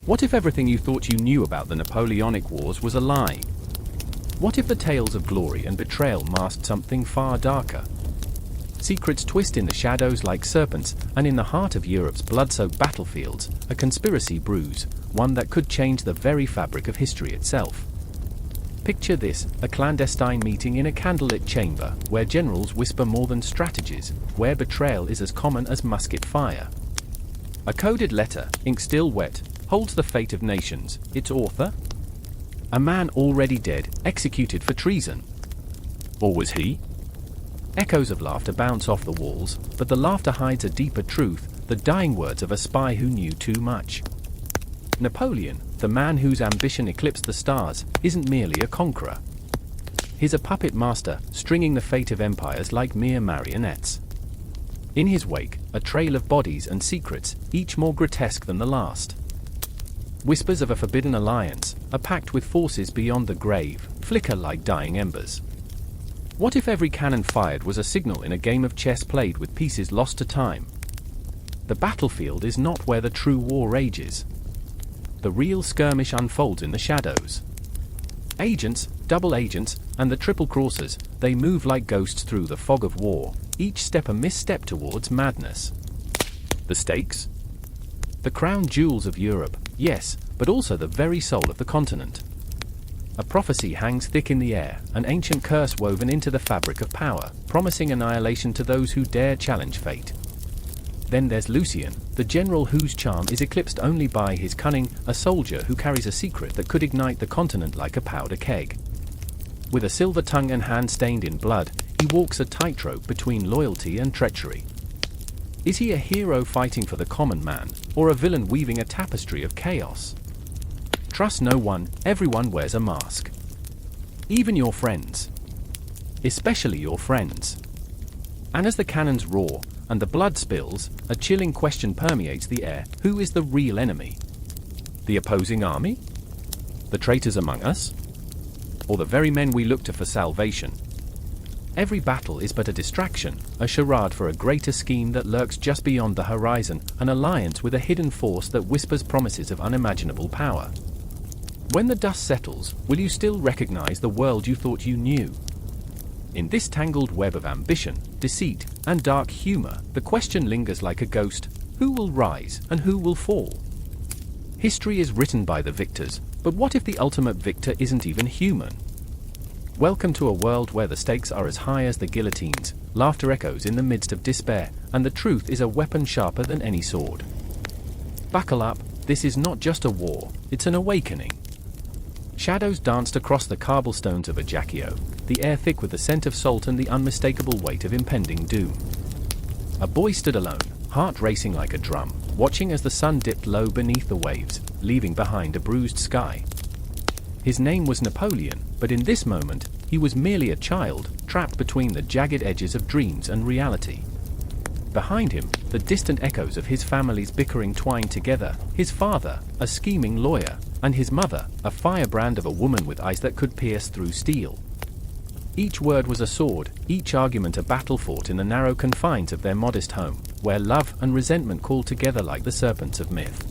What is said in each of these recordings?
What if everything you thought you knew about the Napoleonic Wars was a lie? What if the tales of glory and betrayal masked something far darker? Secrets twist in the shadows like serpents, and in the heart of Europe's blood-soaked battlefields, a conspiracy brews, one that could change the very fabric of history itself. Picture this, a clandestine meeting in a candlelit chamber, where generals whisper more than strategies, where betrayal is as common as musket fire. A coded letter, ink still wet, holds the fate of nations. Its author? A man already dead, executed for treason. Or was he? Echoes of laughter bounce off the walls, but the laughter hides a deeper truth, the dying words of a spy who knew too much. Napoleon, the man whose ambition eclipsed the stars, isn't merely a conqueror. He's a puppet master, stringing the fate of empires like mere marionettes. In his wake, a trail of bodies and secrets, each more grotesque than the last. Whispers of a forbidden alliance, a pact with forces beyond the grave, flicker like dying embers. What if every cannon fired was a signal in a game of chess played with pieces lost to time? The battlefield is not where the true war rages. The real skirmish unfolds in the shadows. Agents, double agents, and the triple crossers, they move like ghosts through the fog of war, each step a misstep towards madness. The stakes? The crown jewels of Europe, yes, but also the very soul of the continent. A prophecy hangs thick in the air, an ancient curse woven into the fabric of power, promising annihilation to those who dare challenge fate. Then there's Lucien, the general whose charm is eclipsed only by his cunning, a soldier who carries a secret that could ignite the continent like a powder keg. With a silver tongue and hand stained in blood, he walks a tightrope between loyalty and treachery. Is he a hero fighting for the common man, or a villain weaving a tapestry of chaos? Trust no one, everyone wears a mask. Even your friends. Especially your friends. And as the cannons roar, and the blood spills, a chilling question permeates the air: who is the real enemy? The opposing army? The traitors among us? Or the very men we look to for salvation? Every battle is but a distraction, a charade for a greater scheme that lurks just beyond the horizon, an alliance with a hidden force that whispers promises of unimaginable power. When the dust settles, will you still recognize the world you thought you knew? In this tangled web of ambition, deceit, and dark humor, the question lingers like a ghost: who will rise and who will fall? History is written by the victors, but what if the ultimate victor isn't even human? Welcome to a world where the stakes are as high as the guillotines, laughter echoes in the midst of despair, and the truth is a weapon sharper than any sword. Buckle up, this is not just a war, it's an awakening. Shadows danced across the cobblestones of Ajaccio, the air thick with the scent of salt and the unmistakable weight of impending doom. A boy stood alone, heart racing like a drum, watching as the sun dipped low beneath the waves, leaving behind a bruised sky. His name was Napoleon, but in this moment, he was merely a child, trapped between the jagged edges of dreams and reality. Behind him, the distant echoes of his family's bickering twined together: his father, a scheming lawyer, and his mother, a firebrand of a woman with eyes that could pierce through steel. Each word was a sword, each argument a battle fought in the narrow confines of their modest home, where love and resentment called together like the serpents of myth.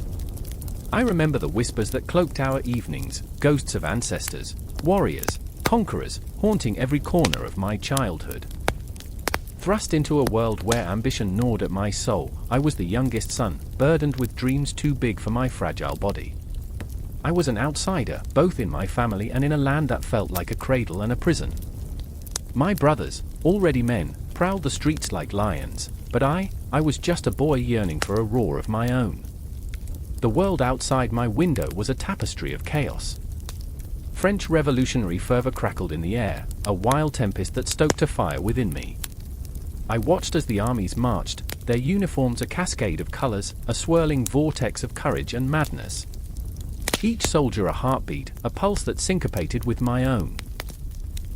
I remember the whispers that cloaked our evenings, ghosts of ancestors, warriors, conquerors, haunting every corner of my childhood. Thrust into a world where ambition gnawed at my soul, I was the youngest son, burdened with dreams too big for my fragile body. I was an outsider, both in my family and in a land that felt like a cradle and a prison. My brothers, already men, prowled the streets like lions, but I was just a boy yearning for a roar of my own. The world outside my window was a tapestry of chaos. French revolutionary fervor crackled in the air, a wild tempest that stoked a fire within me. I watched as the armies marched, their uniforms a cascade of colors, a swirling vortex of courage and madness. Each soldier a heartbeat, a pulse that syncopated with my own.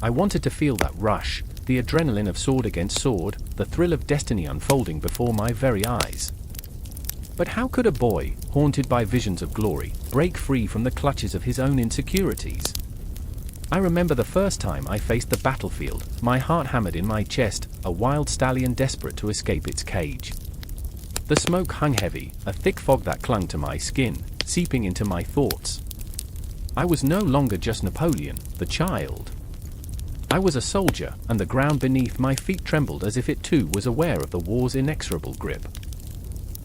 I wanted to feel that rush, the adrenaline of sword against sword, the thrill of destiny unfolding before my very eyes. But how could a boy, haunted by visions of glory, break free from the clutches of his own insecurities? I remember the first time I faced the battlefield, my heart hammered in my chest, a wild stallion desperate to escape its cage. The smoke hung heavy, a thick fog that clung to my skin, seeping into my thoughts. I was no longer just Napoleon, the child. I was a soldier, and the ground beneath my feet trembled as if it too was aware of the war's inexorable grip.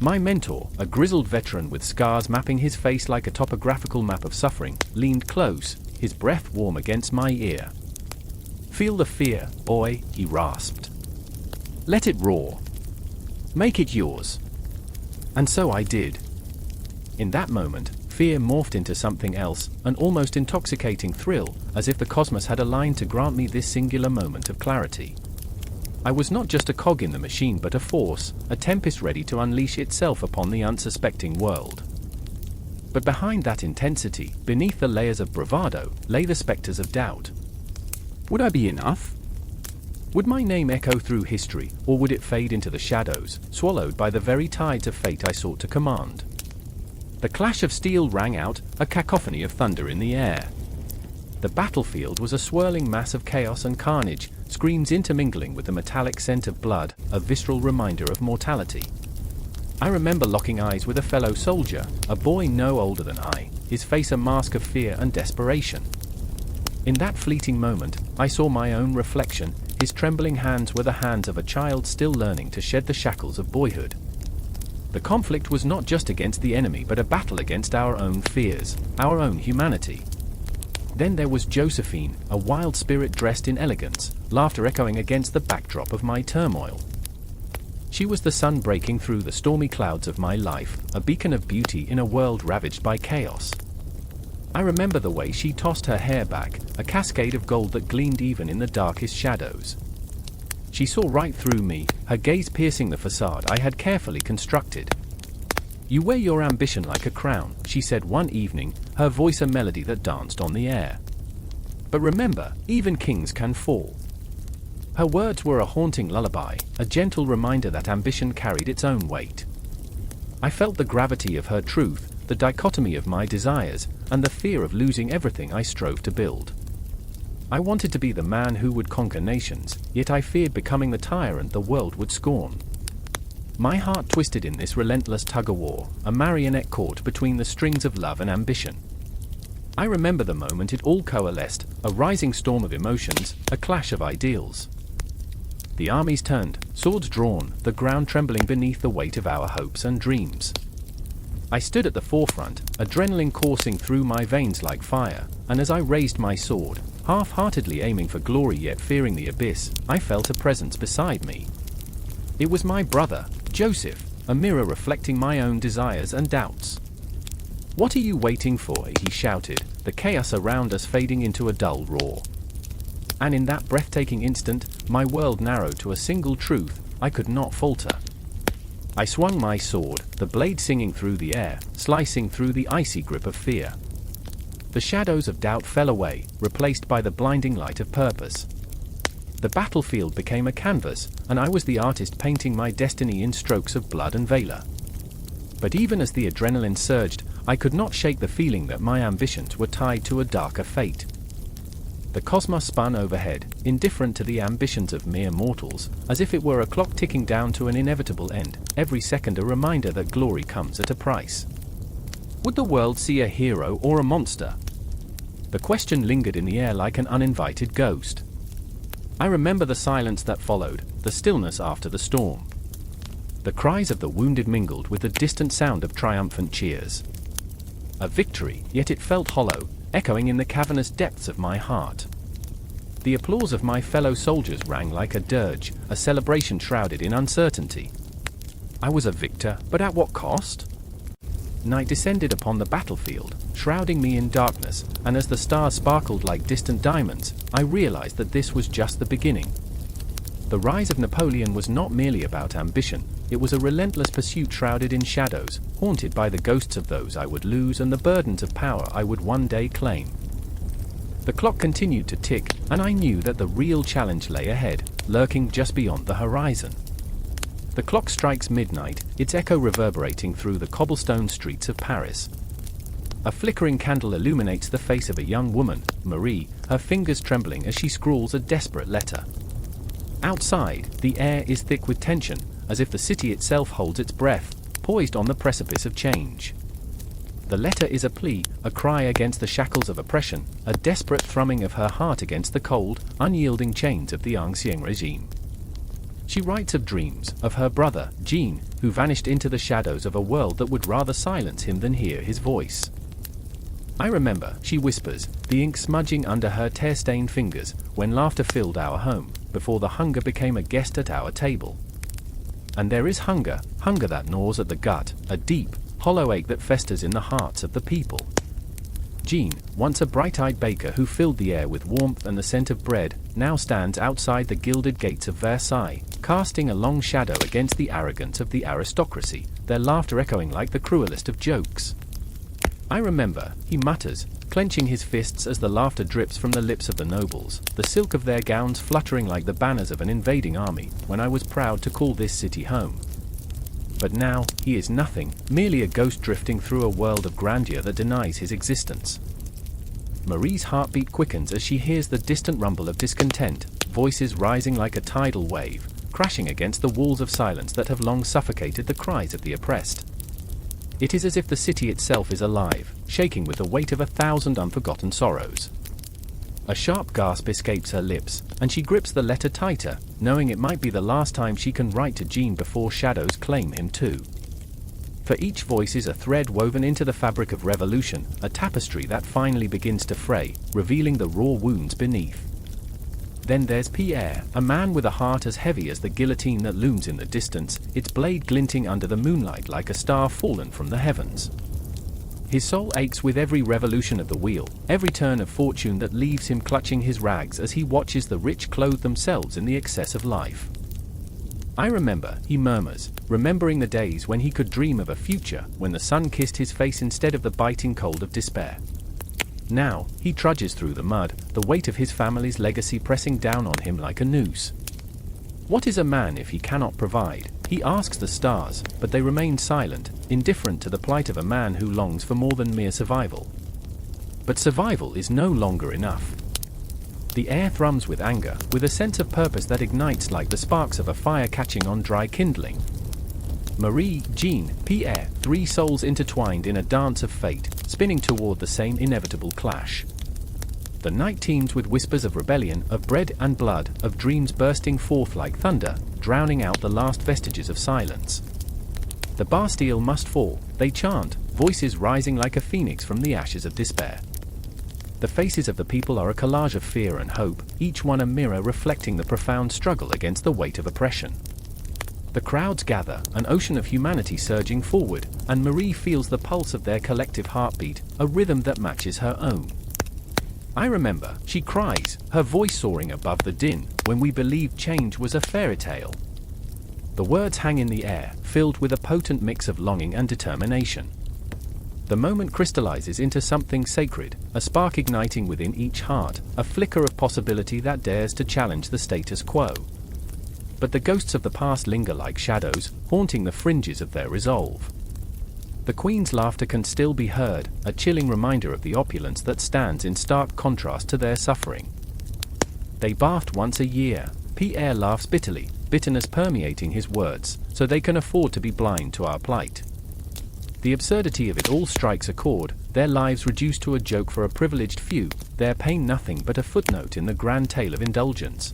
My mentor, a grizzled veteran with scars mapping his face like a topographical map of suffering, leaned close, his breath warm against my ear. "Feel the fear, boy," he rasped. "Let it roar. Make it yours." And so I did. In that moment, fear morphed into something else, an almost intoxicating thrill, as if the cosmos had aligned to grant me this singular moment of clarity. I was not just a cog in the machine but a force, a tempest ready to unleash itself upon the unsuspecting world. But behind that intensity, beneath the layers of bravado, lay the specters of doubt. Would I be enough? Would my name echo through history, or would it fade into the shadows, swallowed by the very tides of fate I sought to command? The clash of steel rang out, a cacophony of thunder in the air. The battlefield was a swirling mass of chaos and carnage, screams intermingling with the metallic scent of blood, a visceral reminder of mortality. I remember locking eyes with a fellow soldier, a boy no older than I, his face a mask of fear and desperation. In that fleeting moment, I saw my own reflection. His trembling hands were the hands of a child still learning to shed the shackles of boyhood. The conflict was not just against the enemy but a battle against our own fears, our own humanity. Then there was Josephine, a wild spirit dressed in elegance, laughter echoing against the backdrop of my turmoil. She was the sun breaking through the stormy clouds of my life, a beacon of beauty in a world ravaged by chaos. I remember the way she tossed her hair back, a cascade of gold that gleamed even in the darkest shadows. She saw right through me, her gaze piercing the facade I had carefully constructed. "You wear your ambition like a crown," she said one evening, her voice a melody that danced on the air. "But remember, even kings can fall." Her words were a haunting lullaby, a gentle reminder that ambition carried its own weight. I felt the gravity of her truth, the dichotomy of my desires, and the fear of losing everything I strove to build. I wanted to be the man who would conquer nations, yet I feared becoming the tyrant the world would scorn. My heart twisted in this relentless tug-of-war, a marionette caught between the strings of love and ambition. I remember the moment it all coalesced, a rising storm of emotions, a clash of ideals. The armies turned, swords drawn, the ground trembling beneath the weight of our hopes and dreams. I stood at the forefront, adrenaline coursing through my veins like fire, and as I raised my sword, half-heartedly aiming for glory yet fearing the abyss, I felt a presence beside me. It was my brother, Joseph, a mirror reflecting my own desires and doubts. "What are you waiting for?" he shouted, the chaos around us fading into a dull roar. And in that breathtaking instant, my world narrowed to a single truth: I could not falter. I swung my sword, the blade singing through the air, slicing through the icy grip of fear. The shadows of doubt fell away, replaced by the blinding light of purpose. The battlefield became a canvas, and I was the artist painting my destiny in strokes of blood and valor. But even as the adrenaline surged, I could not shake the feeling that my ambitions were tied to a darker fate. The cosmos spun overhead, indifferent to the ambitions of mere mortals, as if it were a clock ticking down to an inevitable end, every second a reminder that glory comes at a price. Would the world see a hero or a monster? The question lingered in the air like an uninvited ghost. I remember the silence that followed, the stillness after the storm. The cries of the wounded mingled with the distant sound of triumphant cheers. A victory, yet it felt hollow, echoing in the cavernous depths of my heart. The applause of my fellow soldiers rang like a dirge, a celebration shrouded in uncertainty. I was a victor, but at what cost? Night descended upon the battlefield, shrouding me in darkness, and as the stars sparkled like distant diamonds, I realized that this was just the beginning. The rise of Napoleon was not merely about ambition, it was a relentless pursuit shrouded in shadows, haunted by the ghosts of those I would lose and the burdens of power I would one day claim. The clock continued to tick, and I knew that the real challenge lay ahead, lurking just beyond the horizon. The clock strikes midnight, its echo reverberating through the cobblestone streets of Paris. A flickering candle illuminates the face of a young woman, Marie, her fingers trembling as she scrawls a desperate letter. Outside, the air is thick with tension, as if the city itself holds its breath, poised on the precipice of change. The letter is a plea, a cry against the shackles of oppression, a desperate thrumming of her heart against the cold, unyielding chains of the Ancien regime. She writes of dreams, of her brother, Jean, who vanished into the shadows of a world that would rather silence him than hear his voice. I remember, she whispers, the ink smudging under her tear-stained fingers, when laughter filled our home, before the hunger became a guest at our table. And there is hunger, hunger that gnaws at the gut, a deep, hollow ache that festers in the hearts of the people. Jean, once a bright-eyed baker who filled the air with warmth and the scent of bread, now stands outside the gilded gates of Versailles, casting a long shadow against the arrogance of the aristocracy, their laughter echoing like the cruelest of jokes. I remember, he mutters, clenching his fists as the laughter drips from the lips of the nobles, the silk of their gowns fluttering like the banners of an invading army, when I was proud to call this city home. But now, he is nothing, merely a ghost drifting through a world of grandeur that denies his existence. Marie's heartbeat quickens as she hears the distant rumble of discontent, voices rising like a tidal wave, crashing against the walls of silence that have long suffocated the cries of the oppressed. It is as if the city itself is alive, shaking with the weight of 1,000 unforgotten sorrows. A sharp gasp escapes her lips, and she grips the letter tighter, knowing it might be the last time she can write to Jean before shadows claim him too. For each voice is a thread woven into the fabric of revolution, a tapestry that finally begins to fray, revealing the raw wounds beneath. Then there's Pierre, a man with a heart as heavy as the guillotine that looms in the distance, its blade glinting under the moonlight like a star fallen from the heavens. His soul aches with every revolution of the wheel, every turn of fortune that leaves him clutching his rags as he watches the rich clothe themselves in the excess of life. I remember, he murmurs, remembering the days when he could dream of a future, when the sun kissed his face instead of the biting cold of despair. Now, he trudges through the mud, the weight of his family's legacy pressing down on him like a noose. What is a man if he cannot provide? He asks the stars, but they remain silent, indifferent to the plight of a man who longs for more than mere survival. But survival is no longer enough. The air thrums with anger, with a sense of purpose that ignites like the sparks of a fire catching on dry kindling. Marie, Jean, Pierre, three souls intertwined in a dance of fate, spinning toward the same inevitable clash. The night teems with whispers of rebellion, of bread and blood, of dreams bursting forth like thunder, drowning out the last vestiges of silence. The Bastille must fall, they chant, voices rising like a phoenix from the ashes of despair. The faces of the people are a collage of fear and hope, each one a mirror reflecting the profound struggle against the weight of oppression. The crowds gather, an ocean of humanity surging forward, and Marie feels the pulse of their collective heartbeat, a rhythm that matches her own. I remember, she cries, her voice soaring above the din, when we believed change was a fairy tale. The words hang in the air, filled with a potent mix of longing and determination. The moment crystallizes into something sacred, a spark igniting within each heart, a flicker of possibility that dares to challenge the status quo. But the ghosts of the past linger like shadows, haunting the fringes of their resolve. The Queen's laughter can still be heard, a chilling reminder of the opulence that stands in stark contrast to their suffering. They bath once a year. Pierre laughs bitterly, bitterness permeating his words, so they can afford to be blind to our plight. The absurdity of it all strikes a chord, their lives reduced to a joke for a privileged few, their pain nothing but a footnote in the grand tale of indulgence.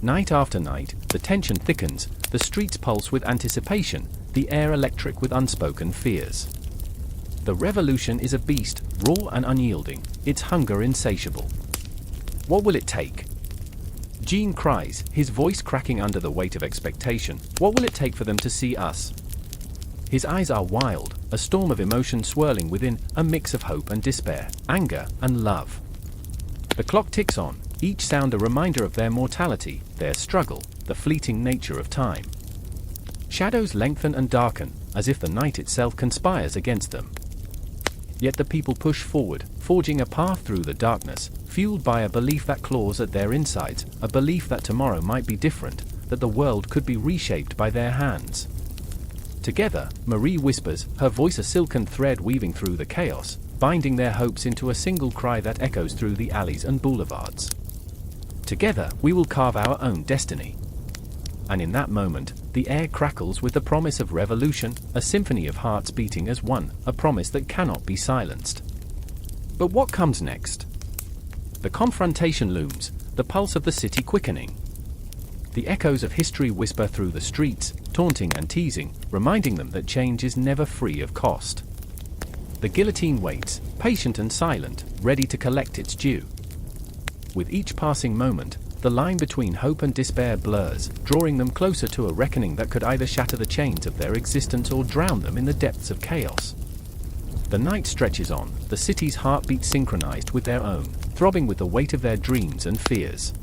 Night after night, the tension thickens, the streets pulse with anticipation, the air electric with unspoken fears. The revolution is a beast, raw and unyielding, its hunger insatiable. What will it take? Jean cries, his voice cracking under the weight of expectation. What will it take for them to see us? His eyes are wild, a storm of emotion swirling within, a mix of hope and despair, anger and love. The clock ticks on, each sound a reminder of their mortality, their struggle, the fleeting nature of time. Shadows lengthen and darken, as if the night itself conspires against them. Yet the people push forward, forging a path through the darkness, fueled by a belief that claws at their insides, a belief that tomorrow might be different, that the world could be reshaped by their hands. Together, Marie whispers, her voice a silken thread weaving through the chaos, binding their hopes into a single cry that echoes through the alleys and boulevards. Together, we will carve our own destiny. And in that moment, The air crackles with the promise of revolution, a symphony of hearts beating as one, a promise that cannot be silenced. But what comes next? The confrontation looms, the pulse of the city quickening. The echoes of history whisper through the streets, taunting and teasing, reminding them that change is never free of cost. The guillotine waits, patient and silent, ready to collect its due. With each passing moment, the line between hope and despair blurs, drawing them closer to a reckoning that could either shatter the chains of their existence or drown them in the depths of chaos. The night stretches on, the city's heartbeat synchronized with their own, throbbing with the weight of their dreams and fears.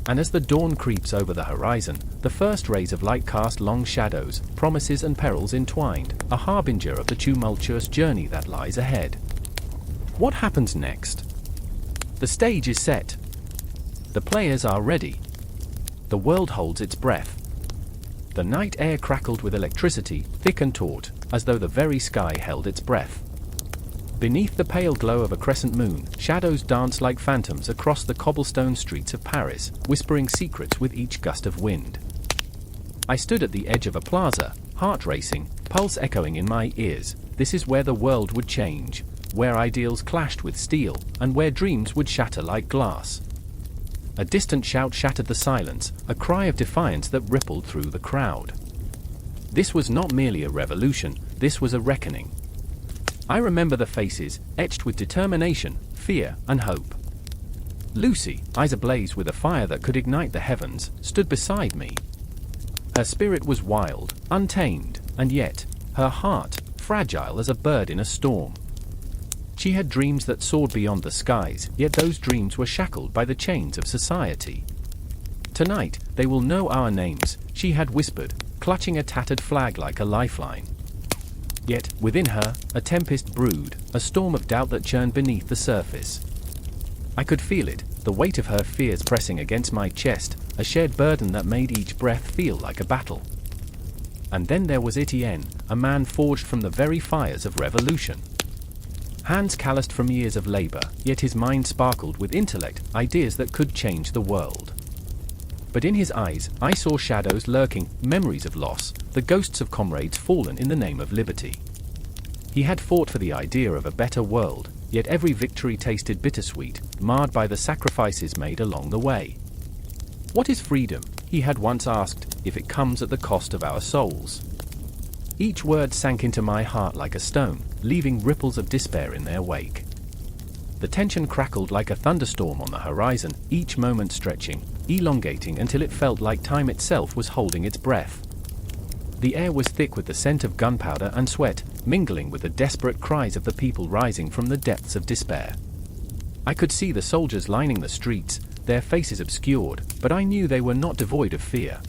And as the dawn creeps over the horizon, the first rays of light cast long shadows, promises and perils entwined, a harbinger of the tumultuous journey that lies ahead. What happens next? The stage is set. The players are ready. The world holds its breath. The night air crackled with electricity, thick and taut, as though the very sky held its breath. Beneath the pale glow of a crescent moon, shadows danced like phantoms across the cobblestone streets of Paris, whispering secrets with each gust of wind. I stood at the edge of a plaza, heart racing, pulse echoing in my ears. This is where the world would change, where ideals clashed with steel, and where dreams would shatter like glass. A distant shout shattered the silence, a cry of defiance that rippled through the crowd. This was not merely a revolution, this was a reckoning. I remember the faces, etched with determination, fear, and hope. Lucy, eyes ablaze with a fire that could ignite the heavens, stood beside me. Her spirit was wild, untamed, and yet, her heart, fragile as a bird in a storm. She had dreams that soared beyond the skies, yet those dreams were shackled by the chains of society. Tonight, they will know our names, she had whispered, clutching a tattered flag like a lifeline. Yet, within her, a tempest brewed, a storm of doubt that churned beneath the surface. I could feel it, the weight of her fears pressing against my chest, a shared burden that made each breath feel like a battle. And then there was Etienne, a man forged from the very fires of revolution. Hands calloused from years of labor, yet his mind sparkled with intellect, ideas that could change the world. But in his eyes, I saw shadows lurking, memories of loss, the ghosts of comrades fallen in the name of liberty. He had fought for the idea of a better world, yet every victory tasted bittersweet, marred by the sacrifices made along the way. What is freedom? He had once asked, if it comes at the cost of our souls. Each word sank into my heart like a stone, leaving ripples of despair in their wake. The tension crackled like a thunderstorm on the horizon, each moment stretching, elongating until it felt like time itself was holding its breath. The air was thick with the scent of gunpowder and sweat, mingling with the desperate cries of the people rising from the depths of despair. I could see the soldiers lining the streets, their faces obscured, but I knew they were not devoid of fear.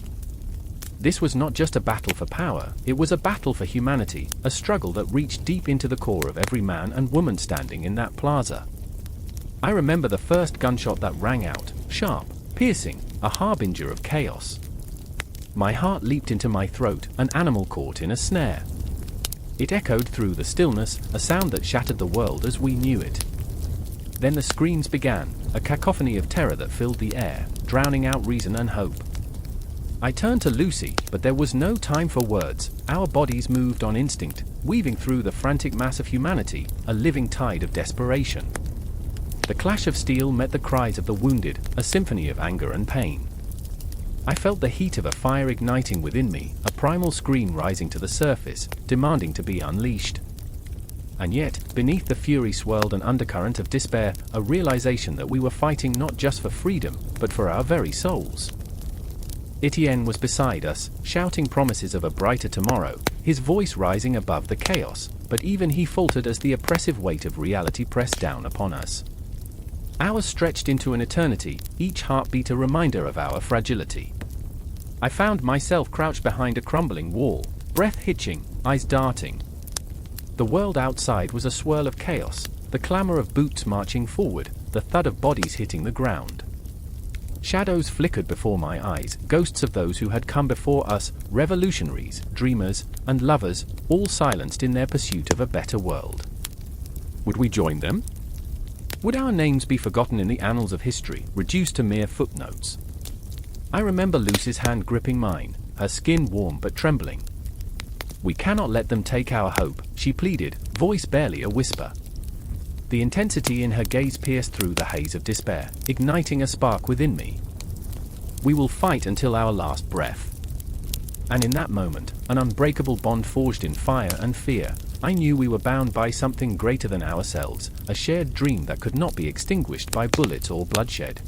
This was not just a battle for power, it was a battle for humanity, a struggle that reached deep into the core of every man and woman standing in that plaza. I remember the first gunshot that rang out, sharp, piercing, a harbinger of chaos. My heart leaped into my throat, an animal caught in a snare. It echoed through the stillness, a sound that shattered the world as we knew it. Then the screams began, a cacophony of terror that filled the air, drowning out reason and hope. I turned to Lucy, but there was no time for words. Our bodies moved on instinct, weaving through the frantic mass of humanity, a living tide of desperation. The clash of steel met the cries of the wounded, a symphony of anger and pain. I felt the heat of a fire igniting within me, a primal scream rising to the surface, demanding to be unleashed. And yet, beneath the fury swirled an undercurrent of despair, a realization that we were fighting not just for freedom, but for our very souls. Etienne was beside us, shouting promises of a brighter tomorrow, his voice rising above the chaos, but even he faltered as the oppressive weight of reality pressed down upon us. Hours stretched into an eternity, each heartbeat a reminder of our fragility. I found myself crouched behind a crumbling wall, breath hitching, eyes darting. The world outside was a swirl of chaos, the clamor of boots marching forward, the thud of bodies hitting the ground. Shadows flickered before my eyes, ghosts of those who had come before us, revolutionaries, dreamers, and lovers, all silenced in their pursuit of a better world. Would we join them? Would our names be forgotten in the annals of history, reduced to mere footnotes? I remember Lucy's hand gripping mine, her skin warm but trembling. "We cannot let them take our hope," she pleaded, voice barely a whisper. The intensity in her gaze pierced through the haze of despair, igniting a spark within me. "We will fight until our last breath." And in that moment, an unbreakable bond forged in fire and fear, I knew we were bound by something greater than ourselves, a shared dream that could not be extinguished by bullets or bloodshed.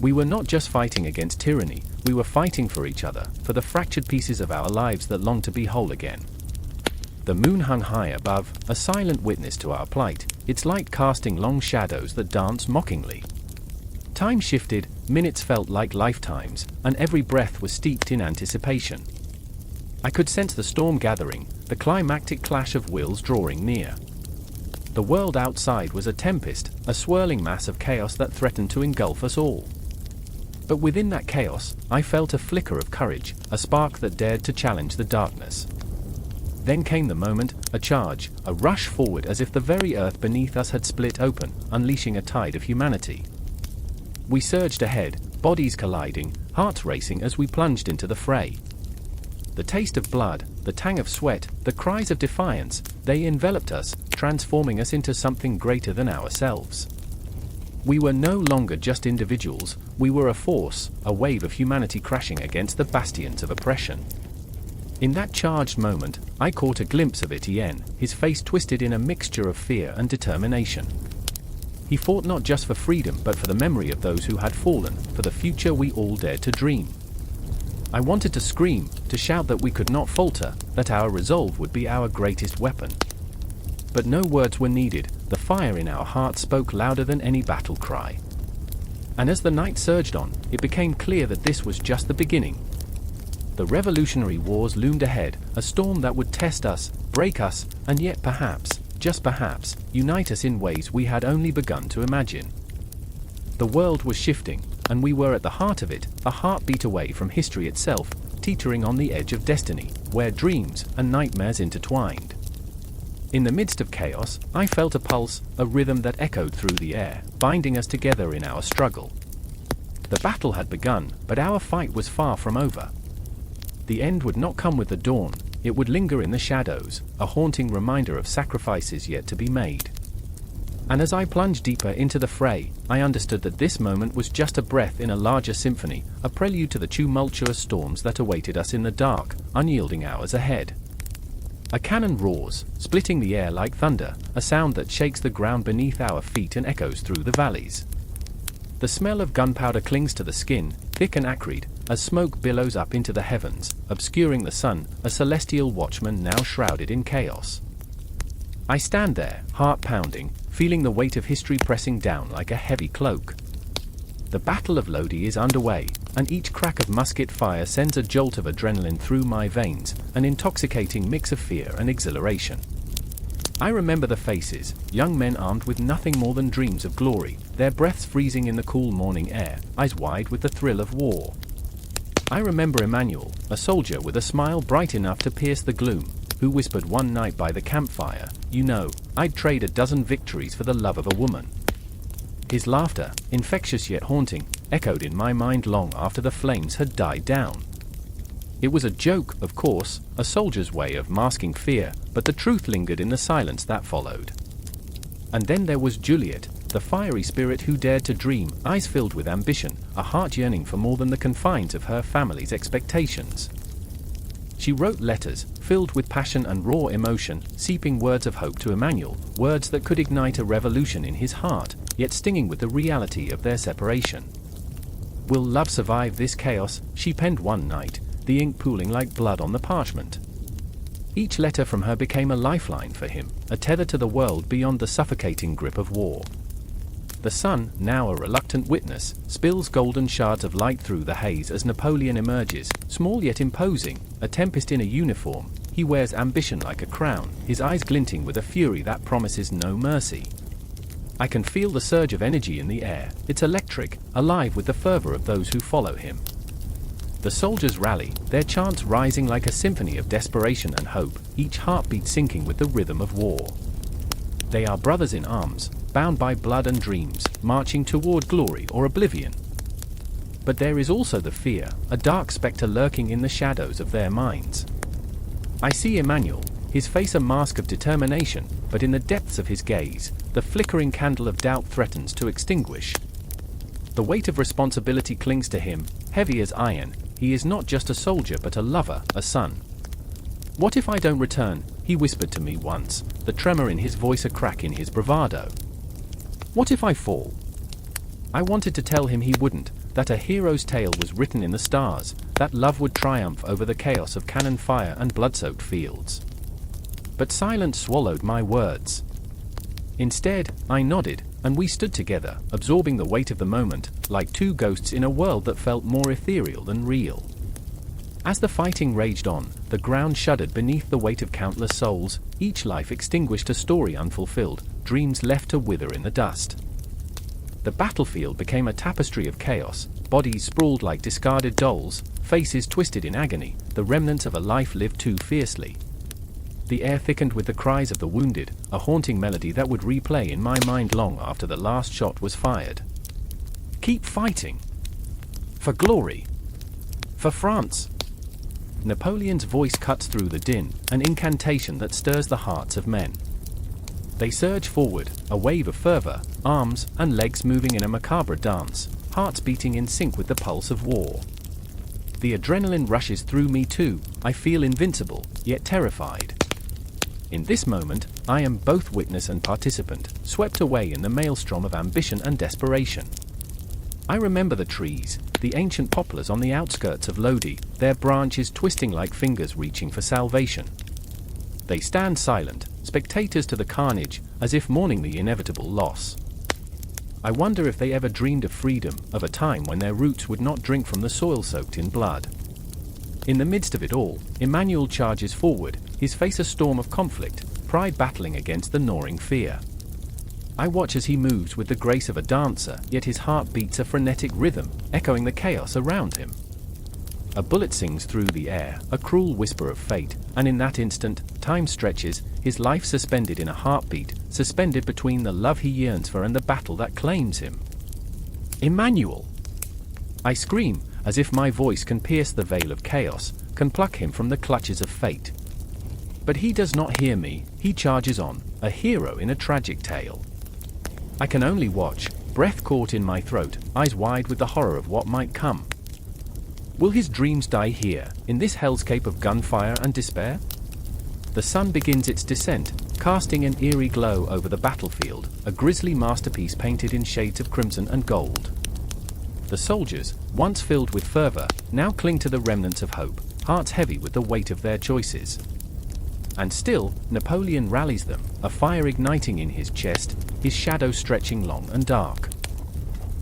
We were not just fighting against tyranny, we were fighting for each other, for the fractured pieces of our lives that longed to be whole again. The moon hung high above, a silent witness to our plight, its light casting long shadows that danced mockingly. Time shifted, minutes felt like lifetimes, and every breath was steeped in anticipation. I could sense the storm gathering, the climactic clash of wills drawing near. The world outside was a tempest, a swirling mass of chaos that threatened to engulf us all. But within that chaos, I felt a flicker of courage, a spark that dared to challenge the darkness. Then came the moment, a charge, a rush forward as if the very earth beneath us had split open, unleashing a tide of humanity. We surged ahead, bodies colliding, hearts racing as we plunged into the fray. The taste of blood, the tang of sweat, the cries of defiance, they enveloped us, transforming us into something greater than ourselves. We were no longer just individuals, we were a force, a wave of humanity crashing against the bastions of oppression. In that charged moment, I caught a glimpse of Etienne, his face twisted in a mixture of fear and determination. He fought not just for freedom but for the memory of those who had fallen, for the future we all dared to dream. I wanted to scream, to shout that we could not falter, that our resolve would be our greatest weapon. But no words were needed, the fire in our hearts spoke louder than any battle cry. And as the night surged on, it became clear that this was just the beginning. The Revolutionary Wars loomed ahead, a storm that would test us, break us, and yet perhaps, just perhaps, unite us in ways we had only begun to imagine. The world was shifting, and we were at the heart of it, a heartbeat away from history itself, teetering on the edge of destiny, where dreams and nightmares intertwined. In the midst of chaos, I felt a pulse, a rhythm that echoed through the air, binding us together in our struggle. The battle had begun, but our fight was far from over. The end would not come with the dawn, it would linger in the shadows, a haunting reminder of sacrifices yet to be made. And as I plunged deeper into the fray, I understood that this moment was just a breath in a larger symphony, a prelude to the tumultuous storms that awaited us in the dark, unyielding hours ahead. A cannon roars, splitting the air like thunder, a sound that shakes the ground beneath our feet and echoes through the valleys. The smell of gunpowder clings to the skin, thick and acrid, as smoke billows up into the heavens, obscuring the sun, a celestial watchman now shrouded in chaos. I stand there, heart pounding, feeling the weight of history pressing down like a heavy cloak. The Battle of Lodi is underway, and each crack of musket fire sends a jolt of adrenaline through my veins, an intoxicating mix of fear and exhilaration. I remember the faces, young men armed with nothing more than dreams of glory, their breaths freezing in the cool morning air, eyes wide with the thrill of war. I remember Emmanuel, a soldier with a smile bright enough to pierce the gloom, who whispered one night by the campfire, "You know, I'd trade a dozen victories for the love of a woman." His laughter, infectious yet haunting, echoed in my mind long after the flames had died down. It was a joke, of course, a soldier's way of masking fear, but the truth lingered in the silence that followed. And then there was Juliet, the fiery spirit who dared to dream, eyes filled with ambition, a heart yearning for more than the confines of her family's expectations. She wrote letters, filled with passion and raw emotion, seeping words of hope to Emmanuel, words that could ignite a revolution in his heart, yet stinging with the reality of their separation. "Will love survive this chaos?" she penned one night, the ink pooling like blood on the parchment. Each letter from her became a lifeline for him, a tether to the world beyond the suffocating grip of war. The sun, now a reluctant witness, spills golden shards of light through the haze as Napoleon emerges, small yet imposing, a tempest in a uniform. He wears ambition like a crown, his eyes glinting with a fury that promises no mercy. I can feel the surge of energy in the air, it's electric, alive with the fervor of those who follow him. The soldiers rally, their chants rising like a symphony of desperation and hope, each heartbeat syncing with the rhythm of war. They are brothers in arms, bound by blood and dreams, marching toward glory or oblivion. But there is also the fear, a dark specter lurking in the shadows of their minds. I see Emmanuel, his face a mask of determination, but in the depths of his gaze, the flickering candle of doubt threatens to extinguish. The weight of responsibility clings to him, heavy as iron. He is not just a soldier but a lover, a son. "What if I don't return?" he whispered to me once, the tremor in his voice a crack in his bravado. "What if I fall?" I wanted to tell him he wouldn't, that a hero's tale was written in the stars, that love would triumph over the chaos of cannon fire and blood-soaked fields. But silence swallowed my words. Instead, I nodded, and we stood together, absorbing the weight of the moment, like two ghosts in a world that felt more ethereal than real. As the fighting raged on, the ground shuddered beneath the weight of countless souls, each life extinguished, a story unfulfilled, dreams left to wither in the dust. The battlefield became a tapestry of chaos, bodies sprawled like discarded dolls, faces twisted in agony, the remnants of a life lived too fiercely. The air thickened with the cries of the wounded, a haunting melody that would replay in my mind long after the last shot was fired. Keep fighting! For glory! For France! Napoleon's voice cuts through the din, an incantation that stirs the hearts of men. They surge forward, a wave of fervor, arms and legs moving in a macabre dance, hearts beating in sync with the pulse of war. The adrenaline rushes through me too. I feel invincible, yet terrified. In this moment, I am both witness and participant, swept away in the maelstrom of ambition and desperation. I remember the trees, the ancient poplars on the outskirts of Lodi, their branches twisting like fingers reaching for salvation. They stand silent, spectators to the carnage, as if mourning the inevitable loss. I wonder if they ever dreamed of freedom, of a time when their roots would not drink from the soil soaked in blood. In the midst of it all, Emmanuel charges forward, his face a storm of conflict, pride battling against the gnawing fear. I watch as he moves with the grace of a dancer, yet his heart beats a frenetic rhythm, echoing the chaos around him. A bullet sings through the air, a cruel whisper of fate, and in that instant, time stretches, his life suspended in a heartbeat, suspended between the love he yearns for and the battle that claims him. Emmanuel! I scream, as if my voice can pierce the veil of chaos, can pluck him from the clutches of fate. But he does not hear me, he charges on, a hero in a tragic tale. I can only watch, breath caught in my throat, eyes wide with the horror of what might come. Will his dreams die here, in this hellscape of gunfire and despair? The sun begins its descent, casting an eerie glow over the battlefield, a grisly masterpiece painted in shades of crimson and gold. The soldiers, once filled with fervor, now cling to the remnants of hope, hearts heavy with the weight of their choices. And still, Napoleon rallies them, a fire igniting in his chest, his shadow stretching long and dark.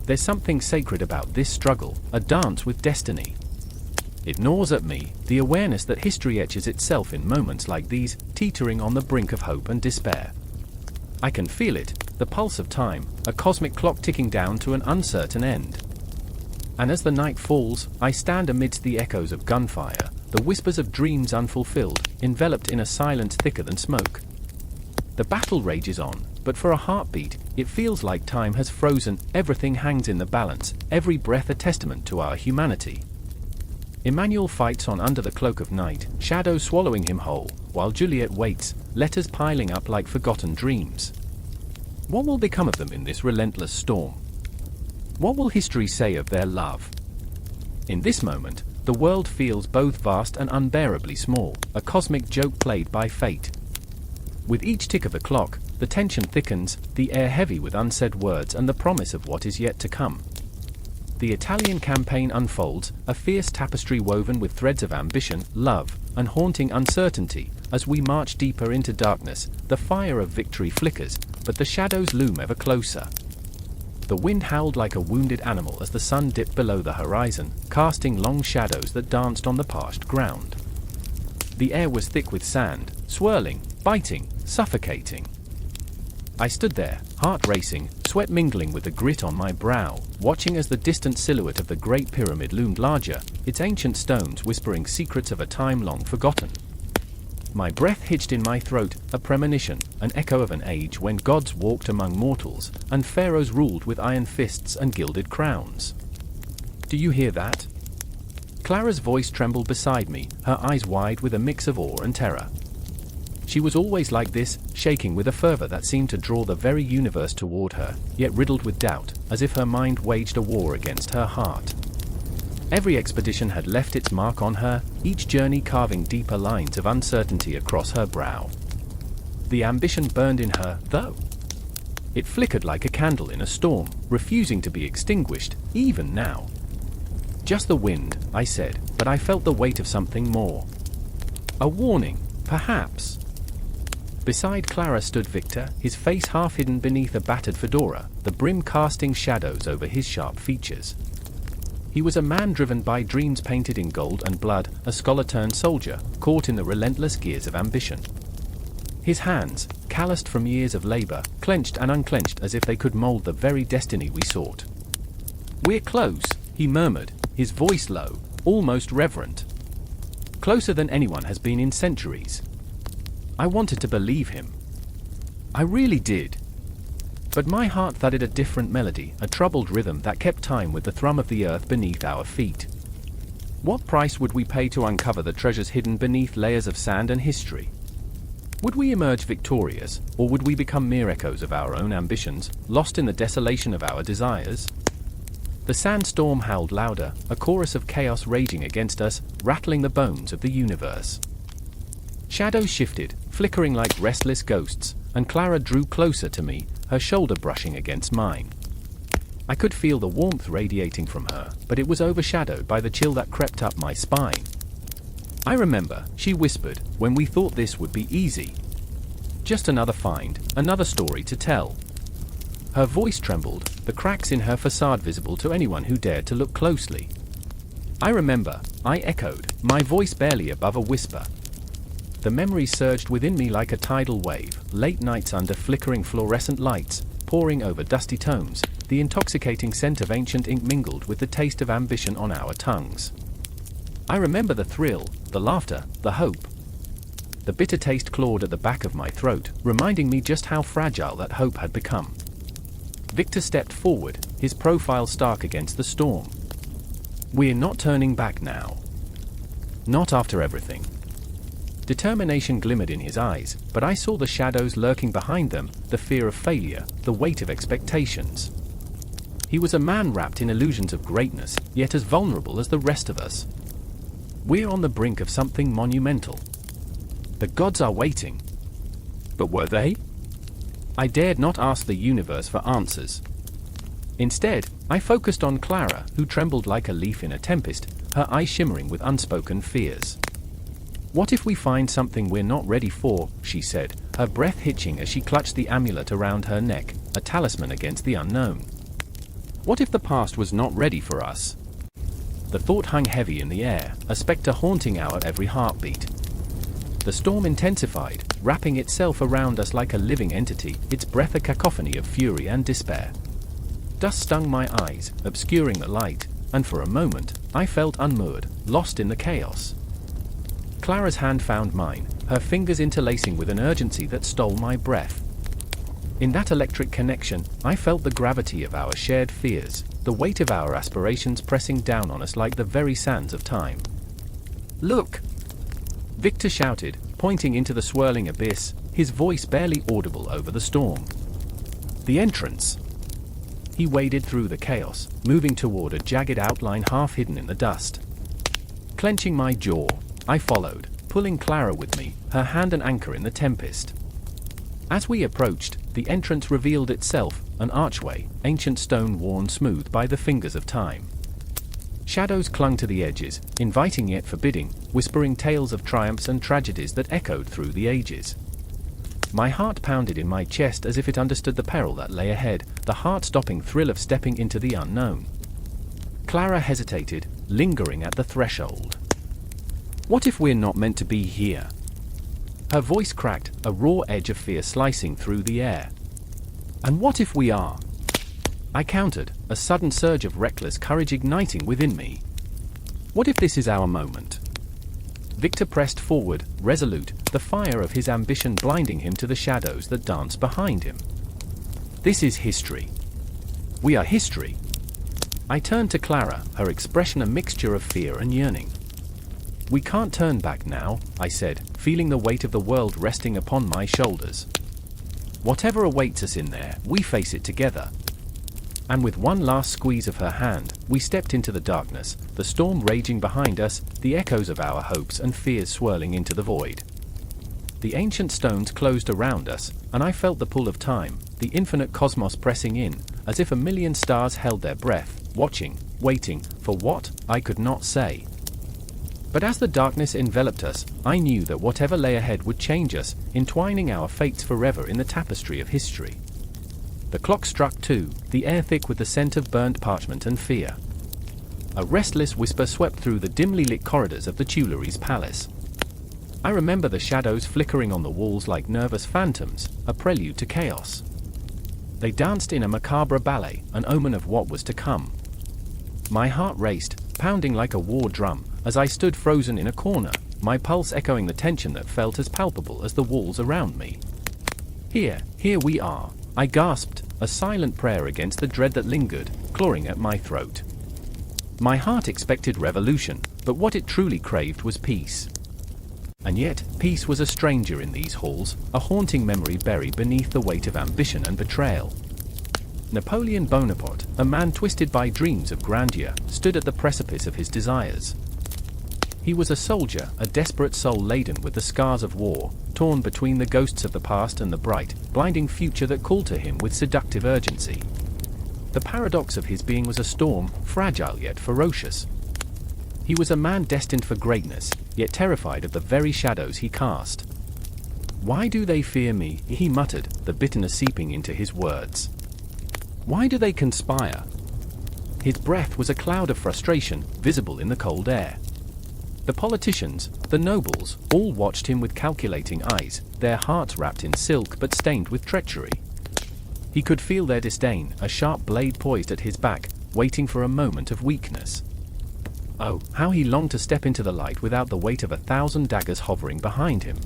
There's something sacred about this struggle, a dance with destiny. It gnaws at me, the awareness that history etches itself in moments like these, teetering on the brink of hope and despair. I can feel it, the pulse of time, a cosmic clock ticking down to an uncertain end. And as the night falls, I stand amidst the echoes of gunfire, the whispers of dreams unfulfilled, enveloped in a silence thicker than smoke. The battle rages on, but for a heartbeat, it feels like time has frozen, everything hangs in the balance, every breath a testament to our humanity. Emmanuel fights on under the cloak of night, shadows swallowing him whole, while Juliet waits, letters piling up like forgotten dreams. What will become of them in this relentless storm? What will history say of their love? In this moment, the world feels both vast and unbearably small, a cosmic joke played by fate. With each tick of the clock, the tension thickens, the air heavy with unsaid words and the promise of what is yet to come. The Italian campaign unfolds, a fierce tapestry woven with threads of ambition, love, and haunting uncertainty. As we march deeper into darkness, the fire of victory flickers, but the shadows loom ever closer. The wind howled like a wounded animal as the sun dipped below the horizon, casting long shadows that danced on the parched ground. The air was thick with sand, swirling, biting, suffocating. I stood there, heart racing, sweat mingling with the grit on my brow, watching as the distant silhouette of the Great Pyramid loomed larger, its ancient stones whispering secrets of a time long forgotten. My breath hitched in my throat, a premonition, an echo of an age when gods walked among mortals, and pharaohs ruled with iron fists and gilded crowns. Do you hear that? Clara's voice trembled beside me, her eyes wide with a mix of awe and terror. She was always like this, shaking with a fervor that seemed to draw the very universe toward her, yet riddled with doubt, as if her mind waged a war against her heart. Every expedition had left its mark on her, each journey carving deeper lines of uncertainty across her brow. The ambition burned in her, though. It flickered like a candle in a storm, refusing to be extinguished, even now. Just the wind, I said, but I felt the weight of something more. A warning, perhaps. Beside Clara stood Victor, his face half hidden beneath a battered fedora, the brim casting shadows over his sharp features. He was a man driven by dreams painted in gold and blood, a scholar-turned soldier, caught in the relentless gears of ambition. His hands, calloused from years of labor, clenched and unclenched as if they could mold the very destiny we sought. "We're close," he murmured, his voice low, almost reverent. "Closer than anyone has been in centuries." I wanted to believe him. I really did. But my heart thudded a different melody, a troubled rhythm that kept time with the thrum of the earth beneath our feet. What price would we pay to uncover the treasures hidden beneath layers of sand and history? Would we emerge victorious, or would we become mere echoes of our own ambitions, lost in the desolation of our desires? The sandstorm howled louder, a chorus of chaos raging against us, rattling the bones of the universe. Shadows shifted, flickering like restless ghosts, and Clara drew closer to me, her shoulder brushing against mine. I could feel the warmth radiating from her, but it was overshadowed by the chill that crept up my spine. "I remember," she whispered, "when we thought this would be easy. Just another find, another story to tell." Her voice trembled, the cracks in her facade visible to anyone who dared to look closely. "I remember," I echoed, my voice barely above a whisper. The memories surged within me like a tidal wave, late nights under flickering fluorescent lights, pouring over dusty tomes, the intoxicating scent of ancient ink mingled with the taste of ambition on our tongues. I remember the thrill, the laughter, the hope. The bitter taste clawed at the back of my throat, reminding me just how fragile that hope had become. Victor stepped forward, his profile stark against the storm. "We're not turning back now. Not after everything." Determination glimmered in his eyes, but I saw the shadows lurking behind them, the fear of failure, the weight of expectations. He was a man wrapped in illusions of greatness, yet as vulnerable as the rest of us. "We're on the brink of something monumental. The gods are waiting." But were they? I dared not ask the universe for answers. Instead, I focused on Clara, who trembled like a leaf in a tempest, her eyes shimmering with unspoken fears. "What if we find something we're not ready for?" she said, her breath hitching as she clutched the amulet around her neck, a talisman against the unknown. What if the past was not ready for us? The thought hung heavy in the air, a specter haunting our every heartbeat. The storm intensified, wrapping itself around us like a living entity, its breath a cacophony of fury and despair. Dust stung my eyes, obscuring the light, and for a moment, I felt unmoored, lost in the chaos. Clara's hand found mine, her fingers interlacing with an urgency that stole my breath. In that electric connection, I felt the gravity of our shared fears, the weight of our aspirations pressing down on us like the very sands of time. "Look!" Victor shouted, pointing into the swirling abyss, his voice barely audible over the storm. "The entrance!" He waded through the chaos, moving toward a jagged outline half hidden in the dust. Clenching my jaw, I followed, pulling Clara with me, her hand an anchor in the tempest. As we approached, the entrance revealed itself, an archway, ancient stone worn smooth by the fingers of time. Shadows clung to the edges, inviting yet forbidding, whispering tales of triumphs and tragedies that echoed through the ages. My heart pounded in my chest as if it understood the peril that lay ahead, the heart-stopping thrill of stepping into the unknown. Clara hesitated, lingering at the threshold. "What if we're not meant to be here?" Her voice cracked, a raw edge of fear slicing through the air. "And what if we are?" I countered, a sudden surge of reckless courage igniting within me. "What if this is our moment?" Victor pressed forward, resolute, the fire of his ambition blinding him to the shadows that danced behind him. "This is history. We are history." I turned to Clara, her expression a mixture of fear and yearning. "We can't turn back now," I said, feeling the weight of the world resting upon my shoulders. "Whatever awaits us in there, we face it together." And with one last squeeze of her hand, we stepped into the darkness, the storm raging behind us, the echoes of our hopes and fears swirling into the void. The ancient stones closed around us, and I felt the pull of time, the infinite cosmos pressing in, as if a million stars held their breath, watching, waiting, for what, I could not say. But as the darkness enveloped us, I knew that whatever lay ahead would change us, entwining our fates forever in the tapestry of history. The clock struck 2, the air thick with the scent of burnt parchment and fear. A restless whisper swept through the dimly lit corridors of the Tuileries Palace. I remember the shadows flickering on the walls like nervous phantoms, a prelude to chaos. They danced in a macabre ballet, an omen of what was to come. My heart raced, pounding like a war drum, as I stood frozen in a corner, my pulse echoing the tension that felt as palpable as the walls around me. Here we are," I gasped, a silent prayer against the dread that lingered, clawing at my throat. My heart expected revolution, but what it truly craved was peace. And yet, peace was a stranger in these halls, a haunting memory buried beneath the weight of ambition and betrayal. Napoleon Bonaparte, a man twisted by dreams of grandeur, stood at the precipice of his desires. He was a soldier, a desperate soul laden with the scars of war, torn between the ghosts of the past and the bright, blinding future that called to him with seductive urgency. The paradox of his being was a storm, fragile yet ferocious. He was a man destined for greatness, yet terrified of the very shadows he cast. "Why do they fear me?" he muttered, the bitterness seeping into his words. "Why do they conspire?" His breath was a cloud of frustration, visible in the cold air. The politicians, the nobles, all watched him with calculating eyes, their hearts wrapped in silk but stained with treachery. He could feel their disdain, a sharp blade poised at his back, waiting for a moment of weakness. Oh, how he longed to step into the light without the weight of 1,000 daggers hovering behind him.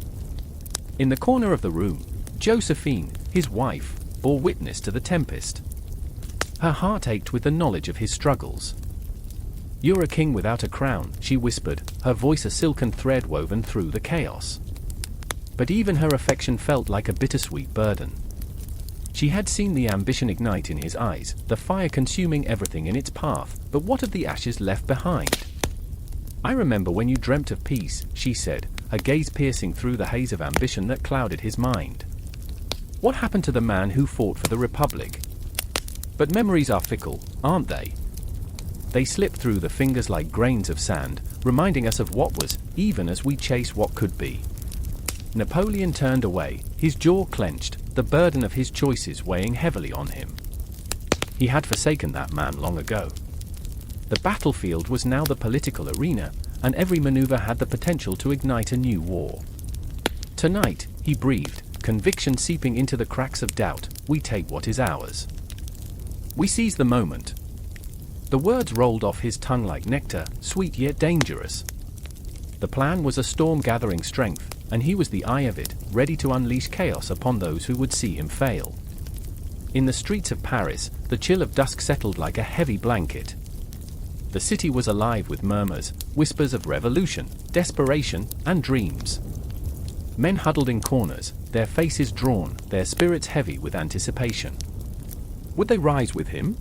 In the corner of the room, Josephine, his wife, bore witness to the tempest. Her heart ached with the knowledge of his struggles. "You're a king without a crown," she whispered, her voice a silken thread woven through the chaos. But even her affection felt like a bittersweet burden. She had seen the ambition ignite in his eyes, the fire consuming everything in its path, but what of the ashes left behind? "I remember when you dreamt of peace," she said, her gaze piercing through the haze of ambition that clouded his mind. "What happened to the man who fought for the Republic?" But memories are fickle, aren't they? They slip through the fingers like grains of sand, reminding us of what was, even as we chase what could be. Napoleon turned away, his jaw clenched, the burden of his choices weighing heavily on him. He had forsaken that man long ago. The battlefield was now the political arena, and every maneuver had the potential to ignite a new war. "Tonight," he breathed, conviction seeping into the cracks of doubt, "we take what is ours. We seize the moment." The words rolled off his tongue like nectar, sweet yet dangerous. The plan was a storm gathering strength, and he was the eye of it, ready to unleash chaos upon those who would see him fail. In the streets of Paris, the chill of dusk settled like a heavy blanket. The city was alive with murmurs, whispers of revolution, desperation, and dreams. Men huddled in corners, their faces drawn, their spirits heavy with anticipation. Would they rise with him?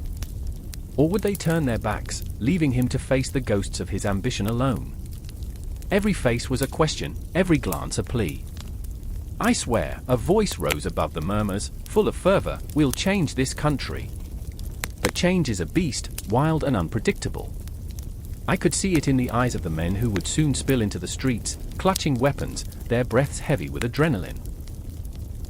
Or would they turn their backs, leaving him to face the ghosts of his ambition alone? Every face was a question, every glance a plea. "I swear," a voice rose above the murmurs, full of fervor, "we'll change this country." But change is a beast, wild and unpredictable. I could see it in the eyes of the men who would soon spill into the streets, clutching weapons, their breaths heavy with adrenaline.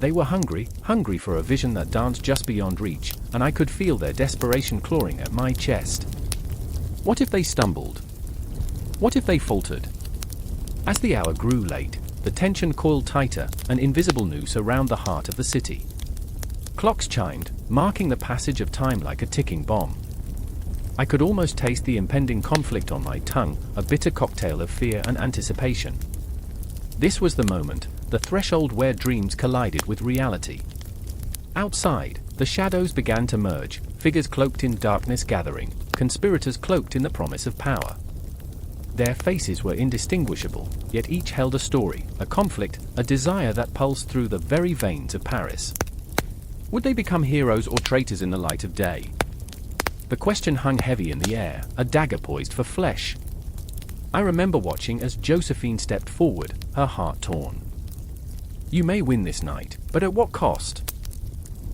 They were hungry for a vision that danced just beyond reach, and I could feel their desperation clawing at my chest. What if they stumbled? What if they faltered? As the hour grew late, the tension coiled tighter, an invisible noose around the heart of the city. Clocks chimed, marking the passage of time like a ticking bomb. I could almost taste the impending conflict on my tongue, a bitter cocktail of fear and anticipation. This was the moment, the threshold where dreams collided with reality. Outside, The shadows began to merge, figures cloaked in darkness gathering, conspirators cloaked in the promise of power. Their faces were indistinguishable, yet each held a story, a conflict, a desire that pulsed through the very veins of Paris. Would they become heroes or traitors in the light of day? The question hung heavy in the air, a dagger poised for flesh. I remember watching as Josephine stepped forward, her heart torn. You may win this night, but at what cost?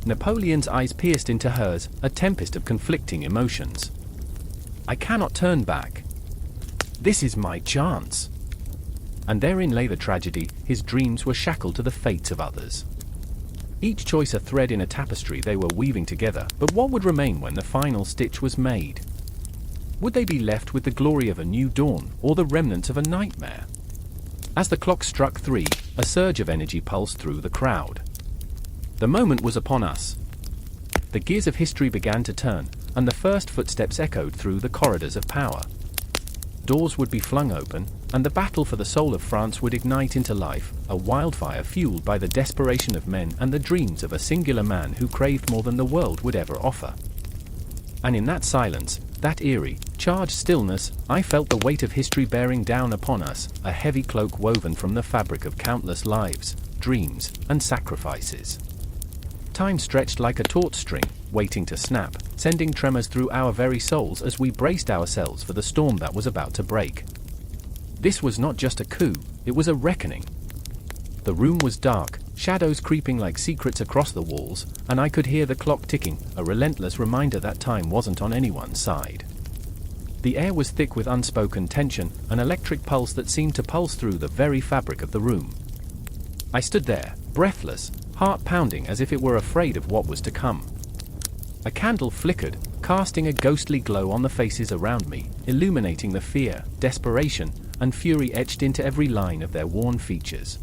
Napoleon's eyes pierced into hers, a tempest of conflicting emotions. I cannot turn back. This is my chance. And therein lay the tragedy, his dreams were shackled to the fates of others. Each choice a thread in a tapestry they were weaving together, but what would remain when the final stitch was made? Would they be left with the glory of a new dawn, or the remnants of a nightmare? As the clock struck 3, a surge of energy pulsed through the crowd. The moment was upon us. The gears of history began to turn, and the first footsteps echoed through the corridors of power. Doors would be flung open, and the battle for the soul of France would ignite into life, a wildfire fueled by the desperation of men and the dreams of a singular man who craved more than the world would ever offer. And in that silence, that eerie, charged stillness, I felt the weight of history bearing down upon us, a heavy cloak woven from the fabric of countless lives, dreams, and sacrifices. Time stretched like a taut string, waiting to snap, sending tremors through our very souls as we braced ourselves for the storm that was about to break. This was not just a coup, it was a reckoning. The room was dark, shadows creeping like secrets across the walls, and I could hear the clock ticking, a relentless reminder that time wasn't on anyone's side. The air was thick with unspoken tension, an electric pulse that seemed to pulse through the very fabric of the room. I stood there, breathless, heart pounding as if it were afraid of what was to come. A candle flickered, casting a ghostly glow on the faces around me, illuminating the fear, desperation, and fury etched into every line of their worn features.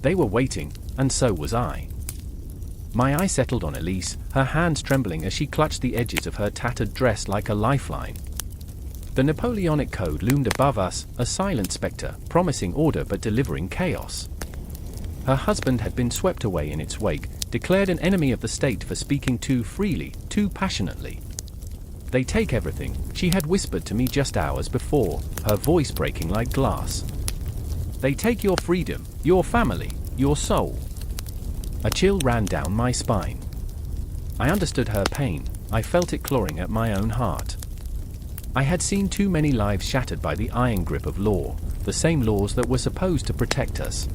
They were waiting, and so was I. My eye settled on Elise, her hands trembling as she clutched the edges of her tattered dress like a lifeline. The Napoleonic Code loomed above us, a silent spectre, promising order but delivering chaos. Her husband had been swept away in its wake, declared an enemy of the state for speaking too freely, too passionately. They take everything, she had whispered to me just hours before, her voice breaking like glass. They take your freedom, your family, your soul. A chill ran down my spine. I understood her pain, I felt it clawing at my own heart. I had seen too many lives shattered by the iron grip of law, the same laws that were supposed to protect us.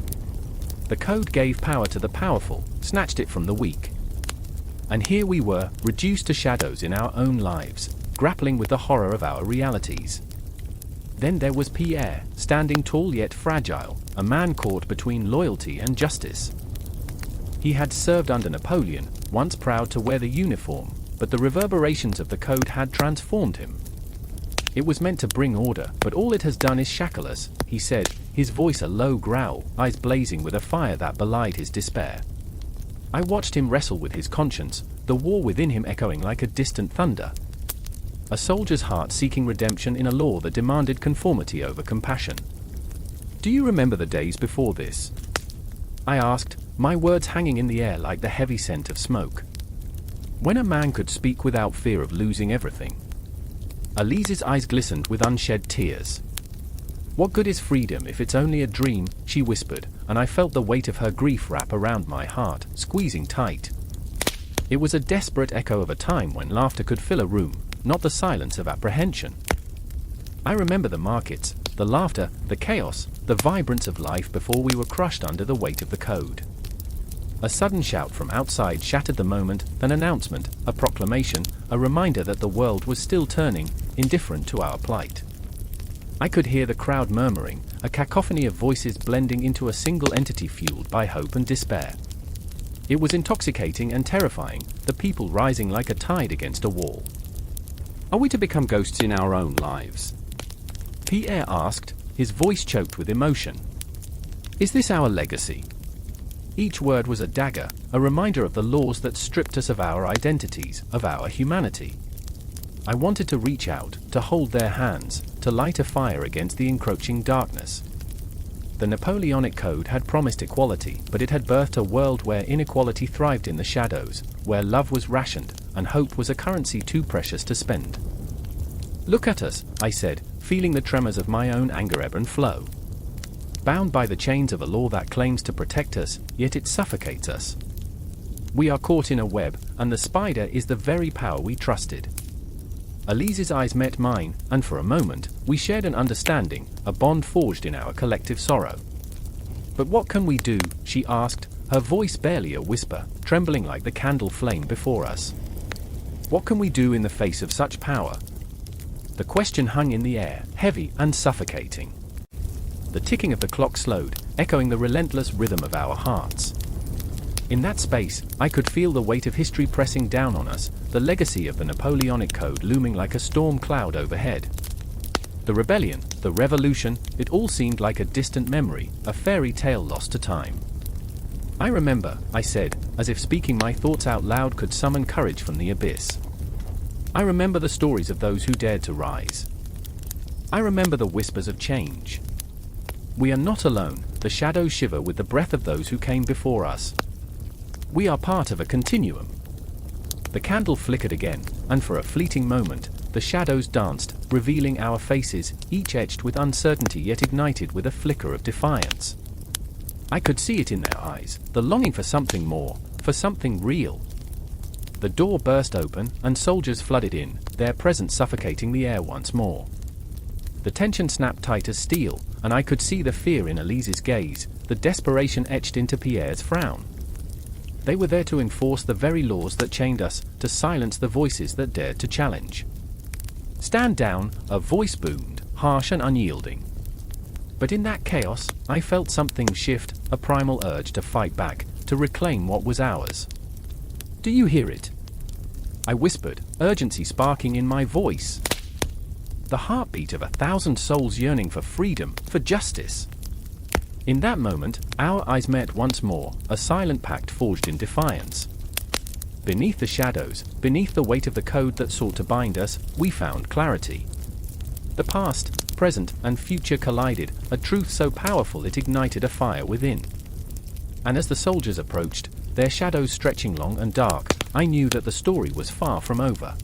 The code gave power to the powerful, snatched it from the weak. And here we were, reduced to shadows in our own lives, grappling with the horror of our realities. Then there was Pierre, standing tall yet fragile, a man caught between loyalty and justice. He had served under Napoleon, once proud to wear the uniform, but the reverberations of the code had transformed him. It was meant to bring order, but all it has done is shackle us, he said, his voice a low growl, eyes blazing with a fire that belied his despair. I watched him wrestle with his conscience, the war within him echoing like a distant thunder. A soldier's heart seeking redemption in a law that demanded conformity over compassion. Do you remember the days before this? I asked, my words hanging in the air like the heavy scent of smoke. When a man could speak without fear of losing everything. Elise's eyes glistened with unshed tears. What good is freedom if it's only a dream, she whispered, and I felt the weight of her grief wrap around my heart, squeezing tight. It was a desperate echo of a time when laughter could fill a room, not the silence of apprehension. I remember the markets, the laughter, the chaos, the vibrance of life before we were crushed under the weight of the code. A sudden shout from outside shattered the moment, an announcement, a proclamation, a reminder that the world was still turning, indifferent to our plight. I could hear the crowd murmuring, a cacophony of voices blending into a single entity fueled by hope and despair. It was intoxicating and terrifying, the people rising like a tide against a wall. Are we to become ghosts in our own lives? Pierre asked, his voice choked with emotion. Is this our legacy? Each word was a dagger, a reminder of the laws that stripped us of our identities, of our humanity. I wanted to reach out, to hold their hands, to light a fire against the encroaching darkness. The Napoleonic Code had promised equality, but it had birthed a world where inequality thrived in the shadows, where love was rationed, and hope was a currency too precious to spend. "Look at us," I said, feeling the tremors of my own anger ebb and flow. Bound by the chains of a law that claims to protect us, yet it suffocates us. We are caught in a web, and the spider is the very power we trusted. Elise's eyes met mine, and for a moment, we shared an understanding, a bond forged in our collective sorrow. "But what can we do?" she asked, her voice barely a whisper, trembling like the candle flame before us. "What can we do in the face of such power?" The question hung in the air, heavy and suffocating. The ticking of the clock slowed, echoing the relentless rhythm of our hearts. In that space, I could feel the weight of history pressing down on us, the legacy of the Napoleonic Code looming like a storm cloud overhead. The rebellion, the revolution, it all seemed like a distant memory, a fairy tale lost to time. "I remember," I said, as if speaking my thoughts out loud could summon courage from the abyss. "I remember the stories of those who dared to rise. I remember the whispers of change. We are not alone, the shadows shiver with the breath of those who came before us. We are part of a continuum." The candle flickered again, and for a fleeting moment, the shadows danced, revealing our faces, each etched with uncertainty yet ignited with a flicker of defiance. I could see it in their eyes, the longing for something more, for something real. The door burst open, and soldiers flooded in, their presence suffocating the air once more. The tension snapped tight as steel, and I could see the fear in Elise's gaze, the desperation etched into Pierre's frown. They were there to enforce the very laws that chained us, to silence the voices that dared to challenge. "Stand down," a voice boomed, harsh and unyielding. But in that chaos, I felt something shift, a primal urge to fight back, to reclaim what was ours. "Do you hear it?" I whispered, urgency sparking in my voice. The heartbeat of 1,000 souls yearning for freedom, for justice. In that moment, our eyes met once more, a silent pact forged in defiance. Beneath the shadows, beneath the weight of the code that sought to bind us, we found clarity. The past, present, and future collided, a truth so powerful it ignited a fire within. And as the soldiers approached, their shadows stretching long and dark, I knew that the story was far from over.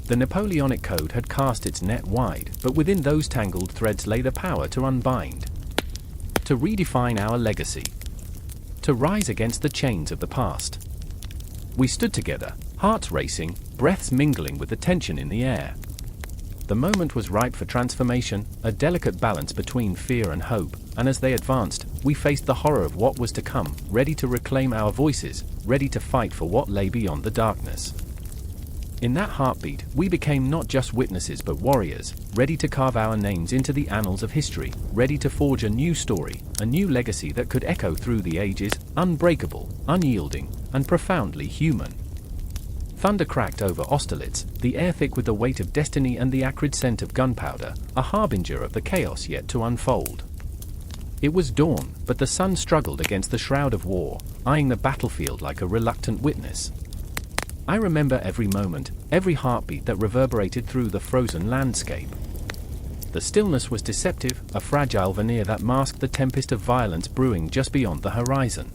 The Napoleonic Code had cast its net wide, but within those tangled threads lay the power to unbind. To redefine our legacy. To rise against the chains of the past. We stood together, hearts racing, breaths mingling with the tension in the air. The moment was ripe for transformation, a delicate balance between fear and hope, and as they advanced, we faced the horror of what was to come, ready to reclaim our voices, ready to fight for what lay beyond the darkness. In that heartbeat, we became not just witnesses but warriors, ready to carve our names into the annals of history, ready to forge a new story, a new legacy that could echo through the ages, unbreakable, unyielding, and profoundly human. Thunder cracked over Austerlitz, the air thick with the weight of destiny and the acrid scent of gunpowder, a harbinger of the chaos yet to unfold. It was dawn, but the sun struggled against the shroud of war, eyeing the battlefield like a reluctant witness. I remember every moment, every heartbeat that reverberated through the frozen landscape. The stillness was deceptive, a fragile veneer that masked the tempest of violence brewing just beyond the horizon.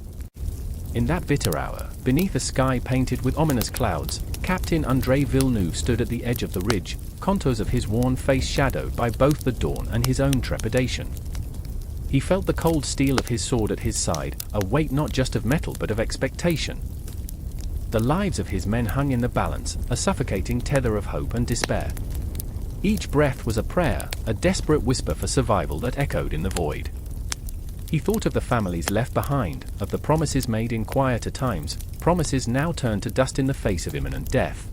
In that bitter hour, beneath a sky painted with ominous clouds, Captain André Villeneuve stood at the edge of the ridge, contours of his worn face shadowed by both the dawn and his own trepidation. He felt the cold steel of his sword at his side, a weight not just of metal but of expectation. The lives of his men hung in the balance, a suffocating tether of hope and despair. Each breath was a prayer, a desperate whisper for survival that echoed in the void. He thought of the families left behind, of the promises made in quieter times, promises now turned to dust in the face of imminent death.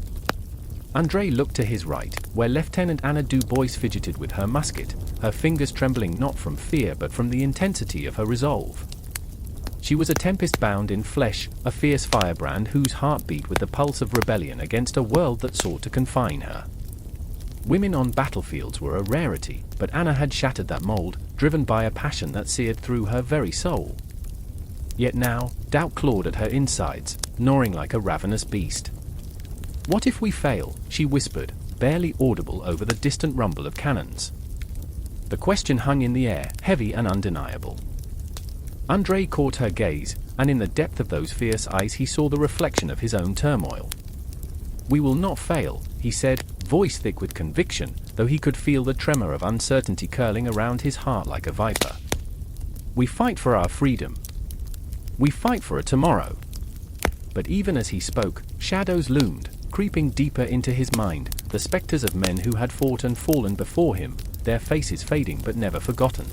André looked to his right, where Lieutenant Anna Dubois fidgeted with her musket, her fingers trembling not from fear but from the intensity of her resolve. She was a tempest bound in flesh, a fierce firebrand whose heart beat with the pulse of rebellion against a world that sought to confine her. Women on battlefields were a rarity, but Anna had shattered that mold, driven by a passion that seared through her very soul. Yet now, doubt clawed at her insides, gnawing like a ravenous beast. "What if we fail?" she whispered, barely audible over the distant rumble of cannons. The question hung in the air, heavy and undeniable. Andrei caught her gaze, and in the depth of those fierce eyes he saw the reflection of his own turmoil. "We will not fail," he said, voice thick with conviction, though he could feel the tremor of uncertainty curling around his heart like a viper. "We fight for our freedom. We fight for a tomorrow." But even as he spoke, shadows loomed, creeping deeper into his mind, the specters of men who had fought and fallen before him, their faces fading but never forgotten.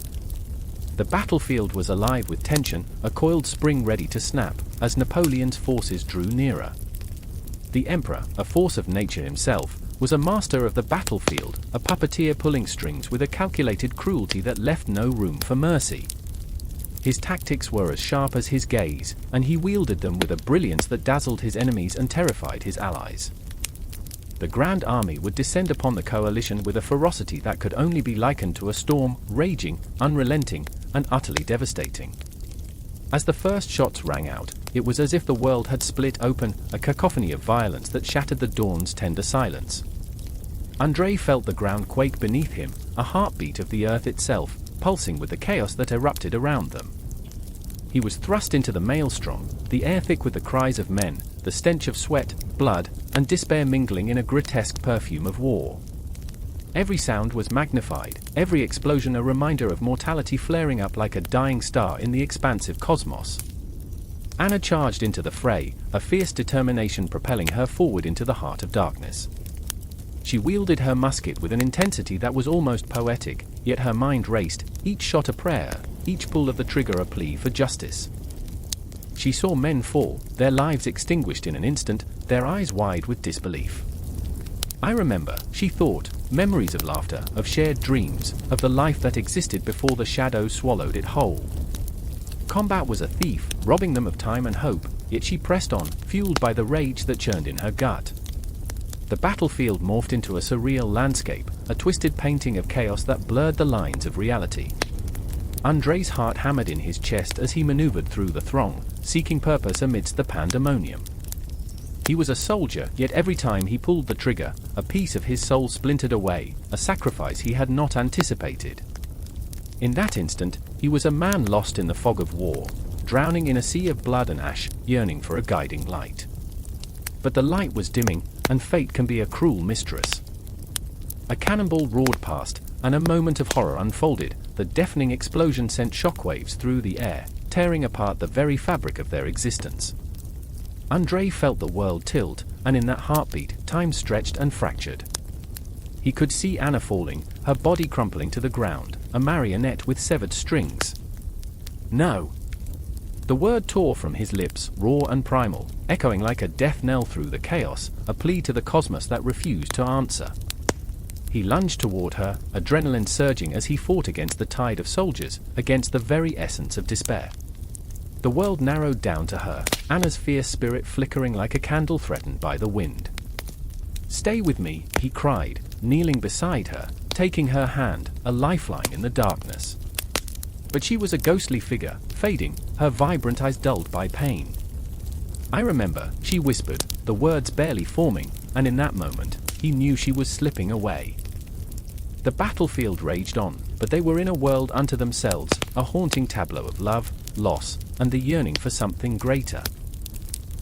The battlefield was alive with tension, a coiled spring ready to snap, as Napoleon's forces drew nearer. The emperor, a force of nature himself, was a master of the battlefield, a puppeteer pulling strings with a calculated cruelty that left no room for mercy. His tactics were as sharp as his gaze, and he wielded them with a brilliance that dazzled his enemies and terrified his allies. The Grand Army would descend upon the coalition with a ferocity that could only be likened to a storm, raging, unrelenting, and utterly devastating. As the first shots rang out, it was as if the world had split open, a cacophony of violence that shattered the dawn's tender silence. Andrei felt the ground quake beneath him, a heartbeat of the earth itself, pulsing with the chaos that erupted around them. He was thrust into the maelstrom, the air thick with the cries of men, the stench of sweat, blood, and despair mingling in a grotesque perfume of war. Every sound was magnified, every explosion a reminder of mortality flaring up like a dying star in the expansive cosmos. Anna charged into the fray, a fierce determination propelling her forward into the heart of darkness. She wielded her musket with an intensity that was almost poetic, yet her mind raced, each shot a prayer, each pull of the trigger a plea for justice. She saw men fall, their lives extinguished in an instant, their eyes wide with disbelief. "I remember," she thought, memories of laughter, of shared dreams, of the life that existed before the shadows swallowed it whole. Combat was a thief, robbing them of time and hope, yet she pressed on, fueled by the rage that churned in her gut. The battlefield morphed into a surreal landscape, a twisted painting of chaos that blurred the lines of reality. Andrei's heart hammered in his chest as he maneuvered through the throng, seeking purpose amidst the pandemonium. He was a soldier, yet every time he pulled the trigger, a piece of his soul splintered away, a sacrifice he had not anticipated. In that instant, he was a man lost in the fog of war, drowning in a sea of blood and ash, yearning for a guiding light. But the light was dimming, and fate can be a cruel mistress. A cannonball roared past, and a moment of horror unfolded. The deafening explosion sent shockwaves through the air, tearing apart the very fabric of their existence. Andrei felt the world tilt, and in that heartbeat, time stretched and fractured. He could see Anna falling, her body crumpling to the ground, a marionette with severed strings. "No!" The word tore from his lips, raw and primal, echoing like a death knell through the chaos, a plea to the cosmos that refused to answer. He lunged toward her, adrenaline surging as he fought against the tide of soldiers, against the very essence of despair. The world narrowed down to her, Anna's fierce spirit flickering like a candle threatened by the wind. "Stay with me," he cried, kneeling beside her, taking her hand, a lifeline in the darkness. But she was a ghostly figure, fading, her vibrant eyes dulled by pain. "I remember," she whispered, the words barely forming, and in that moment, he knew she was slipping away. The battlefield raged on, but they were in a world unto themselves, a haunting tableau of love, loss, and the yearning for something greater.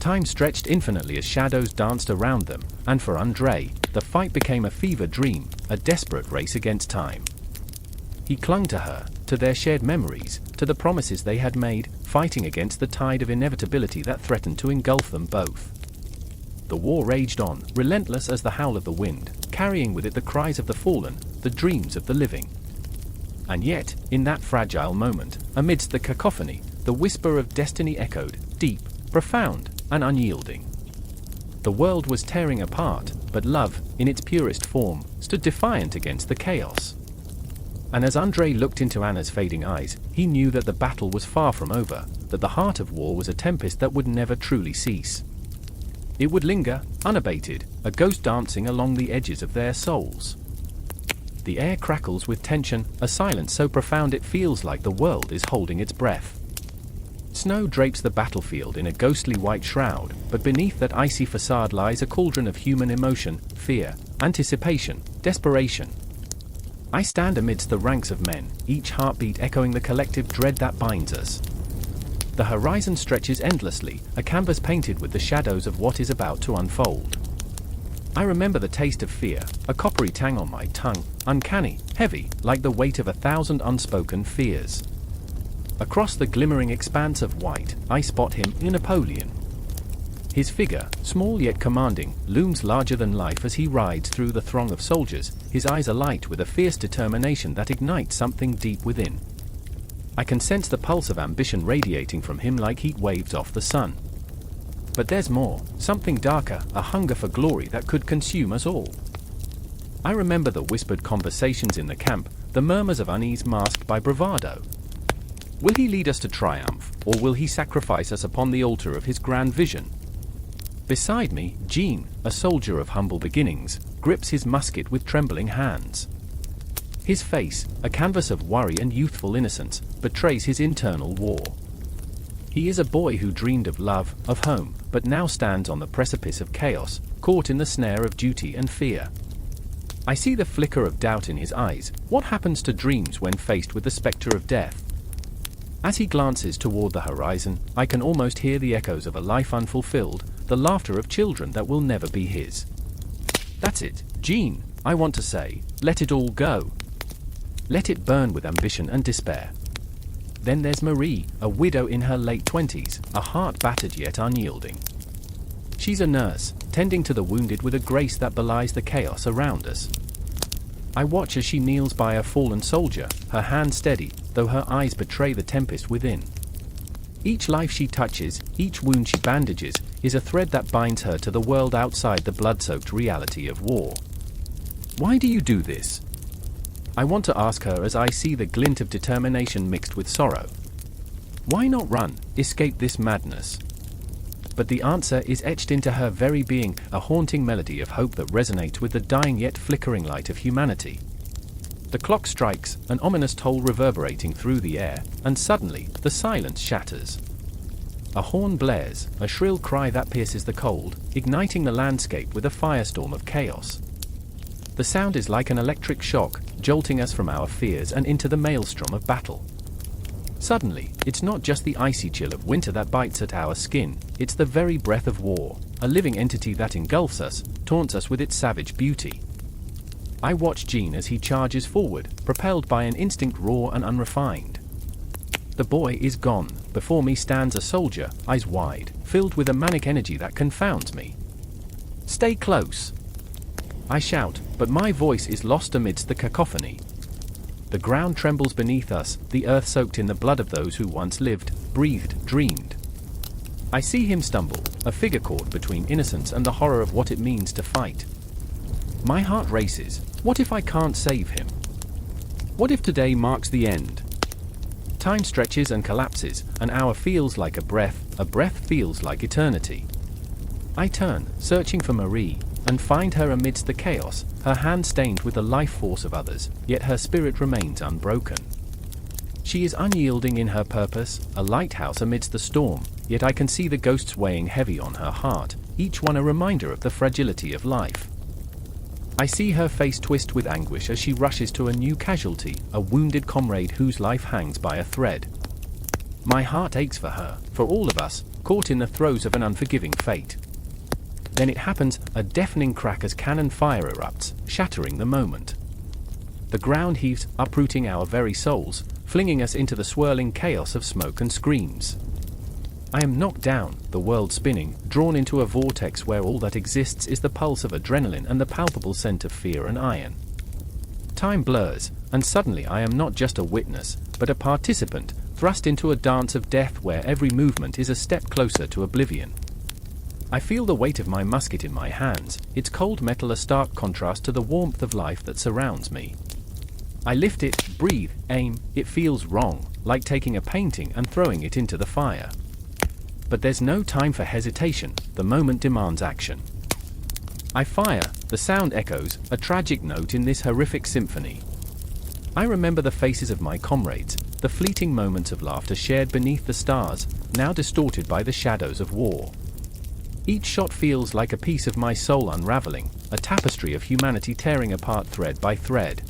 Time stretched infinitely as shadows danced around them, and for Andrei, the fight became a fever dream, a desperate race against time. He clung to her, to their shared memories, to the promises they had made, fighting against the tide of inevitability that threatened to engulf them both. The war raged on, relentless as the howl of the wind, carrying with it the cries of the fallen, the dreams of the living. And yet, in that fragile moment, amidst the cacophony, the whisper of destiny echoed, deep, profound, and unyielding. The world was tearing apart, but love, in its purest form, stood defiant against the chaos. And as Andrei looked into Anna's fading eyes, he knew that the battle was far from over, that the heart of war was a tempest that would never truly cease. It would linger, unabated, a ghost dancing along the edges of their souls. The air crackles with tension, a silence so profound it feels like the world is holding its breath. Snow drapes the battlefield in a ghostly white shroud, but beneath that icy facade lies a cauldron of human emotion, fear, anticipation, desperation. I stand amidst the ranks of men, each heartbeat echoing the collective dread that binds us. The horizon stretches endlessly, a canvas painted with the shadows of what is about to unfold. I remember the taste of fear, a coppery tang on my tongue, uncanny, heavy, like the weight of 1,000 unspoken fears. Across the glimmering expanse of white, I spot him, Napoleon. His figure, small yet commanding, looms larger than life as he rides through the throng of soldiers, his eyes alight with a fierce determination that ignites something deep within. I can sense the pulse of ambition radiating from him like heat waves off the sun. But there's more, something darker, a hunger for glory that could consume us all. I remember the whispered conversations in the camp, the murmurs of unease masked by bravado. Will he lead us to triumph, or will he sacrifice us upon the altar of his grand vision? Beside me, Jean, a soldier of humble beginnings, grips his musket with trembling hands. His face, a canvas of worry and youthful innocence, betrays his internal war. He is a boy who dreamed of love, of home, but now stands on the precipice of chaos, caught in the snare of duty and fear. I see the flicker of doubt in his eyes. What happens to dreams when faced with the specter of death? As he glances toward the horizon, I can almost hear the echoes of a life unfulfilled, the laughter of children that will never be his. That's it, Jean, I want to say, let it all go. Let it burn with ambition and despair. Then there's Marie, a widow in her late 20s, a heart battered yet unyielding. She's a nurse, tending to the wounded with a grace that belies the chaos around us. I watch as she kneels by a fallen soldier, her hand steady, though her eyes betray the tempest within. Each life she touches, each wound she bandages, is a thread that binds her to the world outside the blood-soaked reality of war. Why do you do this? I want to ask her as I see the glint of determination mixed with sorrow. Why not run, escape this madness? But the answer is etched into her very being, a haunting melody of hope that resonates with the dying yet flickering light of humanity. The clock strikes, an ominous toll reverberating through the air, and suddenly, the silence shatters. A horn blares, a shrill cry that pierces the cold, igniting the landscape with a firestorm of chaos. The sound is like an electric shock, jolting us from our fears and into the maelstrom of battle. Suddenly, it's not just the icy chill of winter that bites at our skin, it's the very breath of war, a living entity that engulfs us, taunts us with its savage beauty. I watch Jean as he charges forward, propelled by an instinct raw and unrefined. The boy is gone. Before me stands a soldier, eyes wide, filled with a manic energy that confounds me. Stay close! I shout, but my voice is lost amidst the cacophony. The ground trembles beneath us, the earth soaked in the blood of those who once lived, breathed, dreamed. I see him stumble, a figure caught between innocence and the horror of what it means to fight. My heart races. What if I can't save him? What if today marks the end? Time stretches and collapses, an hour feels like a breath feels like eternity. I turn, searching for Marie, and find her amidst the chaos, her hand stained with the life force of others, yet her spirit remains unbroken. She is unyielding in her purpose, a lighthouse amidst the storm, yet I can see the ghosts weighing heavy on her heart, each one a reminder of the fragility of life. I see her face twist with anguish as she rushes to a new casualty, a wounded comrade whose life hangs by a thread. My heart aches for her, for all of us, caught in the throes of an unforgiving fate. Then it happens, a deafening crack as cannon fire erupts, shattering the moment. The ground heaves, uprooting our very souls, flinging us into the swirling chaos of smoke and screams. I am knocked down, the world spinning, drawn into a vortex where all that exists is the pulse of adrenaline and the palpable scent of fear and iron. Time blurs, and suddenly I am not just a witness, but a participant, thrust into a dance of death where every movement is a step closer to oblivion. I feel the weight of my musket in my hands, its cold metal a stark contrast to the warmth of life that surrounds me. I lift it, breathe, aim, it feels wrong, like taking a painting and throwing it into the fire. But there's no time for hesitation, the moment demands action. I fire, the sound echoes, a tragic note in this horrific symphony. I remember the faces of my comrades, the fleeting moments of laughter shared beneath the stars, now distorted by the shadows of war. Each shot feels like a piece of my soul unraveling, a tapestry of humanity tearing apart thread by thread.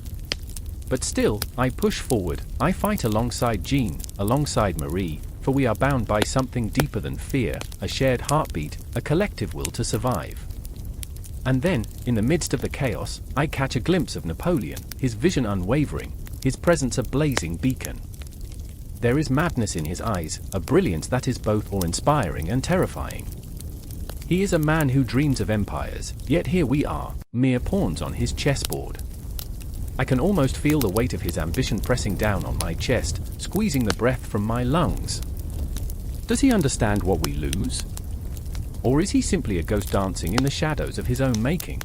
But still, I push forward, I fight alongside Jean, alongside Marie, for we are bound by something deeper than fear, a shared heartbeat, a collective will to survive. And then, in the midst of the chaos, I catch a glimpse of Napoleon, his vision unwavering, his presence a blazing beacon. There is madness in his eyes, a brilliance that is both awe-inspiring and terrifying. He is a man who dreams of empires, yet here we are, mere pawns on his chessboard. I can almost feel the weight of his ambition pressing down on my chest, squeezing the breath from my lungs. Does he understand what we lose? Or is he simply a ghost dancing in the shadows of his own making?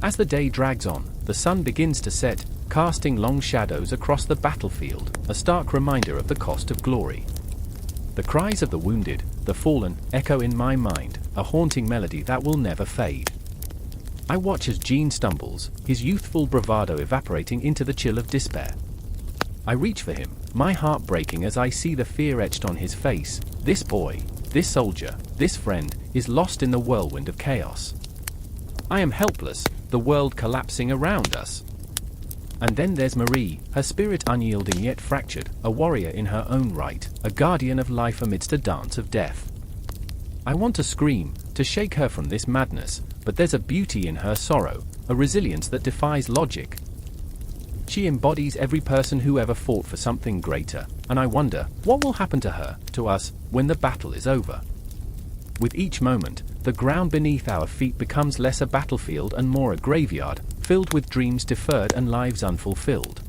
As the day drags on, the sun begins to set, casting long shadows across the battlefield, a stark reminder of the cost of glory. The cries of the wounded, the fallen, echo in my mind, a haunting melody that will never fade. I watch as Jean stumbles, his youthful bravado evaporating into the chill of despair. I reach for him, my heart breaking as I see the fear etched on his face. This boy, this soldier, this friend, is lost in the whirlwind of chaos. I am helpless, the world collapsing around us. And then there's Marie, her spirit unyielding yet fractured, a warrior in her own right, a guardian of life amidst a dance of death. I want to scream, to shake her from this madness, but there's a beauty in her sorrow, a resilience that defies logic. She embodies every person who ever fought for something greater, and I wonder, what will happen to her, to us, when the battle is over? With each moment, the ground beneath our feet becomes less a battlefield and more a graveyard, filled with dreams deferred and lives unfulfilled.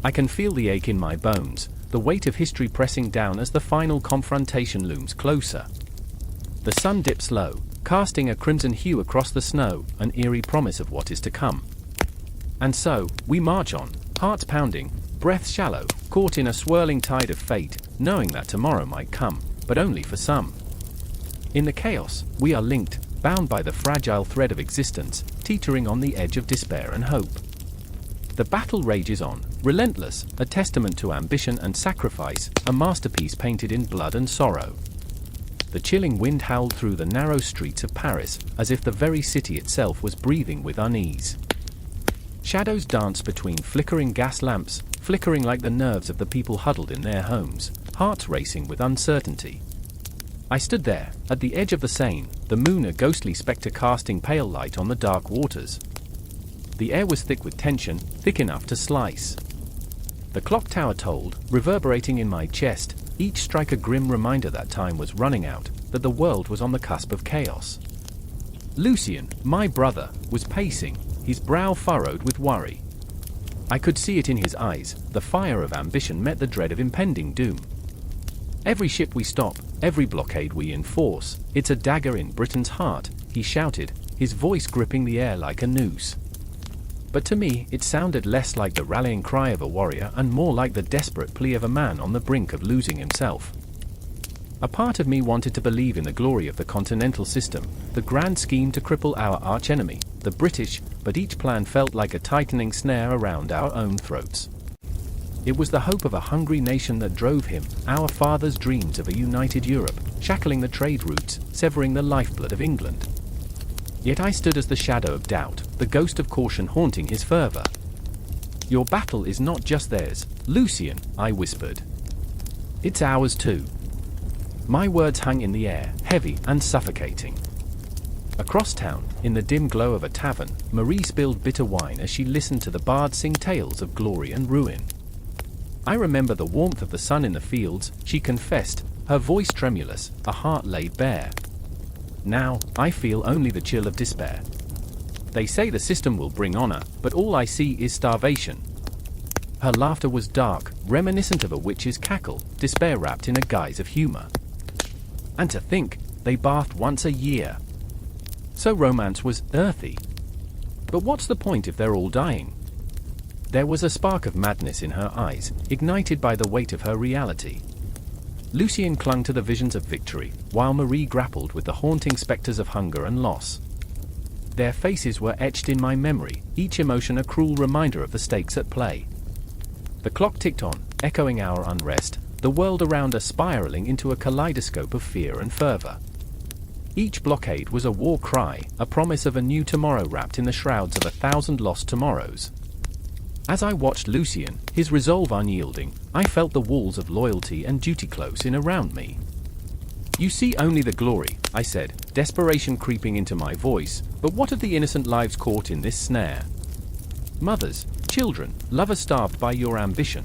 I can feel the ache in my bones, the weight of history pressing down as the final confrontation looms closer. The sun dips low, casting a crimson hue across the snow, an eerie promise of what is to come. And so, we march on, hearts pounding, breaths shallow, caught in a swirling tide of fate, knowing that tomorrow might come, but only for some. In the chaos, we are linked, bound by the fragile thread of existence, teetering on the edge of despair and hope. The battle rages on, relentless, a testament to ambition and sacrifice, a masterpiece painted in blood and sorrow. The chilling wind howled through the narrow streets of Paris, as if the very city itself was breathing with unease. Shadows danced between flickering gas lamps, flickering like the nerves of the people huddled in their homes, hearts racing with uncertainty. I stood there, at the edge of the Seine, the moon a ghostly spectre casting pale light on the dark waters. The air was thick with tension, thick enough to slice. The clock tower tolled, reverberating in my chest, each strike a grim reminder that time was running out, that the world was on the cusp of chaos. Lucien, my brother, was pacing, his brow furrowed with worry. I could see it in his eyes, the fire of ambition met the dread of impending doom. Every ship we stop, every blockade we enforce, it's a dagger in Britain's heart, he shouted, his voice gripping the air like a noose. But to me, it sounded less like the rallying cry of a warrior and more like the desperate plea of a man on the brink of losing himself. A part of me wanted to believe in the glory of the continental system, the grand scheme to cripple our archenemy, the British, but each plan felt like a tightening snare around our own throats. It was the hope of a hungry nation that drove him, our father's dreams of a united Europe, shackling the trade routes, severing the lifeblood of England. Yet I stood as the shadow of doubt, the ghost of caution haunting his fervor. Your battle is not just theirs, Lucien, I whispered. It's ours too. My words hung in the air, heavy and suffocating. Across town, in the dim glow of a tavern, Marie spilled bitter wine as she listened to the bard sing tales of glory and ruin. I remember the warmth of the sun in the fields, she confessed, her voice tremulous, a heart laid bare. Now, I feel only the chill of despair. They say the system will bring honor, but all I see is starvation. Her laughter was dark, reminiscent of a witch's cackle, despair wrapped in a guise of humor. And to think, they bathed once a year. So romance was earthy. But what's the point if they're all dying? There was a spark of madness in her eyes, ignited by the weight of her reality. Lucien clung to the visions of victory, while Marie grappled with the haunting specters of hunger and loss. Their faces were etched in my memory, each emotion a cruel reminder of the stakes at play. The clock ticked on, echoing our unrest, the world around us spiraling into a kaleidoscope of fear and fervor. Each blockade was a war cry, a promise of a new tomorrow wrapped in the shrouds of 1,000 lost tomorrows. As I watched Lucien, his resolve unyielding, I felt the walls of loyalty and duty close in around me. "You see only the glory," I said, desperation creeping into my voice, "but what of the innocent lives caught in this snare? Mothers, children, lovers starved by your ambition."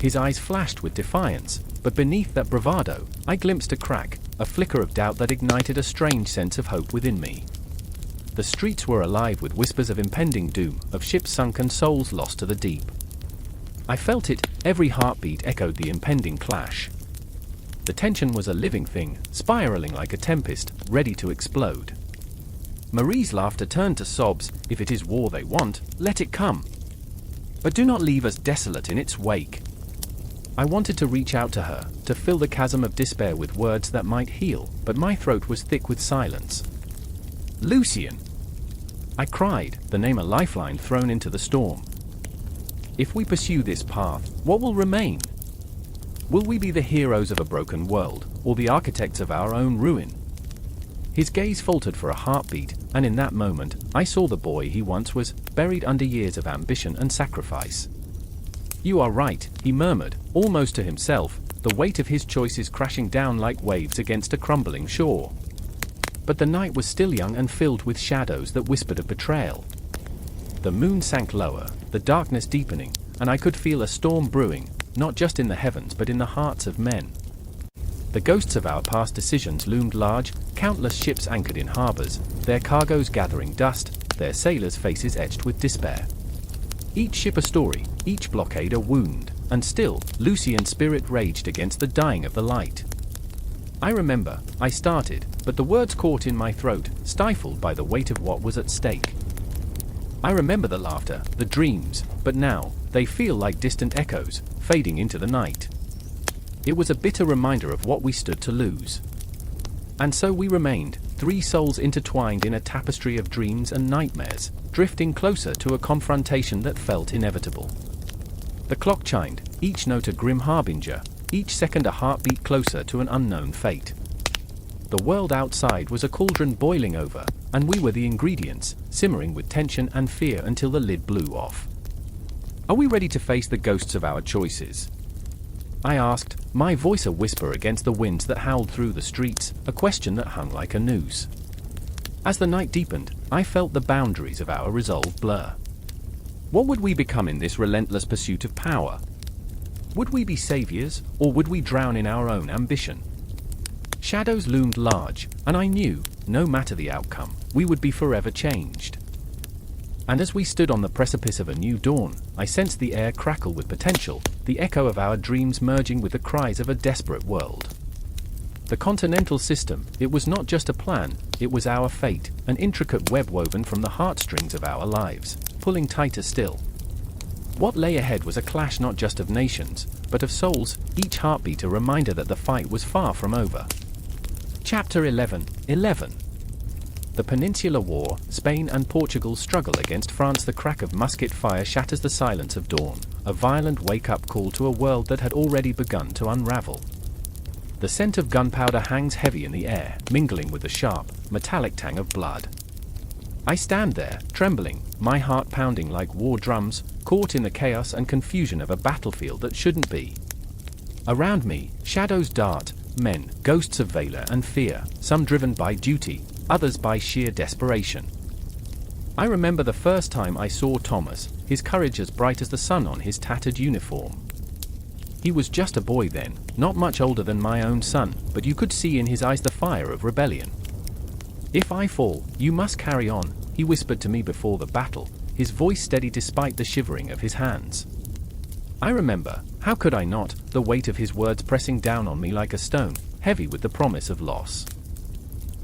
His eyes flashed with defiance, but beneath that bravado, I glimpsed a crack, a flicker of doubt that ignited a strange sense of hope within me. The streets were alive with whispers of impending doom, of ships sunk and souls lost to the deep. I felt it, every heartbeat echoed the impending clash. The tension was a living thing, spiraling like a tempest, ready to explode. Marie's laughter turned to sobs. "If it is war they want, let it come. But do not leave us desolate in its wake." I wanted to reach out to her, to fill the chasm of despair with words that might heal, but my throat was thick with silence. "Lucien!" I cried, the name a lifeline thrown into the storm. "If we pursue this path, what will remain? Will we be the heroes of a broken world, or the architects of our own ruin?" His gaze faltered for a heartbeat, and in that moment, I saw the boy he once was, buried under years of ambition and sacrifice. "You are right," he murmured, almost to himself, the weight of his choices crashing down like waves against a crumbling shore. But the night was still young and filled with shadows that whispered of betrayal. The moon sank lower, the darkness deepening, and I could feel a storm brewing, not just in the heavens but in the hearts of men. The ghosts of our past decisions loomed large, countless ships anchored in harbors, their cargoes gathering dust, their sailors' faces etched with despair. Each ship a story, each blockade a wound, and still, Lucien's spirit raged against the dying of the light. I remember, I started, but the words caught in my throat, stifled by the weight of what was at stake. I remember the laughter, the dreams, but now, they feel like distant echoes, fading into the night. It was a bitter reminder of what we stood to lose. And so we remained, three souls intertwined in a tapestry of dreams and nightmares, drifting closer to a confrontation that felt inevitable. The clock chimed, each note a grim harbinger, each second a heartbeat closer to an unknown fate. The world outside was a cauldron boiling over, and we were the ingredients, simmering with tension and fear until the lid blew off. "Are we ready to face the ghosts of our choices?" I asked, my voice a whisper against the winds that howled through the streets, a question that hung like a noose. As the night deepened, I felt the boundaries of our resolve blur. What would we become in this relentless pursuit of power? Would we be saviors, or would we drown in our own ambition? Shadows loomed large, and I knew, no matter the outcome, we would be forever changed. And as we stood on the precipice of a new dawn, I sensed the air crackle with potential, the echo of our dreams merging with the cries of a desperate world. The continental system, it was not just a plan, it was our fate, an intricate web woven from the heartstrings of our lives, pulling tighter still. What lay ahead was a clash not just of nations, but of souls, each heartbeat a reminder that the fight was far from over. Chapter 11. The Peninsular War, Spain and Portugal's struggle against France. The crack of musket fire shatters the silence of dawn, a violent wake-up call to a world that had already begun to unravel. The scent of gunpowder hangs heavy in the air, mingling with the sharp, metallic tang of blood. I stand there, trembling, my heart pounding like war drums, caught in the chaos and confusion of a battlefield that shouldn't be. Around me, shadows dart, men, ghosts of valor and fear, some driven by duty, others by sheer desperation. I remember the first time I saw Thomas, his courage as bright as the sun on his tattered uniform. He was just a boy then, not much older than my own son, but you could see in his eyes the fire of rebellion. "If I fall, you must carry on," he whispered to me before the battle, his voice steady despite the shivering of his hands. I remember, how could I not, the weight of his words pressing down on me like a stone, heavy with the promise of loss.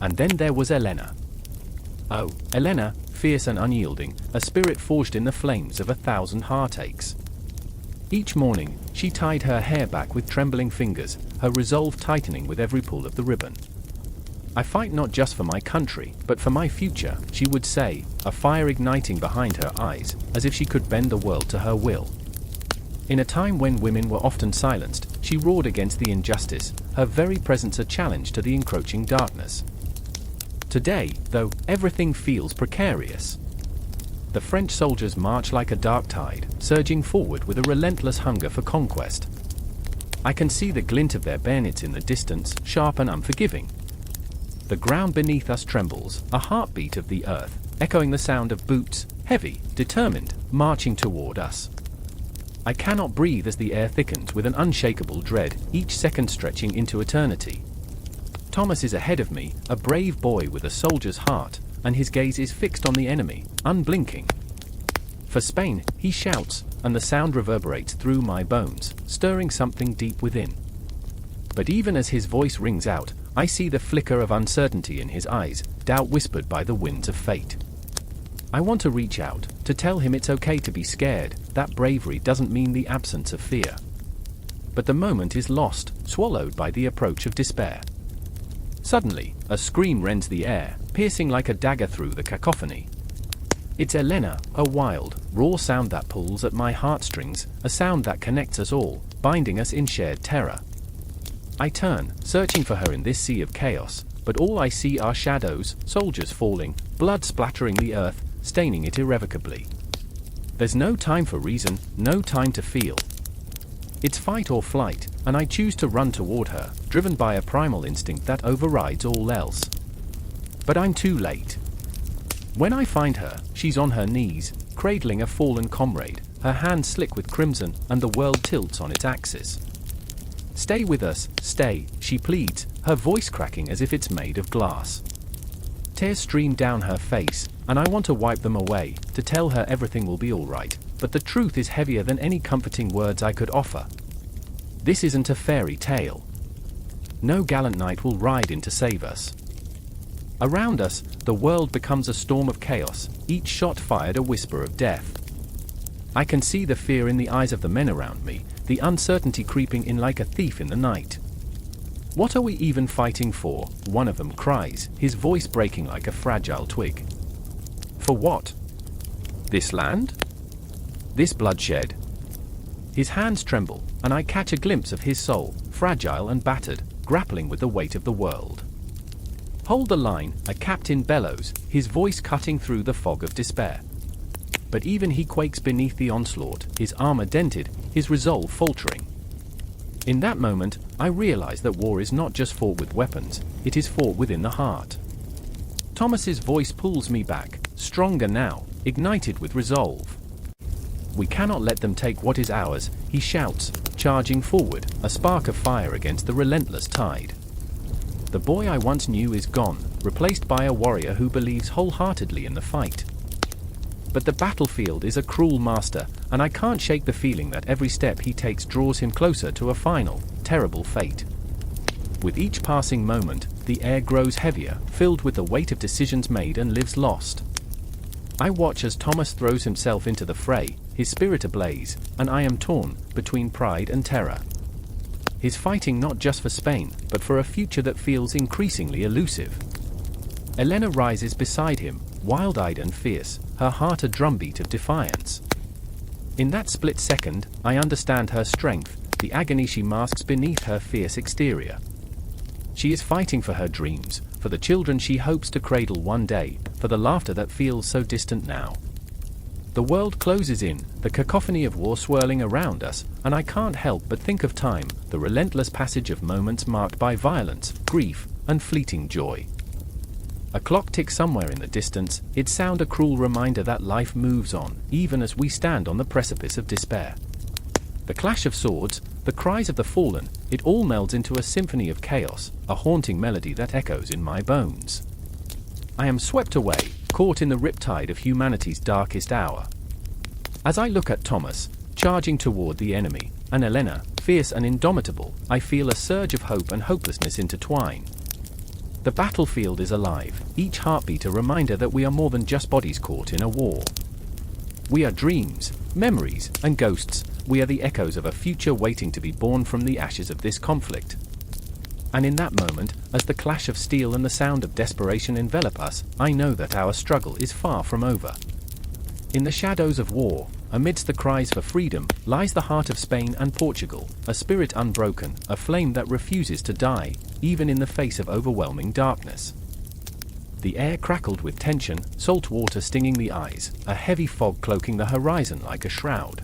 And then there was Elena. Oh, Elena, fierce and unyielding, a spirit forged in the flames of 1,000 heartaches. Each morning, she tied her hair back with trembling fingers, her resolve tightening with every pull of the ribbon. "I fight not just for my country, but for my future," she would say, a fire igniting behind her eyes, as if she could bend the world to her will. In a time when women were often silenced, she roared against the injustice, her very presence a challenge to the encroaching darkness. Today, though, everything feels precarious. The French soldiers march like a dark tide, surging forward with a relentless hunger for conquest. I can see the glint of their bayonets in the distance, sharp and unforgiving. The ground beneath us trembles, a heartbeat of the earth, echoing the sound of boots, heavy, determined, marching toward us. I cannot breathe as the air thickens with an unshakable dread, each second stretching into eternity. Thomas is ahead of me, a brave boy with a soldier's heart, and his gaze is fixed on the enemy, unblinking. For Spain, he shouts, and the sound reverberates through my bones, stirring something deep within. But even as his voice rings out, I see the flicker of uncertainty in his eyes, doubt whispered by the winds of fate. I want to reach out, to tell him it's okay to be scared, that bravery doesn't mean the absence of fear. But the moment is lost, swallowed by the approach of despair. Suddenly, a scream rends the air, piercing like a dagger through the cacophony. It's Elena, a wild, raw sound that pulls at my heartstrings, a sound that connects us all, binding us in shared terror. I turn, searching for her in this sea of chaos, but all I see are shadows, soldiers falling, blood splattering the earth, staining it irrevocably. There's no time for reason, no time to feel. It's fight or flight, and I choose to run toward her, driven by a primal instinct that overrides all else. But I'm too late. When I find her, she's on her knees, cradling a fallen comrade, her hands slick with crimson, and the world tilts on its axis. "Stay with us, stay," she pleads, her voice cracking as if it's made of glass. Tears stream down her face, and I want to wipe them away, to tell her everything will be all right, but the truth is heavier than any comforting words I could offer. This isn't a fairy tale. No gallant knight will ride in to save us. Around us, the world becomes a storm of chaos, each shot fired a whisper of death. I can see the fear in the eyes of the men around me, the uncertainty creeping in like a thief in the night. "What are we even fighting for?" one of them cries, his voice breaking like a fragile twig. "For what? This land? This bloodshed?" His hands tremble, and I catch a glimpse of his soul, fragile and battered, grappling with the weight of the world. "Hold the line," a captain bellows, his voice cutting through the fog of despair. But even he quakes beneath the onslaught, his armor dented, his resolve faltering. In that moment, I realize that war is not just fought with weapons, it is fought within the heart. Thomas's voice pulls me back, stronger now, ignited with resolve. "We cannot let them take what is ours," he shouts, charging forward, a spark of fire against the relentless tide. The boy I once knew is gone, replaced by a warrior who believes wholeheartedly in the fight. But the battlefield is a cruel master, and I can't shake the feeling that every step he takes draws him closer to a final, terrible fate. With each passing moment, the air grows heavier, filled with the weight of decisions made and lives lost. I watch as Thomas throws himself into the fray, his spirit ablaze, and I am torn between pride and terror. He's fighting not just for Spain, but for a future that feels increasingly elusive. Elena rises beside him, wild-eyed and fierce, her heart a drumbeat of defiance. In that split second, I understand her strength, the agony she masks beneath her fierce exterior. She is fighting for her dreams, for the children she hopes to cradle one day, for the laughter that feels so distant now. The world closes in, the cacophony of war swirling around us, and I can't help but think of time, the relentless passage of moments marked by violence, grief, and fleeting joy. A clock ticks somewhere in the distance, its sound a cruel reminder that life moves on, even as we stand on the precipice of despair. The clash of swords, the cries of the fallen, it all melds into a symphony of chaos, a haunting melody that echoes in my bones. I am swept away, caught in the riptide of humanity's darkest hour. As I look at Thomas, charging toward the enemy, and Elena, fierce and indomitable, I feel a surge of hope and hopelessness intertwine. The battlefield is alive, each heartbeat a reminder that we are more than just bodies caught in a war. We are dreams, memories, and ghosts. We are the echoes of a future waiting to be born from the ashes of this conflict. And in that moment, as the clash of steel and the sound of desperation envelop us, I know that our struggle is far from over. In the shadows of war, amidst the cries for freedom, lies the heart of Spain and Portugal, a spirit unbroken, a flame that refuses to die, even in the face of overwhelming darkness. The air crackled with tension, salt water stinging the eyes, a heavy fog cloaking the horizon like a shroud.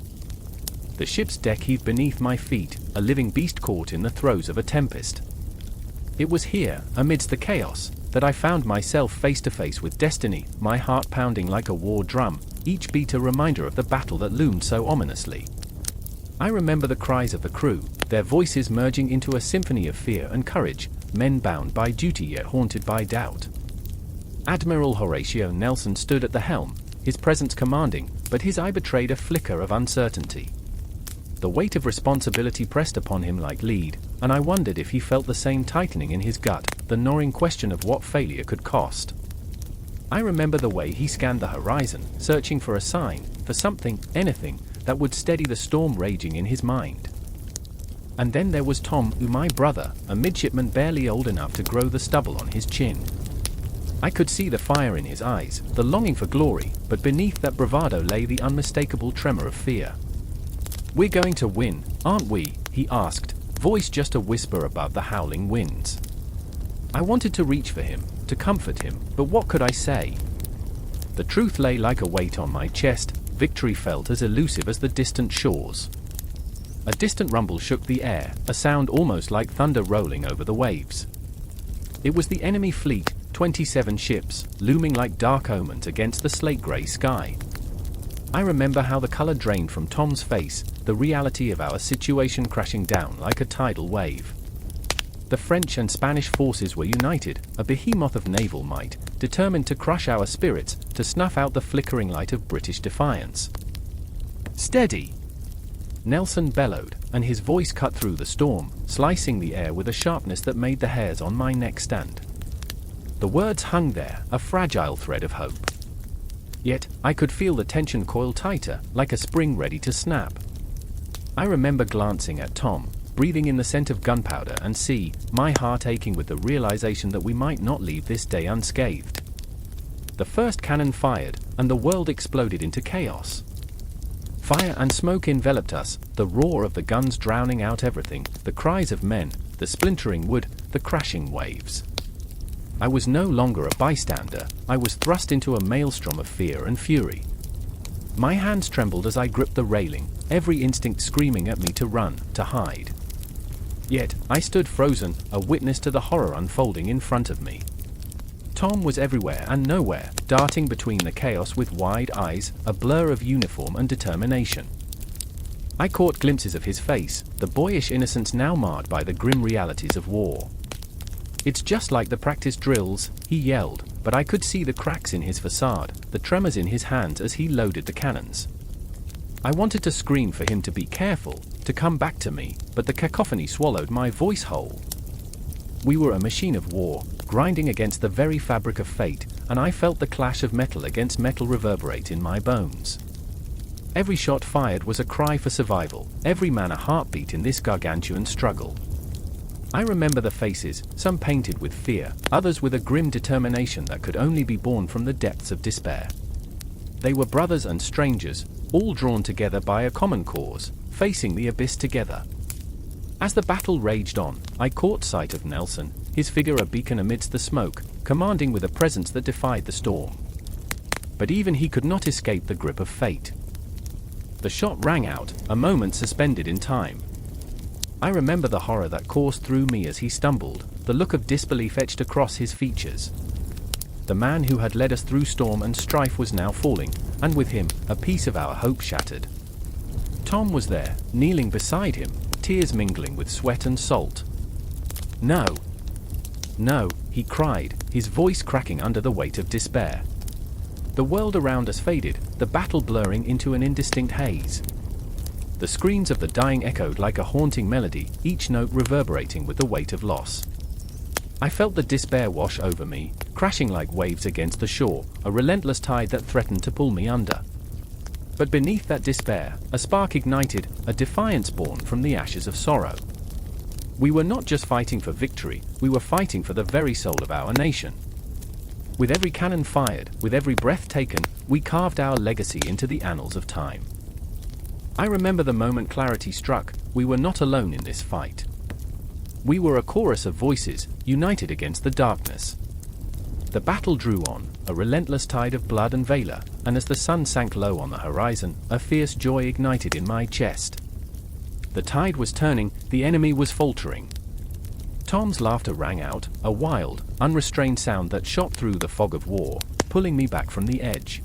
The ship's deck heaved beneath my feet, a living beast caught in the throes of a tempest. It was here, amidst the chaos, that I found myself face to face with destiny, my heart pounding like a war drum, each beat a reminder of the battle that loomed so ominously. I remember the cries of the crew, their voices merging into a symphony of fear and courage, men bound by duty yet haunted by doubt. Admiral Horatio Nelson stood at the helm, his presence commanding, but his eye betrayed a flicker of uncertainty. The weight of responsibility pressed upon him like lead, and I wondered if he felt the same tightening in his gut, the gnawing question of what failure could cost. I remember the way he scanned the horizon, searching for a sign, for something, anything, that would steady the storm raging in his mind. And then there was Tom, my brother, a midshipman barely old enough to grow the stubble on his chin. I could see the fire in his eyes, the longing for glory, but beneath that bravado lay the unmistakable tremor of fear. "We're going to win, aren't we?" he asked, voice just a whisper above the howling winds. I wanted to reach for him, to comfort him, but what could I say? The truth lay like a weight on my chest, victory felt as elusive as the distant shores. A distant rumble shook the air, a sound almost like thunder rolling over the waves. It was the enemy fleet, 27 ships, looming like dark omens against the slate-grey sky. I remember how the color drained from Tom's face, the reality of our situation crashing down like a tidal wave. The French and Spanish forces were united, a behemoth of naval might, determined to crush our spirits, to snuff out the flickering light of British defiance. "Steady!" Nelson bellowed, and his voice cut through the storm, slicing the air with a sharpness that made the hairs on my neck stand. The words hung there, a fragile thread of hope. Yet, I could feel the tension coil tighter, like a spring ready to snap. I remember glancing at Tom, breathing in the scent of gunpowder and sea, my heart aching with the realization that we might not leave this day unscathed. The first cannon fired, and the world exploded into chaos. Fire and smoke enveloped us, the roar of the guns drowning out everything, the cries of men, the splintering wood, the crashing waves. I was no longer a bystander, I was thrust into a maelstrom of fear and fury. My hands trembled as I gripped the railing, every instinct screaming at me to run, to hide. Yet, I stood frozen, a witness to the horror unfolding in front of me. Tom was everywhere and nowhere, darting between the chaos with wide eyes, a blur of uniform and determination. I caught glimpses of his face, the boyish innocence now marred by the grim realities of war. "It's just like the practice drills," he yelled, but I could see the cracks in his facade, the tremors in his hands as he loaded the cannons. I wanted to scream for him to be careful, to come back to me, but the cacophony swallowed my voice whole. We were a machine of war, grinding against the very fabric of fate, and I felt the clash of metal against metal reverberate in my bones. Every shot fired was a cry for survival, every man a heartbeat in this gargantuan struggle. I remember the faces, some painted with fear, others with a grim determination that could only be born from the depths of despair. They were brothers and strangers, all drawn together by a common cause, facing the abyss together. As the battle raged on, I caught sight of Nelson, his figure a beacon amidst the smoke, commanding with a presence that defied the storm. But even he could not escape the grip of fate. The shot rang out, a moment suspended in time. I remember the horror that coursed through me as he stumbled, the look of disbelief etched across his features. The man who had led us through storm and strife was now falling, and with him, a piece of our hope shattered. Tom was there, kneeling beside him, tears mingling with sweat and salt. "No! No!" he cried, his voice cracking under the weight of despair. The world around us faded, the battle blurring into an indistinct haze. The screams of the dying echoed like a haunting melody, each note reverberating with the weight of loss. I felt the despair wash over me, crashing like waves against the shore, a relentless tide that threatened to pull me under. But beneath that despair, a spark ignited, a defiance born from the ashes of sorrow. We were not just fighting for victory, we were fighting for the very soul of our nation. With every cannon fired, with every breath taken, we carved our legacy into the annals of time. I remember the moment clarity struck, we were not alone in this fight. We were a chorus of voices, united against the darkness. The battle drew on, a relentless tide of blood and valor, and as the sun sank low on the horizon, a fierce joy ignited in my chest. The tide was turning, the enemy was faltering. Tom's laughter rang out, a wild, unrestrained sound that shot through the fog of war, pulling me back from the edge.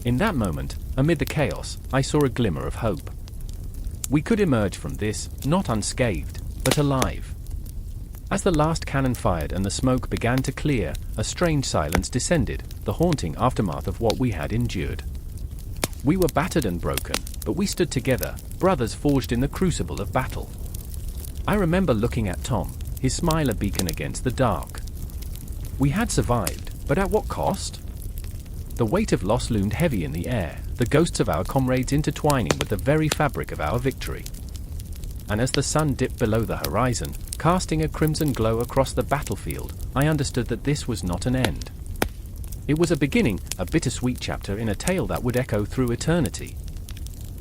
In that moment, amid the chaos, I saw a glimmer of hope. We could emerge from this, not unscathed, but alive. As the last cannon fired and the smoke began to clear, a strange silence descended, the haunting aftermath of what we had endured. We were battered and broken, but we stood together, brothers forged in the crucible of battle. I remember looking at Tom, his smile a beacon against the dark. We had survived, but at what cost? The weight of loss loomed heavy in the air, the ghosts of our comrades intertwining with the very fabric of our victory. And as the sun dipped below the horizon, casting a crimson glow across the battlefield, I understood that this was not an end. It was a beginning, a bittersweet chapter in a tale that would echo through eternity.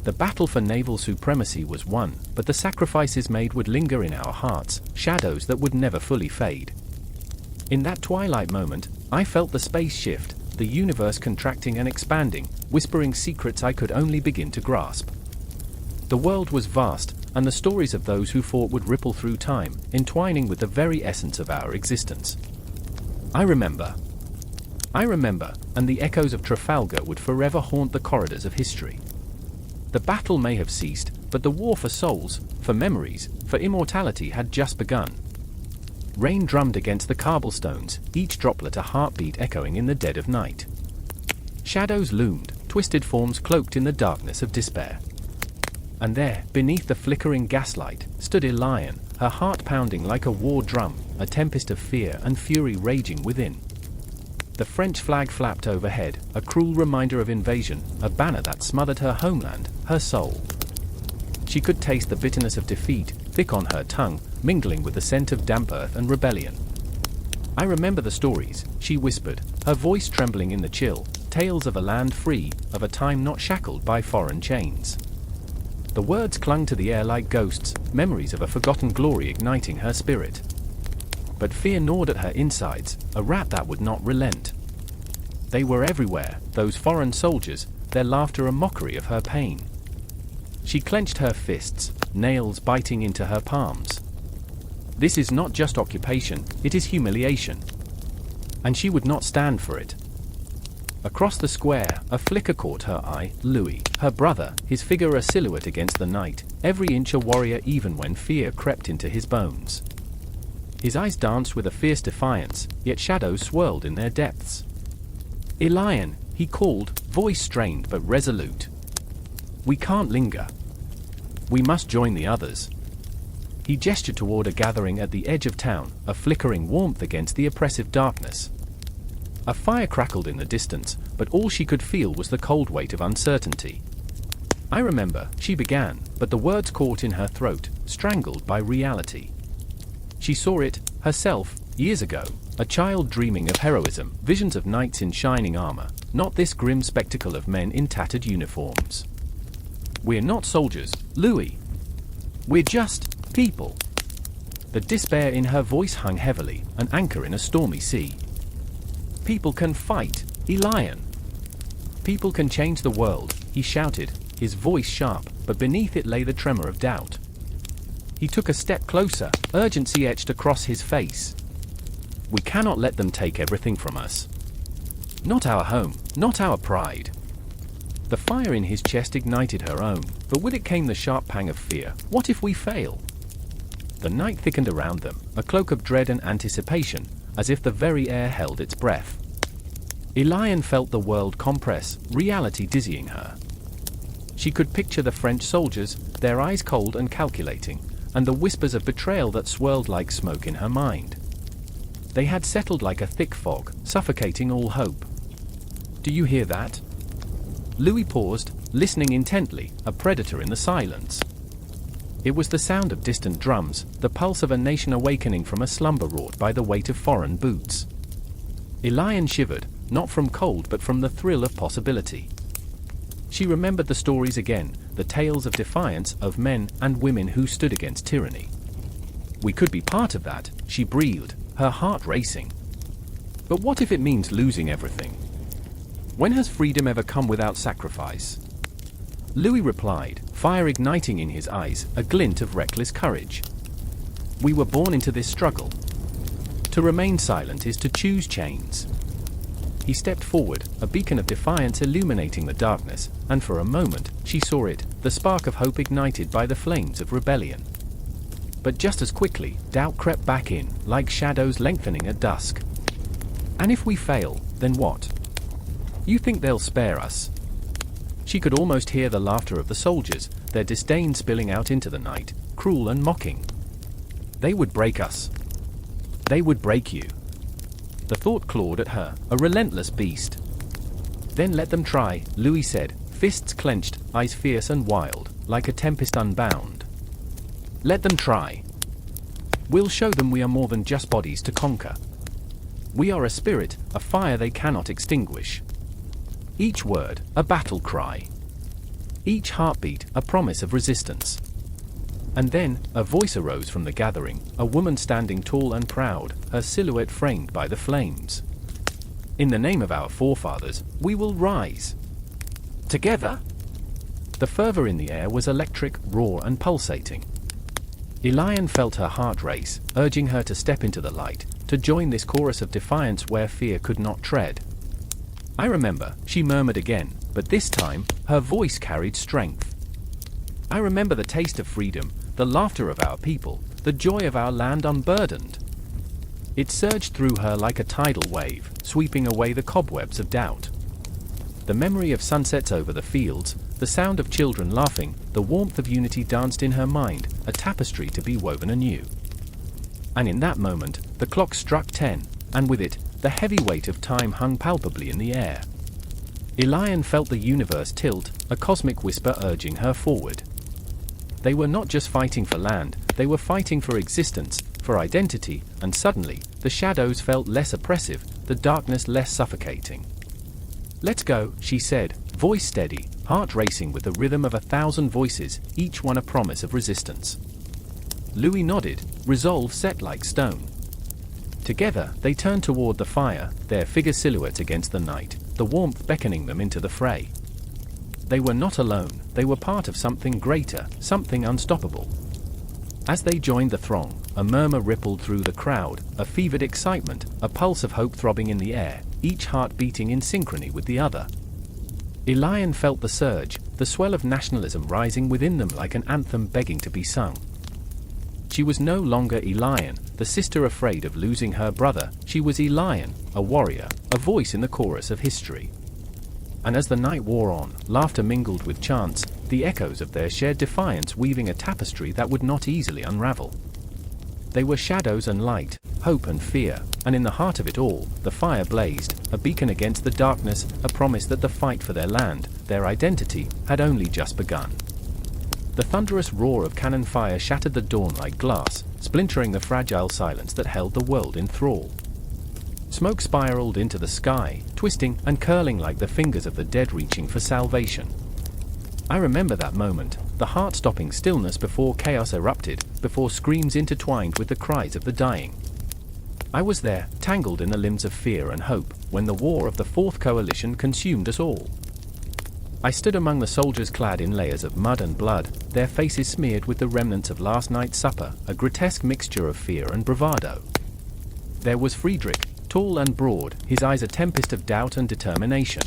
The battle for naval supremacy was won, but the sacrifices made would linger in our hearts, shadows that would never fully fade. In that twilight moment, I felt the space shift, the universe contracting and expanding, whispering secrets I could only begin to grasp. The world was vast, and the stories of those who fought would ripple through time, entwining with the very essence of our existence. I remember, and the echoes of Trafalgar would forever haunt the corridors of history. The battle may have ceased, but the war for souls, for memories, for immortality had just begun. Rain drummed against the cobblestones, each droplet a heartbeat echoing in the dead of night. Shadows loomed, twisted forms cloaked in the darkness of despair. And there, beneath the flickering gaslight, stood Elian, her heart pounding like a war drum, a tempest of fear and fury raging within. The French flag flapped overhead, a cruel reminder of invasion, a banner that smothered her homeland, her soul. She could taste the bitterness of defeat, thick on her tongue, mingling with the scent of damp earth and rebellion. I remember the stories, she whispered, her voice trembling in the chill, tales of a land free, of a time not shackled by foreign chains. The words clung to the air like ghosts, memories of a forgotten glory igniting her spirit. But fear gnawed at her insides, a rat that would not relent. They were everywhere, those foreign soldiers, their laughter a mockery of her pain. She clenched her fists, nails biting into her palms. This is not just occupation, it is humiliation. And she would not stand for it. Across the square, a flicker caught her eye, Louis, her brother, his figure a silhouette against the night, every inch a warrior even when fear crept into his bones. His eyes danced with a fierce defiance, yet shadows swirled in their depths. Elian, he called, voice strained but resolute. We can't linger. We must join the others. He gestured toward a gathering at the edge of town, a flickering warmth against the oppressive darkness. A fire crackled in the distance, but all she could feel was the cold weight of uncertainty. I remember, she began, but the words caught in her throat, strangled by reality. She saw it, herself, years ago, a child dreaming of heroism, visions of knights in shining armor, not this grim spectacle of men in tattered uniforms. We're not soldiers, Louis. We're just people. The despair in her voice hung heavily, an anchor in a stormy sea. People can fight, Elian. People can change the world, he shouted, his voice sharp, but beneath it lay the tremor of doubt. He took a step closer, urgency etched across his face. We cannot let them take everything from us. Not our home, not our pride. The fire in his chest ignited her own, but with it came the sharp pang of fear. What if we fail? The night thickened around them, a cloak of dread and anticipation, as if the very air held its breath. Elian felt the world compress, reality dizzying her. She could picture the French soldiers, their eyes cold and calculating, and the whispers of betrayal that swirled like smoke in her mind. They had settled like a thick fog, suffocating all hope. Do you hear that? Louis paused, listening intently, a predator in the silence. It was the sound of distant drums, the pulse of a nation awakening from a slumber wrought by the weight of foreign boots. Elian shivered, not from cold but from the thrill of possibility. She remembered the stories again, the tales of defiance of men and women who stood against tyranny. We could be part of that, she breathed, her heart racing. But what if it means losing everything? When has freedom ever come without sacrifice? Louis replied, fire igniting in his eyes, a glint of reckless courage. We were born into this struggle. To remain silent is to choose chains. He stepped forward, a beacon of defiance illuminating the darkness, and for a moment, she saw it, the spark of hope ignited by the flames of rebellion. But just as quickly, doubt crept back in, like shadows lengthening at dusk. And if we fail, then what? You think they'll spare us? She could almost hear the laughter of the soldiers, their disdain spilling out into the night, cruel and mocking. They would break us. They would break you. The thought clawed at her, a relentless beast. Then let them try, Louis said, fists clenched, eyes fierce and wild, like a tempest unbound. Let them try. We'll show them we are more than just bodies to conquer. We are a spirit, a fire they cannot extinguish. Each word, a battle cry. Each heartbeat, a promise of resistance. And then, a voice arose from the gathering, a woman standing tall and proud, her silhouette framed by the flames. In the name of our forefathers, we will rise. Together? The fervor in the air was electric, raw and pulsating. Elian felt her heart race, urging her to step into the light, to join this chorus of defiance where fear could not tread. I remember, she murmured again, but this time, her voice carried strength. I remember the taste of freedom, the laughter of our people, the joy of our land unburdened. It surged through her like a tidal wave, sweeping away the cobwebs of doubt. The memory of sunsets over the fields, the sound of children laughing, the warmth of unity danced in her mind, a tapestry to be woven anew. And in that moment, the clock struck 10, and with it, the heavy weight of time hung palpably in the air. Elian felt the universe tilt, a cosmic whisper urging her forward. They were not just fighting for land, they were fighting for existence, for identity, and suddenly, the shadows felt less oppressive, the darkness less suffocating. Let's go, she said, voice steady, heart racing with the rhythm of 1,000 voices, each one a promise of resistance. Louis nodded, resolve set like stone. Together, they turned toward the fire, their figures silhouettes against the night, the warmth beckoning them into the fray. They were not alone, they were part of something greater, something unstoppable. As they joined the throng, a murmur rippled through the crowd, a fevered excitement, a pulse of hope throbbing in the air, each heart beating in synchrony with the other. Elian felt the surge, the swell of nationalism rising within them like an anthem begging to be sung. She was no longer Elian, the sister afraid of losing her brother, she was Elian, a warrior, a voice in the chorus of history. And as the night wore on, laughter mingled with chants, the echoes of their shared defiance weaving a tapestry that would not easily unravel. They were shadows and light, hope and fear, and in the heart of it all, the fire blazed, a beacon against the darkness, a promise that the fight for their land, their identity, had only just begun. The thunderous roar of cannon fire shattered the dawn like glass, splintering the fragile silence that held the world in thrall. Smoke spiraled into the sky, twisting and curling like the fingers of the dead reaching for salvation. I remember that moment, the heart-stopping stillness before chaos erupted, before screams intertwined with the cries of the dying. I was there, tangled in the limbs of fear and hope, when the war of the Fourth Coalition consumed us all. I stood among the soldiers clad in layers of mud and blood, their faces smeared with the remnants of last night's supper, a grotesque mixture of fear and bravado. There was Friedrich, tall and broad, his eyes a tempest of doubt and determination.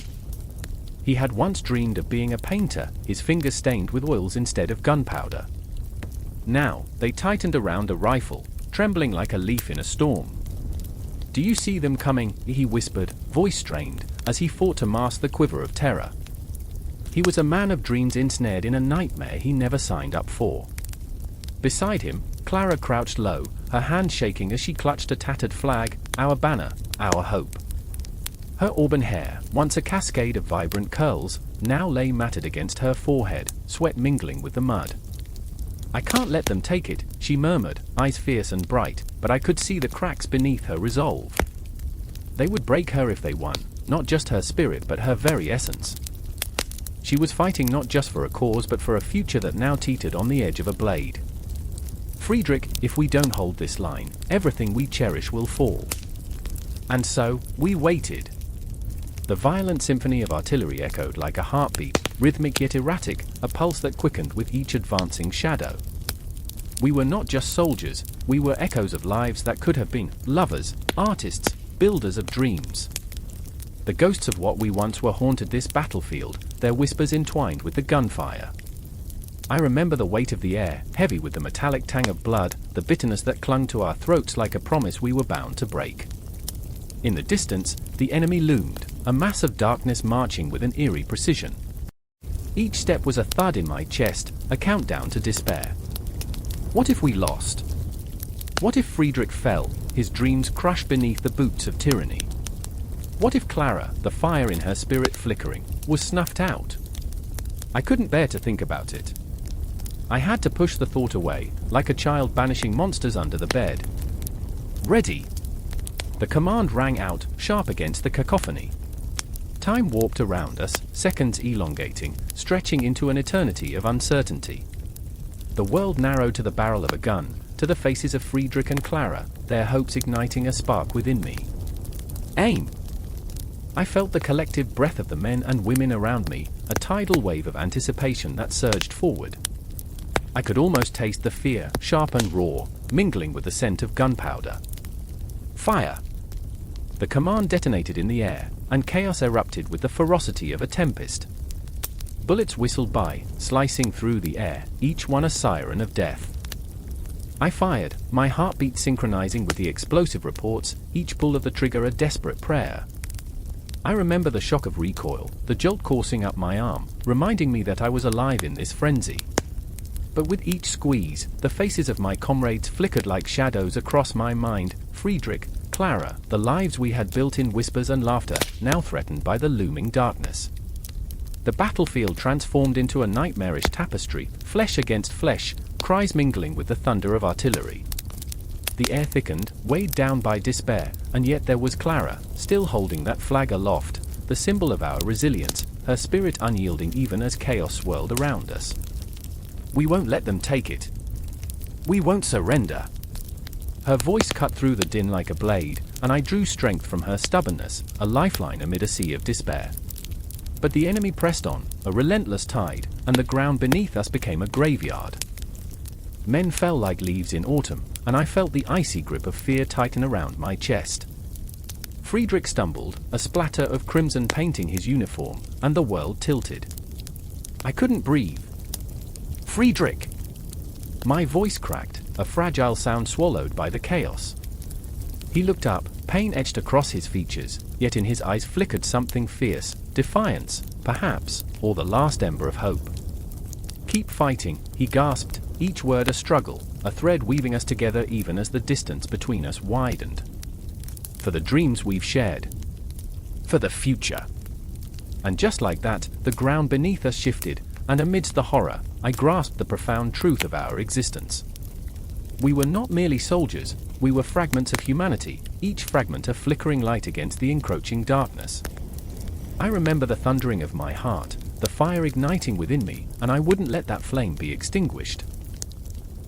He had once dreamed of being a painter, his fingers stained with oils instead of gunpowder. Now, they tightened around a rifle, trembling like a leaf in a storm. "Do you see them coming?" he whispered, voice strained, as he fought to mask the quiver of terror. He was a man of dreams ensnared in a nightmare he never signed up for. Beside him, Clara crouched low, her hand shaking as she clutched a tattered flag, our banner, our hope. Her auburn hair, once a cascade of vibrant curls, now lay matted against her forehead, sweat mingling with the mud. "I can't let them take it," she murmured, eyes fierce and bright, but I could see the cracks beneath her resolve. They would break her if they won, not just her spirit but her very essence. She was fighting not just for a cause but for a future that now teetered on the edge of a blade. "Friedrich, if we don't hold this line, everything we cherish will fall." And so, we waited. The violent symphony of artillery echoed like a heartbeat, rhythmic yet erratic, a pulse that quickened with each advancing shadow. We were not just soldiers, we were echoes of lives that could have been lovers, artists, builders of dreams. The ghosts of what we once were haunted this battlefield, their whispers entwined with the gunfire. I remember the weight of the air, heavy with the metallic tang of blood, the bitterness that clung to our throats like a promise we were bound to break. In the distance, the enemy loomed, a mass of darkness marching with an eerie precision. Each step was a thud in my chest, a countdown to despair. What if we lost? What if Friedrich fell, his dreams crushed beneath the boots of tyranny? What if Clara, the fire in her spirit flickering, was snuffed out? I couldn't bear to think about it. I had to push the thought away, like a child banishing monsters under the bed. Ready! The command rang out, sharp against the cacophony. Time warped around us, seconds elongating, stretching into an eternity of uncertainty. The world narrowed to the barrel of a gun, to the faces of Friedrich and Clara, their hopes igniting a spark within me. Aim! I felt the collective breath of the men and women around me, a tidal wave of anticipation that surged forward. I could almost taste the fear, sharp and raw, mingling with the scent of gunpowder. Fire! The command detonated in the air, and chaos erupted with the ferocity of a tempest. Bullets whistled by, slicing through the air, each one a siren of death. I fired, my heartbeat synchronizing with the explosive reports, each pull of the trigger a desperate prayer. I remember the shock of recoil, the jolt coursing up my arm, reminding me that I was alive in this frenzy. But with each squeeze, the faces of my comrades flickered like shadows across my mind, Friedrich, Clara, the lives we had built in whispers and laughter, now threatened by the looming darkness. The battlefield transformed into a nightmarish tapestry, flesh against flesh, cries mingling with the thunder of artillery. The air thickened, weighed down by despair, and yet there was Clara, still holding that flag aloft, the symbol of our resilience, her spirit unyielding even as chaos swirled around us. We won't let them take it. We won't surrender. Her voice cut through the din like a blade, and I drew strength from her stubbornness, a lifeline amid a sea of despair. But the enemy pressed on, a relentless tide, and the ground beneath us became a graveyard. Men fell like leaves in autumn, and I felt the icy grip of fear tighten around my chest. Friedrich stumbled, a splatter of crimson painting his uniform, and the world tilted. I couldn't breathe. Friedrich! My voice cracked, a fragile sound swallowed by the chaos. He looked up, pain etched across his features, yet in his eyes flickered something fierce, defiance, perhaps, or the last ember of hope. Keep fighting, he gasped, each word a struggle, a thread weaving us together even as the distance between us widened. For the dreams we've shared. For the future. And just like that, the ground beneath us shifted, and amidst the horror, I grasped the profound truth of our existence. We were not merely soldiers, we were fragments of humanity, each fragment a flickering light against the encroaching darkness. I remember the thundering of my heart, the fire igniting within me, and I wouldn't let that flame be extinguished.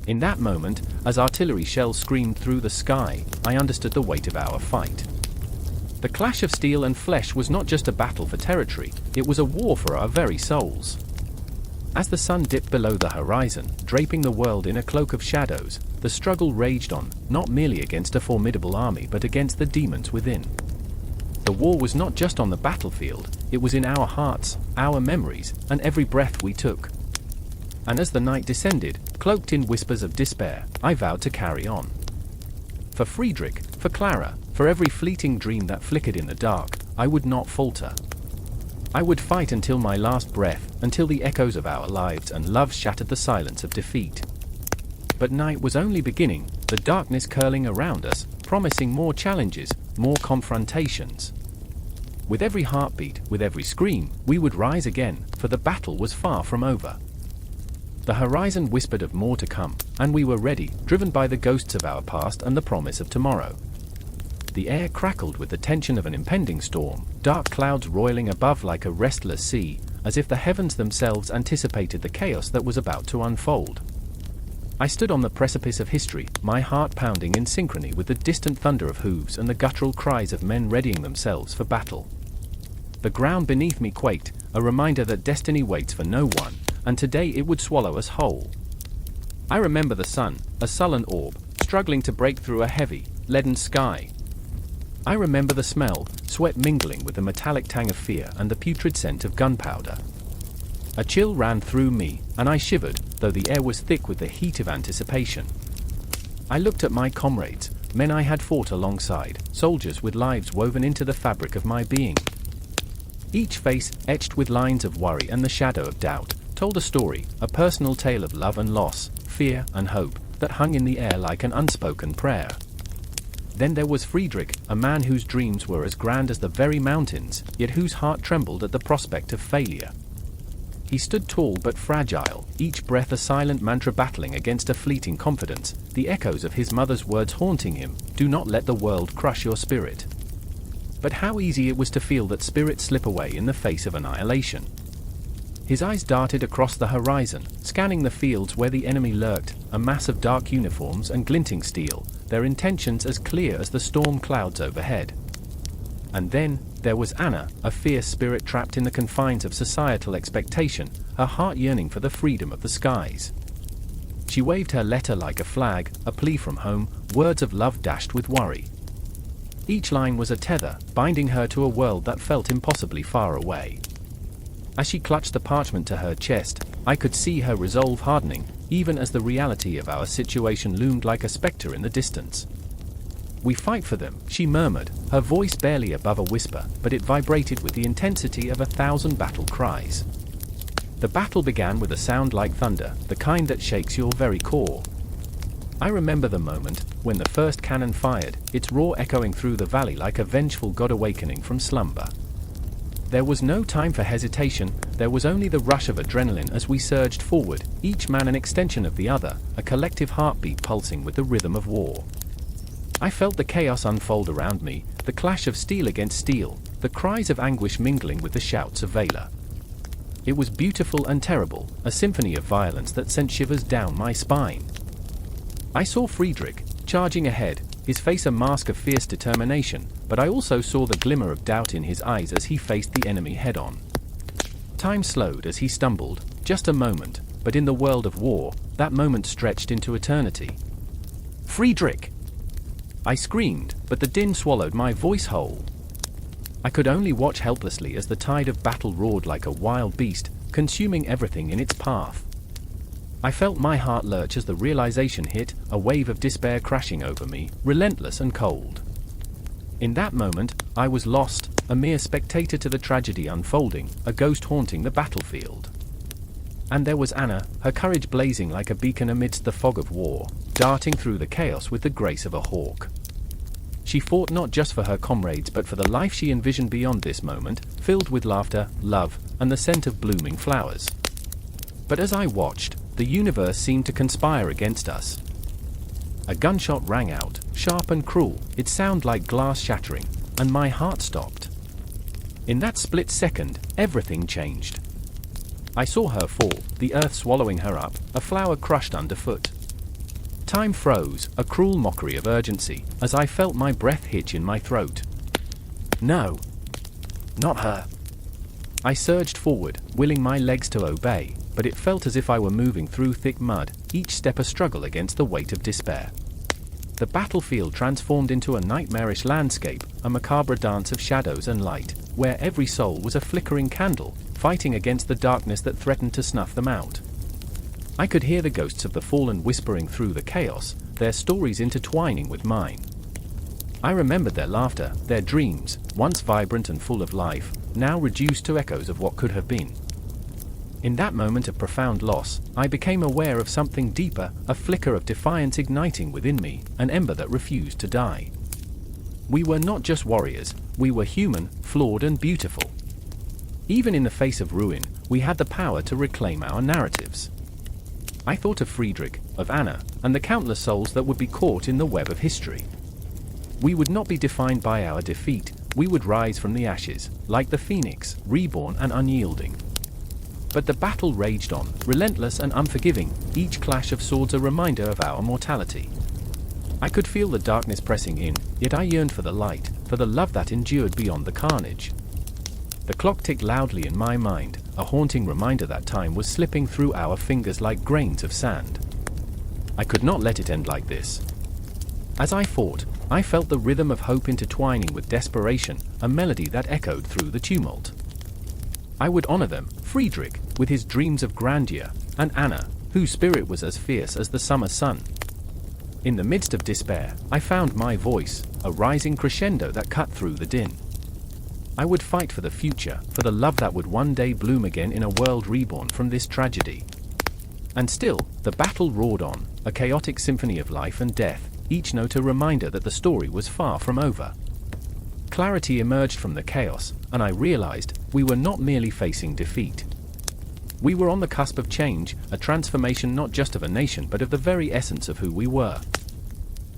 In that moment, as artillery shells screamed through the sky, I understood the weight of our fight. The clash of steel and flesh was not just a battle for territory, it was a war for our very souls. As the sun dipped below the horizon, draping the world in a cloak of shadows, the struggle raged on, not merely against a formidable army but against the demons within. The war was not just on the battlefield, it was in our hearts, our memories, and every breath we took. And as the night descended, cloaked in whispers of despair, I vowed to carry on. For Friedrich, for Clara, for every fleeting dream that flickered in the dark, I would not falter. I would fight until my last breath, until the echoes of our lives and love shattered the silence of defeat. But night was only beginning, the darkness curling around us, promising more challenges, more confrontations. With every heartbeat, with every scream, we would rise again, for the battle was far from over. The horizon whispered of more to come, and we were ready, driven by the ghosts of our past and the promise of tomorrow. The air crackled with the tension of an impending storm, dark clouds roiling above like a restless sea, as if the heavens themselves anticipated the chaos that was about to unfold. I stood on the precipice of history, my heart pounding in synchrony with the distant thunder of hooves and the guttural cries of men readying themselves for battle. The ground beneath me quaked, a reminder that destiny waits for no one, and today it would swallow us whole. I remember the sun, a sullen orb, struggling to break through a heavy, leaden sky. I remember the smell, sweat mingling with the metallic tang of fear and the putrid scent of gunpowder. A chill ran through me, and I shivered, though the air was thick with the heat of anticipation. I looked at my comrades, men I had fought alongside, soldiers with lives woven into the fabric of my being. Each face, etched with lines of worry and the shadow of doubt, told a story, a personal tale of love and loss, fear and hope, that hung in the air like an unspoken prayer. Then there was Friedrich, a man whose dreams were as grand as the very mountains, yet whose heart trembled at the prospect of failure. He stood tall but fragile, each breath a silent mantra battling against a fleeting confidence, the echoes of his mother's words haunting him, "Do not let the world crush your spirit." But how easy it was to feel that spirit slip away in the face of annihilation. His eyes darted across the horizon, scanning the fields where the enemy lurked, a mass of dark uniforms and glinting steel, their intentions as clear as the storm clouds overhead. And then, there was Anna, a fierce spirit trapped in the confines of societal expectation, her heart yearning for the freedom of the skies. She waved her letter like a flag, a plea from home, words of love dashed with worry. Each line was a tether, binding her to a world that felt impossibly far away. As she clutched the parchment to her chest, I could see her resolve hardening, even as the reality of our situation loomed like a specter in the distance. "We fight for them," she murmured, her voice barely above a whisper, but it vibrated with the intensity of 1,000 battle cries. The battle began with a sound like thunder, the kind that shakes your very core. I remember the moment, when the first cannon fired, its roar echoing through the valley like a vengeful god awakening from slumber. There was no time for hesitation, there was only the rush of adrenaline as we surged forward, each man an extension of the other, a collective heartbeat pulsing with the rhythm of war. I felt the chaos unfold around me, the clash of steel against steel, the cries of anguish mingling with the shouts of valor. It was beautiful and terrible, a symphony of violence that sent shivers down my spine. I saw Friedrich, charging ahead, his face a mask of fierce determination, but I also saw the glimmer of doubt in his eyes as he faced the enemy head-on. Time slowed as he stumbled, just a moment, but in the world of war, that moment stretched into eternity. "Friedrich!" I screamed, but the din swallowed my voice whole. I could only watch helplessly as the tide of battle roared like a wild beast, consuming everything in its path. I felt my heart lurch as the realization hit, a wave of despair crashing over me, relentless and cold. In that moment, I was lost, a mere spectator to the tragedy unfolding, a ghost haunting the battlefield. And there was Anna, her courage blazing like a beacon amidst the fog of war, darting through the chaos with the grace of a hawk. She fought not just for her comrades but for the life she envisioned beyond this moment, filled with laughter, love, and the scent of blooming flowers. But as I watched, the universe seemed to conspire against us. A gunshot rang out, sharp and cruel, its sound like glass shattering, and my heart stopped. In that split second, everything changed. I saw her fall, the earth swallowing her up, a flower crushed underfoot. Time froze, a cruel mockery of urgency, as I felt my breath hitch in my throat. No. Not her. I surged forward, willing my legs to obey, but it felt as if I were moving through thick mud, each step a struggle against the weight of despair. The battlefield transformed into a nightmarish landscape, a macabre dance of shadows and light, where every soul was a flickering candle, fighting against the darkness that threatened to snuff them out. I could hear the ghosts of the fallen whispering through the chaos, their stories intertwining with mine. I remembered their laughter, their dreams, once vibrant and full of life, now reduced to echoes of what could have been. In that moment of profound loss, I became aware of something deeper, a flicker of defiance igniting within me, an ember that refused to die. We were not just warriors, we were human, flawed and beautiful. Even in the face of ruin, we had the power to reclaim our narratives. I thought of Friedrich, of Anna, and the countless souls that would be caught in the web of history. We would not be defined by our defeat, we would rise from the ashes, like the phoenix, reborn and unyielding. But the battle raged on, relentless and unforgiving, each clash of swords a reminder of our mortality. I could feel the darkness pressing in, yet I yearned for the light, for the love that endured beyond the carnage. The clock ticked loudly in my mind, a haunting reminder that time was slipping through our fingers like grains of sand. I could not let it end like this. As I fought, I felt the rhythm of hope intertwining with desperation, a melody that echoed through the tumult. I would honor them, Friedrich, with his dreams of grandeur, and Anna, whose spirit was as fierce as the summer sun. In the midst of despair, I found my voice, a rising crescendo that cut through the din. I would fight for the future, for the love that would one day bloom again in a world reborn from this tragedy. And still, the battle roared on, a chaotic symphony of life and death, each note a reminder that the story was far from over. Clarity emerged from the chaos, and I realized we were not merely facing defeat. We were on the cusp of change, a transformation not just of a nation but of the very essence of who we were.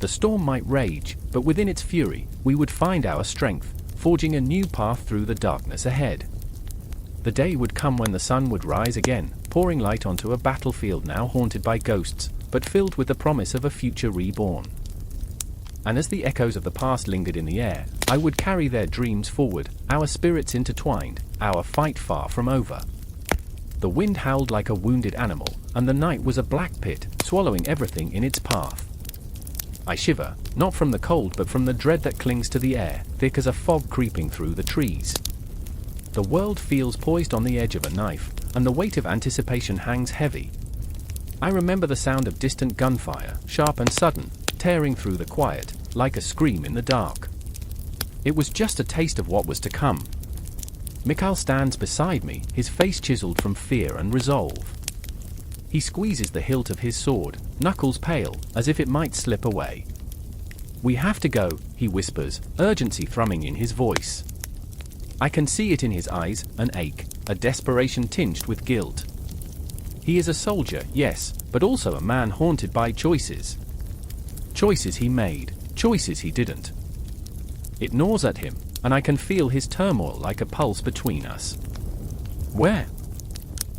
The storm might rage, but within its fury, we would find our strength, forging a new path through the darkness ahead. The day would come when the sun would rise again, pouring light onto a battlefield now haunted by ghosts, but filled with the promise of a future reborn. And as the echoes of the past lingered in the air, I would carry their dreams forward, our spirits intertwined, our fight far from over. The wind howled like a wounded animal, and the night was a black pit, swallowing everything in its path. I shiver, not from the cold but from the dread that clings to the air, thick as a fog creeping through the trees. The world feels poised on the edge of a knife, and the weight of anticipation hangs heavy. I remember the sound of distant gunfire, sharp and sudden, tearing through the quiet, like a scream in the dark. It was just a taste of what was to come. Mikhail stands beside me, his face chiseled from fear and resolve. He squeezes the hilt of his sword, knuckles pale, as if it might slip away. "We have to go," he whispers, urgency thrumming in his voice. I can see it in his eyes, an ache, a desperation tinged with guilt. He is a soldier, yes, but also a man haunted by choices. Choices he made, choices he didn't. It gnaws at him, and I can feel his turmoil like a pulse between us. "Where?"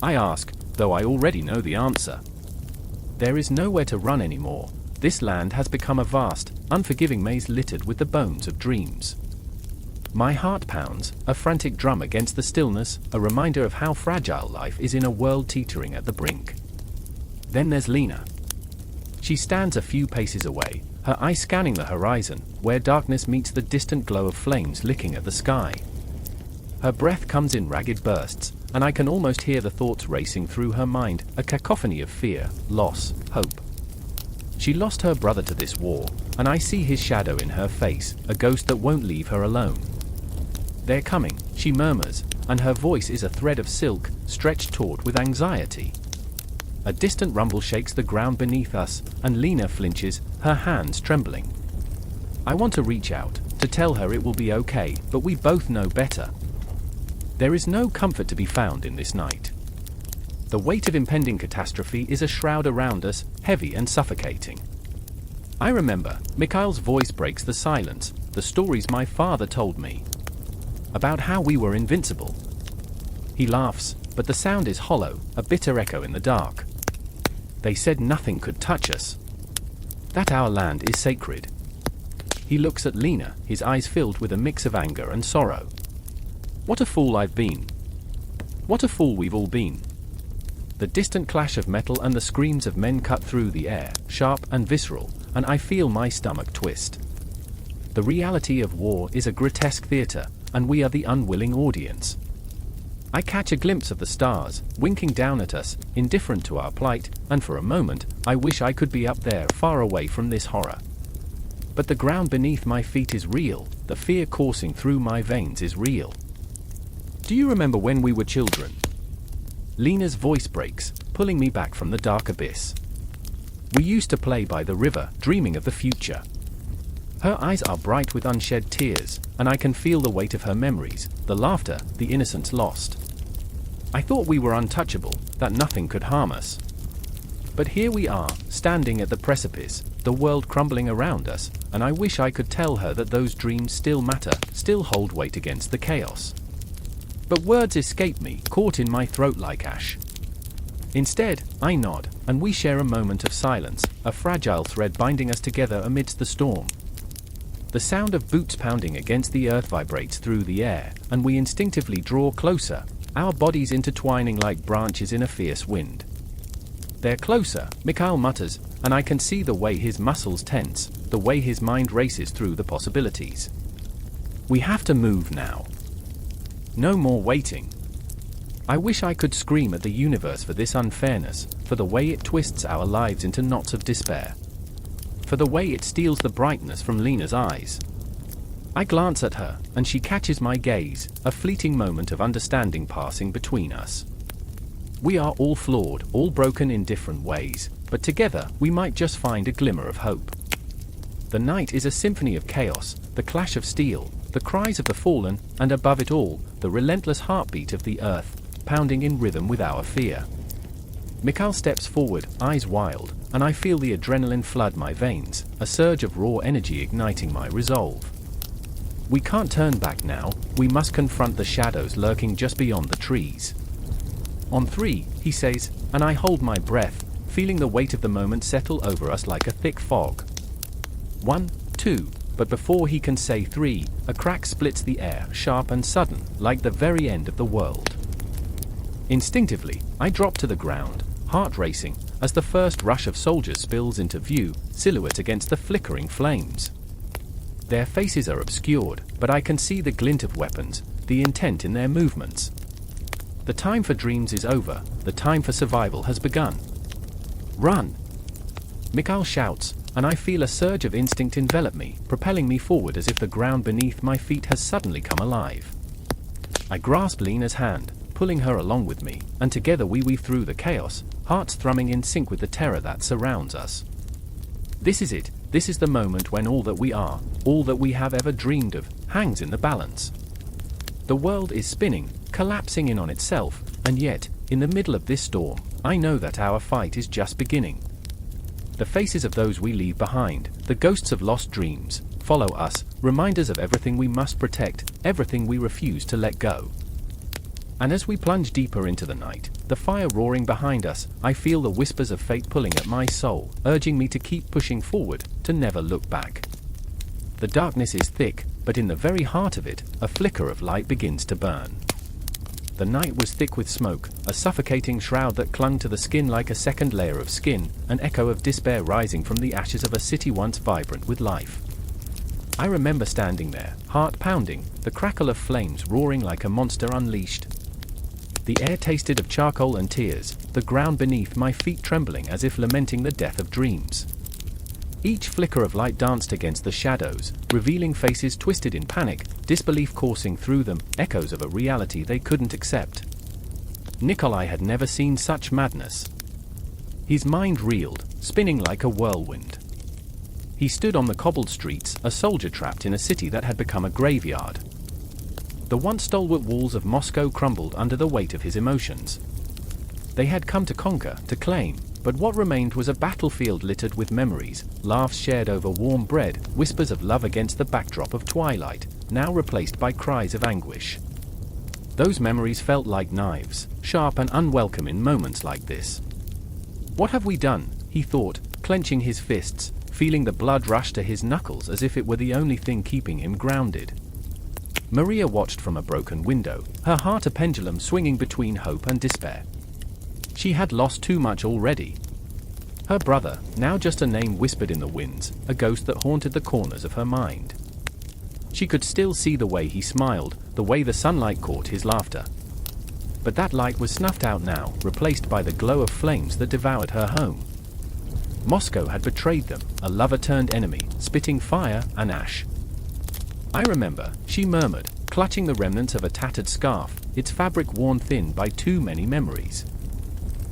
I ask, though I already know the answer. There is nowhere to run anymore. This land has become a vast, unforgiving maze littered with the bones of dreams. My heart pounds, a frantic drum against the stillness, a reminder of how fragile life is in a world teetering at the brink. Then there's Lena. She stands a few paces away, her eyes scanning the horizon, where darkness meets the distant glow of flames licking at the sky. Her breath comes in ragged bursts, and I can almost hear the thoughts racing through her mind, a cacophony of fear, loss, hope. She lost her brother to this war, and I see his shadow in her face, a ghost that won't leave her alone. "They're coming," she murmurs, and her voice is a thread of silk, stretched taut with anxiety. A distant rumble shakes the ground beneath us, and Lena flinches, her hands trembling. I want to reach out, to tell her it will be okay, but we both know better. There is no comfort to be found in this night. The weight of impending catastrophe is a shroud around us, heavy and suffocating. I remember, Mikhail's voice breaks the silence, the stories my father told me. About how we were invincible. He laughs, but the sound is hollow, a bitter echo in the dark. They said nothing could touch us. That our land is sacred. He looks at Lena, his eyes filled with a mix of anger and sorrow. What a fool I've been. What a fool we've all been. The distant clash of metal and the screams of men cut through the air, sharp and visceral, and I feel my stomach twist. The reality of war is a grotesque theater, and we are the unwilling audience. I catch a glimpse of the stars, winking down at us, indifferent to our plight, and for a moment, I wish I could be up there, far away from this horror. But the ground beneath my feet is real, the fear coursing through my veins is real. Do you remember when we were children? Lena's voice breaks, pulling me back from the dark abyss. We used to play by the river, dreaming of the future. Her eyes are bright with unshed tears, and I can feel the weight of her memories, the laughter, the innocence lost. I thought we were untouchable, that nothing could harm us. But here we are, standing at the precipice, the world crumbling around us, and I wish I could tell her that those dreams still matter, still hold weight against the chaos. But words escape me, caught in my throat like ash. Instead, I nod, and we share a moment of silence, a fragile thread binding us together amidst the storm. The sound of boots pounding against the earth vibrates through the air, and we instinctively draw closer, our bodies intertwining like branches in a fierce wind. "They're closer," Mikhail mutters, and I can see the way his muscles tense, the way his mind races through the possibilities. We have to move now. No more waiting. I wish I could scream at the universe for this unfairness, for the way it twists our lives into knots of despair. For the way it steals the brightness from Lena's eyes. I glance at her, and she catches my gaze, a fleeting moment of understanding passing between us. We are all flawed, all broken in different ways, but together we might just find a glimmer of hope. The night is a symphony of chaos, the clash of steel, the cries of the fallen, and above it all, the relentless heartbeat of the earth, pounding in rhythm with our fear. Mikhail steps forward, eyes wild, and I feel the adrenaline flood my veins, a surge of raw energy igniting my resolve. We can't turn back now, we must confront the shadows lurking just beyond the trees. "On three," he says, and I hold my breath, feeling the weight of the moment settle over us like a thick fog. 1, 2, but before he can say 3, a crack splits the air, sharp and sudden, like the very end of the world. Instinctively, I drop to the ground, heart racing, as the first rush of soldiers spills into view, silhouette against the flickering flames. Their faces are obscured, but I can see the glint of weapons, the intent in their movements. The time for dreams is over, the time for survival has begun. "Run!" Mikhail shouts, and I feel a surge of instinct envelop me, propelling me forward as if the ground beneath my feet has suddenly come alive. I grasp Lena's hand, pulling her along with me, and together we weave through the chaos, hearts thrumming in sync with the terror that surrounds us. This is it, this is the moment when all that we are, all that we have ever dreamed of, hangs in the balance. The world is spinning, collapsing in on itself, and yet, in the middle of this storm, I know that our fight is just beginning. The faces of those we leave behind, the ghosts of lost dreams, follow us, reminders of everything we must protect, everything we refuse to let go. And as we plunge deeper into the night, the fire roaring behind us, I feel the whispers of fate pulling at my soul, urging me to keep pushing forward, to never look back. The darkness is thick, but in the very heart of it, a flicker of light begins to burn. The night was thick with smoke, a suffocating shroud that clung to the skin like a second layer of skin, an echo of despair rising from the ashes of a city once vibrant with life. I remember standing there, heart pounding, the crackle of flames roaring like a monster unleashed. The air tasted of charcoal and tears, the ground beneath my feet trembling as if lamenting the death of dreams. Each flicker of light danced against the shadows, revealing faces twisted in panic, disbelief coursing through them, echoes of a reality they couldn't accept. Nikolai had never seen such madness. His mind reeled, spinning like a whirlwind. He stood on the cobbled streets, a soldier trapped in a city that had become a graveyard. The once stalwart walls of Moscow crumbled under the weight of his emotions. They had come to conquer, to claim, but what remained was a battlefield littered with memories, laughs shared over warm bread, whispers of love against the backdrop of twilight, now replaced by cries of anguish. Those memories felt like knives, sharp and unwelcome in moments like this. What have we done? He thought, clenching his fists, feeling the blood rush to his knuckles as if it were the only thing keeping him grounded. Maria watched from a broken window, her heart a pendulum swinging between hope and despair. She had lost too much already. Her brother, now just a name whispered in the winds, a ghost that haunted the corners of her mind. She could still see the way he smiled, the way the sunlight caught his laughter. But that light was snuffed out now, replaced by the glow of flames that devoured her home. Moscow had betrayed them, a lover turned enemy, spitting fire and ash. "I remember," she murmured, clutching the remnants of a tattered scarf, its fabric worn thin by too many memories.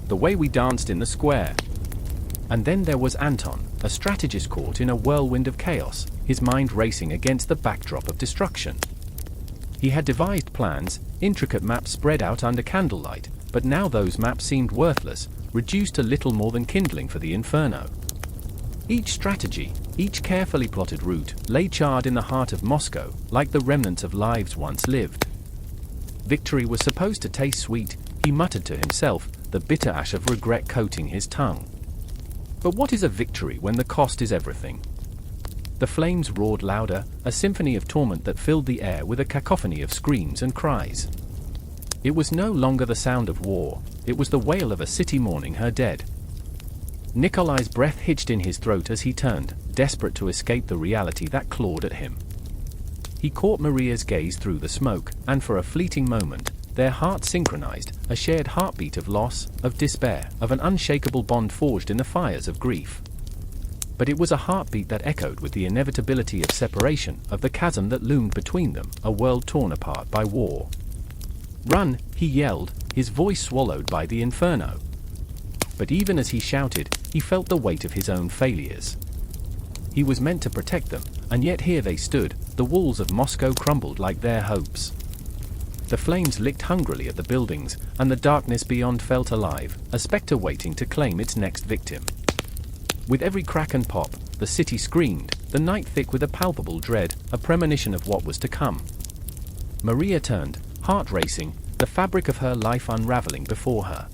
"The way we danced in the square." And then there was Anton, a strategist caught in a whirlwind of chaos, his mind racing against the backdrop of destruction. He had devised plans, intricate maps spread out under candlelight, but now those maps seemed worthless, reduced to little more than kindling for the inferno. Each strategy, each carefully plotted route, lay charred in the heart of Moscow, like the remnants of lives once lived. Victory was supposed to taste sweet, he muttered to himself, the bitter ash of regret coating his tongue. But what is a victory when the cost is everything? The flames roared louder, a symphony of torment that filled the air with a cacophony of screams and cries. It was no longer the sound of war, it was the wail of a city mourning her dead. Nikolai's breath hitched in his throat as he turned, desperate to escape the reality that clawed at him. He caught Maria's gaze through the smoke, and for a fleeting moment, their hearts synchronized, a shared heartbeat of loss, of despair, of an unshakable bond forged in the fires of grief. But it was a heartbeat that echoed with the inevitability of separation, of the chasm that loomed between them, a world torn apart by war. "Run!" he yelled, his voice swallowed by the inferno. But even as he shouted, he felt the weight of his own failures. He was meant to protect them, and yet here they stood, the walls of Moscow crumbled like their hopes. The flames licked hungrily at the buildings, and the darkness beyond felt alive, a spectre waiting to claim its next victim. With every crack and pop, the city screamed, the night thick with a palpable dread, a premonition of what was to come. Maria turned, heart racing, the fabric of her life unraveling before her.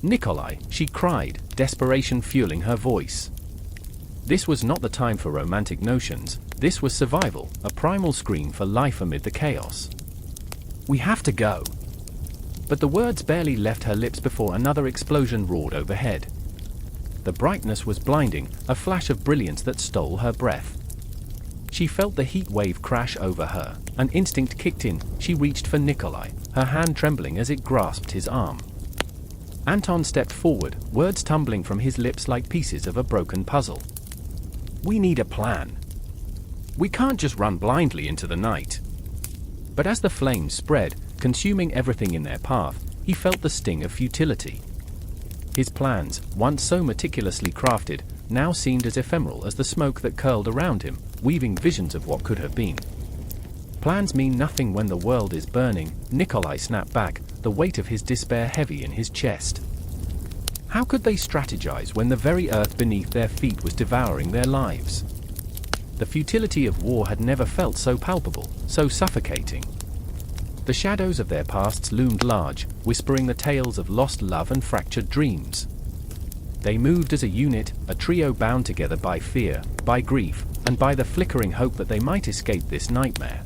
"Nikolai," she cried, desperation fueling her voice. This was not the time for romantic notions, this was survival, a primal scream for life amid the chaos. "We have to go." But the words barely left her lips before another explosion roared overhead. The brightness was blinding, a flash of brilliance that stole her breath. She felt the heat wave crash over her, an instinct kicked in, she reached for Nikolai, her hand trembling as it grasped his arm. Anton stepped forward, words tumbling from his lips like pieces of a broken puzzle. "We need a plan. We can't just run blindly into the night." But as the flames spread, consuming everything in their path, he felt the sting of futility. His plans, once so meticulously crafted, now seemed as ephemeral as the smoke that curled around him, weaving visions of what could have been. "Plans mean nothing when the world is burning," Nikolai snapped back, the weight of his despair heavy in his chest. How could they strategize when the very earth beneath their feet was devouring their lives? The futility of war had never felt so palpable, so suffocating. The shadows of their pasts loomed large, whispering the tales of lost love and fractured dreams. They moved as a unit, a trio bound together by fear, by grief, and by the flickering hope that they might escape this nightmare.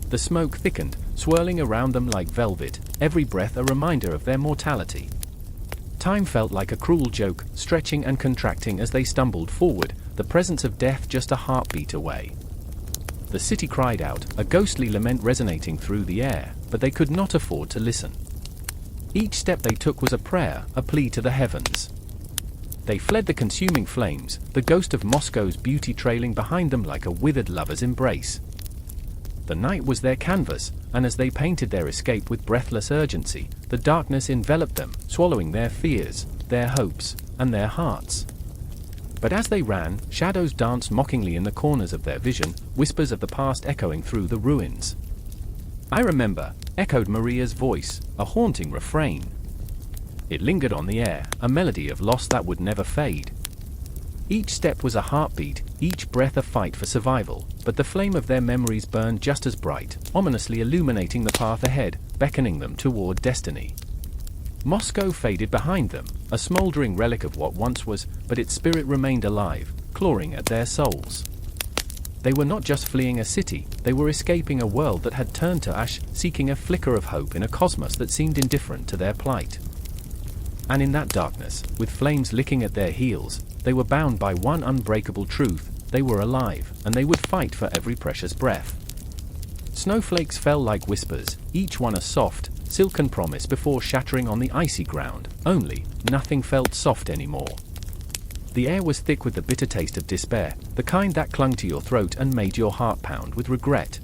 The smoke thickened, swirling around them like velvet, every breath a reminder of their mortality. Time felt like a cruel joke, stretching and contracting as they stumbled forward, the presence of death just a heartbeat away. The city cried out, a ghostly lament resonating through the air, but they could not afford to listen. Each step they took was a prayer, a plea to the heavens. They fled the consuming flames, the ghost of Moscow's beauty trailing behind them like a withered lover's embrace. The night was their canvas, and as they painted their escape with breathless urgency, the darkness enveloped them, swallowing their fears, their hopes, and their hearts. But as they ran, shadows danced mockingly in the corners of their vision, whispers of the past echoing through the ruins. "I remember," echoed Maria's voice, a haunting refrain. It lingered on the air, a melody of loss that would never fade. Each step was a heartbeat, each breath a fight for survival, but the flame of their memories burned just as bright, ominously illuminating the path ahead, beckoning them toward destiny. Moscow faded behind them, a smoldering relic of what once was, but its spirit remained alive, clawing at their souls. They were not just fleeing a city, they were escaping a world that had turned to ash, seeking a flicker of hope in a cosmos that seemed indifferent to their plight. And in that darkness, with flames licking at their heels, they were bound by one unbreakable truth: they were alive, and they would fight for every precious breath. Snowflakes fell like whispers, each one a soft, silken promise before shattering on the icy ground, only, nothing felt soft anymore. The air was thick with the bitter taste of despair, the kind that clung to your throat and made your heart pound with regret.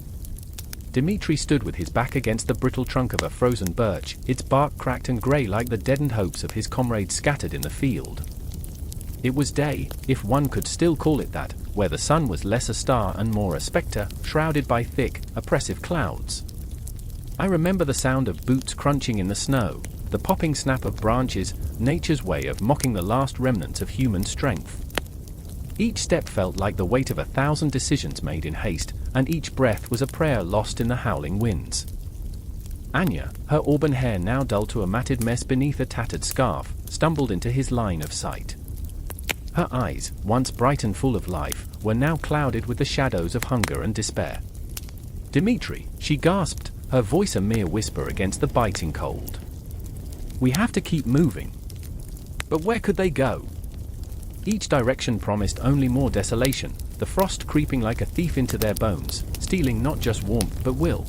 Dmitri stood with his back against the brittle trunk of a frozen birch, its bark cracked and grey like the deadened hopes of his comrades scattered in the field. It was day, if one could still call it that, where the sun was less a star and more a spectre, shrouded by thick, oppressive clouds. I remember the sound of boots crunching in the snow, the popping snap of branches, nature's way of mocking the last remnants of human strength. Each step felt like the weight of 1,000 decisions made in haste, and each breath was a prayer lost in the howling winds. Anya, her auburn hair now dull to a matted mess beneath a tattered scarf, stumbled into his line of sight. Her eyes, once bright and full of life, were now clouded with the shadows of hunger and despair. "Dmitri," she gasped, her voice a mere whisper against the biting cold. "We have to keep moving." But where could they go? Each direction promised only more desolation, the frost creeping like a thief into their bones, stealing not just warmth but will.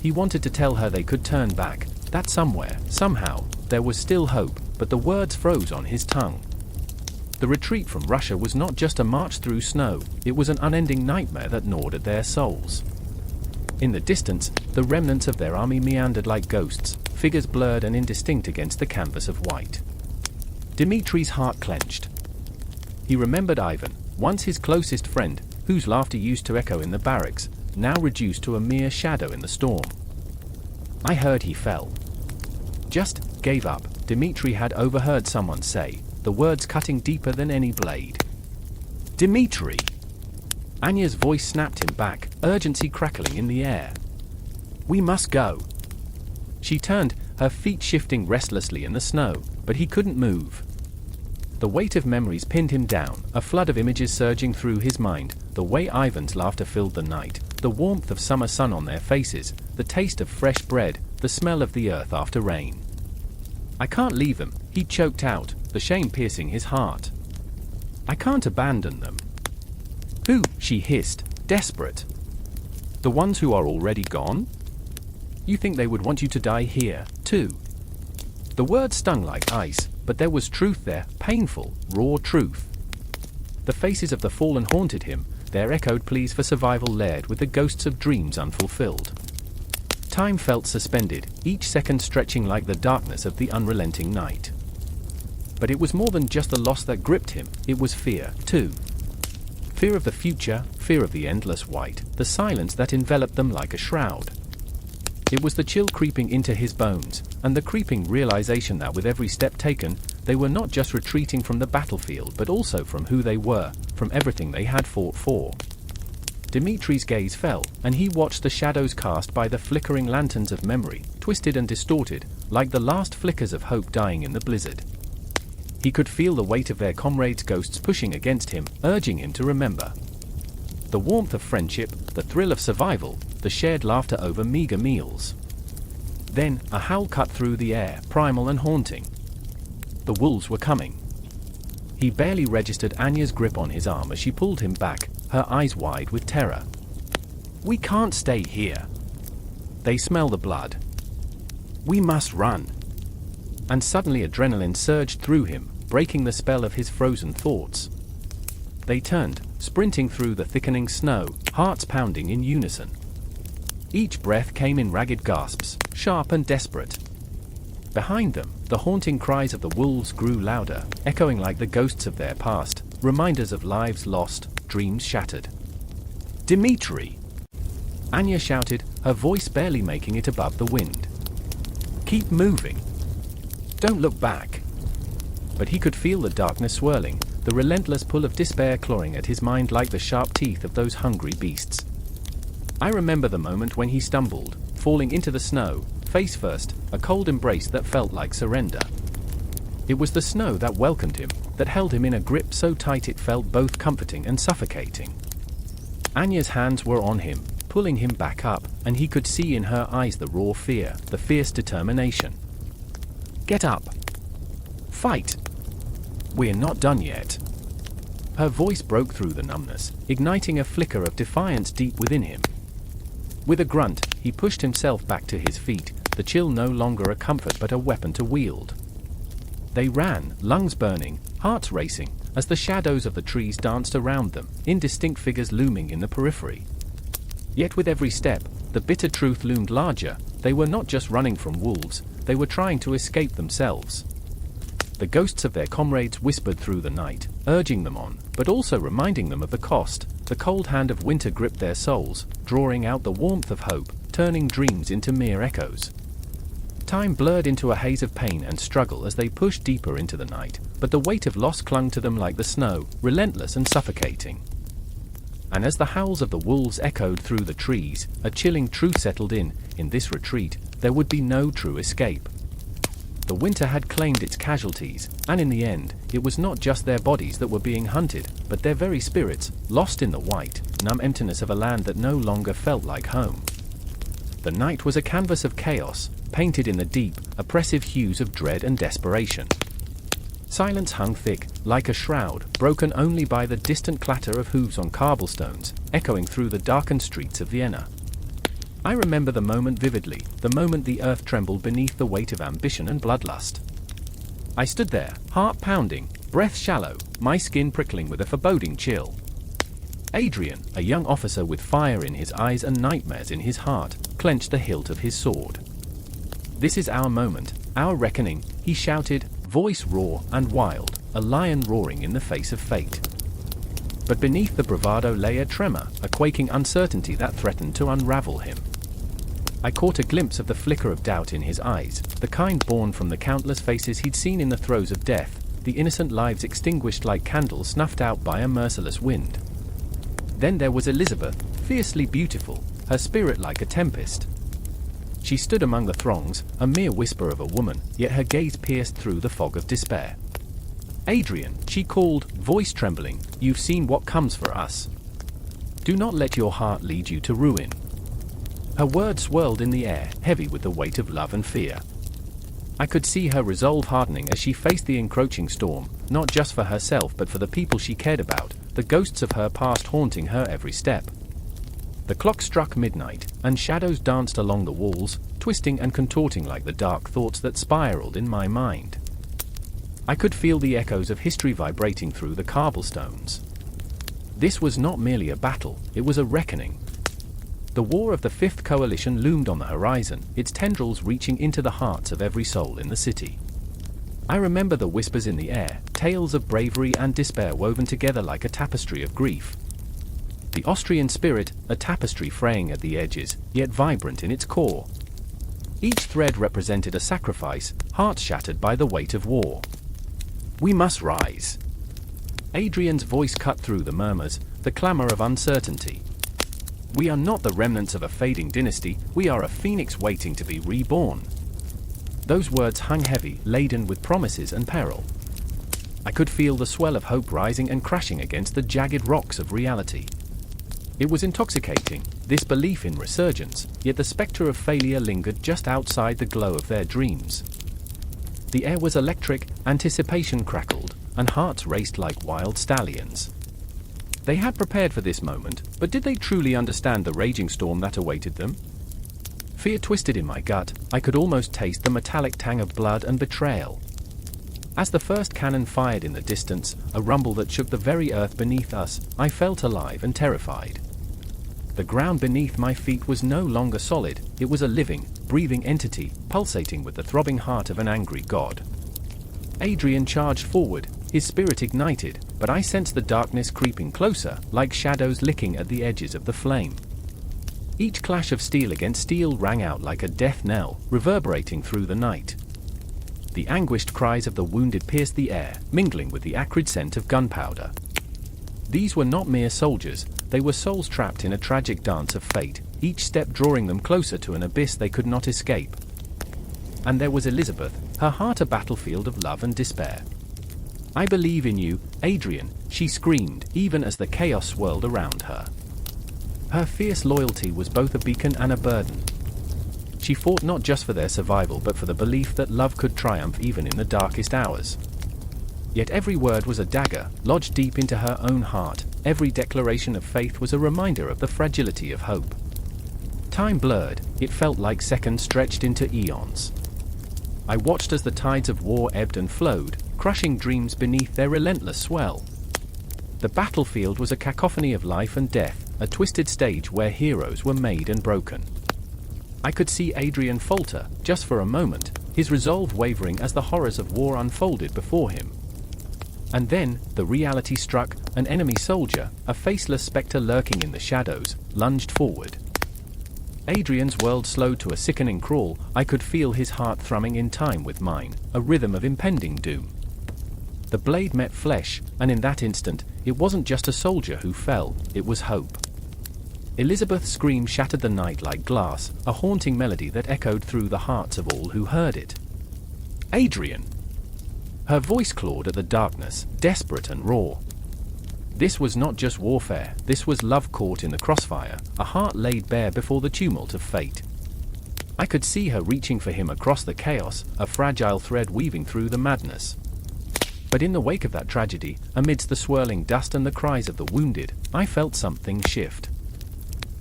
He wanted to tell her they could turn back, that somewhere, somehow, there was still hope, but the words froze on his tongue. The retreat from Russia was not just a march through snow, it was an unending nightmare that gnawed at their souls. In the distance, the remnants of their army meandered like ghosts, figures blurred and indistinct against the canvas of white. Dmitri's heart clenched. He remembered Ivan, once his closest friend, whose laughter used to echo in the barracks, now reduced to a mere shadow in the storm. "I heard he fell." "Just gave up," Dmitri had overheard someone say, the words cutting deeper than any blade. "Dmitri!" Anya's voice snapped him back, urgency crackling in the air. "We must go." She turned, her feet shifting restlessly in the snow, but he couldn't move. The weight of memories pinned him down, a flood of images surging through his mind, the way Ivan's laughter filled the night, the warmth of summer sun on their faces, the taste of fresh bread, the smell of the earth after rain. "I can't leave them," he choked out, the shame piercing his heart. "I can't abandon them." "Who?" she hissed, desperate. "The ones who are already gone? You think they would want you to die here, too?" The words stung like ice, but there was truth there, painful, raw truth. The faces of the fallen haunted him, their echoed pleas for survival layered with the ghosts of dreams unfulfilled. Time felt suspended, each second stretching like the darkness of the unrelenting night. But it was more than just the loss that gripped him, it was fear, too. Fear of the future, fear of the endless white, the silence that enveloped them like a shroud. It was the chill creeping into his bones, and the creeping realization that with every step taken, they were not just retreating from the battlefield but also from who they were, from everything they had fought for. Dmitri's gaze fell, and he watched the shadows cast by the flickering lanterns of memory, twisted and distorted, like the last flickers of hope dying in the blizzard. He could feel the weight of their comrades' ghosts pushing against him, urging him to remember. The warmth of friendship, the thrill of survival, the shared laughter over meager meals. Then, a howl cut through the air, primal and haunting. The wolves were coming. He barely registered Anya's grip on his arm as she pulled him back, her eyes wide with terror. "We can't stay here. They smell the blood. We must run." And suddenly adrenaline surged through him, breaking the spell of his frozen thoughts. They turned, sprinting through the thickening snow, hearts pounding in unison. Each breath came in ragged gasps, sharp and desperate. Behind them, the haunting cries of the wolves grew louder, echoing like the ghosts of their past, reminders of lives lost, dreams shattered. "Dmitri!" Anya shouted, her voice barely making it above the wind. "Keep moving. Don't look back." But he could feel the darkness swirling, the relentless pull of despair clawing at his mind like the sharp teeth of those hungry beasts. I remember the moment when he stumbled, falling into the snow, face first, a cold embrace that felt like surrender. It was the snow that welcomed him, that held him in a grip so tight it felt both comforting and suffocating. Anya's hands were on him, pulling him back up, and he could see in her eyes the raw fear, the fierce determination. "Get up. Fight. We're not done yet." Her voice broke through the numbness, igniting a flicker of defiance deep within him. With a grunt, he pushed himself back to his feet, the chill no longer a comfort but a weapon to wield. They ran, lungs burning, hearts racing, as the shadows of the trees danced around them, indistinct figures looming in the periphery. Yet with every step, the bitter truth loomed larger. They were not just running from wolves, they were trying to escape themselves. The ghosts of their comrades whispered through the night, urging them on, but also reminding them of the cost. The cold hand of winter gripped their souls, drawing out the warmth of hope, turning dreams into mere echoes. Time blurred into a haze of pain and struggle as they pushed deeper into the night, but the weight of loss clung to them like the snow, relentless and suffocating. And as the howls of the wolves echoed through the trees, a chilling truth settled in this retreat, there would be no true escape. The winter had claimed its casualties, and in the end, it was not just their bodies that were being hunted, but their very spirits, lost in the white, numb emptiness of a land that no longer felt like home. The night was a canvas of chaos, painted in the deep, oppressive hues of dread and desperation. Silence hung thick, like a shroud, broken only by the distant clatter of hooves on cobblestones, echoing through the darkened streets of Vienna. I remember the moment vividly, the moment the earth trembled beneath the weight of ambition and bloodlust. I stood there, heart pounding, breath shallow, my skin prickling with a foreboding chill. Adrian, a young officer with fire in his eyes and nightmares in his heart, clenched the hilt of his sword. "This is our moment, our reckoning," he shouted, voice raw and wild, a lion roaring in the face of fate. But beneath the bravado lay a tremor, a quaking uncertainty that threatened to unravel him. I caught a glimpse of the flicker of doubt in his eyes, the kind born from the countless faces he'd seen in the throes of death, the innocent lives extinguished like candles snuffed out by a merciless wind. Then there was Elizabeth, fiercely beautiful, her spirit like a tempest. She stood among the throngs, a mere whisper of a woman, yet her gaze pierced through the fog of despair. "Adrian," she called, voice trembling, "you've seen what comes for us. Do not let your heart lead you to ruin." Her words swirled in the air, heavy with the weight of love and fear. I could see her resolve hardening as she faced the encroaching storm, not just for herself but for the people she cared about, the ghosts of her past haunting her every step. The clock struck midnight, and shadows danced along the walls, twisting and contorting like the dark thoughts that spiraled in my mind. I could feel the echoes of history vibrating through the cobblestones. This was not merely a battle, it was a reckoning. The war of the Fifth Coalition loomed on the horizon, its tendrils reaching into the hearts of every soul in the city. I remember the whispers in the air, tales of bravery and despair woven together like a tapestry of grief. The Austrian spirit, a tapestry fraying at the edges, yet vibrant in its core. Each thread represented a sacrifice, hearts shattered by the weight of war. "We must rise." Adrian's voice cut through the murmurs, the clamor of uncertainty. "We are not the remnants of a fading dynasty, we are a phoenix waiting to be reborn." Those words hung heavy, laden with promises and peril. I could feel the swell of hope rising and crashing against the jagged rocks of reality. It was intoxicating, this belief in resurgence, yet the specter of failure lingered just outside the glow of their dreams. The air was electric, anticipation crackled, and hearts raced like wild stallions. They had prepared for this moment, but did they truly understand the raging storm that awaited them? Fear twisted in my gut, I could almost taste the metallic tang of blood and betrayal. As the first cannon fired in the distance, a rumble that shook the very earth beneath us, I felt alive and terrified. The ground beneath my feet was no longer solid, it was a living, breathing entity, pulsating with the throbbing heart of an angry god. Adrian charged forward, his spirit ignited, but I sensed the darkness creeping closer, like shadows licking at the edges of the flame. Each clash of steel against steel rang out like a death knell, reverberating through the night. The anguished cries of the wounded pierced the air, mingling with the acrid scent of gunpowder. These were not mere soldiers, they were souls trapped in a tragic dance of fate, each step drawing them closer to an abyss they could not escape. And there was Elizabeth, her heart a battlefield of love and despair. "I believe in you, Adrian," she screamed, even as the chaos swirled around her. Her fierce loyalty was both a beacon and a burden. She fought not just for their survival but for the belief that love could triumph even in the darkest hours. Yet every word was a dagger, lodged deep into her own heart, every declaration of faith was a reminder of the fragility of hope. Time blurred, it felt like seconds stretched into eons. I watched as the tides of war ebbed and flowed, crushing dreams beneath their relentless swell. The battlefield was a cacophony of life and death, a twisted stage where heroes were made and broken. I could see Adrian falter, just for a moment, his resolve wavering as the horrors of war unfolded before him. And then, the reality struck, an enemy soldier, a faceless spectre lurking in the shadows, lunged forward. Adrian's world slowed to a sickening crawl, I could feel his heart thrumming in time with mine, a rhythm of impending doom. The blade met flesh, and in that instant, it wasn't just a soldier who fell, it was hope. Elizabeth's scream shattered the night like glass, a haunting melody that echoed through the hearts of all who heard it. Adrian! Her voice clawed at the darkness, desperate and raw. This was not just warfare, this was love caught in the crossfire, a heart laid bare before the tumult of fate. I could see her reaching for him across the chaos, a fragile thread weaving through the madness. But in the wake of that tragedy, amidst the swirling dust and the cries of the wounded, I felt something shift.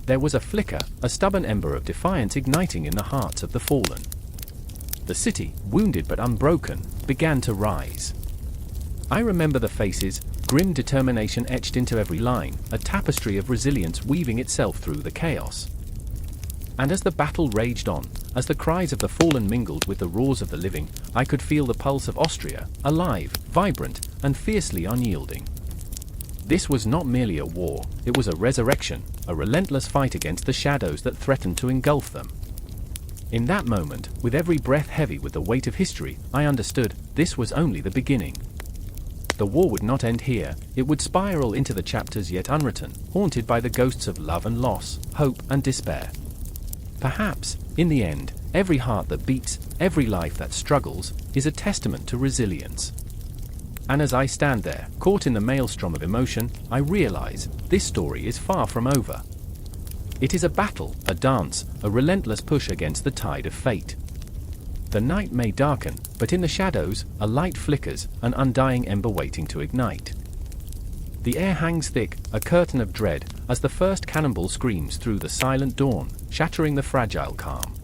There was a flicker, a stubborn ember of defiance igniting in the hearts of the fallen. The city, wounded but unbroken, began to rise. I remember the faces, grim determination etched into every line, a tapestry of resilience weaving itself through the chaos. And as the battle raged on, as the cries of the fallen mingled with the roars of the living, I could feel the pulse of Austria, alive, vibrant, and fiercely unyielding. This was not merely a war, it was a resurrection, a relentless fight against the shadows that threatened to engulf them. In that moment, with every breath heavy with the weight of history, I understood this was only the beginning. The war would not end here, it would spiral into the chapters yet unwritten, haunted by the ghosts of love and loss, hope and despair. Perhaps, in the end, every heart that beats, every life that struggles, is a testament to resilience. And as I stand there, caught in the maelstrom of emotion, I realize this story is far from over. It is a battle, a dance, a relentless push against the tide of fate. The night may darken, but in the shadows, a light flickers, an undying ember waiting to ignite. The air hangs thick, a curtain of dread, as the first cannonball screams through the silent dawn, shattering the fragile calm.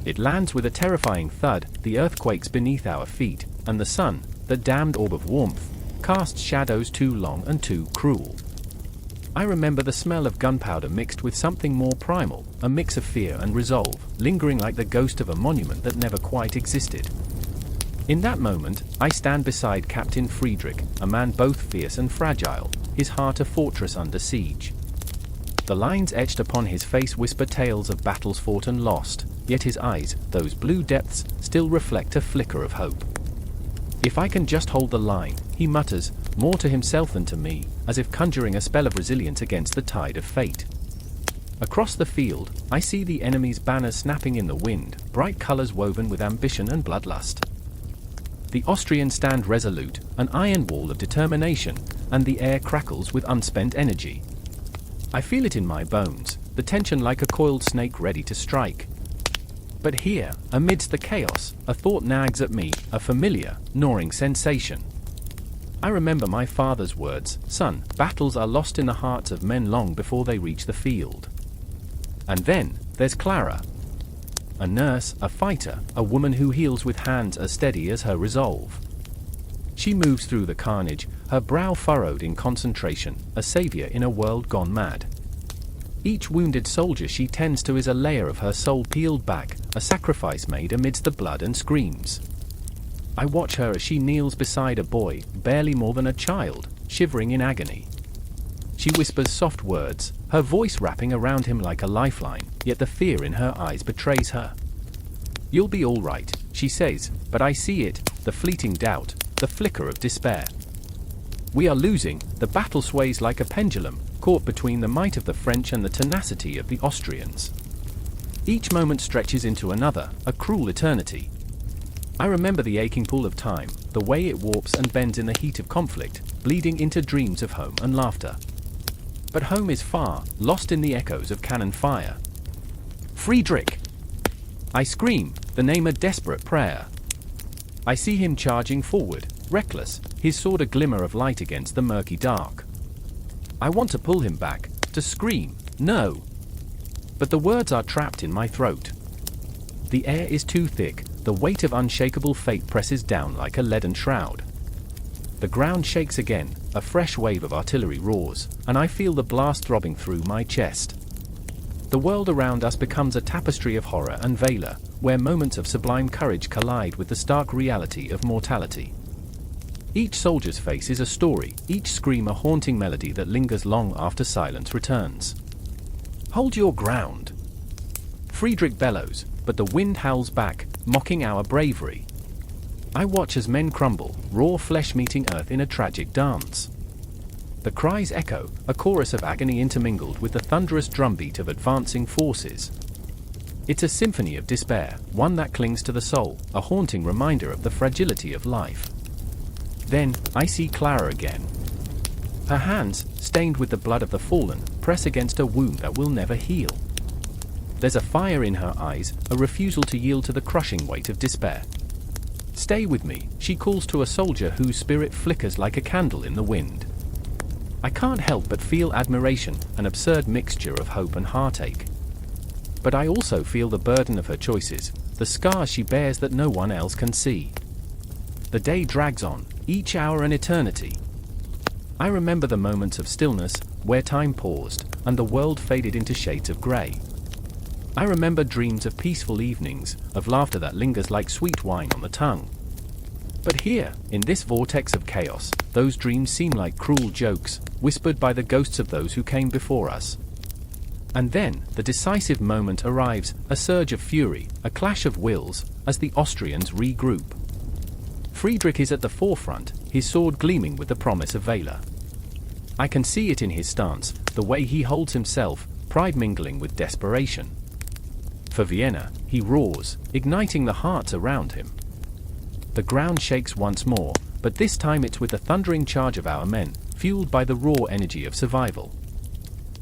It lands with a terrifying thud, the earth quakes beneath our feet, and the sun, the damned orb of warmth, casts shadows too long and too cruel. I remember the smell of gunpowder mixed with something more primal, a mix of fear and resolve, lingering like the ghost of a monument that never quite existed. In that moment, I stand beside Captain Friedrich, a man both fierce and fragile, his heart a fortress under siege. The lines etched upon his face whisper tales of battles fought and lost, yet his eyes, those blue depths, still reflect a flicker of hope. If I can just hold the line, he mutters, more to himself than to me, as if conjuring a spell of resilience against the tide of fate. Across the field, I see the enemy's banners snapping in the wind, bright colors woven with ambition and bloodlust. The Austrians stand resolute, an iron wall of determination, and the air crackles with unspent energy. I feel it in my bones, the tension like a coiled snake ready to strike. But here, amidst the chaos, a thought nags at me, a familiar, gnawing sensation. I remember my father's words, "Son, battles are lost in the hearts of men long before they reach the field." And then, there's Clara. A nurse, a fighter, a woman who heals with hands as steady as her resolve. She moves through the carnage, her brow furrowed in concentration, a savior in a world gone mad. Each wounded soldier she tends to is a layer of her soul peeled back, a sacrifice made amidst the blood and screams. I watch her as she kneels beside a boy, barely more than a child, shivering in agony. She whispers soft words, her voice wrapping around him like a lifeline, yet the fear in her eyes betrays her. "You'll be all right," she says, but I see it, the fleeting doubt, the flicker of despair. We are losing, the battle sways like a pendulum, caught between the might of the French and the tenacity of the Austrians. Each moment stretches into another, a cruel eternity. I remember the aching pull of time, the way it warps and bends in the heat of conflict, bleeding into dreams of home and laughter. But home is far, lost in the echoes of cannon fire. "Friedrich!" I scream, the name a desperate prayer. I see him charging forward, reckless, his sword a glimmer of light against the murky dark. I want to pull him back, to scream, "No!" But the words are trapped in my throat. The air is too thick, the weight of unshakable fate presses down like a leaden shroud. The ground shakes again, a fresh wave of artillery roars, and I feel the blast throbbing through my chest. The world around us becomes a tapestry of horror and valor, where moments of sublime courage collide with the stark reality of mortality. Each soldier's face is a story, each scream a haunting melody that lingers long after silence returns. "Hold your ground!" Friedrich bellows, but the wind howls back, mocking our bravery. I watch as men crumble, raw flesh meeting earth in a tragic dance. The cries echo, a chorus of agony intermingled with the thunderous drumbeat of advancing forces. It's a symphony of despair, one that clings to the soul, a haunting reminder of the fragility of life. Then, I see Clara again. Her hands, stained with the blood of the fallen, press against a wound that will never heal. There's a fire in her eyes, a refusal to yield to the crushing weight of despair. "Stay with me," she calls to a soldier whose spirit flickers like a candle in the wind. I can't help but feel admiration, an absurd mixture of hope and heartache. But I also feel the burden of her choices, the scars she bears that no one else can see. The day drags on, each hour an eternity. I remember the moments of stillness, where time paused, and the world faded into shades of grey. I remember dreams of peaceful evenings, of laughter that lingers like sweet wine on the tongue. But here, in this vortex of chaos, those dreams seem like cruel jokes, whispered by the ghosts of those who came before us. And then, the decisive moment arrives, a surge of fury, a clash of wills, as the Austrians regroup. Friedrich is at the forefront, his sword gleaming with the promise of valor. I can see it in his stance, the way he holds himself, pride mingling with desperation. For Vienna, he roars, igniting the hearts around him. The ground shakes once more, but this time it's with the thundering charge of our men, fueled by the raw energy of survival.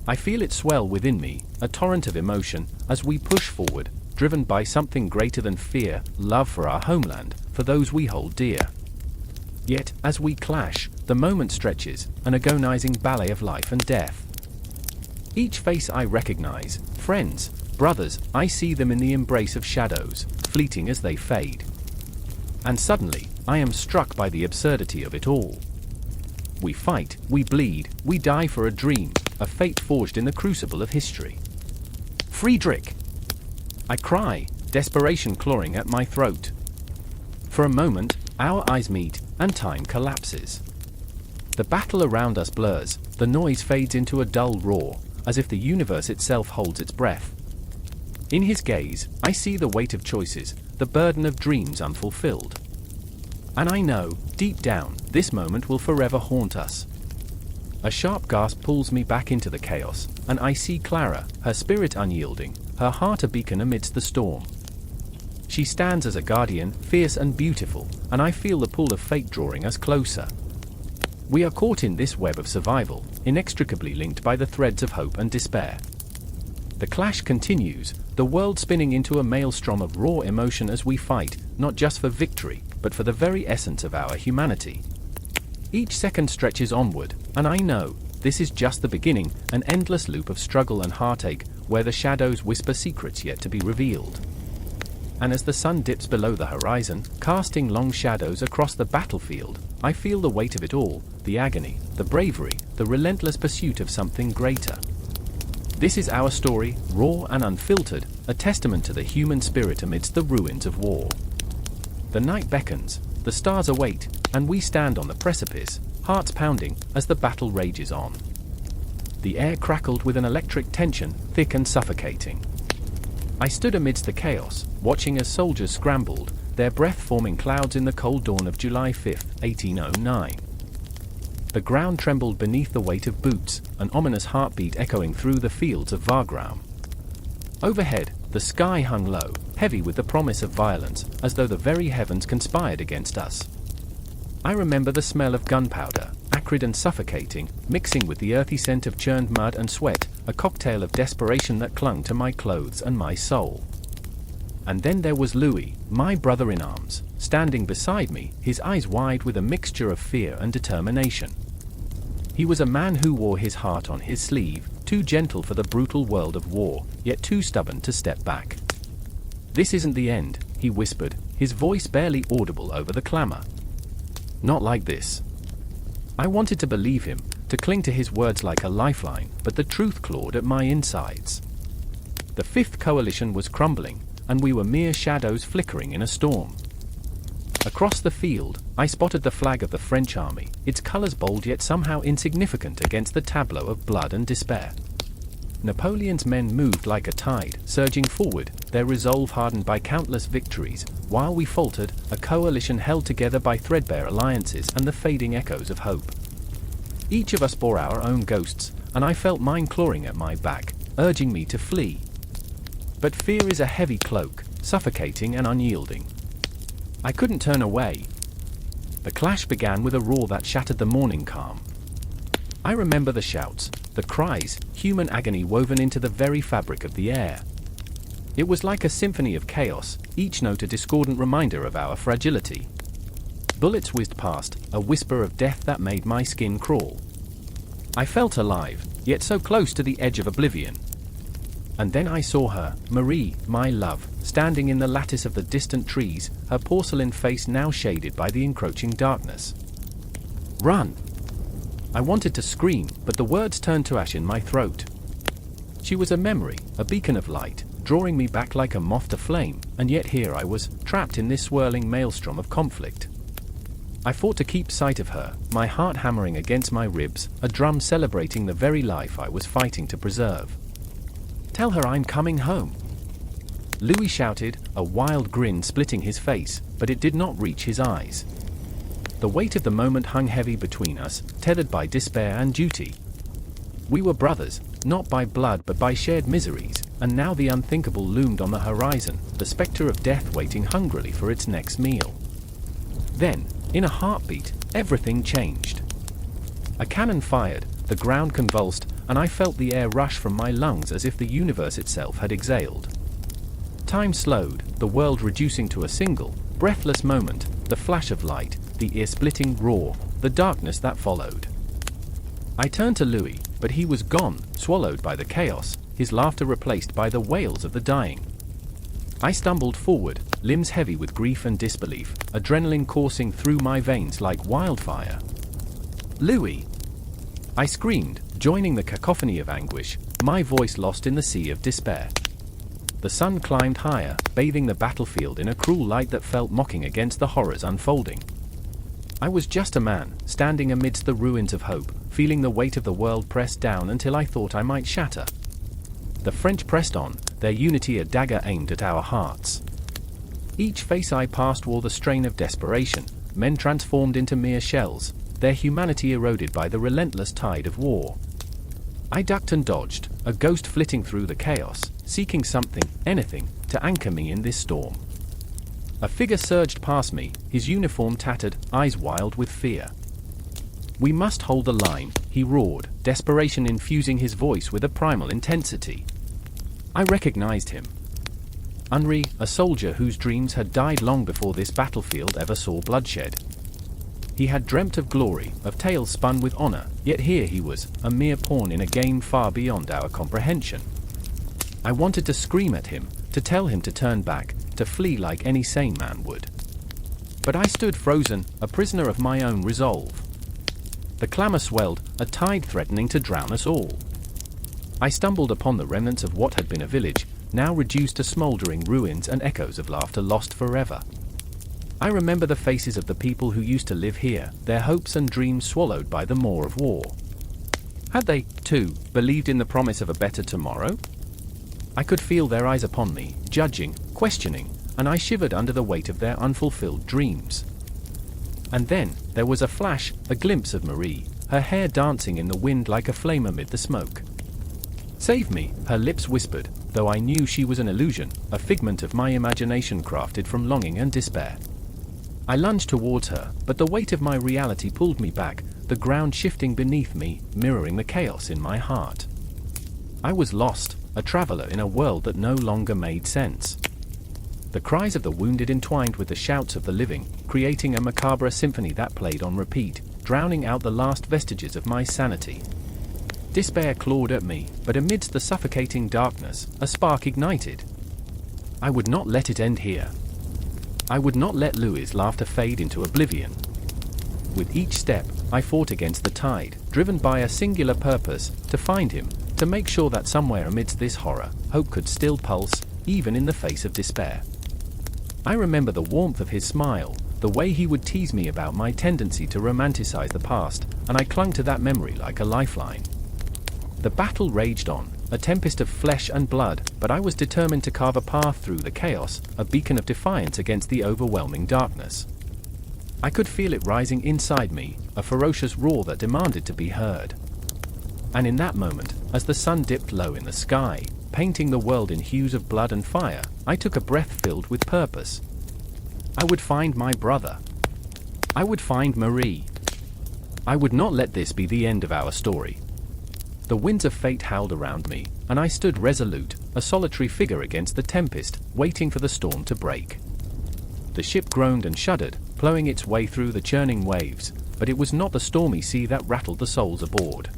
I feel it swell within me, a torrent of emotion, as we push forward, driven by something greater than fear, love for our homeland, for those we hold dear. Yet, as we clash, the moment stretches, an agonizing ballet of life and death. Each face I recognize, friends, brothers, I see them in the embrace of shadows, fleeting as they fade. And suddenly, I am struck by the absurdity of it all. We fight, we bleed, we die for a dream, a fate forged in the crucible of history. Friedrich! I cry, desperation clawing at my throat. For a moment, our eyes meet, and time collapses. The battle around us blurs, the noise fades into a dull roar, as if the universe itself holds its breath. In his gaze, I see the weight of choices, the burden of dreams unfulfilled. And I know, deep down, this moment will forever haunt us. A sharp gasp pulls me back into the chaos, and I see Clara, her spirit unyielding, her heart a beacon amidst the storm. She stands as a guardian, fierce and beautiful, and I feel the pull of fate drawing us closer. We are caught in this web of survival, inextricably linked by the threads of hope and despair. The clash continues, the world spinning into a maelstrom of raw emotion as we fight, not just for victory, but for the very essence of our humanity. Each second stretches onward, and I know, this is just the beginning, an endless loop of struggle and heartache, where the shadows whisper secrets yet to be revealed. And as the sun dips below the horizon, casting long shadows across the battlefield, I feel the weight of it all, the agony, the bravery, the relentless pursuit of something greater. This is our story, raw and unfiltered, a testament to the human spirit amidst the ruins of war. The night beckons, the stars await, and we stand on the precipice, hearts pounding, as the battle rages on. The air crackled with an electric tension, thick and suffocating. I stood amidst the chaos, watching as soldiers scrambled, their breath forming clouds in the cold dawn of July 5, 1809. The ground trembled beneath the weight of boots, an ominous heartbeat echoing through the fields of Wagram. Overhead, the sky hung low, heavy with the promise of violence, as though the very heavens conspired against us. I remember the smell of gunpowder, acrid and suffocating, mixing with the earthy scent of churned mud and sweat, a cocktail of desperation that clung to my clothes and my soul. And then there was Louis, my brother-in-arms, standing beside me, his eyes wide with a mixture of fear and determination. He was a man who wore his heart on his sleeve, too gentle for the brutal world of war, yet too stubborn to step back. "This isn't the end," he whispered, his voice barely audible over the clamor. "Not like this." I wanted to believe him, to cling to his words like a lifeline, but the truth clawed at my insides. The Fifth Coalition was crumbling, and we were mere shadows flickering in a storm. Across the field, I spotted the flag of the French army, its colors bold yet somehow insignificant against the tableau of blood and despair. Napoleon's men moved like a tide, surging forward, their resolve hardened by countless victories, while we faltered, a coalition held together by threadbare alliances and the fading echoes of hope. Each of us bore our own ghosts, and I felt mine clawing at my back, urging me to flee. But fear is a heavy cloak, suffocating and unyielding. I couldn't turn away. The clash began with a roar that shattered the morning calm. I remember the shouts, the cries, human agony woven into the very fabric of the air. It was like a symphony of chaos, each note a discordant reminder of our fragility. Bullets whizzed past, a whisper of death that made my skin crawl. I felt alive, yet so close to the edge of oblivion. And then I saw her, Marie, my love, standing in the lattice of the distant trees, her porcelain face now shaded by the encroaching darkness. Run! I wanted to scream, but the words turned to ash in my throat. She was a memory, a beacon of light, drawing me back like a moth to flame, and yet here I was, trapped in this swirling maelstrom of conflict. I fought to keep sight of her, my heart hammering against my ribs, a drum celebrating the very life I was fighting to preserve. Tell her I'm coming home. Louis shouted, a wild grin splitting his face, but it did not reach his eyes. The weight of the moment hung heavy between us, tethered by despair and duty. We were brothers, not by blood but by shared miseries, and now the unthinkable loomed on the horizon, the spectre of death waiting hungrily for its next meal. Then, in a heartbeat, everything changed. A cannon fired, the ground convulsed, and I felt the air rush from my lungs as if the universe itself had exhaled. Time slowed, the world reducing to a single, breathless moment, the flash of light, the ear-splitting roar, the darkness that followed. I turned to Louis, but he was gone, swallowed by the chaos, his laughter replaced by the wails of the dying. I stumbled forward, limbs heavy with grief and disbelief, adrenaline coursing through my veins like wildfire. Louis! I screamed, joining the cacophony of anguish, my voice lost in the sea of despair. The sun climbed higher, bathing the battlefield in a cruel light that felt mocking against the horrors unfolding. I was just a man, standing amidst the ruins of hope, feeling the weight of the world press down until I thought I might shatter. The French pressed on, their unity a dagger aimed at our hearts. Each face I passed wore the strain of desperation, men transformed into mere shells, their humanity eroded by the relentless tide of war. I ducked and dodged, a ghost flitting through the chaos, seeking something, anything, to anchor me in this storm. A figure surged past me, his uniform tattered, eyes wild with fear. We must hold the line, he roared, desperation infusing his voice with a primal intensity. I recognized him. Henri, a soldier whose dreams had died long before this battlefield ever saw bloodshed. He had dreamt of glory, of tales spun with honor, yet here he was, a mere pawn in a game far beyond our comprehension. I wanted to scream at him, to tell him to turn back, to flee like any sane man would. But I stood frozen, a prisoner of my own resolve. The clamor swelled, a tide threatening to drown us all. I stumbled upon the remnants of what had been a village, now reduced to smoldering ruins and echoes of laughter lost forever. I remember the faces of the people who used to live here, their hopes and dreams swallowed by the maw of war. Had they, too, believed in the promise of a better tomorrow? I could feel their eyes upon me, judging, questioning, and I shivered under the weight of their unfulfilled dreams. And then, there was a flash, a glimpse of Marie, her hair dancing in the wind like a flame amid the smoke. "Save me," her lips whispered, though I knew she was an illusion, a figment of my imagination crafted from longing and despair. I lunged towards her, but the weight of my reality pulled me back, the ground shifting beneath me, mirroring the chaos in my heart. I was lost, a traveler in a world that no longer made sense. The cries of the wounded entwined with the shouts of the living, creating a macabre symphony that played on repeat, drowning out the last vestiges of my sanity. Despair clawed at me, but amidst the suffocating darkness, a spark ignited. I would not let it end here. I would not let Louis' laughter fade into oblivion. With each step, I fought against the tide, driven by a singular purpose, to find him, to make sure that somewhere amidst this horror, hope could still pulse, even in the face of despair. I remember the warmth of his smile, the way he would tease me about my tendency to romanticize the past, and I clung to that memory like a lifeline. The battle raged on, a tempest of flesh and blood, but I was determined to carve a path through the chaos, a beacon of defiance against the overwhelming darkness. I could feel it rising inside me, a ferocious roar that demanded to be heard. And in that moment, as the sun dipped low in the sky, painting the world in hues of blood and fire, I took a breath filled with purpose. I would find my brother. I would find Marie. I would not let this be the end of our story. The winds of fate howled around me, and I stood resolute, a solitary figure against the tempest, waiting for the storm to break. The ship groaned and shuddered, plowing its way through the churning waves, but it was not the stormy sea that rattled the souls aboard.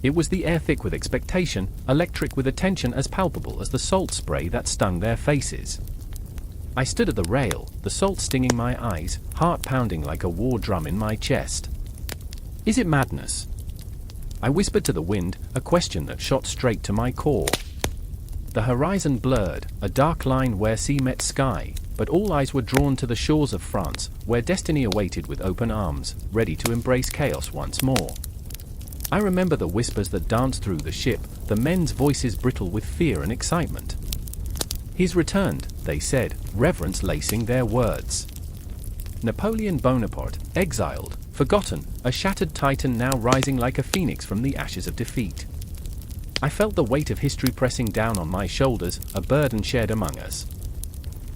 It was the air thick with expectation, electric with a tension as palpable as the salt spray that stung their faces. I stood at the rail, the salt stinging my eyes, heart pounding like a war drum in my chest. Is it madness? I whispered to the wind, a question that shot straight to my core. The horizon blurred, a dark line where sea met sky, but all eyes were drawn to the shores of France, where destiny awaited with open arms, ready to embrace chaos once more. I remember the whispers that danced through the ship, the men's voices brittle with fear and excitement. He's returned, they said, reverence lacing their words. Napoleon Bonaparte, exiled, forgotten, a shattered titan now rising like a phoenix from the ashes of defeat. I felt the weight of history pressing down on my shoulders, a burden shared among us.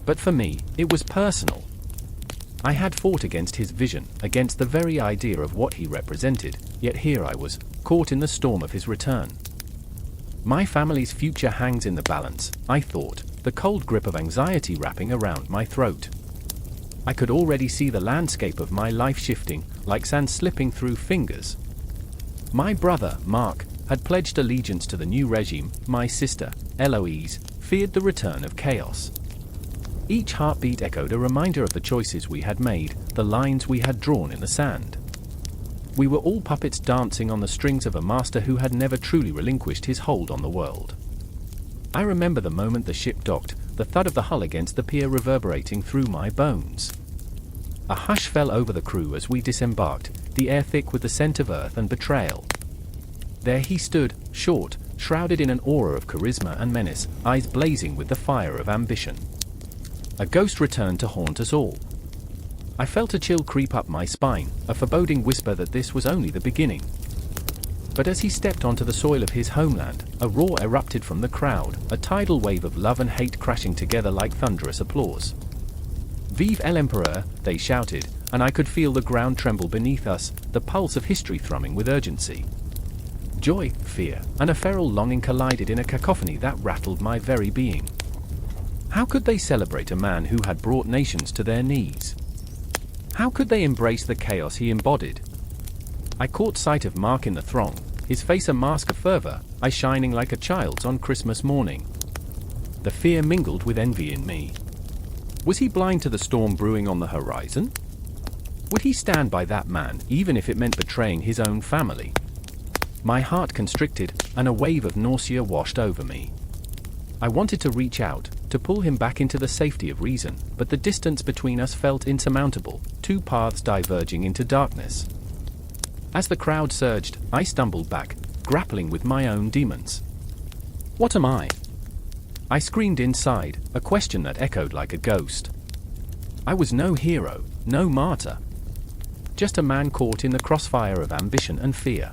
But for me, it was personal. I had fought against his vision, against the very idea of what he represented, yet here I was, caught in the storm of his return. My family's future hangs in the balance, I thought, the cold grip of anxiety wrapping around my throat. I could already see the landscape of my life shifting, like sand slipping through fingers. My brother, Mark, had pledged allegiance to the new regime. My sister, Eloise, feared the return of chaos. Each heartbeat echoed a reminder of the choices we had made, the lines we had drawn in the sand. We were all puppets dancing on the strings of a master who had never truly relinquished his hold on the world. I remember the moment the ship docked, the thud of the hull against the pier reverberating through my bones. A hush fell over the crew as we disembarked, the air thick with the scent of earth and betrayal. There he stood, short, shrouded in an aura of charisma and menace, eyes blazing with the fire of ambition. A ghost returned to haunt us all. I felt a chill creep up my spine, a foreboding whisper that this was only the beginning. But as he stepped onto the soil of his homeland, a roar erupted from the crowd, a tidal wave of love and hate crashing together like thunderous applause. Vive l'Empereur, they shouted, and I could feel the ground tremble beneath us, the pulse of history thrumming with urgency. Joy, fear, and a feral longing collided in a cacophony that rattled my very being. How could they celebrate a man who had brought nations to their knees? How could they embrace the chaos he embodied? I caught sight of Mark in the throng, his face a mask of fervor, eyes shining like a child's on Christmas morning. The fear mingled with envy in me. Was he blind to the storm brewing on the horizon? Would he stand by that man, even if it meant betraying his own family? My heart constricted, and a wave of nausea washed over me. I wanted to reach out, to pull him back into the safety of reason, but the distance between us felt insurmountable, two paths diverging into darkness. As the crowd surged, I stumbled back, grappling with my own demons. What am I? I screamed inside, a question that echoed like a ghost. I was no hero, no martyr. Just a man caught in the crossfire of ambition and fear.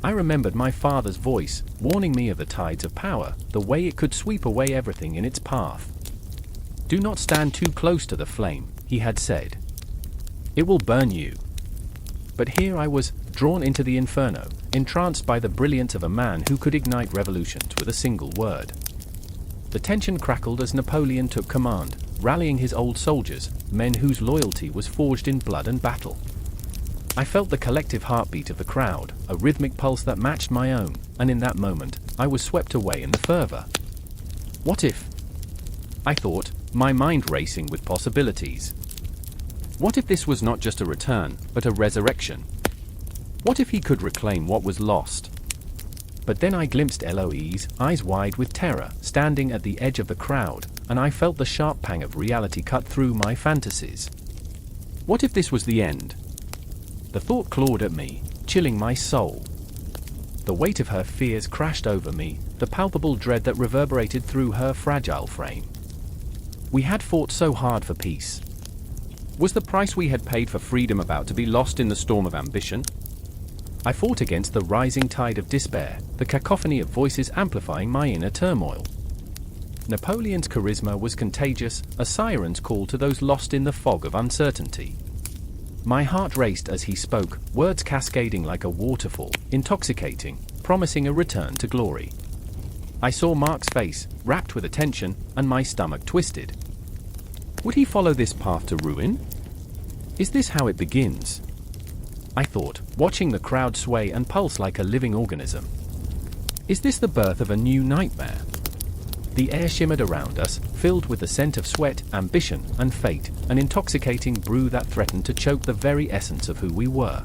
I remembered my father's voice, warning me of the tides of power, the way it could sweep away everything in its path. Do not stand too close to the flame, he had said. It will burn you. But here I was, drawn into the inferno, entranced by the brilliance of a man who could ignite revolutions with a single word. The tension crackled as Napoleon took command, rallying his old soldiers, men whose loyalty was forged in blood and battle. I felt the collective heartbeat of the crowd, a rhythmic pulse that matched my own, and in that moment, I was swept away in the fervor. What if? I thought, my mind racing with possibilities. What if this was not just a return, but a resurrection? What if he could reclaim what was lost? But then I glimpsed Eloise, eyes wide with terror, standing at the edge of the crowd, and I felt the sharp pang of reality cut through my fantasies. What if this was the end? The thought clawed at me, chilling my soul. The weight of her fears crashed over me, the palpable dread that reverberated through her fragile frame. We had fought so hard for peace. Was the price we had paid for freedom about to be lost in the storm of ambition? I fought against the rising tide of despair, the cacophony of voices amplifying my inner turmoil. Napoleon's charisma was contagious, a siren's call to those lost in the fog of uncertainty. My heart raced as he spoke, words cascading like a waterfall, intoxicating, promising a return to glory. I saw Mark's face, rapt with attention, and my stomach twisted. Would he follow this path to ruin? Is this how it begins? I thought, watching the crowd sway and pulse like a living organism. Is this the birth of a new nightmare? The air shimmered around us, filled with the scent of sweat, ambition, and fate, an intoxicating brew that threatened to choke the very essence of who we were.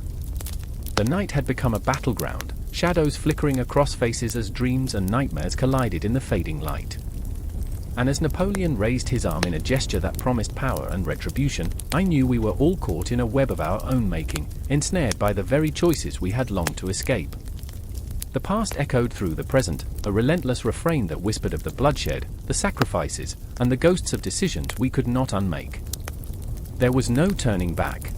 The night had become a battleground, shadows flickering across faces as dreams and nightmares collided in the fading light. And as Napoleon raised his arm in a gesture that promised power and retribution, I knew we were all caught in a web of our own making, ensnared by the very choices we had longed to escape. The past echoed through the present, a relentless refrain that whispered of the bloodshed, the sacrifices, and the ghosts of decisions we could not unmake. There was no turning back.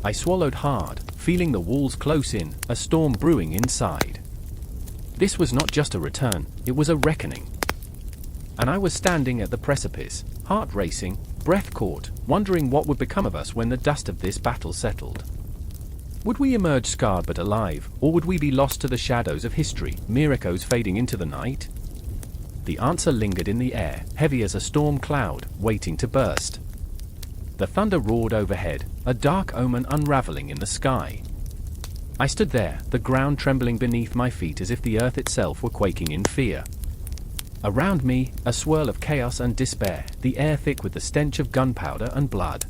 I swallowed hard, feeling the walls close in, a storm brewing inside. This was not just a return, it was a reckoning. And I was standing at the precipice, heart racing, breath caught, wondering what would become of us when the dust of this battle settled. Would we emerge scarred but alive, or would we be lost to the shadows of history, mere echoes fading into the night? The answer lingered in the air, heavy as a storm cloud, waiting to burst. The thunder roared overhead, a dark omen unraveling in the sky. I stood there, the ground trembling beneath my feet as if the earth itself were quaking in fear. Around me, a swirl of chaos and despair, the air thick with the stench of gunpowder and blood.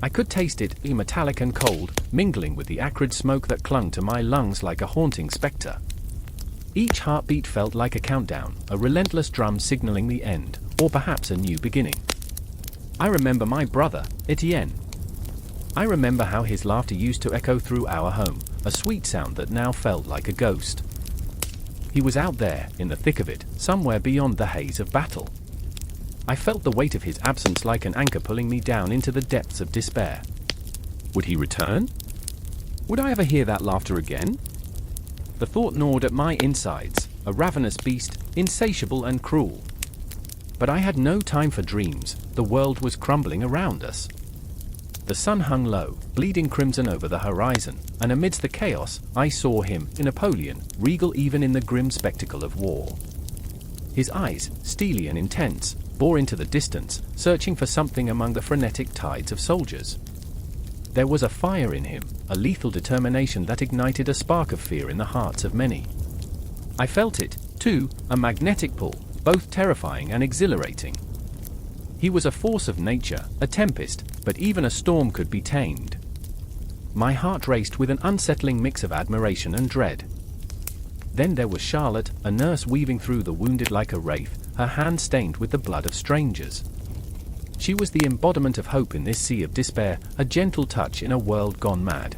I could taste it, metallic and cold, mingling with the acrid smoke that clung to my lungs like a haunting spectre. Each heartbeat felt like a countdown, a relentless drum signaling the end, or perhaps a new beginning. I remember my brother, Etienne. I remember how his laughter used to echo through our home, a sweet sound that now felt like a ghost. He was out there, in the thick of it, somewhere beyond the haze of battle. I felt the weight of his absence like an anchor pulling me down into the depths of despair. Would he return? Would I ever hear that laughter again? The thought gnawed at my insides, a ravenous beast, insatiable and cruel. But I had no time for dreams, the world was crumbling around us. The sun hung low, bleeding crimson over the horizon, and amidst the chaos, I saw him, Napoleon, regal even in the grim spectacle of war. His eyes, steely and intense, bore into the distance, searching for something among the frenetic tides of soldiers. There was a fire in him, a lethal determination that ignited a spark of fear in the hearts of many. I felt it, too, a magnetic pull, both terrifying and exhilarating. He was a force of nature, a tempest, but even a storm could be tamed. My heart raced with an unsettling mix of admiration and dread. Then there was Charlotte, a nurse weaving through the wounded like a wraith, her hands stained with the blood of strangers. She was the embodiment of hope in this sea of despair, a gentle touch in a world gone mad.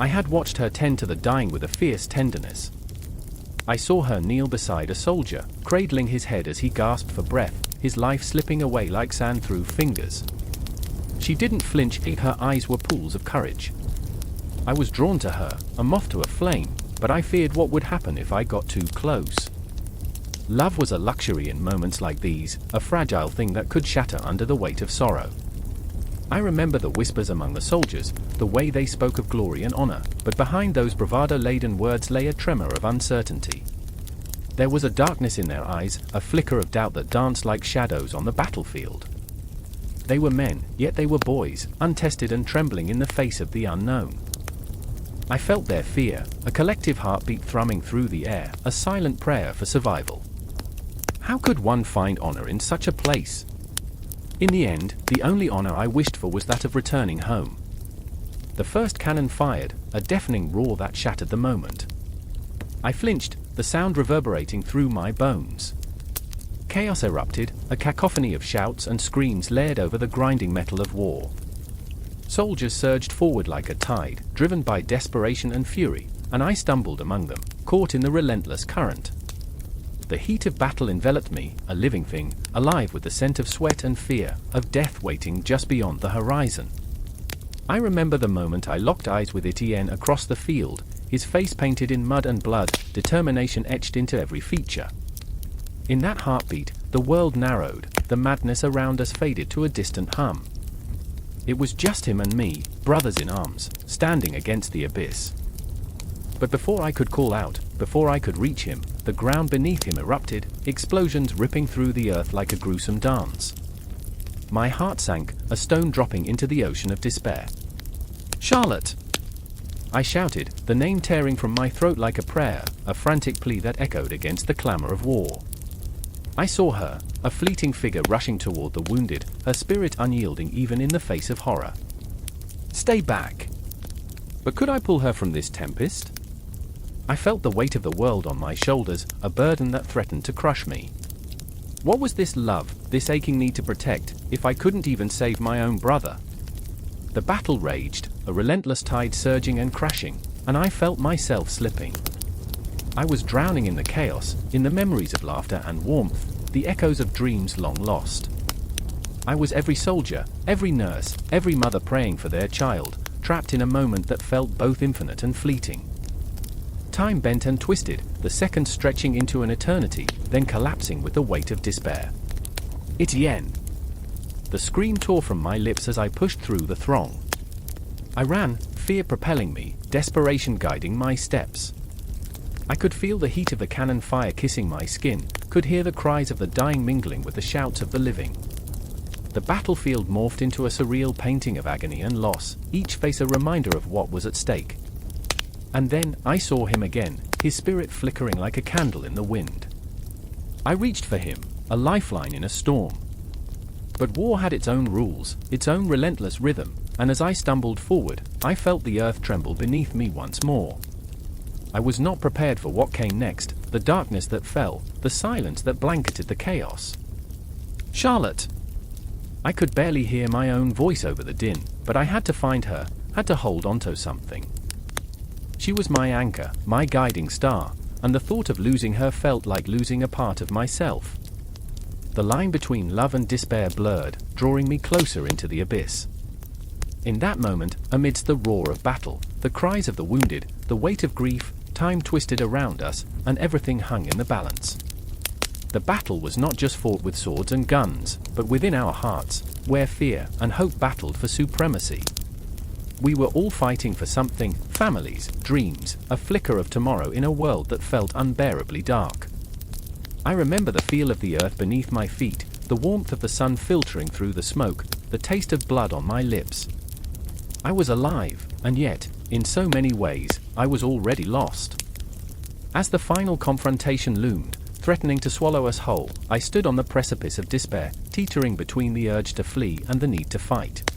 I had watched her tend to the dying with a fierce tenderness. I saw her kneel beside a soldier, cradling his head as he gasped for breath, his life slipping away like sand through fingers. She didn't flinch, her eyes were pools of courage. I was drawn to her, a moth to a flame, but I feared what would happen if I got too close. Love was a luxury in moments like these, a fragile thing that could shatter under the weight of sorrow. I remember the whispers among the soldiers, the way they spoke of glory and honor, but behind those bravado-laden words lay a tremor of uncertainty. There was a darkness in their eyes, a flicker of doubt that danced like shadows on the battlefield. They were men, yet they were boys, untested and trembling in the face of the unknown. I felt their fear, a collective heartbeat thrumming through the air, a silent prayer for survival. How could one find honor in such a place? In the end, the only honor I wished for was that of returning home. The first cannon fired, a deafening roar that shattered the moment. I flinched, the sound reverberating through my bones. Chaos erupted, a cacophony of shouts and screams layered over the grinding metal of war. Soldiers surged forward like a tide, driven by desperation and fury, and I stumbled among them, caught in the relentless current. The heat of battle enveloped me, a living thing, alive with the scent of sweat and fear, of death waiting just beyond the horizon. I remember the moment I locked eyes with Etienne across the field, his face painted in mud and blood, determination etched into every feature. In that heartbeat, the world narrowed, the madness around us faded to a distant hum. It was just him and me, brothers in arms, standing against the abyss. But before I could call out, before I could reach him, the ground beneath him erupted, explosions ripping through the earth like a gruesome dance. My heart sank, a stone dropping into the ocean of despair. "Charlotte!" I shouted, the name tearing from my throat like a prayer, a frantic plea that echoed against the clamor of war. I saw her, a fleeting figure rushing toward the wounded, her spirit unyielding even in the face of horror. "Stay back!" But could I pull her from this tempest? I felt the weight of the world on my shoulders, a burden that threatened to crush me. What was this love, this aching need to protect, if I couldn't even save my own brother? The battle raged, a relentless tide surging and crashing, and I felt myself slipping. I was drowning in the chaos, in the memories of laughter and warmth, the echoes of dreams long lost. I was every soldier, every nurse, every mother praying for their child, trapped in a moment that felt both infinite and fleeting. Time bent and twisted, the seconds stretching into an eternity, then collapsing with the weight of despair. "Etienne!" The scream tore from my lips as I pushed through the throng. I ran, fear propelling me, desperation guiding my steps. I could feel the heat of the cannon fire kissing my skin, could hear the cries of the dying mingling with the shouts of the living. The battlefield morphed into a surreal painting of agony and loss, each face a reminder of what was at stake. And then, I saw him again, his spirit flickering like a candle in the wind. I reached for him, a lifeline in a storm. But war had its own rules, its own relentless rhythm, and as I stumbled forward, I felt the earth tremble beneath me once more. I was not prepared for what came next, the darkness that fell, the silence that blanketed the chaos. "Charlotte!" I could barely hear my own voice over the din, but I had to find her, had to hold onto something. She was my anchor, my guiding star, and the thought of losing her felt like losing a part of myself. The line between love and despair blurred, drawing me closer into the abyss. In that moment, amidst the roar of battle, the cries of the wounded, the weight of grief, time twisted around us, and everything hung in the balance. The battle was not just fought with swords and guns, but within our hearts, where fear and hope battled for supremacy. We were all fighting for something, families, dreams, a flicker of tomorrow in a world that felt unbearably dark. I remember the feel of the earth beneath my feet, the warmth of the sun filtering through the smoke, the taste of blood on my lips. I was alive, and yet, in so many ways, I was already lost. As the final confrontation loomed, threatening to swallow us whole, I stood on the precipice of despair, teetering between the urge to flee and the need to fight.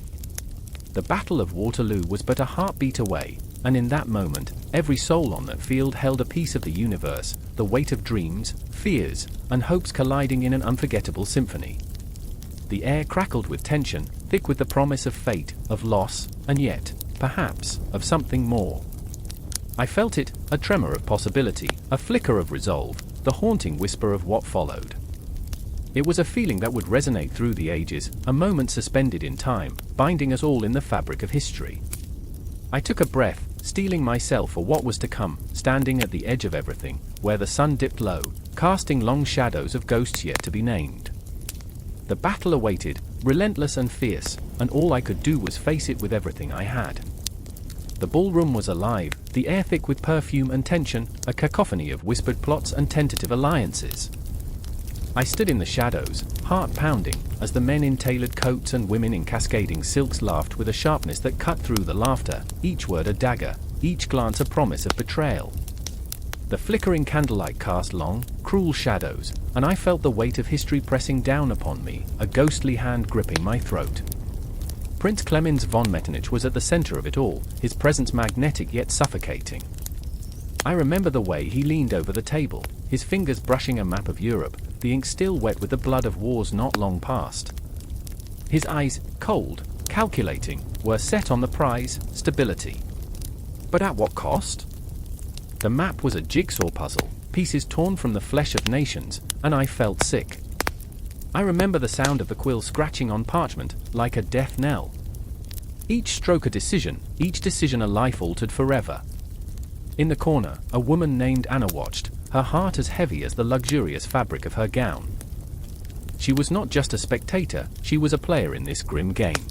The Battle of Waterloo was but a heartbeat away, and in that moment, every soul on that field held a piece of the universe, the weight of dreams, fears, and hopes colliding in an unforgettable symphony. The air crackled with tension, thick with the promise of fate, of loss, and yet, perhaps, of something more. I felt it, a tremor of possibility, a flicker of resolve, the haunting whisper of what followed. It was a feeling that would resonate through the ages, a moment suspended in time, binding us all in the fabric of history. I took a breath, steeling myself for what was to come, standing at the edge of everything, where the sun dipped low, casting long shadows of ghosts yet to be named. The battle awaited, relentless and fierce, and all I could do was face it with everything I had. The ballroom was alive, the air thick with perfume and tension, a cacophony of whispered plots and tentative alliances. I stood in the shadows, heart pounding, as the men in tailored coats and women in cascading silks laughed with a sharpness that cut through the laughter, each word a dagger, each glance a promise of betrayal. The flickering candlelight cast long, cruel shadows, and I felt the weight of history pressing down upon me, a ghostly hand gripping my throat. Prince Clemens von Metternich was at the center of it all, his presence magnetic yet suffocating. I remember the way he leaned over the table, his fingers brushing a map of Europe, the ink still wet with the blood of wars not long past. His eyes, cold, calculating, were set on the prize, stability. But at what cost? The map was a jigsaw puzzle, pieces torn from the flesh of nations, and I felt sick. I remember the sound of the quill scratching on parchment, like a death knell. Each stroke a decision, each decision a life altered forever. In the corner, a woman named Anna watched, her heart as heavy as the luxurious fabric of her gown. She was not just a spectator, she was a player in this grim game.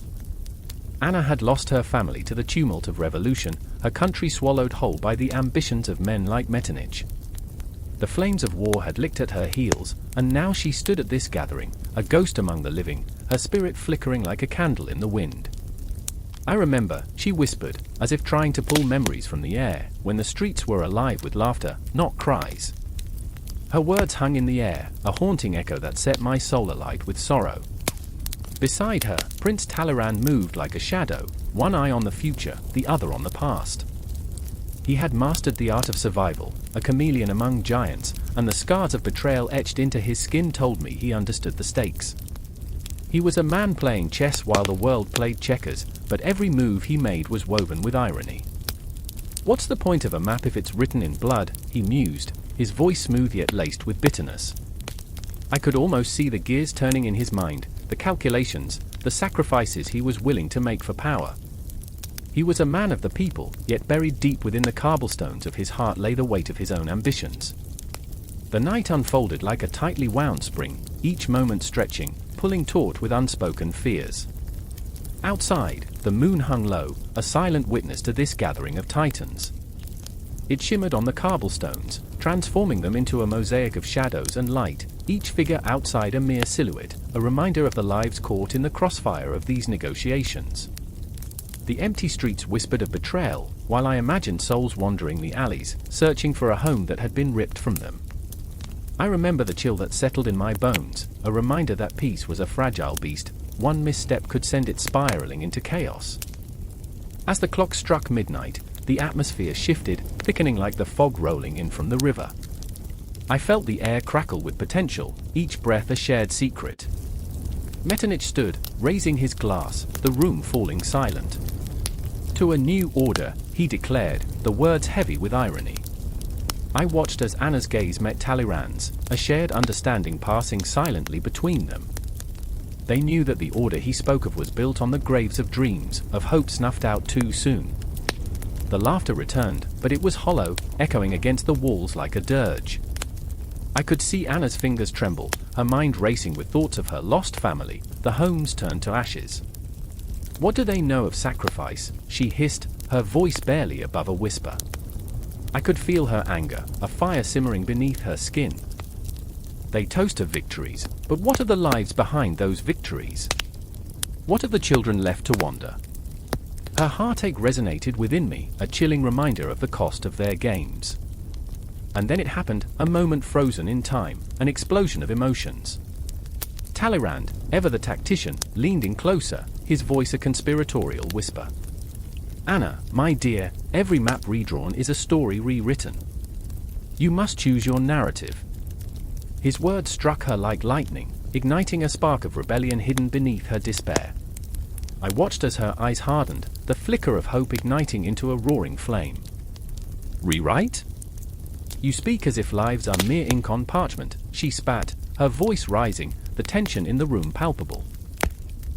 Anna had lost her family to the tumult of revolution, her country swallowed whole by the ambitions of men like Metternich. The flames of war had licked at her heels, and now she stood at this gathering, a ghost among the living, her spirit flickering like a candle in the wind. I remember, she whispered, as if trying to pull memories from the air, when the streets were alive with laughter, not cries. Her words hung in the air, a haunting echo that set my soul alight with sorrow. Beside her, Prince Talleyrand moved like a shadow, one eye on the future, the other on the past. He had mastered the art of survival, a chameleon among giants, and the scars of betrayal etched into his skin told me he understood the stakes. He was a man playing chess while the world played checkers, but every move he made was woven with irony. "What's the point of a map if it's written in blood?" he mused, his voice smooth yet laced with bitterness. I could almost see the gears turning in his mind, the calculations, the sacrifices he was willing to make for power. He was a man of the people, yet buried deep within the cobblestones of his heart lay the weight of his own ambitions. The night unfolded like a tightly wound spring, each moment stretching, pulling taut with unspoken fears. Outside, the moon hung low, a silent witness to this gathering of titans. It shimmered on the cobblestones, transforming them into a mosaic of shadows and light, each figure outside a mere silhouette, a reminder of the lives caught in the crossfire of these negotiations. The empty streets whispered of betrayal, while I imagined souls wandering the alleys, searching for a home that had been ripped from them. I remember the chill that settled in my bones, a reminder that peace was a fragile beast, one misstep could send it spiraling into chaos. As the clock struck midnight, the atmosphere shifted, thickening like the fog rolling in from the river. I felt the air crackle with potential, each breath a shared secret. Metternich stood, raising his glass, the room falling silent. "To a new order," he declared, the words heavy with irony. I watched as Anna's gaze met Talleyrand's, a shared understanding passing silently between them. They knew that the order he spoke of was built on the graves of dreams, of hope snuffed out too soon. The laughter returned, but it was hollow, echoing against the walls like a dirge. I could see Anna's fingers tremble, her mind racing with thoughts of her lost family, the homes turned to ashes. "What do they know of sacrifice?" she hissed, her voice barely above a whisper. I could feel her anger, a fire simmering beneath her skin. They toast of victories, but what are the lives behind those victories? What of the children left to wander? Her heartache resonated within me, a chilling reminder of the cost of their games. And then it happened, a moment frozen in time, an explosion of emotions. Talleyrand, ever the tactician, leaned in closer, his voice a conspiratorial whisper. "Anna, my dear, every map redrawn is a story rewritten. You must choose your narrative." His words struck her like lightning, igniting a spark of rebellion hidden beneath her despair. I watched as her eyes hardened, the flicker of hope igniting into a roaring flame. "Rewrite? You speak as if lives are mere ink on parchment," she spat, her voice rising, the tension in the room palpable.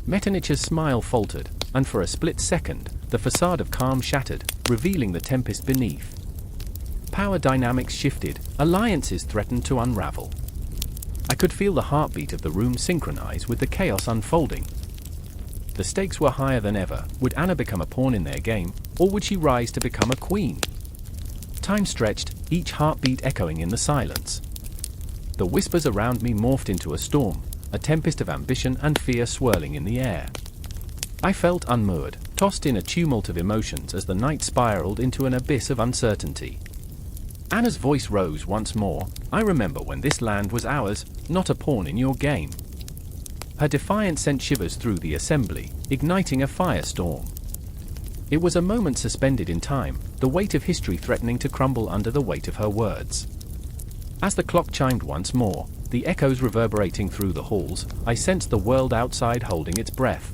Metternich's smile faltered, and for a split second, the facade of calm shattered, revealing the tempest beneath. Power dynamics shifted, alliances threatened to unravel. I could feel the heartbeat of the room synchronize with the chaos unfolding. The stakes were higher than ever. Would Anna become a pawn in their game, or would she rise to become a queen? Time stretched, each heartbeat echoing in the silence. The whispers around me morphed into a storm, a tempest of ambition and fear swirling in the air. I felt unmoored, tossed in a tumult of emotions as the night spiraled into an abyss of uncertainty. Anna's voice rose once more. "I remember when this land was ours, not a pawn in your game." Her defiance sent shivers through the assembly, igniting a firestorm. It was a moment suspended in time, the weight of history threatening to crumble under the weight of her words. As the clock chimed once more, the echoes reverberating through the halls, I sensed the world outside holding its breath.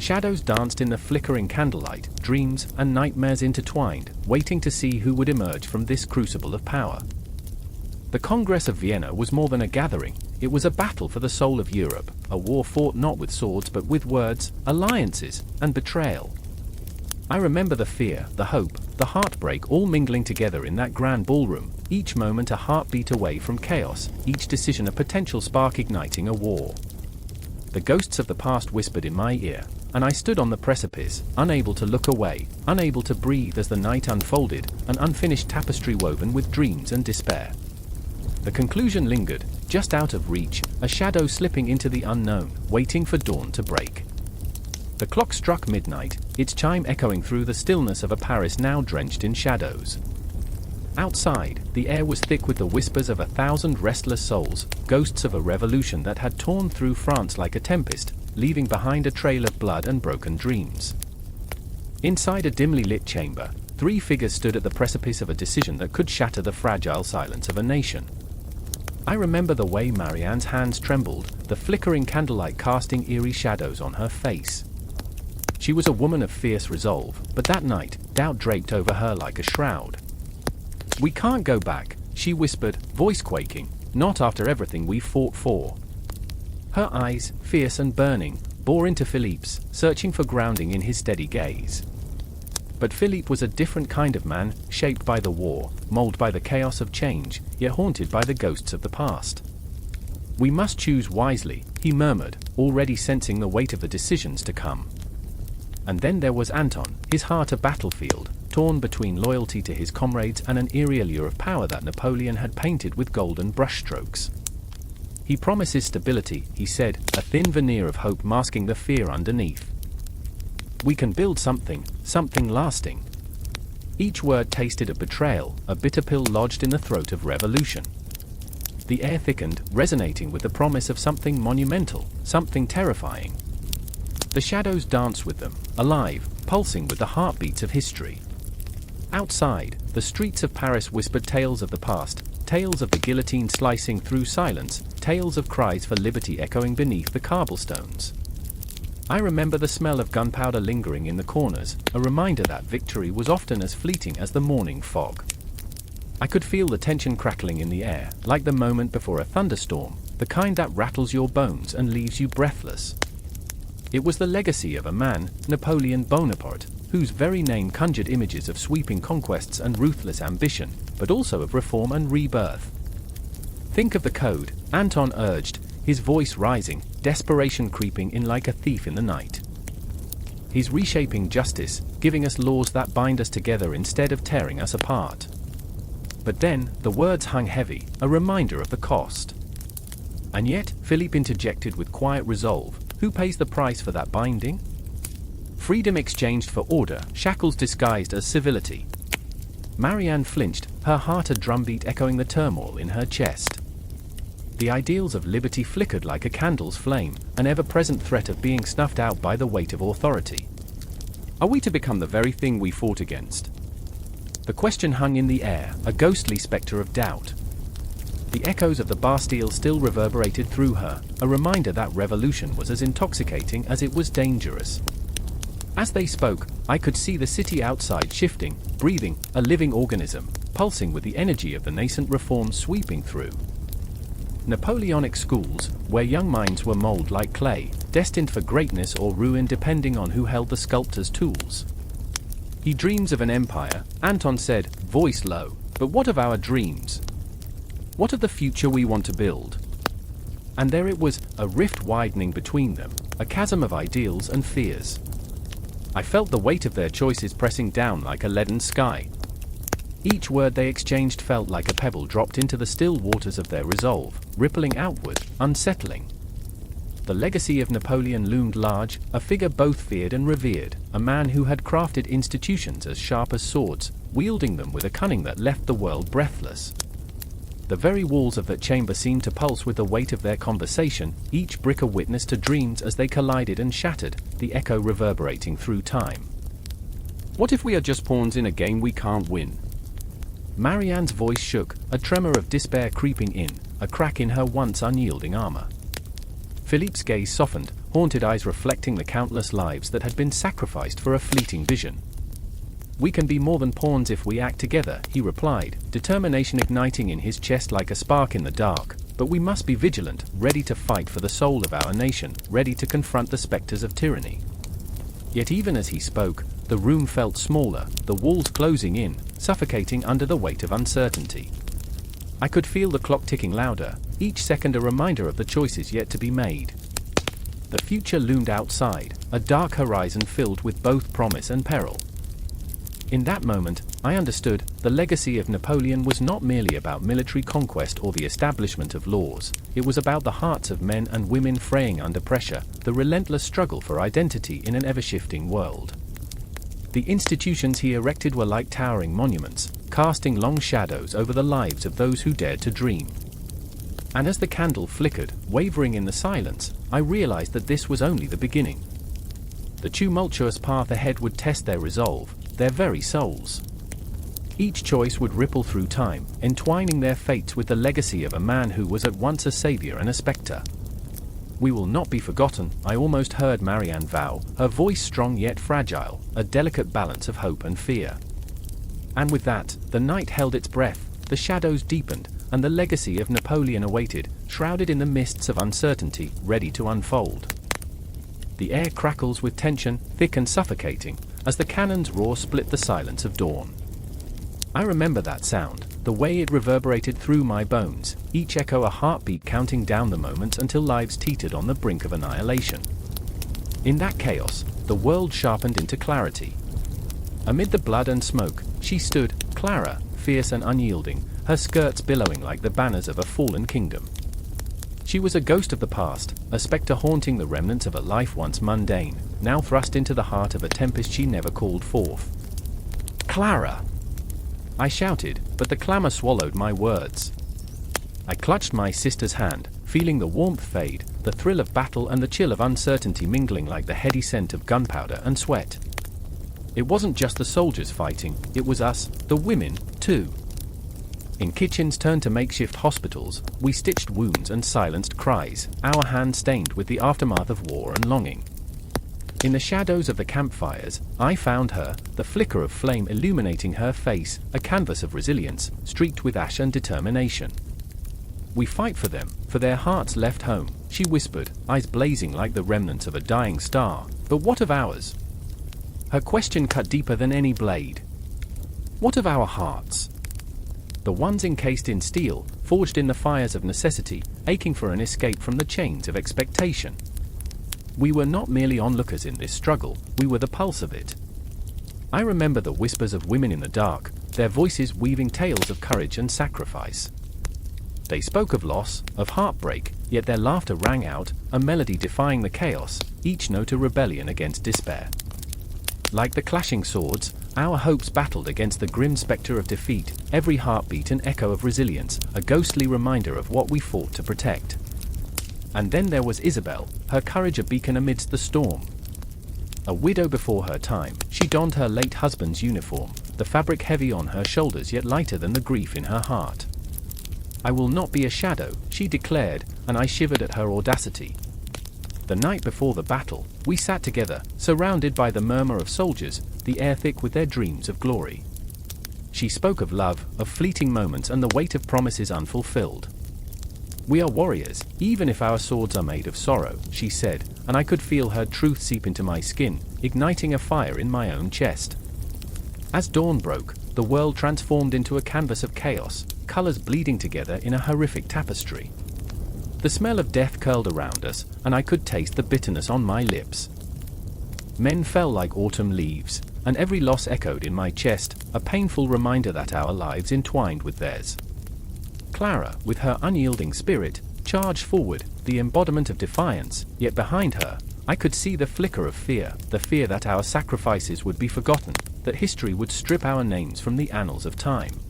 Shadows danced in the flickering candlelight, dreams and nightmares intertwined, waiting to see who would emerge from this crucible of power. The Congress of Vienna was more than a gathering, it was a battle for the soul of Europe, a war fought not with swords but with words, alliances, and betrayal. I remember the fear, the hope, the heartbreak all mingling together in that grand ballroom, each moment a heartbeat away from chaos, each decision a potential spark igniting a war. The ghosts of the past whispered in my ear, and I stood on the precipice, unable to look away, unable to breathe as the night unfolded, an unfinished tapestry woven with dreams and despair. The conclusion lingered, just out of reach, a shadow slipping into the unknown, waiting for dawn to break. The clock struck midnight, its chime echoing through the stillness of a Paris now drenched in shadows. Outside, the air was thick with the whispers of 1,000 restless souls, ghosts of a revolution that had torn through France like a tempest, leaving behind a trail of blood and broken dreams. Inside a dimly lit chamber, 3 figures stood at the precipice of a decision that could shatter the fragile silence of a nation. I remember the way Marianne's hands trembled, the flickering candlelight casting eerie shadows on her face. She was a woman of fierce resolve, but that night, doubt draped over her like a shroud. "We can't go back," she whispered, voice quaking, "not after everything we fought for." Her eyes, fierce and burning, bore into Philippe's, searching for grounding in his steady gaze. But Philippe was a different kind of man, shaped by the war, molded by the chaos of change, yet haunted by the ghosts of the past. "We must choose wisely," he murmured, already sensing the weight of the decisions to come. And then there was Anton, his heart a battlefield, torn between loyalty to his comrades and an eerie allure of power that Napoleon had painted with golden brushstrokes. "He promises stability," he said, a thin veneer of hope masking the fear underneath. "We can build something lasting." Each word tasted of betrayal, a bitter pill lodged in the throat of revolution. The air thickened, resonating with the promise of something monumental, something terrifying. The shadows danced with them, alive, pulsing with the heartbeats of history. Outside, the streets of Paris whispered tales of the past, tales of the guillotine slicing through silence, tales of cries for liberty echoing beneath the cobblestones. I remember the smell of gunpowder lingering in the corners, a reminder that victory was often as fleeting as the morning fog. I could feel the tension crackling in the air, like the moment before a thunderstorm, the kind that rattles your bones and leaves you breathless. It was the legacy of a man, Napoleon Bonaparte, whose very name conjured images of sweeping conquests and ruthless ambition, but also of reform and rebirth. "Think of the code," Anton urged, his voice rising, desperation creeping in like a thief in the night. "He's reshaping justice, giving us laws that bind us together instead of tearing us apart." But then, the words hung heavy, a reminder of the cost. "And yet," Philippe interjected with quiet resolve, "who pays the price for that binding? Freedom exchanged for order, shackles disguised as civility." Marianne flinched, her heart a drumbeat echoing the turmoil in her chest. The ideals of liberty flickered like a candle's flame, an ever-present threat of being snuffed out by the weight of authority. Are we to become the very thing we fought against? The question hung in the air, a ghostly spectre of doubt. The echoes of the Bastille still reverberated through her, a reminder that revolution was as intoxicating as it was dangerous. As they spoke, I could see the city outside shifting, breathing, a living organism, pulsing with the energy of the nascent reforms sweeping through. Napoleonic schools, where young minds were molded like clay, destined for greatness or ruin depending on who held the sculptor's tools. "He dreams of an empire," Anton said, voice low, "but what of our dreams? What of the future we want to build?" And there it was, a rift widening between them, a chasm of ideals and fears. I felt the weight of their choices pressing down like a leaden sky. Each word they exchanged felt like a pebble dropped into the still waters of their resolve, rippling outward, unsettling. The legacy of Napoleon loomed large, a figure both feared and revered, a man who had crafted institutions as sharp as swords, wielding them with a cunning that left the world breathless. The very walls of that chamber seemed to pulse with the weight of their conversation, each brick a witness to dreams as they collided and shattered, the echo reverberating through time. "What if we are just pawns in a game we can't win?" Marianne's voice shook, a tremor of despair creeping in, a crack in her once unyielding armor. Philippe's gaze softened, haunted eyes reflecting the countless lives that had been sacrificed for a fleeting vision. "We can be more than pawns if we act together," he replied, determination igniting in his chest like a spark in the dark. "But we must be vigilant, ready to fight for the soul of our nation, ready to confront the specters of tyranny." Yet even as he spoke, the room felt smaller, the walls closing in, suffocating under the weight of uncertainty. I could feel the clock ticking louder, each second a reminder of the choices yet to be made. The future loomed outside, a dark horizon filled with both promise and peril. In that moment, I understood, the legacy of Napoleon was not merely about military conquest or the establishment of laws. It was about the hearts of men and women fraying under pressure, the relentless struggle for identity in an ever-shifting world. The institutions he erected were like towering monuments, casting long shadows over the lives of those who dared to dream. And as the candle flickered, wavering in the silence, I realized that this was only the beginning. The tumultuous path ahead would test their resolve, their very souls. Each choice would ripple through time, entwining their fates with the legacy of a man who was at once a savior and a specter. "We will not be forgotten," I almost heard Marianne vow, her voice strong yet fragile, a delicate balance of hope and fear. And with that, the night held its breath, the shadows deepened, and the legacy of Napoleon awaited, shrouded in the mists of uncertainty, ready to unfold. The air crackles with tension, thick and suffocating, as the cannon's roar split the silence of dawn. I remember that sound, the way it reverberated through my bones, each echo a heartbeat counting down the moments until lives teetered on the brink of annihilation. In that chaos, the world sharpened into clarity. Amid the blood and smoke, she stood, Clara, fierce and unyielding, her skirts billowing like the banners of a fallen kingdom. She was a ghost of the past, a specter haunting the remnants of a life once mundane, now thrust into the heart of a tempest she never called forth. "Clara!" I shouted, but the clamor swallowed my words. I clutched my sister's hand, feeling the warmth fade, the thrill of battle and the chill of uncertainty mingling like the heady scent of gunpowder and sweat. It wasn't just the soldiers fighting, it was us, the women, too. In kitchens turned to makeshift hospitals, we stitched wounds and silenced cries, our hands stained with the aftermath of war and longing. In the shadows of the campfires, I found her, the flicker of flame illuminating her face, a canvas of resilience, streaked with ash and determination. "We fight for them, for their hearts left home," she whispered, eyes blazing like the remnants of a dying star. "But what of ours?" Her question cut deeper than any blade. "What of our hearts? The ones encased in steel, forged in the fires of necessity, aching for an escape from the chains of expectation. We were not merely onlookers in this struggle, we were the pulse of it." I remember the whispers of women in the dark, their voices weaving tales of courage and sacrifice. They spoke of loss, of heartbreak, yet their laughter rang out, a melody defying the chaos, each note a rebellion against despair. Like the clashing swords, our hopes battled against the grim specter of defeat, every heartbeat an echo of resilience, a ghostly reminder of what we fought to protect. And then there was Isabel, her courage a beacon amidst the storm. A widow before her time, she donned her late husband's uniform, the fabric heavy on her shoulders yet lighter than the grief in her heart. "I will not be a shadow," she declared, and I shivered at her audacity. The night before the battle, we sat together, surrounded by the murmur of soldiers, the air thick with their dreams of glory. She spoke of love, of fleeting moments and the weight of promises unfulfilled. "We are warriors, even if our swords are made of sorrow," she said, and I could feel her truth seep into my skin, igniting a fire in my own chest. As dawn broke, the world transformed into a canvas of chaos, colors bleeding together in a horrific tapestry. The smell of death curled around us, and I could taste the bitterness on my lips. Men fell like autumn leaves, and every loss echoed in my chest, a painful reminder that our lives entwined with theirs. Clara, with her unyielding spirit, charged forward, the embodiment of defiance, yet behind her, I could see the flicker of fear, the fear that our sacrifices would be forgotten, that history would strip our names from the annals of time.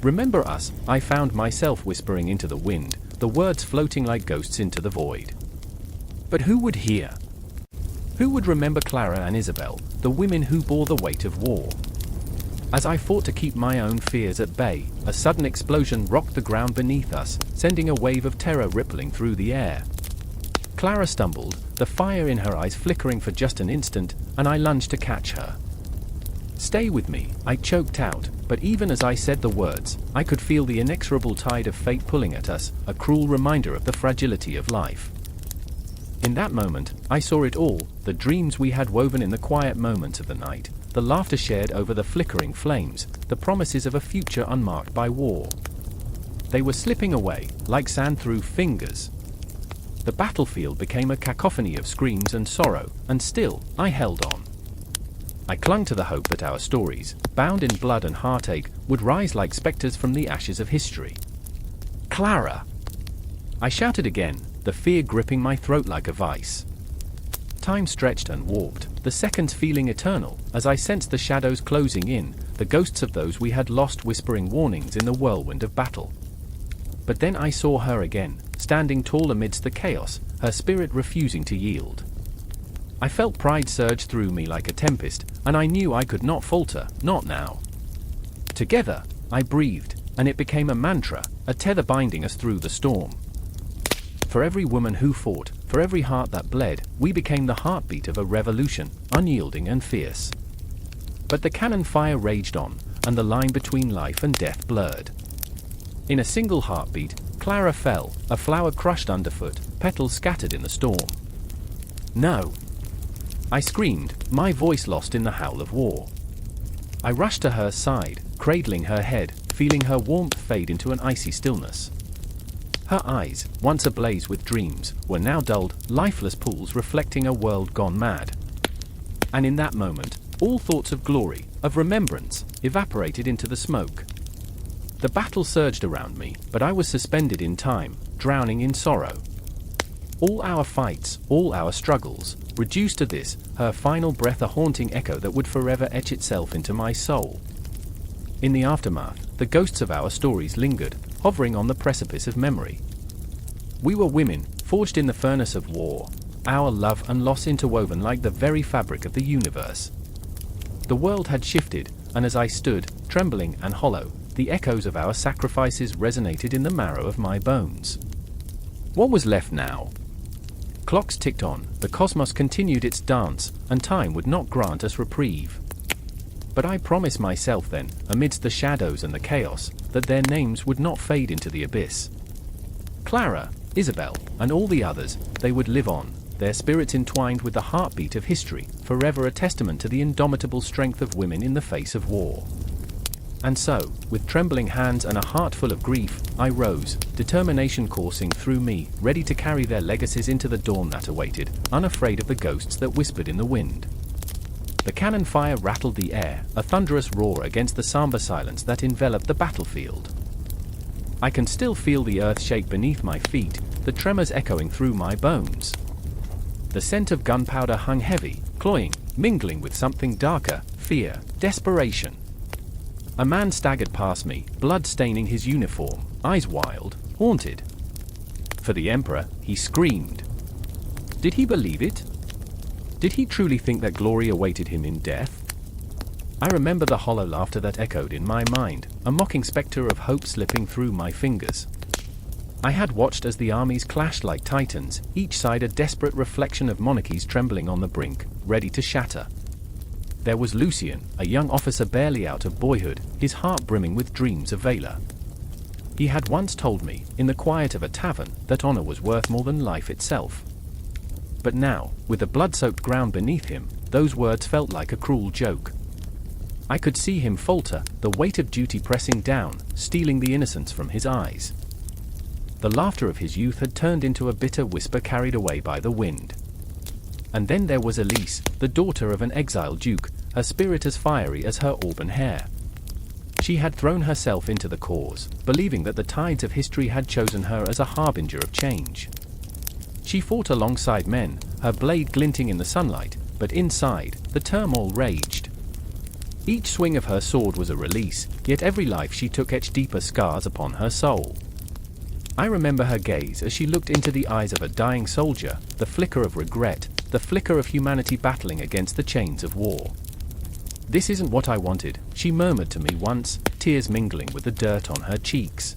"Remember us," I found myself whispering into the wind, the words floating like ghosts into the void. But who would hear? Who would remember Clara and Isabel, the women who bore the weight of war? As I fought to keep my own fears at bay, a sudden explosion rocked the ground beneath us, sending a wave of terror rippling through the air. Clara stumbled, the fire in her eyes flickering for just an instant, and I lunged to catch her. "Stay with me," I choked out, but even as I said the words, I could feel the inexorable tide of fate pulling at us, a cruel reminder of the fragility of life. In that moment, I saw it all, the dreams we had woven in the quiet moments of the night, the laughter shared over the flickering flames, the promises of a future unmarked by war. They were slipping away, like sand through fingers. The battlefield became a cacophony of screams and sorrow, and still, I held on. I clung to the hope that our stories, bound in blood and heartache, would rise like specters from the ashes of history. "Clara!" I shouted again, the fear gripping my throat like a vice. Time stretched and warped, the seconds feeling eternal, as I sensed the shadows closing in, the ghosts of those we had lost whispering warnings in the whirlwind of battle. But then I saw her again, standing tall amidst the chaos, her spirit refusing to yield. I felt pride surge through me like a tempest, and I knew I could not falter, not now. Together, I breathed, and it became a mantra, a tether binding us through the storm. For every woman who fought, for every heart that bled, we became the heartbeat of a revolution, unyielding and fierce. But the cannon fire raged on, and the line between life and death blurred. In a single heartbeat, Clara fell, a flower crushed underfoot, petals scattered in the storm. "No!" I screamed, my voice lost in the howl of war. I rushed to her side, cradling her head, feeling her warmth fade into an icy stillness. Her eyes, once ablaze with dreams, were now dulled, lifeless pools reflecting a world gone mad. And in that moment, all thoughts of glory, of remembrance, evaporated into the smoke. The battle surged around me, but I was suspended in time, drowning in sorrow. All our fights, all our struggles, reduced to this, her final breath, a haunting echo that would forever etch itself into my soul. In the aftermath, the ghosts of our stories lingered, hovering on the precipice of memory. We were women, forged in the furnace of war, our love and loss interwoven like the very fabric of the universe. The world had shifted, and as I stood, trembling and hollow, the echoes of our sacrifices resonated in the marrow of my bones. What was left now? Clocks ticked on, the cosmos continued its dance, and time would not grant us reprieve. But I promised myself then, amidst the shadows and the chaos, that their names would not fade into the abyss. Clara, Isabel, and all the others, they would live on, their spirits entwined with the heartbeat of history, forever a testament to the indomitable strength of women in the face of war. And so, with trembling hands and a heart full of grief, I rose, determination coursing through me, ready to carry their legacies into the dawn that awaited, unafraid of the ghosts that whispered in the wind. The cannon fire rattled the air, a thunderous roar against the somber silence that enveloped the battlefield. I can still feel the earth shake beneath my feet, the tremors echoing through my bones. The scent of gunpowder hung heavy, cloying, mingling with something darker, fear, desperation. A man staggered past me, blood staining his uniform, eyes wild, haunted. For the Emperor, he screamed. Did he believe it? Did he truly think that glory awaited him in death? I remember the hollow laughter that echoed in my mind, a mocking spectre of hope slipping through my fingers. I had watched as the armies clashed like titans, each side a desperate reflection of monarchies trembling on the brink, ready to shatter. There was Lucien, a young officer barely out of boyhood, his heart brimming with dreams of valor. He had once told me, in the quiet of a tavern, that honor was worth more than life itself. But now, with the blood-soaked ground beneath him, those words felt like a cruel joke. I could see him falter, the weight of duty pressing down, stealing the innocence from his eyes. The laughter of his youth had turned into a bitter whisper carried away by the wind. And then there was Elise, the daughter of an exiled duke, her spirit as fiery as her auburn hair. She had thrown herself into the cause, believing that the tides of history had chosen her as a harbinger of change. She fought alongside men, her blade glinting in the sunlight, but inside, the turmoil raged. Each swing of her sword was a release, yet every life she took etched deeper scars upon her soul. I remember her gaze as she looked into the eyes of a dying soldier, the flicker of regret, the flicker of humanity battling against the chains of war. "This isn't what I wanted," she murmured to me once, tears mingling with the dirt on her cheeks.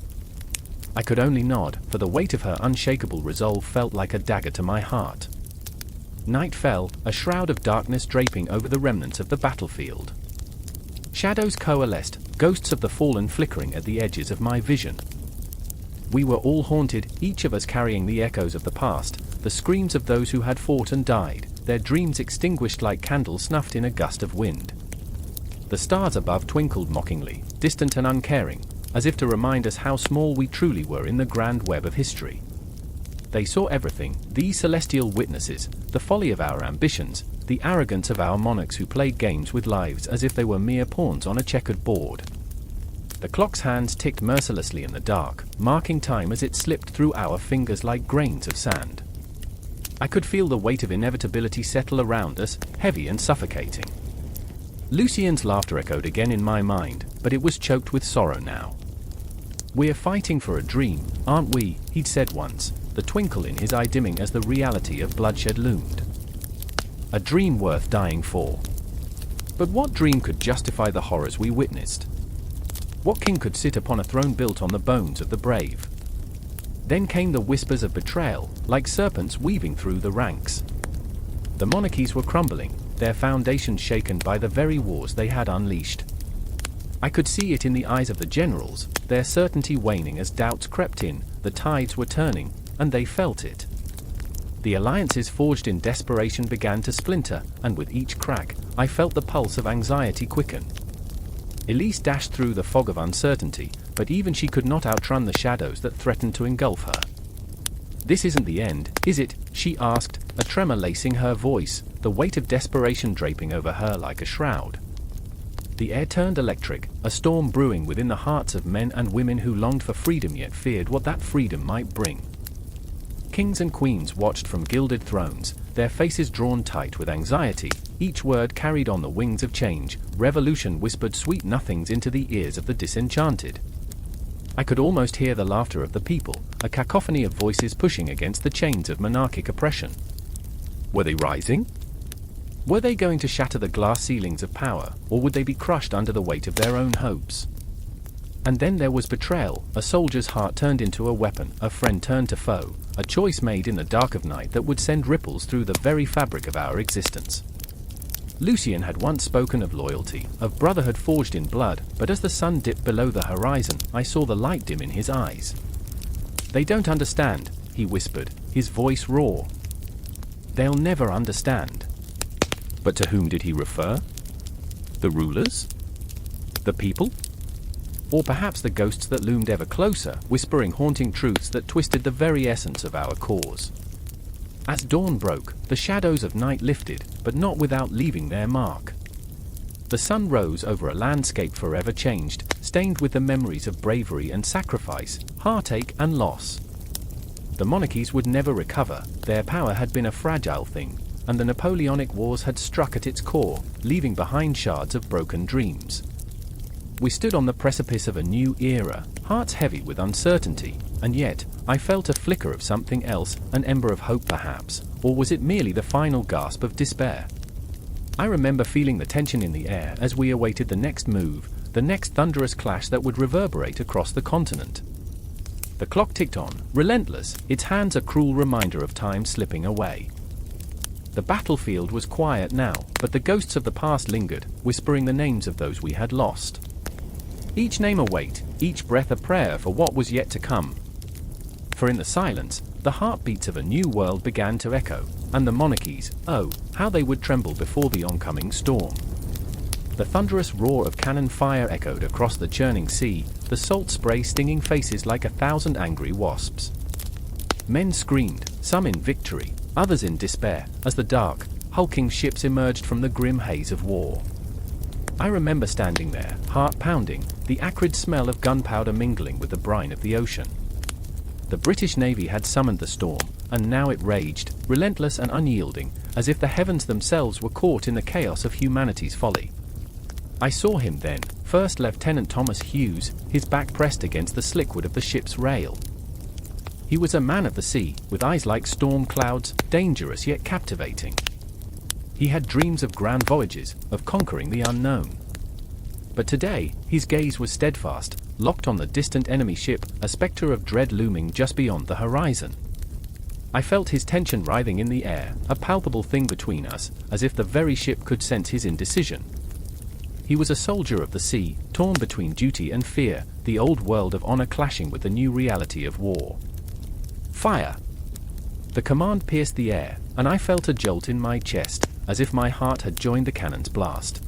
I could only nod, for the weight of her unshakable resolve felt like a dagger to my heart. Night fell, a shroud of darkness draping over the remnants of the battlefield. Shadows coalesced, ghosts of the fallen flickering at the edges of my vision. We were all haunted, each of us carrying the echoes of the past, the screams of those who had fought and died, their dreams extinguished like candles snuffed in a gust of wind. The stars above twinkled mockingly, distant and uncaring, as if to remind us how small we truly were in the grand web of history. They saw everything, these celestial witnesses, the folly of our ambitions, the arrogance of our monarchs who played games with lives as if they were mere pawns on a checkered board. The clock's hands ticked mercilessly in the dark, marking time as it slipped through our fingers like grains of sand. I could feel the weight of inevitability settle around us, heavy and suffocating. Lucien's laughter echoed again in my mind, but it was choked with sorrow now. "We're fighting for a dream, aren't we?" he'd said once, the twinkle in his eye dimming as the reality of bloodshed loomed. A dream worth dying for. But what dream could justify the horrors we witnessed? What king could sit upon a throne built on the bones of the brave? Then came the whispers of betrayal, like serpents weaving through the ranks. The monarchies were crumbling, their foundations shaken by the very wars they had unleashed. I could see it in the eyes of the generals, their certainty waning as doubts crept in, the tides were turning, and they felt it. The alliances forged in desperation began to splinter, and with each crack, I felt the pulse of anxiety quicken. Elise dashed through the fog of uncertainty, but even she could not outrun the shadows that threatened to engulf her. "This isn't the end, is it?" she asked, a tremor lacing her voice, the weight of desperation draping over her like a shroud. The air turned electric, a storm brewing within the hearts of men and women who longed for freedom yet feared what that freedom might bring. Kings and queens watched from gilded thrones, their faces drawn tight with anxiety, each word carried on the wings of change. Revolution whispered sweet nothings into the ears of the disenchanted. I could almost hear the laughter of the people, a cacophony of voices pushing against the chains of monarchic oppression. Were they rising? Were they going to shatter the glass ceilings of power, or would they be crushed under the weight of their own hopes? And then there was betrayal, a soldier's heart turned into a weapon, a friend turned to foe, a choice made in the dark of night that would send ripples through the very fabric of our existence. Lucien had once spoken of loyalty, of brotherhood forged in blood, but as the sun dipped below the horizon, I saw the light dim in his eyes. "They don't understand," he whispered, his voice raw. "They'll never understand." But to whom did he refer? The rulers? The people? Or perhaps the ghosts that loomed ever closer, whispering haunting truths that twisted the very essence of our cause? As dawn broke, the shadows of night lifted, but not without leaving their mark. The sun rose over a landscape forever changed, stained with the memories of bravery and sacrifice, heartache and loss. The monarchies would never recover, their power had been a fragile thing, and the Napoleonic Wars had struck at its core, leaving behind shards of broken dreams. We stood on the precipice of a new era, hearts heavy with uncertainty, and yet, I felt a flicker of something else, an ember of hope perhaps, or was it merely the final gasp of despair? I remember feeling the tension in the air as we awaited the next move, the next thunderous clash that would reverberate across the continent. The clock ticked on, relentless, its hands a cruel reminder of time slipping away. The battlefield was quiet now, but the ghosts of the past lingered, whispering the names of those we had lost. Each name a weight, each breath a prayer for what was yet to come. For in the silence, the heartbeats of a new world began to echo, and the monarchies, oh, how they would tremble before the oncoming storm. The thunderous roar of cannon fire echoed across the churning sea, the salt spray stinging faces like 1,000 angry wasps. Men screamed, some in victory, others in despair, as the dark, hulking ships emerged from the grim haze of war. I remember standing there, heart pounding, the acrid smell of gunpowder mingling with the brine of the ocean. The British Navy had summoned the storm, and now it raged, relentless and unyielding, as if the heavens themselves were caught in the chaos of humanity's folly. I saw him then, First Lieutenant Thomas Hughes, his back pressed against the slickwood of the ship's rail. He was a man of the sea, with eyes like storm clouds, dangerous yet captivating. He had dreams of grand voyages, of conquering the unknown. But today, his gaze was steadfast, locked on the distant enemy ship, a spectre of dread looming just beyond the horizon. I felt his tension writhing in the air, a palpable thing between us, as if the very ship could sense his indecision. He was a soldier of the sea, torn between duty and fear, the old world of honor clashing with the new reality of war. Fire! The command pierced the air, and I felt a jolt in my chest, as if my heart had joined the cannon's blast.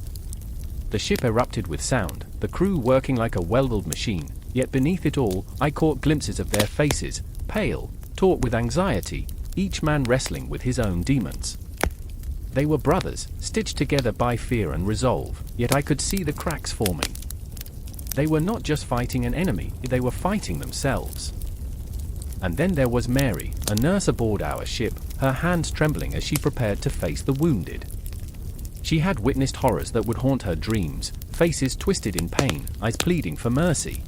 The ship erupted with sound, the crew working like a well-oiled machine, yet beneath it all, I caught glimpses of their faces, pale, taut with anxiety, each man wrestling with his own demons. They were brothers, stitched together by fear and resolve, yet I could see the cracks forming. They were not just fighting an enemy, they were fighting themselves. And then there was Mary, a nurse aboard our ship, her hands trembling as she prepared to face the wounded. She had witnessed horrors that would haunt her dreams, faces twisted in pain, eyes pleading for mercy.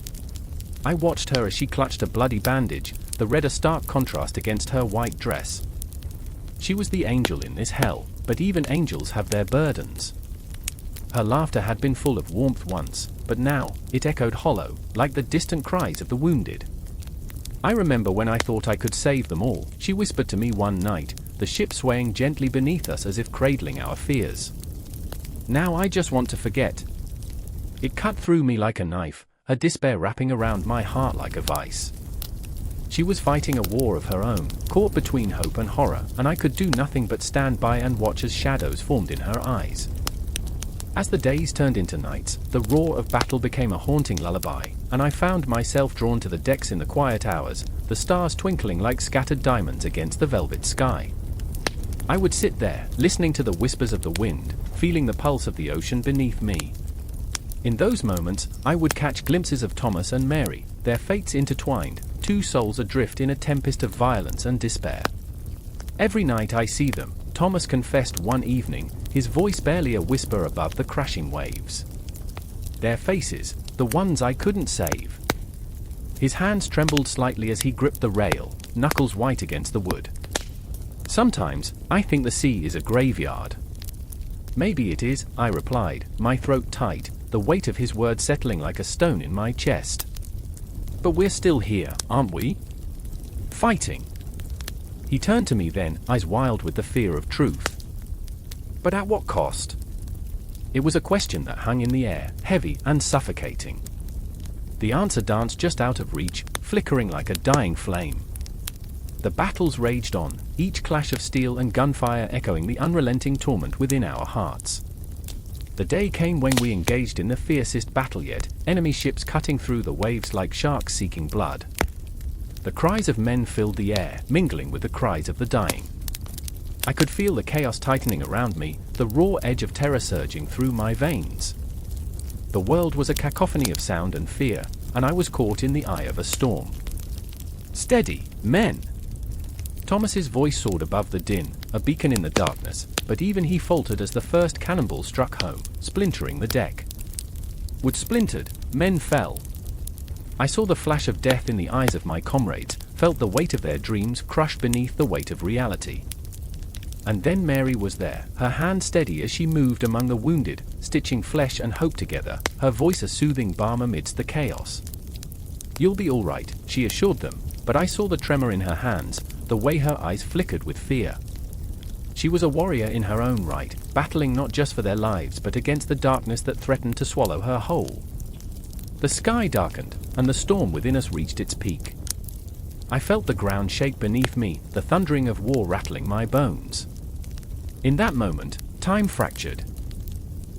I watched her as she clutched a bloody bandage, the red a stark contrast against her white dress. She was the angel in this hell, but even angels have their burdens. Her laughter had been full of warmth once, but now, it echoed hollow, like the distant cries of the wounded. I remember when I thought I could save them all, she whispered to me one night, the ship swaying gently beneath us as if cradling our fears. Now I just want to forget. It cut through me like a knife, her despair wrapping around my heart like a vice. She was fighting a war of her own, caught between hope and horror, and I could do nothing but stand by and watch as shadows formed in her eyes. As the days turned into nights, the roar of battle became a haunting lullaby, and I found myself drawn to the decks in the quiet hours, the stars twinkling like scattered diamonds against the velvet sky. I would sit there, listening to the whispers of the wind, feeling the pulse of the ocean beneath me. In those moments, I would catch glimpses of Thomas and Mary, their fates intertwined, two souls adrift in a tempest of violence and despair. Every night I see them, Thomas confessed one evening, his voice barely a whisper above the crashing waves. Their faces, the ones I couldn't save. His hands trembled slightly as he gripped the rail, knuckles white against the wood. Sometimes, I think the sea is a graveyard. Maybe it is, I replied, my throat tight, the weight of his words settling like a stone in my chest. But we're still here, aren't we? Fighting. He turned to me then, eyes wild with the fear of truth. But at what cost? It was a question that hung in the air, heavy and suffocating. The answer danced just out of reach, flickering like a dying flame. The battles raged on, each clash of steel and gunfire echoing the unrelenting torment within our hearts. The day came when we engaged in the fiercest battle yet, enemy ships cutting through the waves like sharks seeking blood. The cries of men filled the air, mingling with the cries of the dying. I could feel the chaos tightening around me, the raw edge of terror surging through my veins. The world was a cacophony of sound and fear, and I was caught in the eye of a storm. Steady, men! Thomas's voice soared above the din, a beacon in the darkness, but even he faltered as the first cannonball struck home, splintering the deck. Wood splintered, men fell. I saw the flash of death in the eyes of my comrades, felt the weight of their dreams crushed beneath the weight of reality. And then Mary was there, her hand steady as she moved among the wounded, stitching flesh and hope together, her voice a soothing balm amidst the chaos. You'll be all right, she assured them, but I saw the tremor in her hands, the way her eyes flickered with fear. She was a warrior in her own right, battling not just for their lives but against the darkness that threatened to swallow her whole. The sky darkened, and the storm within us reached its peak. I felt the ground shake beneath me, the thundering of war rattling my bones. In that moment, time fractured.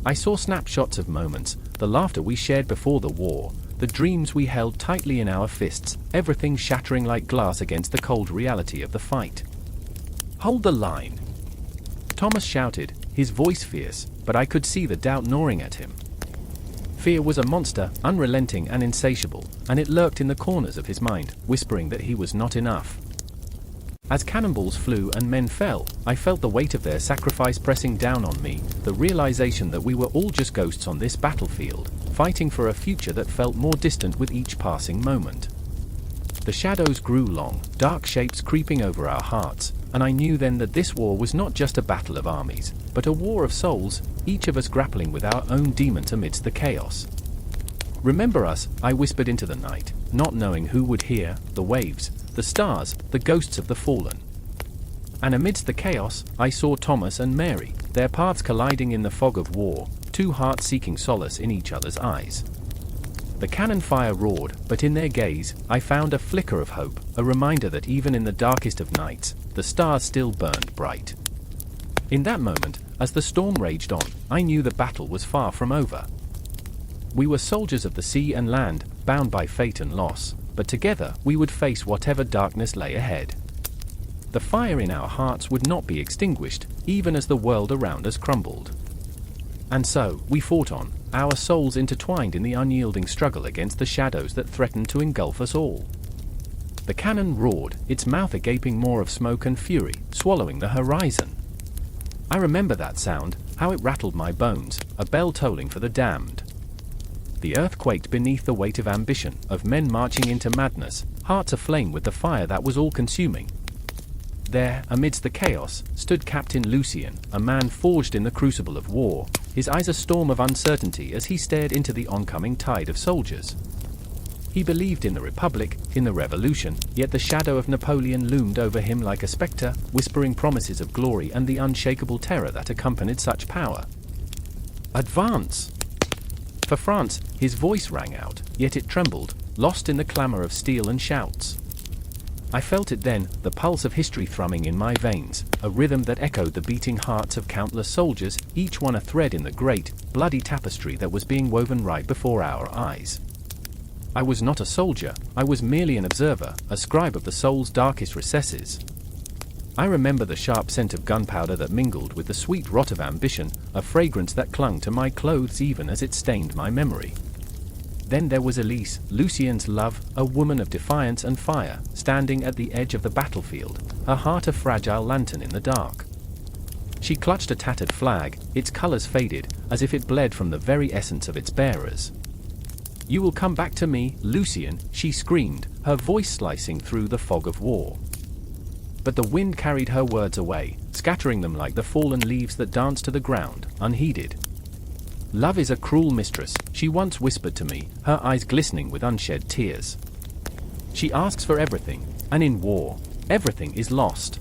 I saw snapshots of moments, the laughter we shared before the war, the dreams we held tightly in our fists, everything shattering like glass against the cold reality of the fight. Hold the line! Thomas shouted, his voice fierce, but I could see the doubt gnawing at him. Fear was a monster, unrelenting and insatiable, and it lurked in the corners of his mind, whispering that he was not enough. As cannonballs flew and men fell, I felt the weight of their sacrifice pressing down on me, the realization that we were all just ghosts on this battlefield, fighting for a future that felt more distant with each passing moment. The shadows grew long, dark shapes creeping over our hearts, and I knew then that this war was not just a battle of armies, but a war of souls, each of us grappling with our own demons amidst the chaos. "Remember us," I whispered into the night, not knowing who would hear, the waves, the stars, the ghosts of the fallen. And amidst the chaos, I saw Thomas and Mary, their paths colliding in the fog of war, two hearts seeking solace in each other's eyes. The cannon fire roared, but in their gaze, I found a flicker of hope, a reminder that even in the darkest of nights, the stars still burned bright. In that moment, as the storm raged on, I knew the battle was far from over. We were soldiers of the sea and land, bound by fate and loss, but together we would face whatever darkness lay ahead. The fire in our hearts would not be extinguished, even as the world around us crumbled. And so, we fought on, our souls intertwined in the unyielding struggle against the shadows that threatened to engulf us all. The cannon roared, its mouth gaping more of smoke and fury, swallowing the horizon. I remember that sound, how it rattled my bones, a bell tolling for the damned. The earth quaked beneath the weight of ambition, of men marching into madness, hearts aflame with the fire that was all-consuming. There, amidst the chaos, stood Captain Lucien, a man forged in the crucible of war, his eyes a storm of uncertainty as he stared into the oncoming tide of soldiers. He believed in the Republic, in the Revolution, yet the shadow of Napoleon loomed over him like a spectre, whispering promises of glory and the unshakable terror that accompanied such power. "Advance!" For France, his voice rang out, yet it trembled, lost in the clamor of steel and shouts. I felt it then, the pulse of history thrumming in my veins, a rhythm that echoed the beating hearts of countless soldiers, each one a thread in the great, bloody tapestry that was being woven right before our eyes. I was not a soldier, I was merely an observer, a scribe of the soul's darkest recesses. I remember the sharp scent of gunpowder that mingled with the sweet rot of ambition, a fragrance that clung to my clothes even as it stained my memory. Then there was Elise, Lucien's love, a woman of defiance and fire, standing at the edge of the battlefield, her heart a fragile lantern in the dark. She clutched a tattered flag, its colors faded, as if it bled from the very essence of its bearers. "You will come back to me, Lucien," she screamed, her voice slicing through the fog of war. But the wind carried her words away, scattering them like the fallen leaves that dance to the ground, unheeded. "Love is a cruel mistress," she once whispered to me, her eyes glistening with unshed tears. "She asks for everything, and in war, everything is lost."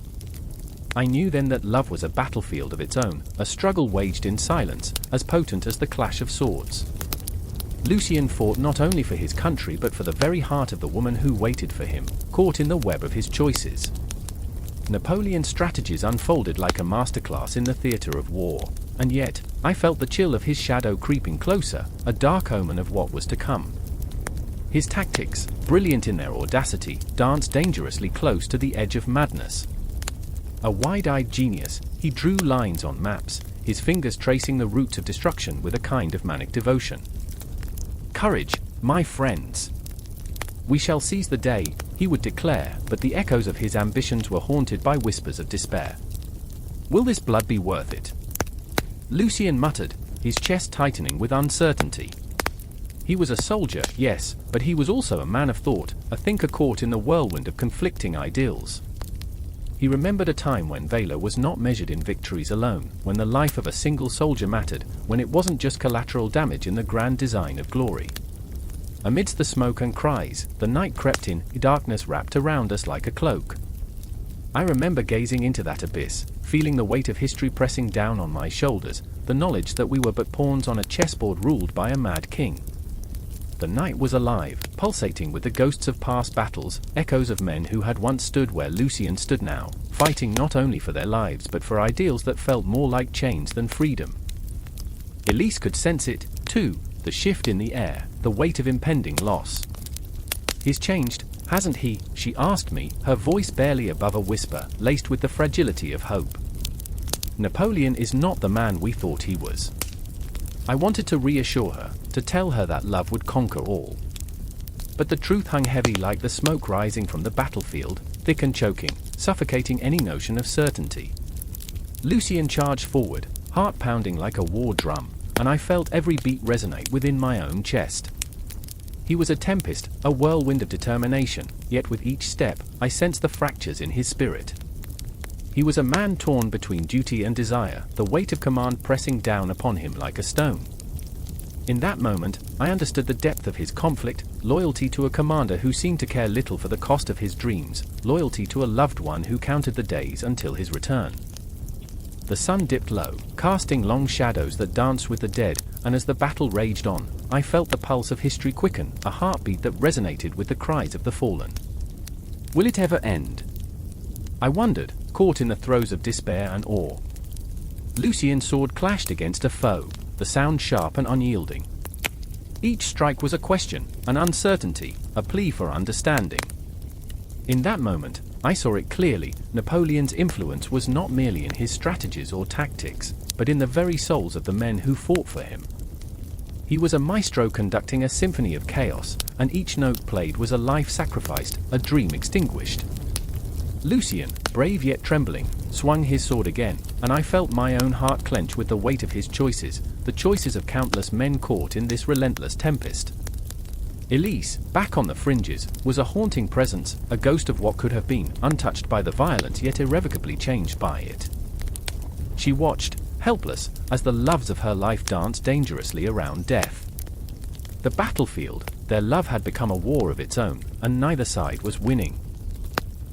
I knew then that love was a battlefield of its own, a struggle waged in silence, as potent as the clash of swords. Lucien fought not only for his country but for the very heart of the woman who waited for him, caught in the web of his choices. Napoleon's strategies unfolded like a masterclass in the theater of war, and yet, I felt the chill of his shadow creeping closer, a dark omen of what was to come. His tactics, brilliant in their audacity, danced dangerously close to the edge of madness. A wide-eyed genius, he drew lines on maps, his fingers tracing the routes of destruction with a kind of manic devotion. "Courage, my friends! We shall seize the day," he would declare, but the echoes of his ambitions were haunted by whispers of despair. "Will this blood be worth it?" Lucien muttered, his chest tightening with uncertainty. He was a soldier, yes, but he was also a man of thought, a thinker caught in the whirlwind of conflicting ideals. He remembered a time when valor was not measured in victories alone, when the life of a single soldier mattered, when it wasn't just collateral damage in the grand design of glory. Amidst the smoke and cries, the night crept in, darkness wrapped around us like a cloak. I remember gazing into that abyss, feeling the weight of history pressing down on my shoulders, the knowledge that we were but pawns on a chessboard ruled by a mad king. The night was alive, pulsating with the ghosts of past battles, echoes of men who had once stood where Lucien stood now, fighting not only for their lives but for ideals that felt more like chains than freedom. Elise could sense it, too, the shift in the air, the weight of impending loss. "He's changed, hasn't he?" she asked me, her voice barely above a whisper, laced with the fragility of hope. "Napoleon is not the man we thought he was." I wanted to reassure her, to tell her that love would conquer all. But the truth hung heavy like the smoke rising from the battlefield, thick and choking, suffocating any notion of certainty. Lucien charged forward, heart pounding like a war drum, and I felt every beat resonate within my own chest. He was a tempest, a whirlwind of determination, yet with each step, I sensed the fractures in his spirit. He was a man torn between duty and desire, the weight of command pressing down upon him like a stone. In that moment, I understood the depth of his conflict, loyalty to a commander who seemed to care little for the cost of his dreams, loyalty to a loved one who counted the days until his return. The sun dipped low, casting long shadows that danced with the dead, and as the battle raged on, I felt the pulse of history quicken, a heartbeat that resonated with the cries of the fallen. Will it ever end? I wondered, caught in the throes of despair and awe. Lucien's sword clashed against a foe, the sound sharp and unyielding. Each strike was a question, an uncertainty, a plea for understanding. In that moment, I saw it clearly. Napoleon's influence was not merely in his strategies or tactics, but in the very souls of the men who fought for him. He was a maestro conducting a symphony of chaos, and each note played was a life sacrificed, a dream extinguished. Lucien, brave yet trembling, swung his sword again, and I felt my own heart clench with the weight of his choices, the choices of countless men caught in this relentless tempest. Elise, back on the fringes, was a haunting presence, a ghost of what could have been, untouched by the violence yet irrevocably changed by it. She watched, helpless, as the loves of her life danced dangerously around death. The battlefield, their love had become a war of its own, and neither side was winning.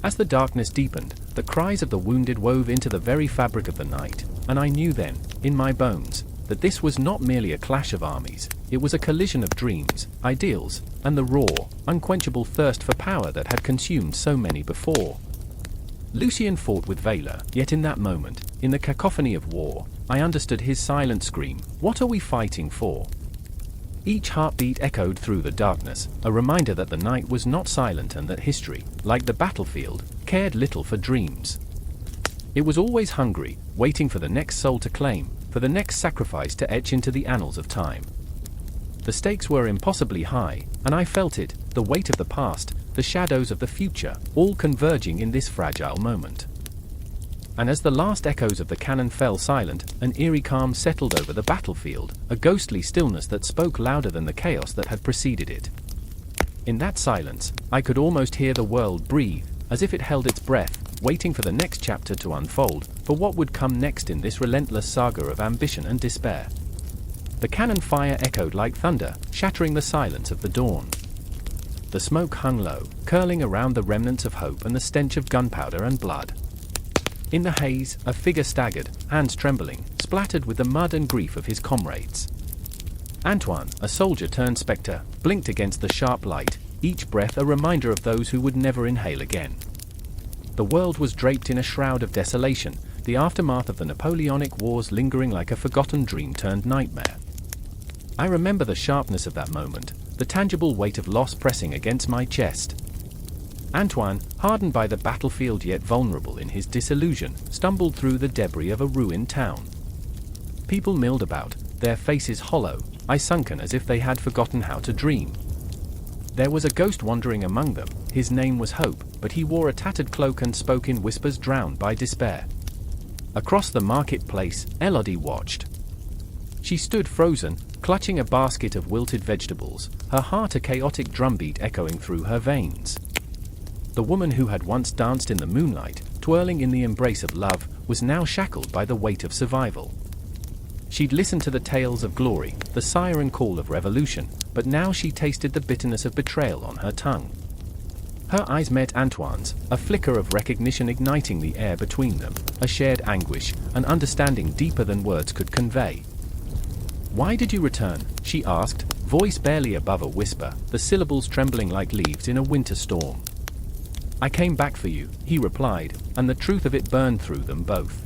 As the darkness deepened, the cries of the wounded wove into the very fabric of the night, and I knew then, in my bones, that this was not merely a clash of armies, it was a collision of dreams, ideals, and the raw, unquenchable thirst for power that had consumed so many before. Lucien fought with valor, yet in that moment, in the cacophony of war, I understood his silent scream, "What are we fighting for?" Each heartbeat echoed through the darkness, a reminder that the night was not silent and that history, like the battlefield, cared little for dreams. It was always hungry, waiting for the next soul to claim, for the next sacrifice to etch into the annals of time. The stakes were impossibly high, and I felt it, the weight of the past, the shadows of the future, all converging in this fragile moment. And as the last echoes of the cannon fell silent, an eerie calm settled over the battlefield, a ghostly stillness that spoke louder than the chaos that had preceded it. In that silence, I could almost hear the world breathe, as if it held its breath, waiting for the next chapter to unfold, for what would come next in this relentless saga of ambition and despair. The cannon fire echoed like thunder, shattering the silence of the dawn. The smoke hung low, curling around the remnants of hope and the stench of gunpowder and blood. In the haze, a figure staggered, hands trembling, splattered with the mud and grief of his comrades. Antoine, a soldier turned spectre, blinked against the sharp light, each breath a reminder of those who would never inhale again. The world was draped in a shroud of desolation, the aftermath of the Napoleonic Wars lingering like a forgotten dream turned nightmare. I remember the sharpness of that moment, the tangible weight of loss pressing against my chest. Antoine, hardened by the battlefield yet vulnerable in his disillusion, stumbled through the debris of a ruined town. People milled about, their faces hollow, eyes sunken as if they had forgotten how to dream. There was a ghost wandering among them, his name was Hope, but he wore a tattered cloak and spoke in whispers drowned by despair. Across the marketplace, Elodie watched. She stood frozen, clutching a basket of wilted vegetables, her heart a chaotic drumbeat echoing through her veins. The woman who had once danced in the moonlight, twirling in the embrace of love, was now shackled by the weight of survival. She'd listened to the tales of glory, the siren call of revolution, but now she tasted the bitterness of betrayal on her tongue. Her eyes met Antoine's, a flicker of recognition igniting the air between them, a shared anguish, an understanding deeper than words could convey. "Why did you return?" she asked, voice barely above a whisper, the syllables trembling like leaves in a winter storm. "I came back for you," he replied, and the truth of it burned through them both.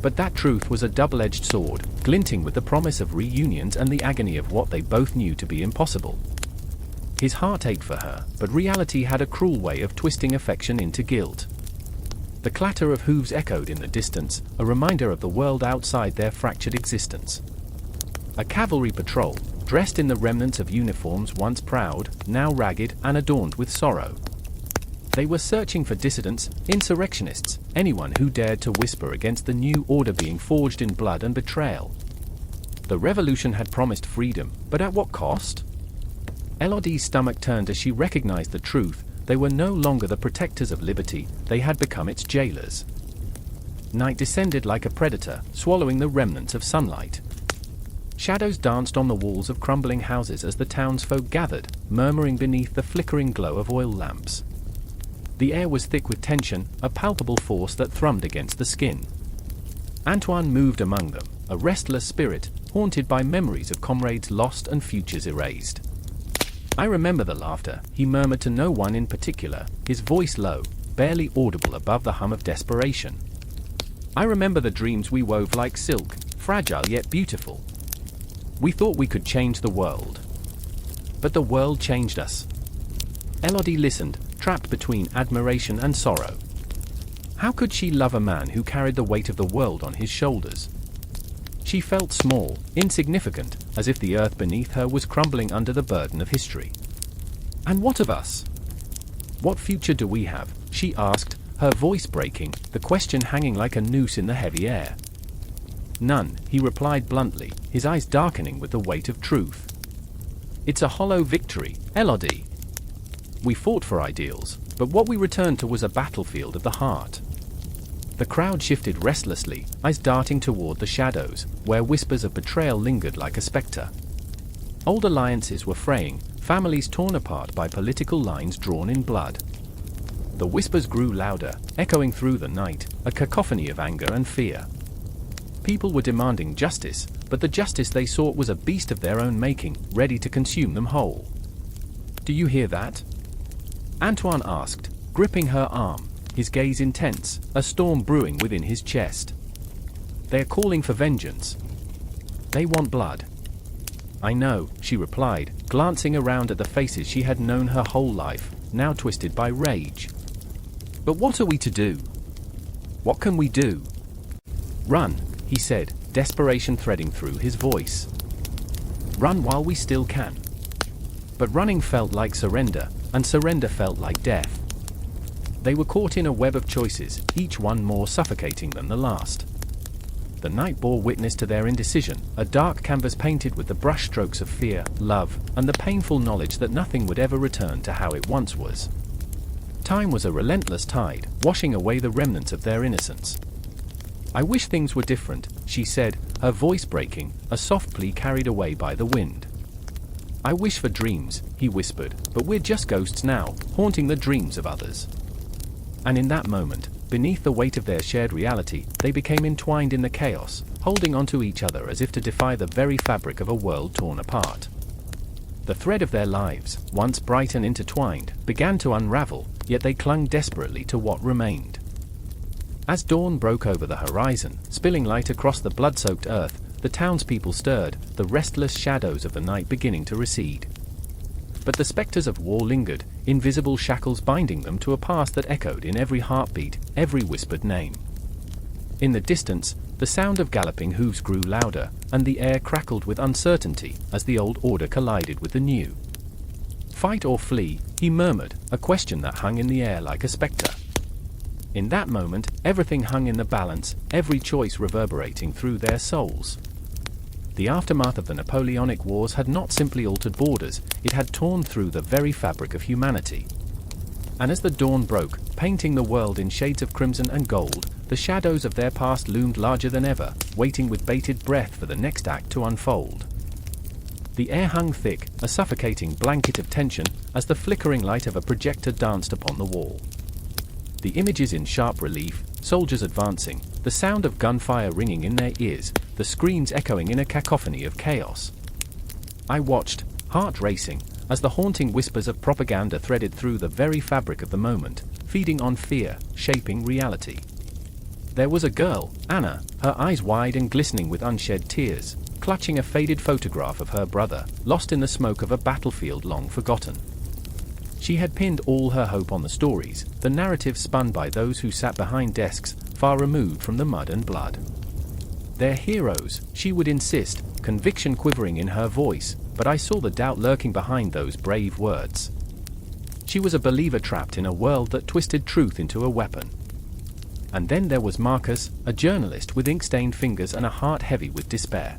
But that truth was a double-edged sword, glinting with the promise of reunions and the agony of what they both knew to be impossible. His heart ached for her, but reality had a cruel way of twisting affection into guilt. The clatter of hooves echoed in the distance, a reminder of the world outside their fractured existence. A cavalry patrol, dressed in the remnants of uniforms once proud, now ragged and adorned with sorrow. They were searching for dissidents, insurrectionists, anyone who dared to whisper against the new order being forged in blood and betrayal. The revolution had promised freedom, but at what cost? Elodie's stomach turned as she recognized the truth. They were no longer the protectors of liberty, they had become its jailers. Night descended like a predator, swallowing the remnants of sunlight. Shadows danced on the walls of crumbling houses as the townsfolk gathered, murmuring beneath the flickering glow of oil lamps. The air was thick with tension, a palpable force that thrummed against the skin. Antoine moved among them, a restless spirit, haunted by memories of comrades lost and futures erased. "I remember the laughter," he murmured to no one in particular, his voice low, barely audible above the hum of desperation. "I remember the dreams we wove like silk, fragile yet beautiful. We thought we could change the world. But the world changed us." Elodie listened, trapped between admiration and sorrow. How could she love a man who carried the weight of the world on his shoulders? She felt small, insignificant, as if the earth beneath her was crumbling under the burden of history. "And what of us? What future do we have?" she asked, her voice breaking, the question hanging like a noose in the heavy air. "None," he replied bluntly, his eyes darkening with the weight of truth. "It's a hollow victory, Elodie. We fought for ideals, but what we returned to was a battlefield of the heart." The crowd shifted restlessly, eyes darting toward the shadows, where whispers of betrayal lingered like a specter. Old alliances were fraying, families torn apart by political lines drawn in blood. The whispers grew louder, echoing through the night, a cacophony of anger and fear. People were demanding justice, but the justice they sought was a beast of their own making, ready to consume them whole. "Do you hear that?" Antoine asked, gripping her arm, his gaze intense, a storm brewing within his chest. "They're calling for vengeance. They want blood." "I know," she replied, glancing around at the faces she had known her whole life, now twisted by rage. "But what are we to do? What can we do?" "Run," he said, desperation threading through his voice. "Run while we still can." But running felt like surrender, and surrender felt like death. They were caught in a web of choices, each one more suffocating than the last. The night bore witness to their indecision, a dark canvas painted with the brushstrokes of fear, love, and the painful knowledge that nothing would ever return to how it once was. Time was a relentless tide, washing away the remnants of their innocence. "I wish things were different," she said, her voice breaking, a soft plea carried away by the wind. "I wish for dreams," he whispered, "but we're just ghosts now, haunting the dreams of others." And in that moment, beneath the weight of their shared reality, they became entwined in the chaos, holding onto each other as if to defy the very fabric of a world torn apart. The thread of their lives, once bright and intertwined, began to unravel, yet they clung desperately to what remained. As dawn broke over the horizon, spilling light across the blood-soaked earth, the townspeople stirred, the restless shadows of the night beginning to recede. But the specters of war lingered, invisible shackles binding them to a past that echoed in every heartbeat, every whispered name. In the distance, the sound of galloping hooves grew louder, and the air crackled with uncertainty as the old order collided with the new. "Fight or flee," he murmured, a question that hung in the air like a specter. In that moment, everything hung in the balance, every choice reverberating through their souls. The aftermath of the Napoleonic Wars had not simply altered borders, it had torn through the very fabric of humanity. And as the dawn broke, painting the world in shades of crimson and gold, the shadows of their past loomed larger than ever, waiting with bated breath for the next act to unfold. The air hung thick, a suffocating blanket of tension, as the flickering light of a projector danced upon the wall. The images in sharp relief, soldiers advancing, the sound of gunfire ringing in their ears, the screens echoing in a cacophony of chaos. I watched, heart racing, as the haunting whispers of propaganda threaded through the very fabric of the moment, feeding on fear, shaping reality. There was a girl, Anna, her eyes wide and glistening with unshed tears, clutching a faded photograph of her brother, lost in the smoke of a battlefield long forgotten. She had pinned all her hope on the stories, the narrative spun by those who sat behind desks, far removed from the mud and blood. Their heroes, she would insist, conviction quivering in her voice, but I saw the doubt lurking behind those brave words. She was a believer trapped in a world that twisted truth into a weapon. And then there was Marcus, a journalist with ink-stained fingers and a heart heavy with despair.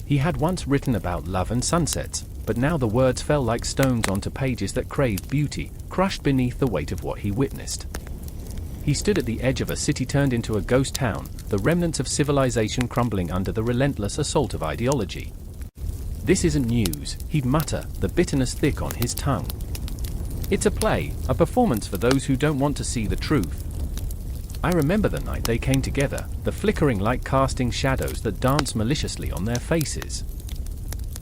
He had once written about love and sunsets, but now the words fell like stones onto pages that craved beauty, crushed beneath the weight of what he witnessed. he stood at the edge of a city turned into a ghost town, the remnants of civilization crumbling under the relentless assault of ideology. "This isn't news," he'd mutter, the bitterness thick on his tongue. "It's a play, a performance for those who don't want to see the truth." I remember the night they came together, the flickering light casting shadows that danced maliciously on their faces.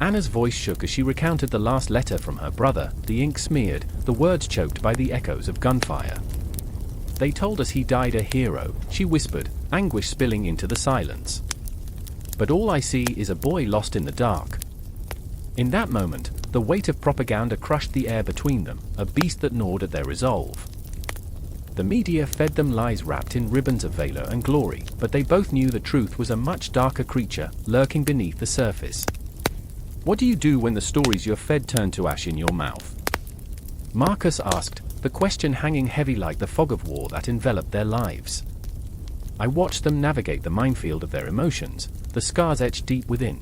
Anna's voice shook as she recounted the last letter from her brother, the ink smeared, the words choked by the echoes of gunfire. "They told us he died a hero," she whispered, anguish spilling into the silence. "But all I see is a boy lost in the dark." In that moment, the weight of propaganda crushed the air between them, a beast that gnawed at their resolve. The media fed them lies wrapped in ribbons of valor and glory, but they both knew the truth was a much darker creature, lurking beneath the surface. "What do you do when the stories you're fed turn to ash in your mouth?" Marcus asked, the question hanging heavy like the fog of war that enveloped their lives. I watched them navigate the minefield of their emotions, the scars etched deep within.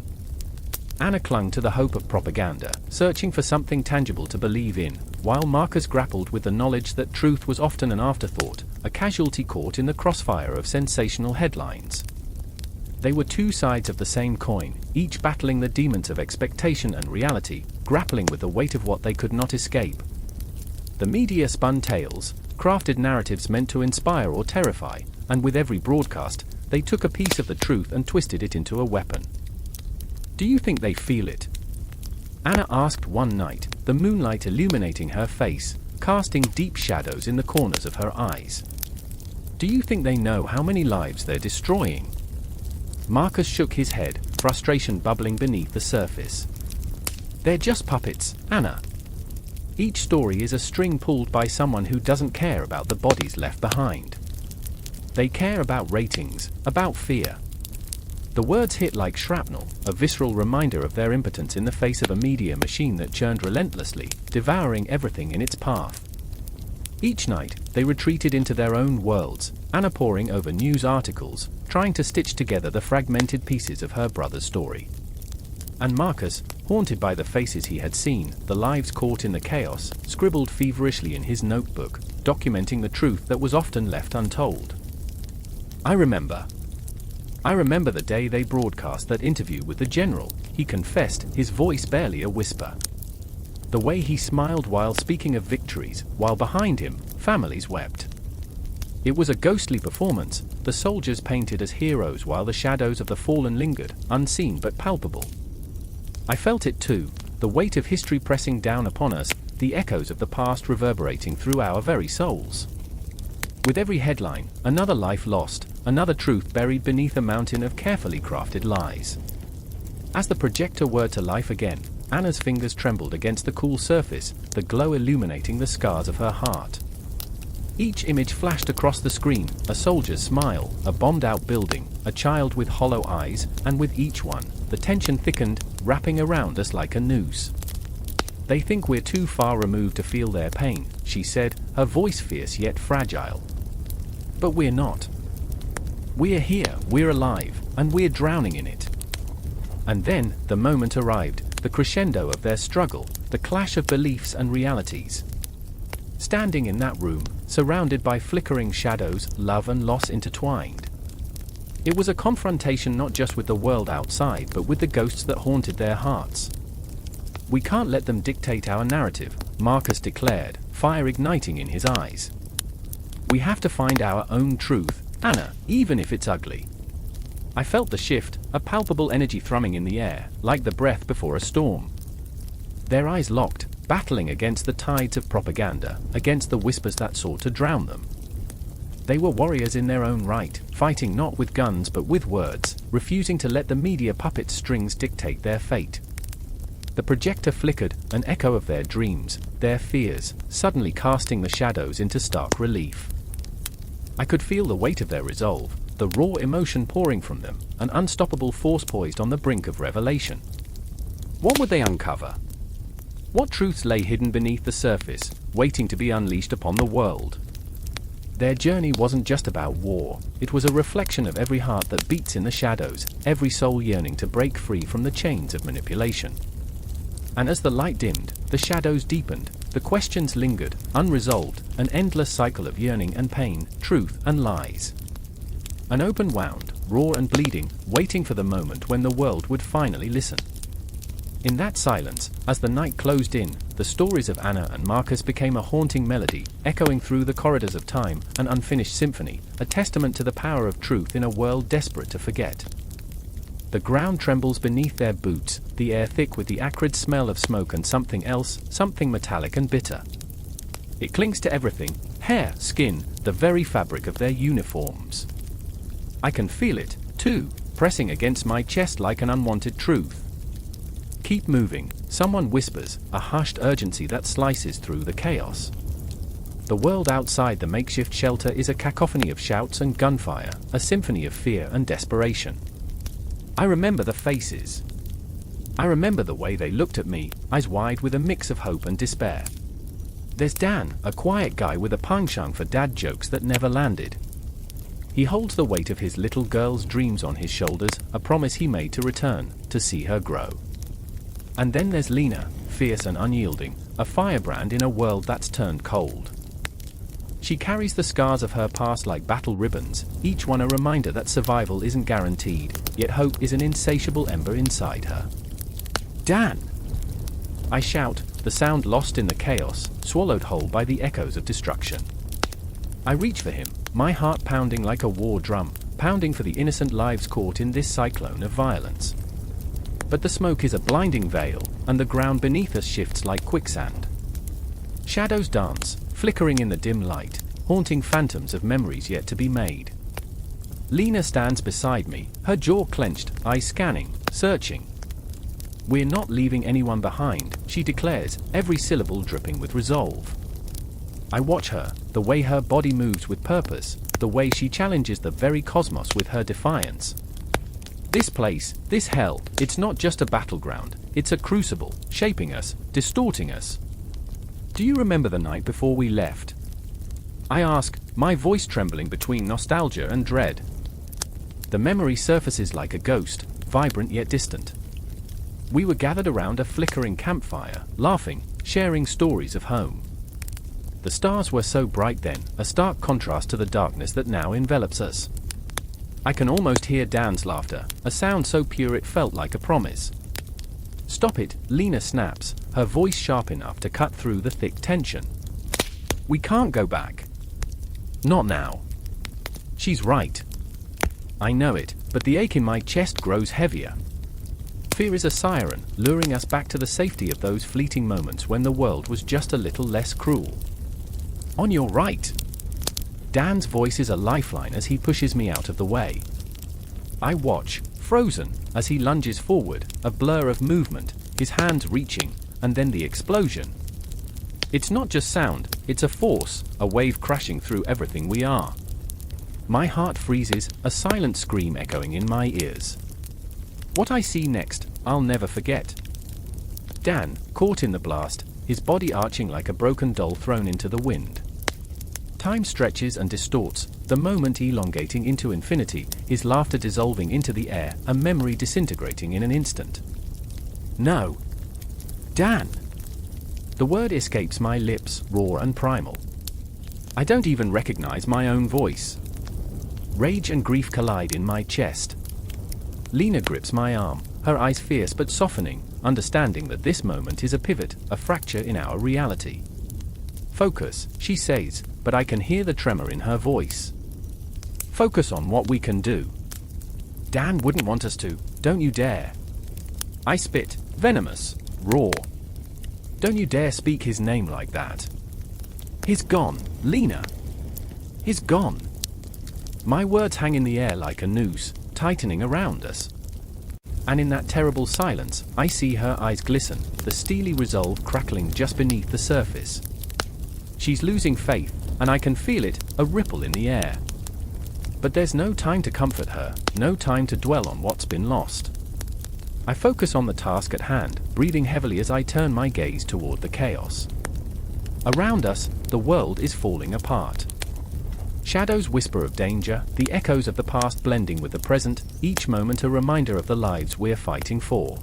Anna clung to the hope of propaganda, searching for something tangible to believe in, while Marcus grappled with the knowledge that truth was often an afterthought, a casualty caught in the crossfire of sensational headlines. They were two sides of the same coin, each battling the demons of expectation and reality, grappling with the weight of what they could not escape. The media spun tales, crafted narratives meant to inspire or terrify, and with every broadcast, they took a piece of the truth and twisted it into a weapon. "Do you think they feel it?" Anna asked one night, the moonlight illuminating her face, casting deep shadows in the corners of her eyes. "Do you think they know how many lives they're destroying?" Marcus shook his head, frustration bubbling beneath the surface. "They're just puppets, Anna. Each story is a string pulled by someone who doesn't care about the bodies left behind. They care about ratings, about fear." The words hit like shrapnel, a visceral reminder of their impotence in the face of a media machine that churned relentlessly, devouring everything in its path. Each night, they retreated into their own worlds, Anna poring over news articles, trying to stitch together the fragmented pieces of her brother's story. And Marcus, haunted by the faces he had seen, the lives caught in the chaos, scribbled feverishly in his notebook, documenting the truth that was often left untold. I remember the day they broadcast that interview with the general," he confessed, his voice barely a whisper. The way he smiled while speaking of victories, while behind him, families wept. It was a ghostly performance, the soldiers painted as heroes while the shadows of the fallen lingered, unseen but palpable. I felt it too, the weight of history pressing down upon us, the echoes of the past reverberating through our very souls. With every headline, another life lost, another truth buried beneath a mountain of carefully crafted lies. As the projector whirred to life again, Anna's fingers trembled against the cool surface, the glow illuminating the scars of her heart. Each image flashed across the screen, a soldier's smile, a bombed-out building, a child with hollow eyes, and with each one, the tension thickened, wrapping around us like a noose. "They think we're too far removed to feel their pain," she said, her voice fierce yet fragile. "But we're not. We're here, we're alive, and we're drowning in it." And then, the moment arrived, the crescendo of their struggle, the clash of beliefs and realities. Standing in that room, surrounded by flickering shadows, love and loss intertwined. It was a confrontation not just with the world outside but with the ghosts that haunted their hearts. "We can't let them dictate our narrative," Marcus declared, fire igniting in his eyes. "We have to find our own truth, Anna, even if it's ugly." I felt the shift, a palpable energy thrumming in the air, like the breath before a storm. Their eyes locked, battling against the tides of propaganda, against the whispers that sought to drown them. They were warriors in their own right, fighting not with guns but with words, refusing to let the media puppet strings dictate their fate. The projector flickered, an echo of their dreams, their fears, suddenly casting the shadows into stark relief. I could feel the weight of their resolve, the raw emotion pouring from them, an unstoppable force poised on the brink of revelation. What would they uncover? What truths lay hidden beneath the surface, waiting to be unleashed upon the world? Their journey wasn't just about war, it was a reflection of every heart that beats in the shadows, every soul yearning to break free from the chains of manipulation. And as the light dimmed, the shadows deepened, The questions lingered, unresolved, an endless cycle of yearning and pain, truth and lies. An open wound, raw and bleeding, waiting for the moment when the world would finally listen. In that silence, as the night closed in, the stories of Anna and Marcus became a haunting melody, echoing through the corridors of time, an unfinished symphony, a testament to the power of truth in a world desperate to forget. The ground trembles beneath their boots, the air thick with the acrid smell of smoke and something else, something metallic and bitter. It clings to everything, hair, skin, the very fabric of their uniforms. I can feel it, too, pressing against my chest like an unwanted truth. Keep moving, someone whispers, a hushed urgency that slices through the chaos. The world outside the makeshift shelter is a cacophony of shouts and gunfire, a symphony of fear and desperation. I remember the faces. I remember the way they looked at me, eyes wide with a mix of hope and despair. There's Dan, a quiet guy with a penchant for dad jokes that never landed. He holds the weight of his little girl's dreams on his shoulders, a promise he made to return, to see her grow. And then there's Lena, fierce and unyielding, a firebrand in a world that's turned cold. She carries the scars of her past like battle ribbons, each one a reminder that survival isn't guaranteed, yet hope is an insatiable ember inside her. Dan! I shout, the sound lost in the chaos, swallowed whole by the echoes of destruction. I reach for him, my heart pounding like a war drum, pounding for the innocent lives caught in this cyclone of violence. But the smoke is a blinding veil, and the ground beneath us shifts like quicksand. Shadows dance, flickering in the dim light, haunting phantoms of memories yet to be made. Lena stands beside me, her jaw clenched, eyes scanning, searching. We're not leaving anyone behind, she declares, every syllable dripping with resolve. I watch her, the way her body moves with purpose, the way she challenges the very cosmos with her defiance. This place, this hell, it's not just a battleground, it's a crucible, shaping us, distorting us. Do you remember the night before we left? I ask, my voice trembling between nostalgia and dread. The memory surfaces like a ghost, vibrant yet distant. We were gathered around a flickering campfire, laughing, sharing stories of home. The stars were so bright then, a stark contrast to the darkness that now envelops us. I can almost hear Dan's laughter, a sound so pure it felt like a promise. Stop it, Lena snaps, her voice sharp enough to cut through the thick tension. We can't go back. Not now. She's right. I know it, but the ache in my chest grows heavier. Fear is a siren, luring us back to the safety of those fleeting moments when the world was just a little less cruel. On your right. Dan's voice is a lifeline as he pushes me out of the way. I watch, frozen, as he lunges forward, a blur of movement, his hands reaching, and then the explosion. It's not just sound, it's a force, a wave crashing through everything we are. My heart freezes, a silent scream echoing in my ears. What I see next, I'll never forget. Dan, caught in the blast, his body arching like a broken doll thrown into the wind. Time stretches and distorts, the moment elongating into infinity, his laughter dissolving into the air, a memory disintegrating in an instant. No. Dan! The word escapes my lips, raw and primal. I don't even recognize my own voice. Rage and grief collide in my chest. Lena grips my arm, her eyes fierce but softening, understanding that this moment is a pivot, a fracture in our reality. Focus, she says, but I can hear the tremor in her voice. Focus on what we can do. Dan wouldn't want us to, don't you dare. I spit, venomous, raw. Don't you dare speak his name like that. He's gone, Lena. He's gone. My words hang in the air like a noose, tightening around us. And in that terrible silence, I see her eyes glisten, the steely resolve crackling just beneath the surface. She's losing faith, and I can feel it, a ripple in the air. But there's no time to comfort her, no time to dwell on what's been lost. I focus on the task at hand, breathing heavily as I turn my gaze toward the chaos. Around us, the world is falling apart. Shadows whisper of danger, the echoes of the past blending with the present, each moment a reminder of the lives we're fighting for.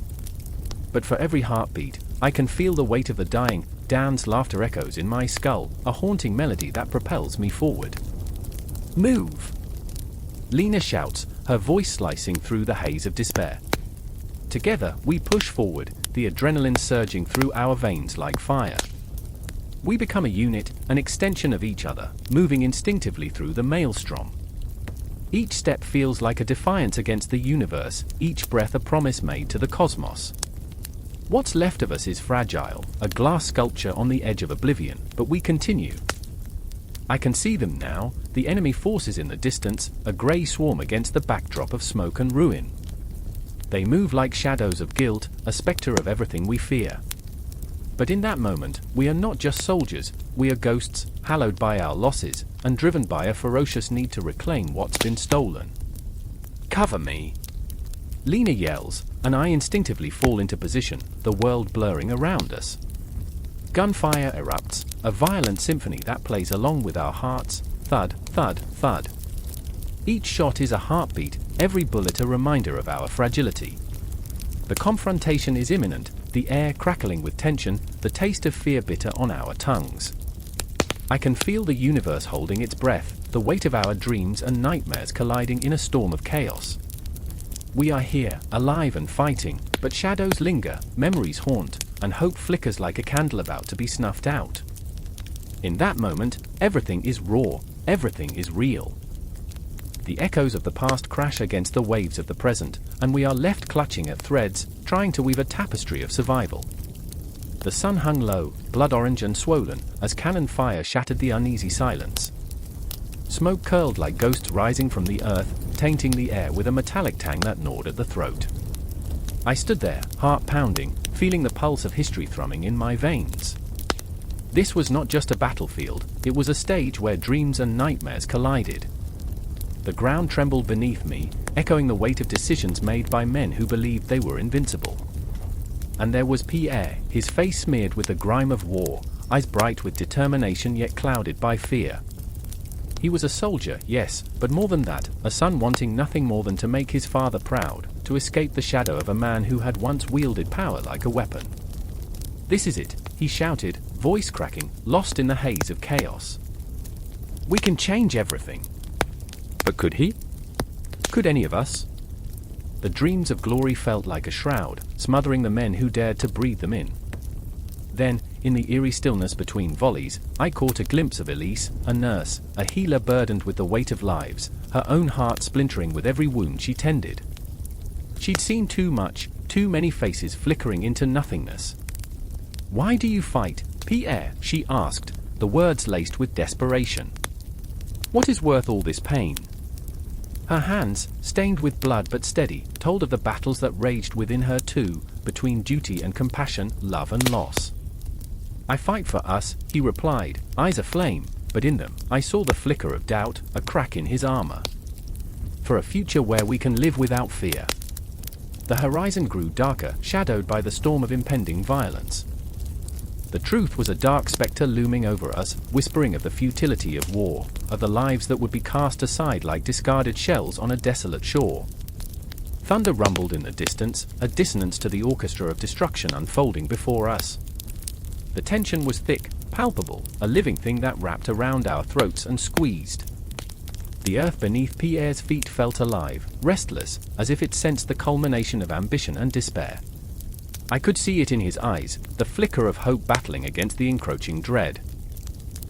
But for every heartbeat, I can feel the weight of the dying, Dan's laughter echoes in my skull, a haunting melody that propels me forward. Move! Lena shouts, her voice slicing through the haze of despair. Together, we push forward, the adrenaline surging through our veins like fire. We become a unit, an extension of each other, moving instinctively through the maelstrom. Each step feels like a defiance against the universe, each breath a promise made to the cosmos. What's left of us is fragile, a glass sculpture on the edge of oblivion, but we continue. I can see them now, the enemy forces in the distance, a grey swarm against the backdrop of smoke and ruin. They move like shadows of guilt, a spectre of everything we fear. But in that moment, we are not just soldiers, we are ghosts, hallowed by our losses, and driven by a ferocious need to reclaim what's been stolen. Cover me! Lena yells, and I instinctively fall into position, the world blurring around us. Gunfire erupts, a violent symphony that plays along with our hearts, thud, thud, thud. Each shot is a heartbeat, every bullet a reminder of our fragility. The confrontation is imminent, the air crackling with tension, the taste of fear bitter on our tongues. I can feel the universe holding its breath, the weight of our dreams and nightmares colliding in a storm of chaos. We are here, alive and fighting, but shadows linger, memories haunt, and hope flickers like a candle about to be snuffed out. In that moment, everything is raw, everything is real. The echoes of the past crash against the waves of the present, and we are left clutching at threads, trying to weave a tapestry of survival. The sun hung low, blood orange and swollen, as cannon fire shattered the uneasy silence. Smoke curled like ghosts rising from the earth, tainting the air with a metallic tang that gnawed at the throat. I stood there, heart pounding, feeling the pulse of history thrumming in my veins. This was not just a battlefield, it was a stage where dreams and nightmares collided. The ground trembled beneath me, echoing the weight of decisions made by men who believed they were invincible. And there was Pierre, his face smeared with the grime of war, eyes bright with determination yet clouded by fear. He was a soldier, yes, but more than that, a son wanting nothing more than to make his father proud, to escape the shadow of a man who had once wielded power like a weapon. "This is it," he shouted, voice cracking, lost in the haze of chaos. "We can change everything." But could he? Could any of us? The dreams of glory felt like a shroud, smothering the men who dared to breathe them in. Then, in the eerie stillness between volleys, I caught a glimpse of Elise, a nurse, a healer burdened with the weight of lives, her own heart splintering with every wound she tended. She'd seen too much, too many faces flickering into nothingness. "Why do you fight, Pierre?" she asked, the words laced with desperation. "What is worth all this pain?" Her hands, stained with blood but steady, told of the battles that raged within her too, between duty and compassion, love and loss. "I fight for us," he replied, eyes aflame, but in them, I saw the flicker of doubt, a crack in his armor. "For a future where we can live without fear." The horizon grew darker, shadowed by the storm of impending violence. The truth was a dark spectre looming over us, whispering of the futility of war, of the lives that would be cast aside like discarded shells on a desolate shore. Thunder rumbled in the distance, a dissonance to the orchestra of destruction unfolding before us. The tension was thick, palpable, a living thing that wrapped around our throats and squeezed. The earth beneath Pierre's feet felt alive, restless, as if it sensed the culmination of ambition and despair. I could see it in his eyes, the flicker of hope battling against the encroaching dread.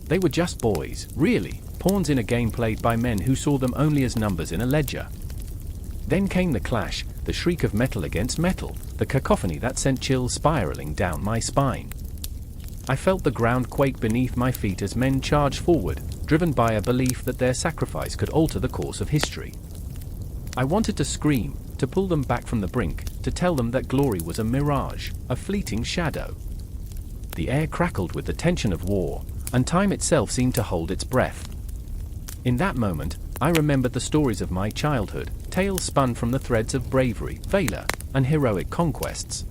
They were just boys, really, pawns in a game played by men who saw them only as numbers in a ledger. Then came the clash, the shriek of metal against metal, the cacophony that sent chills spiraling down my spine. I felt the ground quake beneath my feet as men charged forward, driven by a belief that their sacrifice could alter the course of history. I wanted to scream, to pull them back from the brink, to tell them that glory was a mirage, a fleeting shadow. The air crackled with the tension of war, and time itself seemed to hold its breath. In that moment, I remembered the stories of my childhood, tales spun from the threads of bravery, valor, and heroic conquests.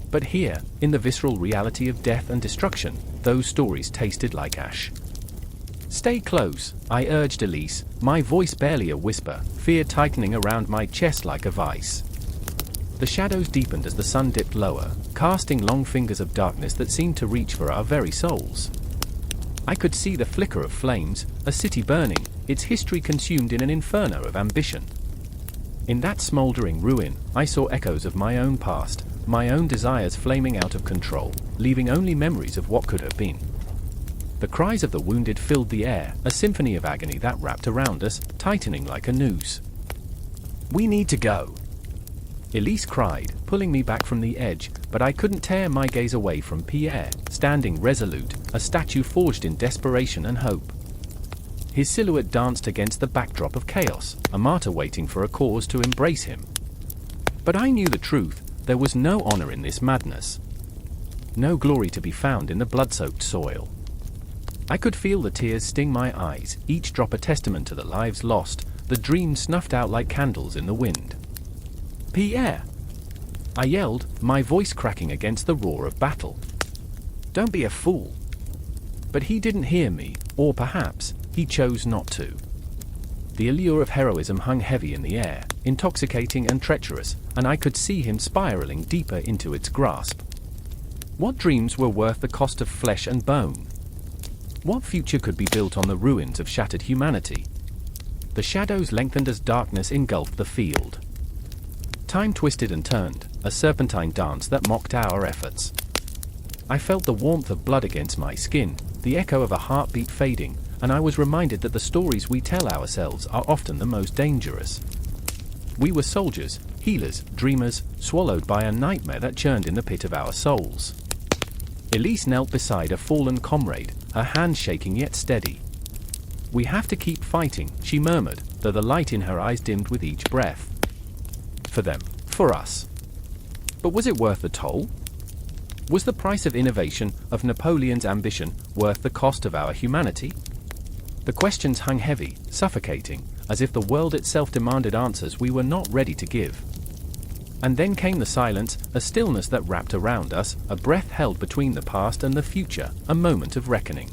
But here, in the visceral reality of death and destruction, those stories tasted like ash. "Stay close," I urged Elise, my voice barely a whisper, fear tightening around my chest like a vice. The shadows deepened as the sun dipped lower, casting long fingers of darkness that seemed to reach for our very souls. I could see the flicker of flames, a city burning, its history consumed in an inferno of ambition. In that smoldering ruin, I saw echoes of my own past, my own desires flaming out of control, leaving only memories of what could have been. The cries of the wounded filled the air, a symphony of agony that wrapped around us, tightening like a noose. "We need to go," Elise cried, pulling me back from the edge, but I couldn't tear my gaze away from Pierre, standing resolute, a statue forged in desperation and hope. His silhouette danced against the backdrop of chaos, a martyr waiting for a cause to embrace him. But I knew the truth, there was no honor in this madness. No glory to be found in the blood-soaked soil. I could feel the tears sting my eyes, each drop a testament to the lives lost, the dreams snuffed out like candles in the wind. "Pierre!" I yelled, my voice cracking against the roar of battle. "Don't be a fool." But he didn't hear me, or perhaps, he chose not to. The allure of heroism hung heavy in the air, intoxicating and treacherous, and I could see him spiraling deeper into its grasp. What dreams were worth the cost of flesh and bone? What future could be built on the ruins of shattered humanity? The shadows lengthened as darkness engulfed the field. Time twisted and turned, a serpentine dance that mocked our efforts. I felt the warmth of blood against my skin, the echo of a heartbeat fading, and I was reminded that the stories we tell ourselves are often the most dangerous. We were soldiers, healers, dreamers, swallowed by a nightmare that churned in the pit of our souls. Elise knelt beside a fallen comrade, her hands shaking yet steady. "We have to keep fighting," she murmured, though the light in her eyes dimmed with each breath. For them, for us. But was it worth the toll? Was the price of innovation, of Napoleon's ambition, worth the cost of our humanity? The questions hung heavy, suffocating, as if the world itself demanded answers we were not ready to give. And then came the silence, a stillness that wrapped around us, a breath held between the past and the future, a moment of reckoning.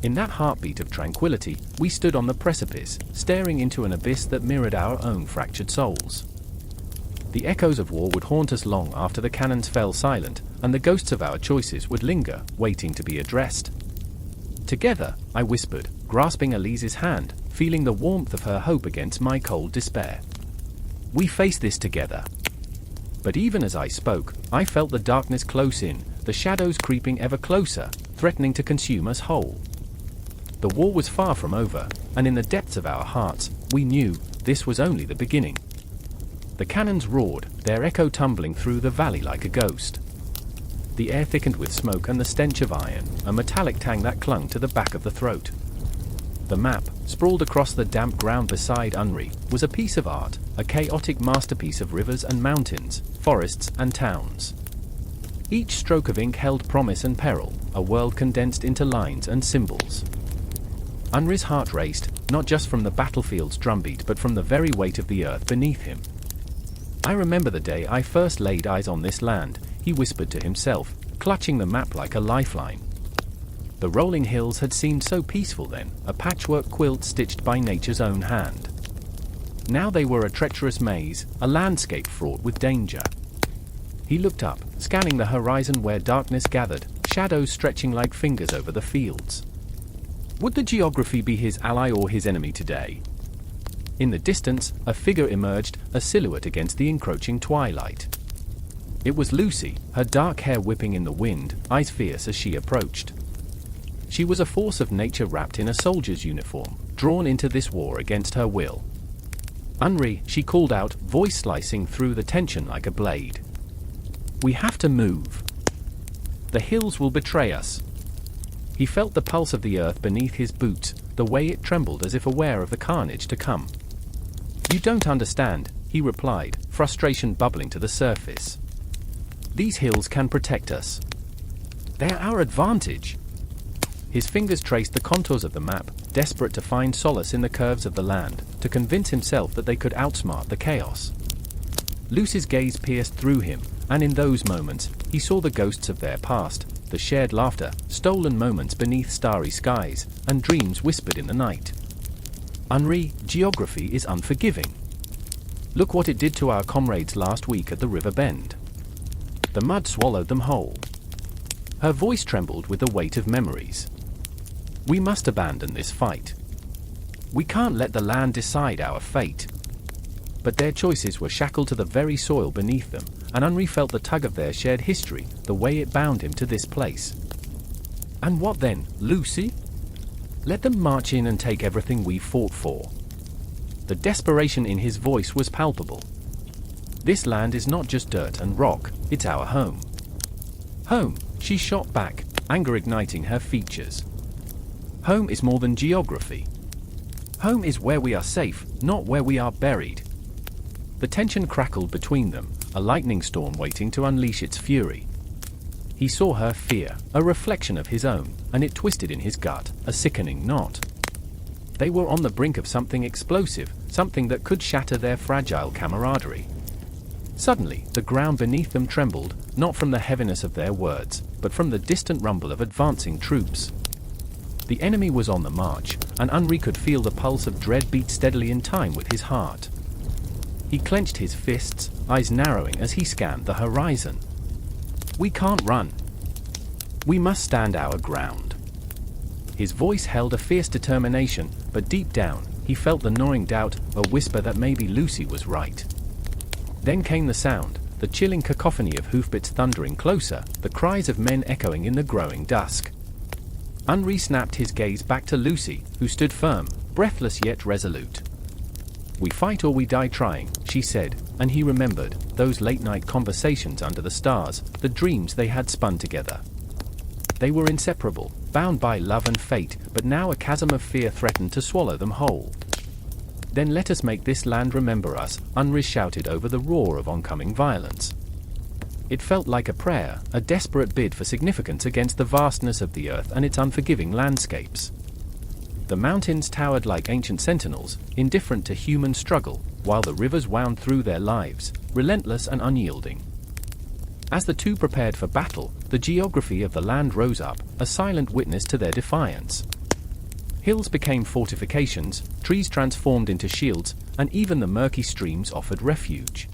In that heartbeat of tranquility, we stood on the precipice, staring into an abyss that mirrored our own fractured souls. The echoes of war would haunt us long after the cannons fell silent, and the ghosts of our choices would linger, waiting to be addressed. "Together," I whispered, grasping Elise's hand, feeling the warmth of her hope against my cold despair. "We face this together." But even as I spoke, I felt the darkness close in, the shadows creeping ever closer, threatening to consume us whole. The war was far from over, and in the depths of our hearts, we knew this was only the beginning. The cannons roared, their echo tumbling through the valley like a ghost. The air thickened with smoke and the stench of iron, a metallic tang that clung to the back of the throat. The map, sprawled across the damp ground beside Unri, was a piece of art, a chaotic masterpiece of rivers and mountains, forests and towns. Each stroke of ink held promise and peril, a world condensed into lines and symbols. Unri's heart raced, not just from the battlefield's drumbeat but from the very weight of the earth beneath him. "I remember the day I first laid eyes on this land," he whispered to himself, clutching the map like a lifeline. The rolling hills had seemed so peaceful then, a patchwork quilt stitched by nature's own hand. Now they were a treacherous maze, a landscape fraught with danger. He looked up, scanning the horizon where darkness gathered, shadows stretching like fingers over the fields. Would the geography be his ally or his enemy today? In the distance, a figure emerged, a silhouette against the encroaching twilight. It was Lucy, her dark hair whipping in the wind, eyes fierce as she approached. She was a force of nature wrapped in a soldier's uniform, drawn into this war against her will. "Unri," she called out, voice slicing through the tension like a blade. "We have to move. The hills will betray us." He felt the pulse of the earth beneath his boots, the way it trembled as if aware of the carnage to come. "You don't understand," he replied, frustration bubbling to the surface. "These hills can protect us. They're our advantage." His fingers traced the contours of the map, desperate to find solace in the curves of the land, to convince himself that they could outsmart the chaos. Lucy's gaze pierced through him, and in those moments, he saw the ghosts of their past, the shared laughter, stolen moments beneath starry skies, and dreams whispered in the night. "Unri, geography is unforgiving. Look what it did to our comrades last week at the river bend. The mud swallowed them whole. Her voice trembled with the weight of memories. We must abandon this fight. We can't let the land decide our fate. But their choices were shackled to the very soil beneath them, and Henri felt the tug of their shared history, the way it bound him to this place. And what then, Lucy? Let them march in and take everything we fought for. The desperation in his voice was palpable. This land is not just dirt and rock, it's our home. Home, she shot back, anger igniting her features. Home is more than geography. Home is where we are safe, not where we are buried. The tension crackled between them, a lightning storm waiting to unleash its fury. He saw her fear, a reflection of his own, and it twisted in his gut, a sickening knot. They were on the brink of something explosive, something that could shatter their fragile camaraderie. Suddenly, the ground beneath them trembled, not from the heaviness of their words, but from the distant rumble of advancing troops. The enemy was on the march, and Henri could feel the pulse of dread beat steadily in time with his heart. He clenched his fists, eyes narrowing as he scanned the horizon. We can't run. We must stand our ground. His voice held a fierce determination, but deep down, he felt the gnawing doubt, a whisper that maybe Lucy was right. Then came the sound, the chilling cacophony of hoofbeats thundering closer, the cries of men echoing in the growing dusk. Henri snapped his gaze back to Lucy, who stood firm, breathless yet resolute. We fight or we die trying, she said, and he remembered those late-night conversations under the stars, the dreams they had spun together. They were inseparable, bound by love and fate, but now a chasm of fear threatened to swallow them whole. Then let us make this land remember us, Henri shouted over the roar of oncoming violence. It felt like a prayer, a desperate bid for significance against the vastness of the earth and its unforgiving landscapes. The mountains towered like ancient sentinels, indifferent to human struggle, while the rivers wound through their lives, relentless and unyielding. As the two prepared for battle, the geography of the land rose up, a silent witness to their defiance. Hills became fortifications, trees transformed into shields, and even the murky streams offered refuge.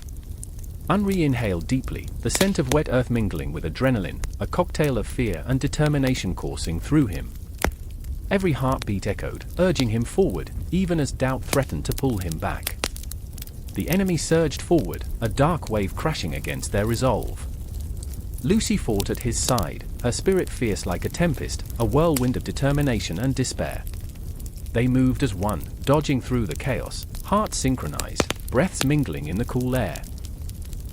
Henri inhaled deeply, the scent of wet earth mingling with adrenaline, a cocktail of fear and determination coursing through him. Every heartbeat echoed, urging him forward, even as doubt threatened to pull him back. The enemy surged forward, a dark wave crashing against their resolve. Lucy fought at his side, her spirit fierce like a tempest, a whirlwind of determination and despair. They moved as one, dodging through the chaos, hearts synchronized, breaths mingling in the cool air.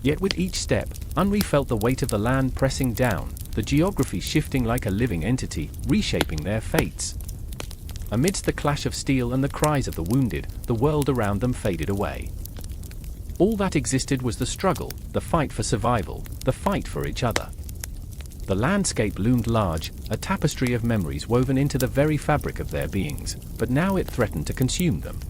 Yet with each step, Henri felt the weight of the land pressing down, the geography shifting like a living entity, reshaping their fates. Amidst the clash of steel and the cries of the wounded, the world around them faded away. All that existed was the struggle, the fight for survival, the fight for each other. The landscape loomed large, a tapestry of memories woven into the very fabric of their beings, but now it threatened to consume them.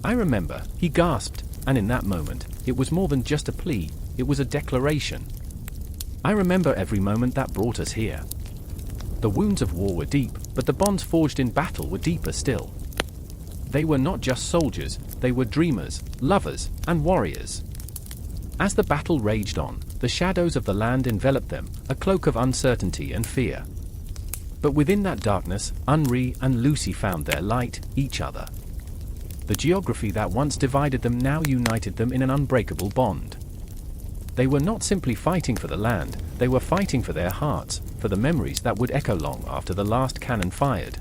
I remember, he gasped, and in that moment, it was more than just a plea, it was a declaration. I remember every moment that brought us here. The wounds of war were deep, but the bonds forged in battle were deeper still. They were not just soldiers, they were dreamers, lovers, and warriors. As the battle raged on, the shadows of the land enveloped them, a cloak of uncertainty and fear. But within that darkness, Henri and Lucy found their light, each other. The geography that once divided them now united them in an unbreakable bond. They were not simply fighting for the land, they were fighting for their hearts, for the memories that would echo long after the last cannon fired.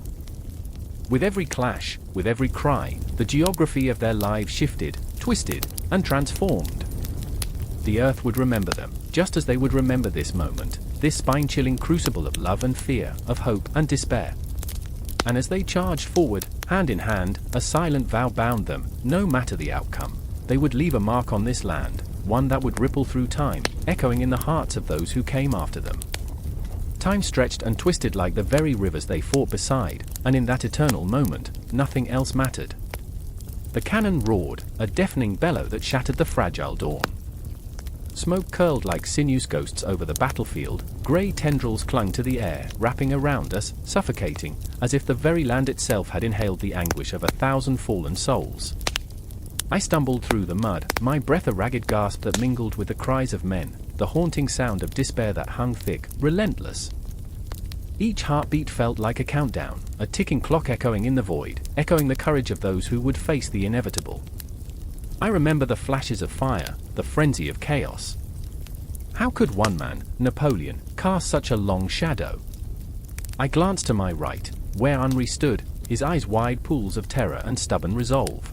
With every clash, with every cry, the geography of their lives shifted, twisted, and transformed. The earth would remember them, just as they would remember this moment, this spine-chilling crucible of love and fear, of hope and despair. And as they charged forward, hand in hand, a silent vow bound them, no matter the outcome, they would leave a mark on this land, one that would ripple through time, echoing in the hearts of those who came after them. Time stretched and twisted like the very rivers they fought beside, and in that eternal moment, nothing else mattered. The cannon roared, a deafening bellow that shattered the fragile dawn. Smoke curled like sinuous ghosts over the battlefield, grey tendrils clung to the air, wrapping around us, suffocating, as if the very land itself had inhaled the anguish of 1,000 fallen souls. I stumbled through the mud, my breath a ragged gasp that mingled with the cries of men, the haunting sound of despair that hung thick, relentless. Each heartbeat felt like a countdown, a ticking clock echoing in the void, echoing the courage of those who would face the inevitable. I remember the flashes of fire, the frenzy of chaos. How could one man, Napoleon, cast such a long shadow? I glanced to my right, where Henri stood, his eyes wide pools of terror and stubborn resolve.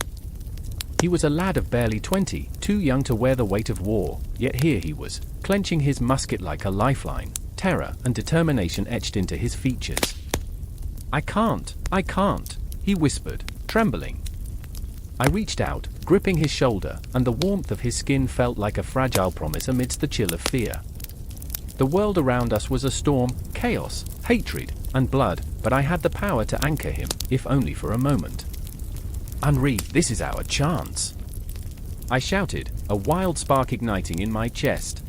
He was a lad of barely 20, too young to wear the weight of war, yet here he was, clenching his musket like a lifeline, terror and determination etched into his features. I can't, he whispered, trembling. I reached out, gripping his shoulder, and the warmth of his skin felt like a fragile promise amidst the chill of fear. The world around us was a storm, chaos, hatred, and blood, but I had the power to anchor him, if only for a moment. Henri, this is our chance, I shouted, a wild spark igniting in my chest.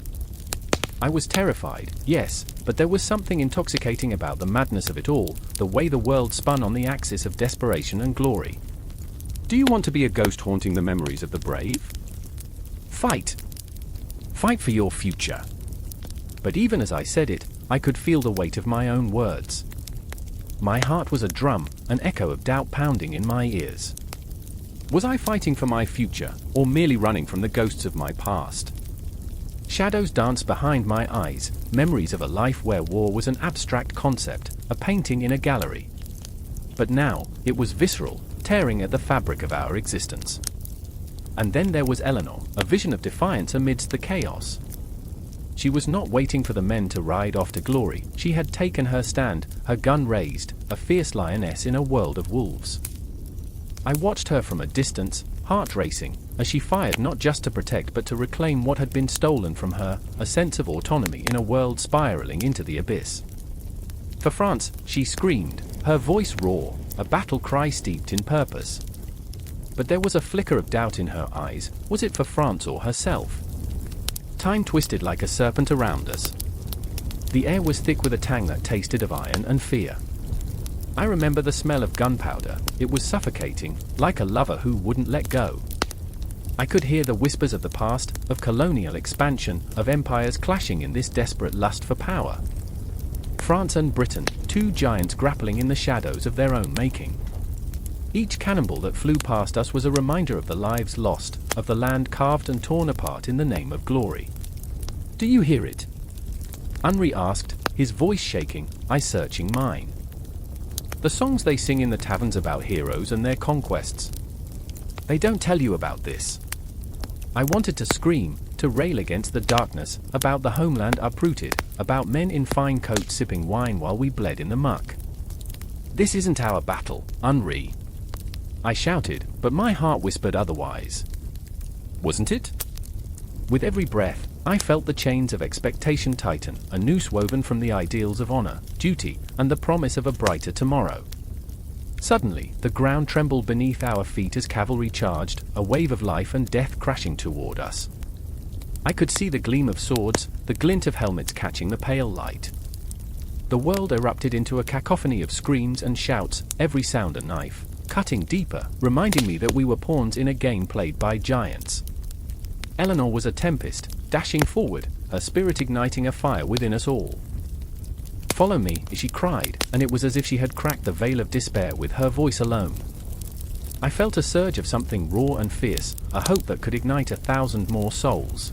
I was terrified, yes, but there was something intoxicating about the madness of it all, the way the world spun on the axis of desperation and glory. Do you want to be a ghost haunting the memories of the brave? Fight! Fight for your future. But even as I said it, I could feel the weight of my own words. My heart was a drum, an echo of doubt pounding in my ears. Was I fighting for my future, or merely running from the ghosts of my past? Shadows danced behind my eyes, memories of a life where war was an abstract concept, a painting in a gallery. But now, it was visceral, tearing at the fabric of our existence. And then there was Eleanor, a vision of defiance amidst the chaos. She was not waiting for the men to ride off to glory, she had taken her stand, her gun raised, a fierce lioness in a world of wolves. I watched her from a distance, heart racing, as she fired not just to protect but to reclaim what had been stolen from her, a sense of autonomy in a world spiraling into the abyss. For France, she screamed, her voice raw, a battle cry steeped in purpose. But there was a flicker of doubt in her eyes, was it for France or herself? Time twisted like a serpent around us. The air was thick with a tang that tasted of iron and fear. I remember the smell of gunpowder, it was suffocating, like a lover who wouldn't let go. I could hear the whispers of the past, of colonial expansion, of empires clashing in this desperate lust for power. France and Britain, two giants grappling in the shadows of their own making. Each cannonball that flew past us was a reminder of the lives lost, of the land carved and torn apart in the name of glory. Do you hear it? Henri asked, his voice shaking, I searching mine. The songs they sing in the taverns about heroes and their conquests. They don't tell you about this. I wanted to scream, to rail against the darkness, about the homeland uprooted, about men in fine coats sipping wine while we bled in the muck. This isn't our battle, Henri, I shouted, but my heart whispered otherwise. Wasn't it? With every breath, I felt the chains of expectation tighten, a noose woven from the ideals of honor, duty, and the promise of a brighter tomorrow. Suddenly, the ground trembled beneath our feet as cavalry charged, a wave of life and death crashing toward us. I could see the gleam of swords, the glint of helmets catching the pale light. The world erupted into a cacophony of screams and shouts, every sound a knife, cutting deeper, reminding me that we were pawns in a game played by giants. Eleanor was a tempest, dashing forward, her spirit igniting a fire within us all. Follow me, she cried, and it was as if she had cracked the veil of despair with her voice alone. I felt a surge of something raw and fierce, a hope that could ignite 1,000 more souls.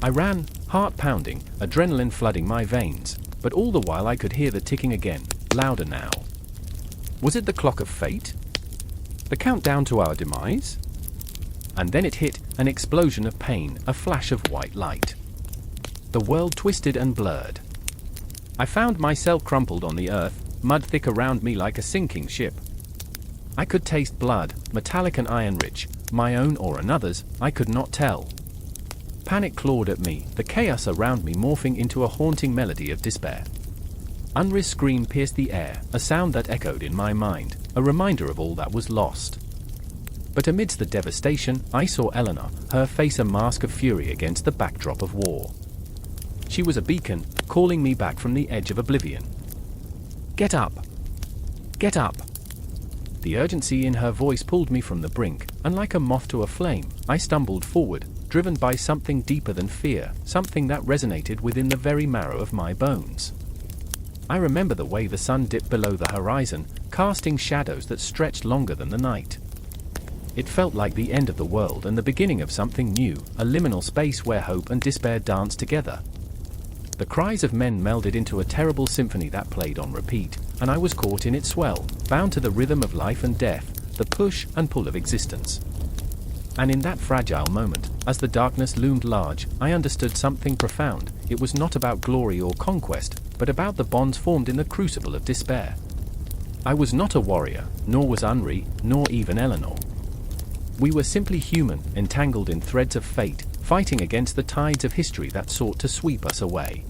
I ran, heart pounding, adrenaline flooding my veins, but all the while I could hear the ticking again, louder now. Was it the clock of fate? The countdown to our demise? And then it hit, an explosion of pain, a flash of white light. The world twisted and blurred. I found myself crumpled on the earth, mud thick around me like a sinking ship. I could taste blood, metallic and iron-rich, my own or another's, I could not tell. Panic clawed at me, the chaos around me morphing into a haunting melody of despair. Henri's scream pierced the air, a sound that echoed in my mind, a reminder of all that was lost. But amidst the devastation, I saw Eleanor, her face a mask of fury against the backdrop of war. She was a beacon, calling me back from the edge of oblivion. Get up! Get up! The urgency in her voice pulled me from the brink, and like a moth to a flame, I stumbled forward, driven by something deeper than fear, something that resonated within the very marrow of my bones. I remember the way the sun dipped below the horizon, casting shadows that stretched longer than the night. It felt like the end of the world and the beginning of something new, a liminal space where hope and despair danced together. The cries of men melded into a terrible symphony that played on repeat, and I was caught in its swell, bound to the rhythm of life and death, the push and pull of existence. And in that fragile moment, as the darkness loomed large, I understood something profound. It was not about glory or conquest, but about the bonds formed in the crucible of despair. I was not a warrior, nor was Henri, nor even Eleanor. We were simply human, entangled in threads of fate, fighting against the tides of history that sought to sweep us away.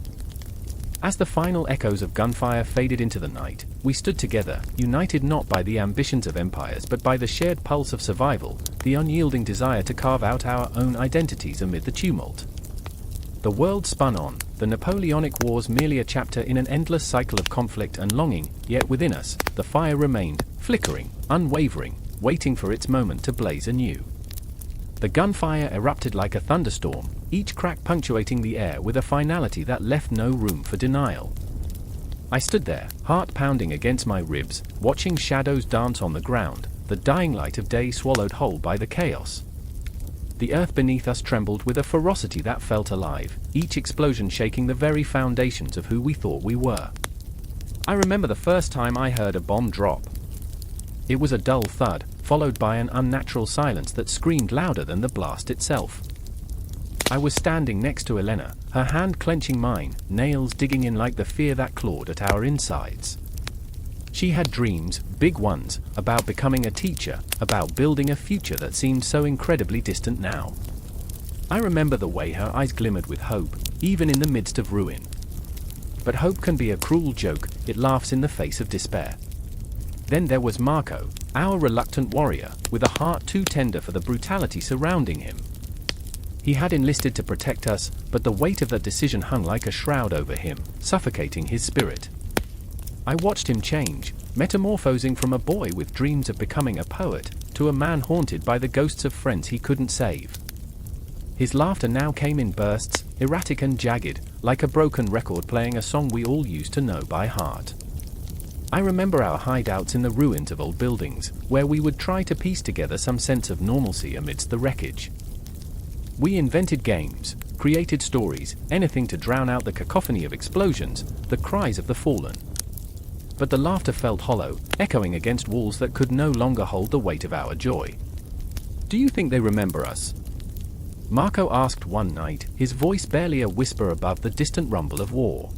As the final echoes of gunfire faded into the night, we stood together, united not by the ambitions of empires but by the shared pulse of survival, the unyielding desire to carve out our own identities amid the tumult. The world spun on, the Napoleonic Wars merely a chapter in an endless cycle of conflict and longing, yet within us, the fire remained, flickering, unwavering, waiting for its moment to blaze anew. The gunfire erupted like a thunderstorm, each crack punctuating the air with a finality that left no room for denial. I stood there, heart pounding against my ribs, watching shadows dance on the ground, the dying light of day swallowed whole by the chaos. The earth beneath us trembled with a ferocity that felt alive, each explosion shaking the very foundations of who we thought we were. I remember the first time I heard a bomb drop. It was a dull thud, followed by an unnatural silence that screamed louder than the blast itself. I was standing next to Elena, her hand clenching mine, nails digging in like the fear that clawed at our insides. She had dreams, big ones, about becoming a teacher, about building a future that seemed so incredibly distant now. I remember the way her eyes glimmered with hope, even in the midst of ruin. But hope can be a cruel joke, it laughs in the face of despair. Then there was Marco, our reluctant warrior, with a heart too tender for the brutality surrounding him. He had enlisted to protect us, but the weight of that decision hung like a shroud over him, suffocating his spirit. I watched him change, metamorphosing from a boy with dreams of becoming a poet, to a man haunted by the ghosts of friends he couldn't save. His laughter now came in bursts, erratic and jagged, like a broken record playing a song we all used to know by heart. I remember our hideouts in the ruins of old buildings, where we would try to piece together some sense of normalcy amidst the wreckage. We invented games, created stories, anything to drown out the cacophony of explosions, the cries of the fallen. But the laughter felt hollow, echoing against walls that could no longer hold the weight of our joy. "Do you think they remember us?" Marco asked one night, his voice barely a whisper above the distant rumble of war.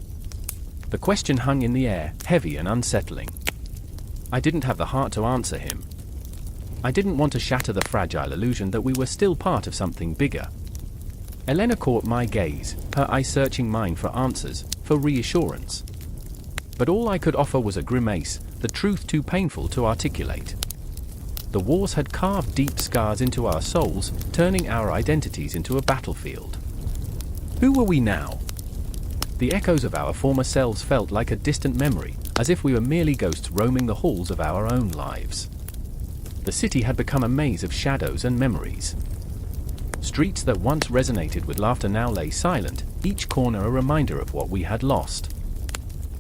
The question hung in the air, heavy and unsettling. I didn't have the heart to answer him. I didn't want to shatter the fragile illusion that we were still part of something bigger. Elena caught my gaze, her eyes searching mine for answers, for reassurance. But all I could offer was a grimace, the truth too painful to articulate. The wars had carved deep scars into our souls, turning our identities into a battlefield. Who were we now? The echoes of our former selves felt like a distant memory, as if we were merely ghosts roaming the halls of our own lives. The city had become a maze of shadows and memories. Streets that once resonated with laughter now lay silent, each corner a reminder of what we had lost.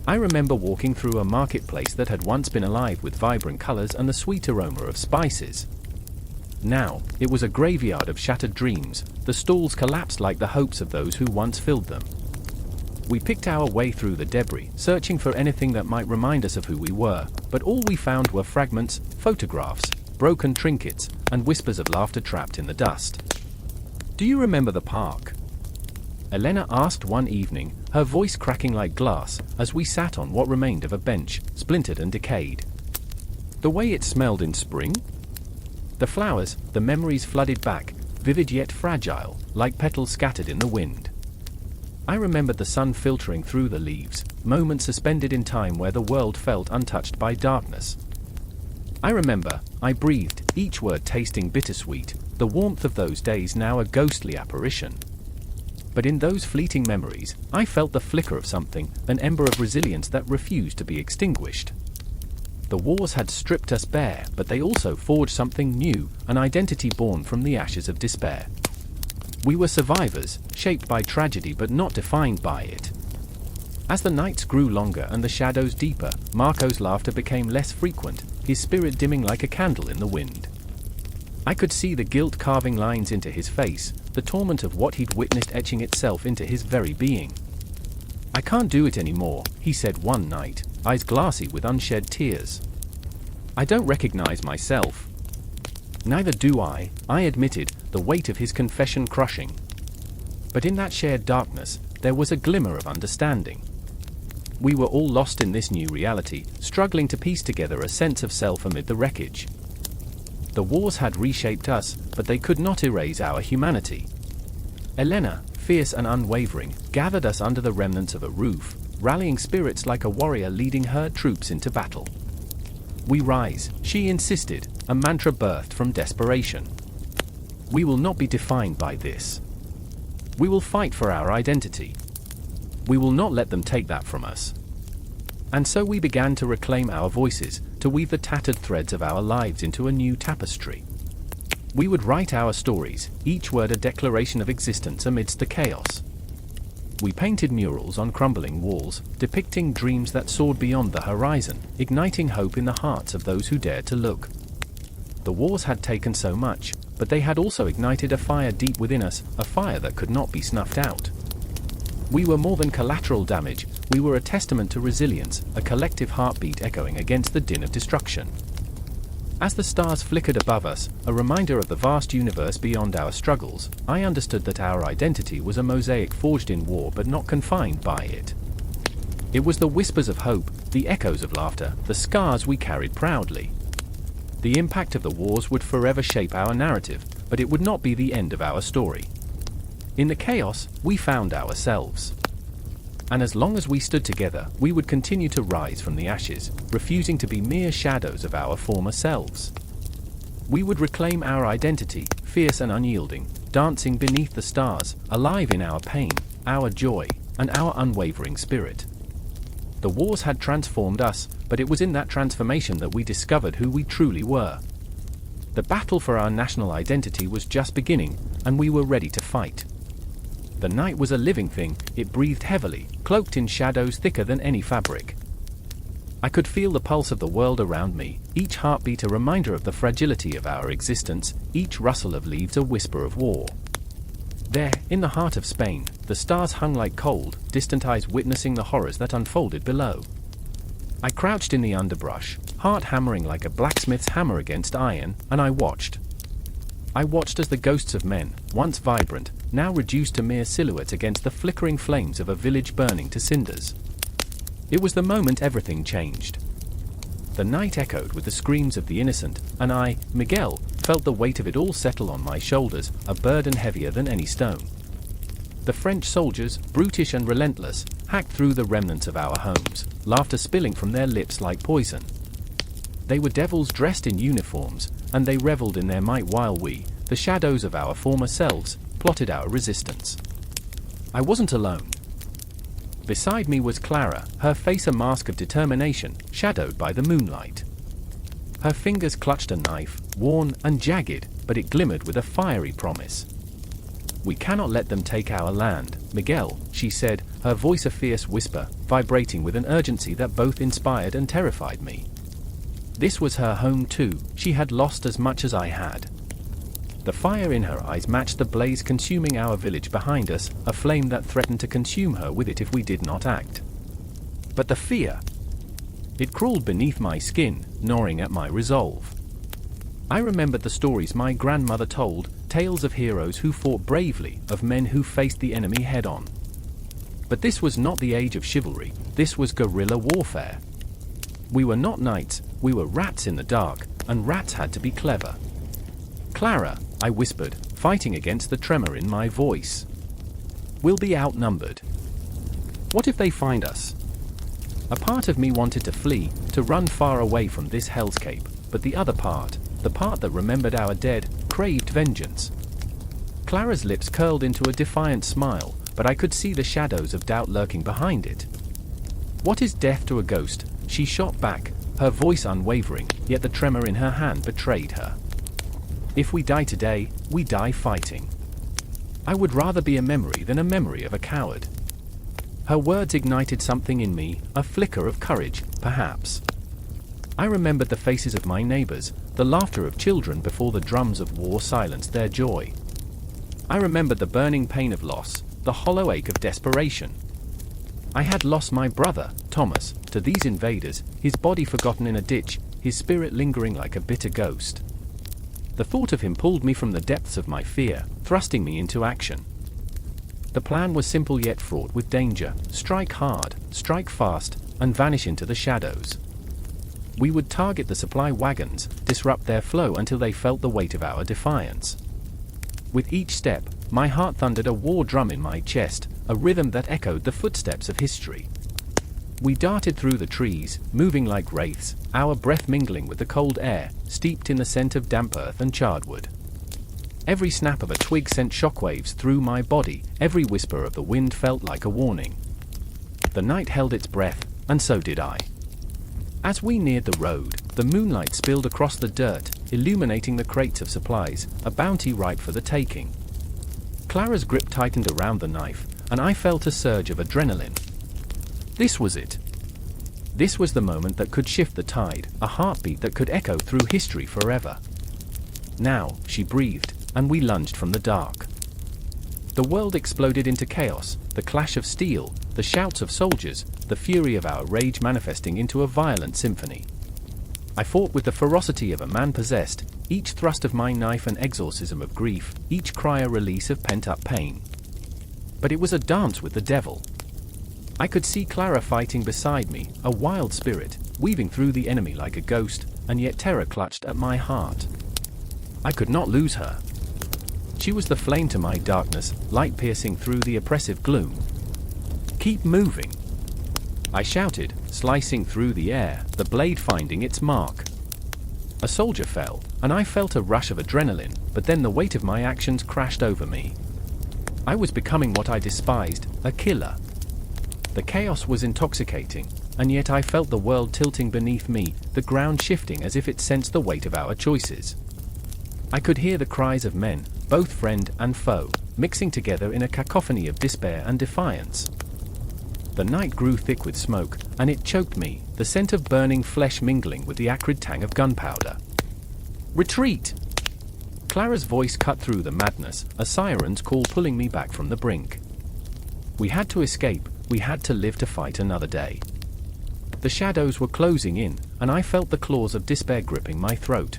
I remember walking through a marketplace that had once been alive with vibrant colors and the sweet aroma of spices. Now, it was a graveyard of shattered dreams, the stalls collapsed like the hopes of those who once filled them. We picked our way through the debris, searching for anything that might remind us of who we were, but all we found were fragments, photographs, broken trinkets, and whispers of laughter trapped in the dust. "Do you remember the park?" Elena asked one evening, her voice cracking like glass, as we sat on what remained of a bench, splintered and decayed. "The way it smelled in spring?" The flowers, the memories flooded back, vivid yet fragile, like petals scattered in the wind. I remembered the sun filtering through the leaves, moments suspended in time where the world felt untouched by darkness. I breathed, each word tasting bittersweet, the warmth of those days now a ghostly apparition. But in those fleeting memories, I felt the flicker of something, an ember of resilience that refused to be extinguished. The wars had stripped us bare, but they also forged something new, an identity born from the ashes of despair. We were survivors, shaped by tragedy but not defined by it. As the nights grew longer and the shadows deeper, Marco's laughter became less frequent, his spirit dimming like a candle in the wind. I could see the guilt carving lines into his face, the torment of what he'd witnessed etching itself into his very being. "I can't do it anymore," he said one night, eyes glassy with unshed tears. "I don't recognize myself." "Neither do I," admitted, the weight of his confession crushing. But in that shared darkness, there was a glimmer of understanding. We were all lost in this new reality, struggling to piece together a sense of self amid the wreckage. The wars had reshaped us, but they could not erase our humanity. Elena, fierce and unwavering, gathered us under the remnants of a roof, rallying spirits like a warrior leading her troops into battle. "We rise," she insisted, a mantra birthed from desperation. "We will not be defined by this. We will fight for our identity. We will not let them take that from us." And so we began to reclaim our voices, to weave the tattered threads of our lives into a new tapestry. We would write our stories, each word a declaration of existence amidst the chaos. We painted murals on crumbling walls, depicting dreams that soared beyond the horizon, igniting hope in the hearts of those who dared to look. The wars had taken so much, but they had also ignited a fire deep within us, a fire that could not be snuffed out. We were more than collateral damage, we were a testament to resilience, a collective heartbeat echoing against the din of destruction. As the stars flickered above us, a reminder of the vast universe beyond our struggles, I understood that our identity was a mosaic forged in war but not confined by it. It was the whispers of hope, the echoes of laughter, the scars we carried proudly. The impact of the wars would forever shape our narrative, but it would not be the end of our story. In the chaos, we found ourselves. And as long as we stood together, we would continue to rise from the ashes, refusing to be mere shadows of our former selves. We would reclaim our identity, fierce and unyielding, dancing beneath the stars, alive in our pain, our joy, and our unwavering spirit. The wars had transformed us, but it was in that transformation that we discovered who we truly were. The battle for our national identity was just beginning, and we were ready to fight. The night was a living thing, it breathed heavily, cloaked in shadows thicker than any fabric. I could feel the pulse of the world around me, each heartbeat a reminder of the fragility of our existence, each rustle of leaves a whisper of war. There, in the heart of Spain, the stars hung like cold, distant eyes witnessing the horrors that unfolded below. I crouched in the underbrush, heart hammering like a blacksmith's hammer against iron, and I watched. I watched as the ghosts of men, once vibrant, now reduced to mere silhouettes against the flickering flames of a village burning to cinders. It was the moment everything changed. The night echoed with the screams of the innocent, and I, Miguel, felt the weight of it all settle on my shoulders, a burden heavier than any stone. The French soldiers, brutish and relentless, hacked through the remnants of our homes, laughter spilling from their lips like poison. They were devils dressed in uniforms, and they reveled in their might while we, the shadows of our former selves, plotted our resistance. I wasn't alone. Beside me was Clara, her face a mask of determination, shadowed by the moonlight. Her fingers clutched a knife, worn and jagged, but it glimmered with a fiery promise. "We cannot let them take our land, Miguel," she said, her voice a fierce whisper, vibrating with an urgency that both inspired and terrified me. This was her home too, she had lost as much as I had. The fire in her eyes matched the blaze consuming our village behind us, a flame that threatened to consume her with it if we did not act. But the fear! It crawled beneath my skin, gnawing at my resolve. I remembered the stories my grandmother told, tales of heroes who fought bravely, of men who faced the enemy head-on. But this was not the age of chivalry, this was guerrilla warfare. We were not knights, we were rats in the dark, and rats had to be clever. "Clara," I whispered, fighting against the tremor in my voice. "We'll be outnumbered. What if they find us?" A part of me wanted to flee, to run far away from this hellscape, but the other part, the part that remembered our dead, craved vengeance. Clara's lips curled into a defiant smile, but I could see the shadows of doubt lurking behind it. "What is death to a ghost?" she shot back, her voice unwavering, yet the tremor in her hand betrayed her. If we die today, we die fighting. I would rather be a memory than a memory of a coward. Her words ignited something in me, a flicker of courage, perhaps. I remembered the faces of my neighbors, the laughter of children before the drums of war silenced their joy. I remembered the burning pain of loss, the hollow ache of desperation. I had lost my brother, Thomas, to these invaders, his body forgotten in a ditch, his spirit lingering like a bitter ghost. The thought of him pulled me from the depths of my fear, thrusting me into action. The plan was simple yet fraught with danger: strike hard, strike fast, and vanish into the shadows. We would target the supply wagons, disrupt their flow until they felt the weight of our defiance. With each step, my heart thundered a war drum in my chest, a rhythm that echoed the footsteps of history. We darted through the trees, moving like wraiths, our breath mingling with the cold air, steeped in the scent of damp earth and charred wood. Every snap of a twig sent shockwaves through my body, every whisper of the wind felt like a warning. The night held its breath, and so did I. As we neared the road, the moonlight spilled across the dirt, illuminating the crates of supplies, a bounty ripe for the taking. Clara's grip tightened around the knife, and I felt a surge of adrenaline. This was it. This was the moment that could shift the tide, a heartbeat that could echo through history forever. Now, she breathed, and we lunged from the dark. The world exploded into chaos, the clash of steel, the shouts of soldiers, the fury of our rage manifesting into a violent symphony. I fought with the ferocity of a man possessed, each thrust of my knife an exorcism of grief, each cry a release of pent-up pain. But it was a dance with the devil. I could see Clara fighting beside me, a wild spirit, weaving through the enemy like a ghost, and yet terror clutched at my heart. I could not lose her. She was the flame to my darkness, light piercing through the oppressive gloom. "Keep moving!" I shouted, slicing through the air, the blade finding its mark. A soldier fell, and I felt a rush of adrenaline, but then the weight of my actions crashed over me. I was becoming what I despised, a killer. The chaos was intoxicating, and yet I felt the world tilting beneath me, the ground shifting as if it sensed the weight of our choices. I could hear the cries of men, both friend and foe, mixing together in a cacophony of despair and defiance. The night grew thick with smoke, and it choked me, the scent of burning flesh mingling with the acrid tang of gunpowder. "Retreat!" Clara's voice cut through the madness, a siren's call pulling me back from the brink. We had to escape, we had to live to fight another day. The shadows were closing in, and I felt the claws of despair gripping my throat.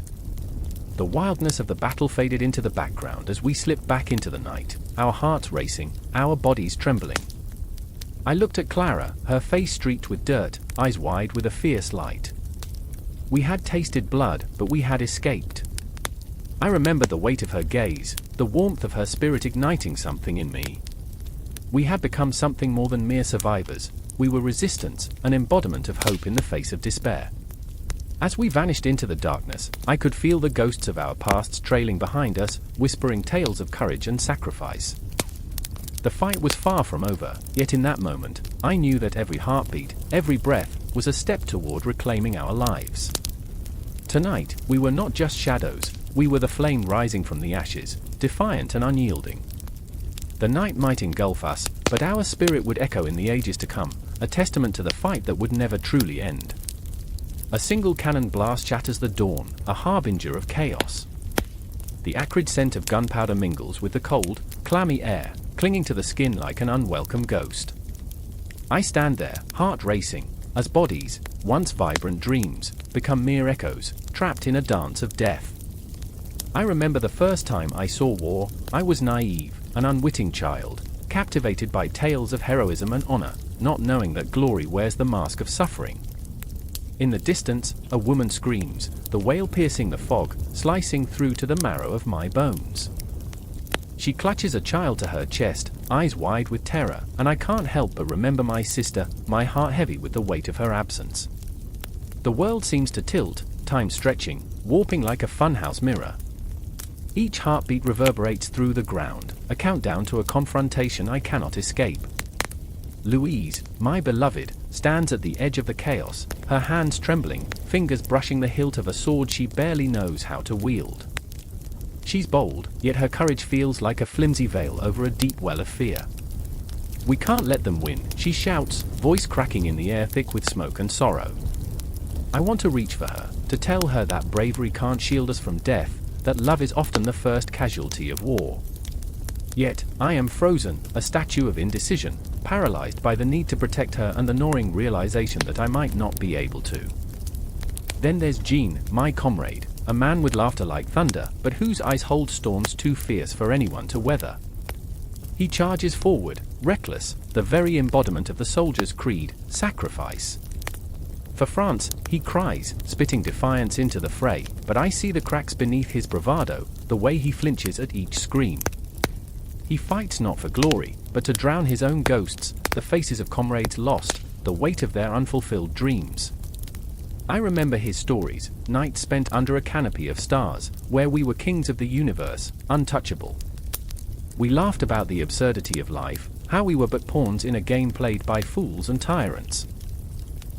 The wildness of the battle faded into the background as we slipped back into the night, our hearts racing, our bodies trembling. I looked at Clara, her face streaked with dirt, eyes wide with a fierce light. We had tasted blood, but we had escaped. I remembered the weight of her gaze, the warmth of her spirit igniting something in me. We had become something more than mere survivors. We were resistance, an embodiment of hope in the face of despair. As we vanished into the darkness, I could feel the ghosts of our pasts trailing behind us, whispering tales of courage and sacrifice. The fight was far from over, yet in that moment, I knew that every heartbeat, every breath, was a step toward reclaiming our lives. Tonight, we were not just shadows, we were the flame rising from the ashes, defiant and unyielding. The night might engulf us, but our spirit would echo in the ages to come, a testament to the fight that would never truly end. A single cannon blast shatters the dawn, a harbinger of chaos. The acrid scent of gunpowder mingles with the cold, clammy air, clinging to the skin like an unwelcome ghost. I stand there, heart racing, as bodies, once vibrant dreams, become mere echoes, trapped in a dance of death. I remember the first time I saw war. I was naive, an unwitting child, captivated by tales of heroism and honor, not knowing that glory wears the mask of suffering. In the distance, a woman screams, the wail piercing the fog, slicing through to the marrow of my bones. She clutches a child to her chest, eyes wide with terror, and I can't help but remember my sister, my heart heavy with the weight of her absence. The world seems to tilt, time stretching, warping like a funhouse mirror. Each heartbeat reverberates through the ground, a countdown to a confrontation I cannot escape. Louise, my beloved, stands at the edge of the chaos, her hands trembling, fingers brushing the hilt of a sword she barely knows how to wield. She's bold, yet her courage feels like a flimsy veil over a deep well of fear. We can't let them win, she shouts, voice cracking in the air thick with smoke and sorrow. I want to reach for her, to tell her that bravery can't shield us from death, that love is often the first casualty of war. Yet, I am frozen, a statue of indecision, paralyzed by the need to protect her and the gnawing realization that I might not be able to. Then there's Jean, my comrade, a man with laughter like thunder, but whose eyes hold storms too fierce for anyone to weather. He charges forward, reckless, the very embodiment of the soldier's creed, sacrifice. For France, he cries, spitting defiance into the fray, but I see the cracks beneath his bravado, the way he flinches at each scream. He fights not for glory, but to drown his own ghosts, the faces of comrades lost, the weight of their unfulfilled dreams. I remember his stories, nights spent under a canopy of stars, where we were kings of the universe, untouchable. We laughed about the absurdity of life, how we were but pawns in a game played by fools and tyrants.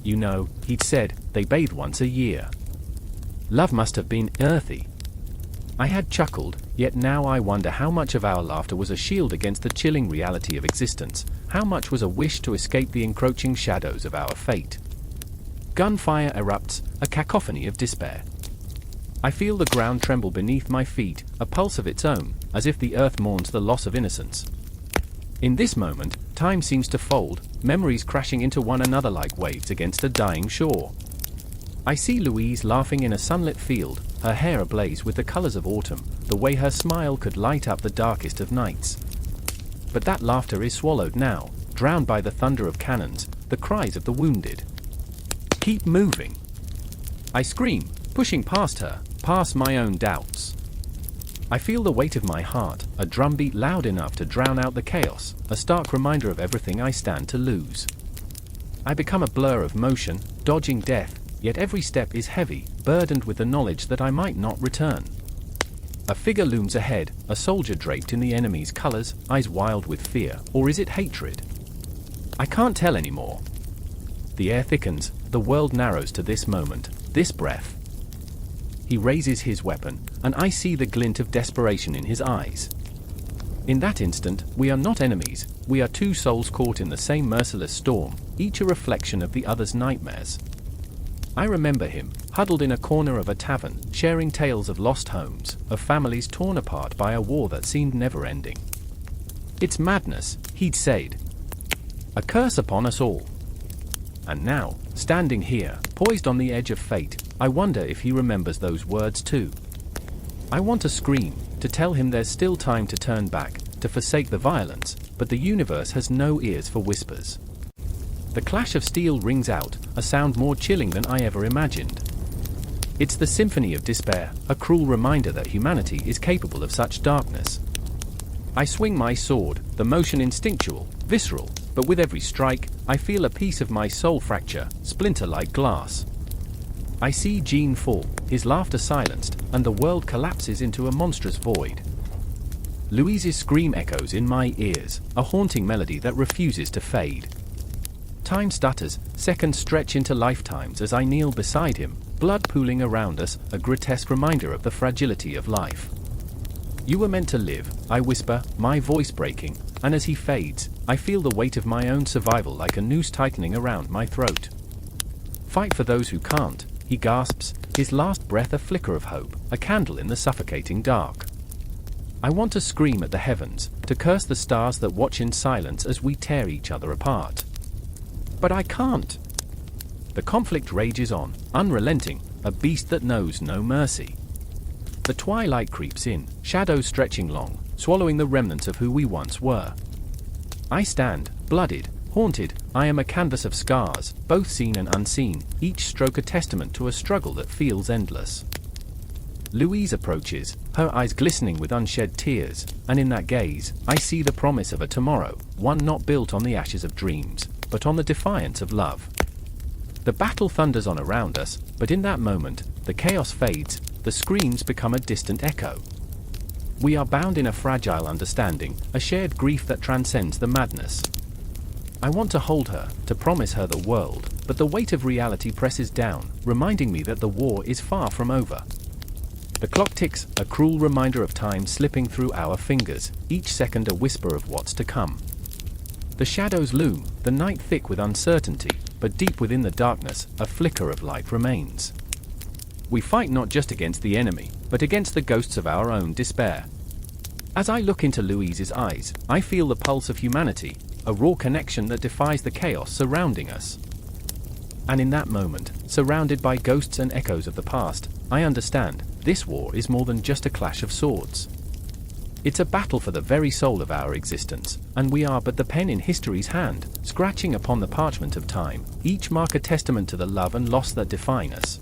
You know, he'd said, they bathe once a year. Love must have been earthy. I had chuckled, yet now I wonder how much of our laughter was a shield against the chilling reality of existence, how much was a wish to escape the encroaching shadows of our fate. Gunfire erupts, a cacophony of despair. I feel the ground tremble beneath my feet, a pulse of its own, as if the earth mourns the loss of innocence. In this moment, time seems to fold, memories crashing into one another like waves against a dying shore. I see Louise laughing in a sunlit field, her hair ablaze with the colors of autumn, the way her smile could light up the darkest of nights. But that laughter is swallowed now, drowned by the thunder of cannons, the cries of the wounded. Keep moving! I scream, pushing past her, past my own doubts. I feel the weight of my heart, a drumbeat loud enough to drown out the chaos, a stark reminder of everything I stand to lose. I become a blur of motion, dodging death, yet every step is heavy, burdened with the knowledge that I might not return. A figure looms ahead, a soldier draped in the enemy's colors, eyes wild with fear, or is it hatred? I can't tell anymore. The air thickens, the world narrows to this moment, this breath. He raises his weapon, and I see the glint of desperation in his eyes. In that instant, we are not enemies, we are two souls caught in the same merciless storm, each a reflection of the other's nightmares. I remember him, huddled in a corner of a tavern, sharing tales of lost homes, of families torn apart by a war that seemed never-ending. It's madness, he'd said. A curse upon us all. And now, standing here, poised on the edge of fate, I wonder if he remembers those words too. I want to scream, to tell him there's still time to turn back, to forsake the violence, but the universe has no ears for whispers. The clash of steel rings out, a sound more chilling than I ever imagined. It's the symphony of despair, a cruel reminder that humanity is capable of such darkness. I swing my sword, the motion instinctual, visceral, but with every strike, I feel a piece of my soul fracture, splinter like glass. I see Jean fall, his laughter silenced, and the world collapses into a monstrous void. Louise's scream echoes in my ears, a haunting melody that refuses to fade. Time stutters, seconds stretch into lifetimes as I kneel beside him, blood pooling around us, a grotesque reminder of the fragility of life. You were meant to live, I whisper, my voice breaking, and as he fades, I feel the weight of my own survival like a noose tightening around my throat. Fight for those who can't, he gasps, his last breath a flicker of hope, a candle in the suffocating dark. I want to scream at the heavens, to curse the stars that watch in silence as we tear each other apart. But I can't. The conflict rages on, unrelenting, a beast that knows no mercy. The twilight creeps in, shadows stretching long, swallowing the remnants of who we once were. I stand, blooded, haunted, I am a canvas of scars, both seen and unseen, each stroke a testament to a struggle that feels endless. Louise approaches, her eyes glistening with unshed tears, and in that gaze, I see the promise of a tomorrow, one not built on the ashes of dreams, but on the defiance of love. The battle thunders on around us, but in that moment, the chaos fades, the screams become a distant echo. We are bound in a fragile understanding, a shared grief that transcends the madness. I want to hold her, to promise her the world, but the weight of reality presses down, reminding me that the war is far from over. The clock ticks, a cruel reminder of time slipping through our fingers, each second a whisper of what's to come. The shadows loom, the night thick with uncertainty, but deep within the darkness, a flicker of light remains. We fight not just against the enemy, but against the ghosts of our own despair. As I look into Louise's eyes, I feel the pulse of humanity, a raw connection that defies the chaos surrounding us. And in that moment, surrounded by ghosts and echoes of the past, I understand, this war is more than just a clash of swords. It's a battle for the very soul of our existence, and we are but the pen in history's hand, scratching upon the parchment of time, each mark a testament to the love and loss that define us.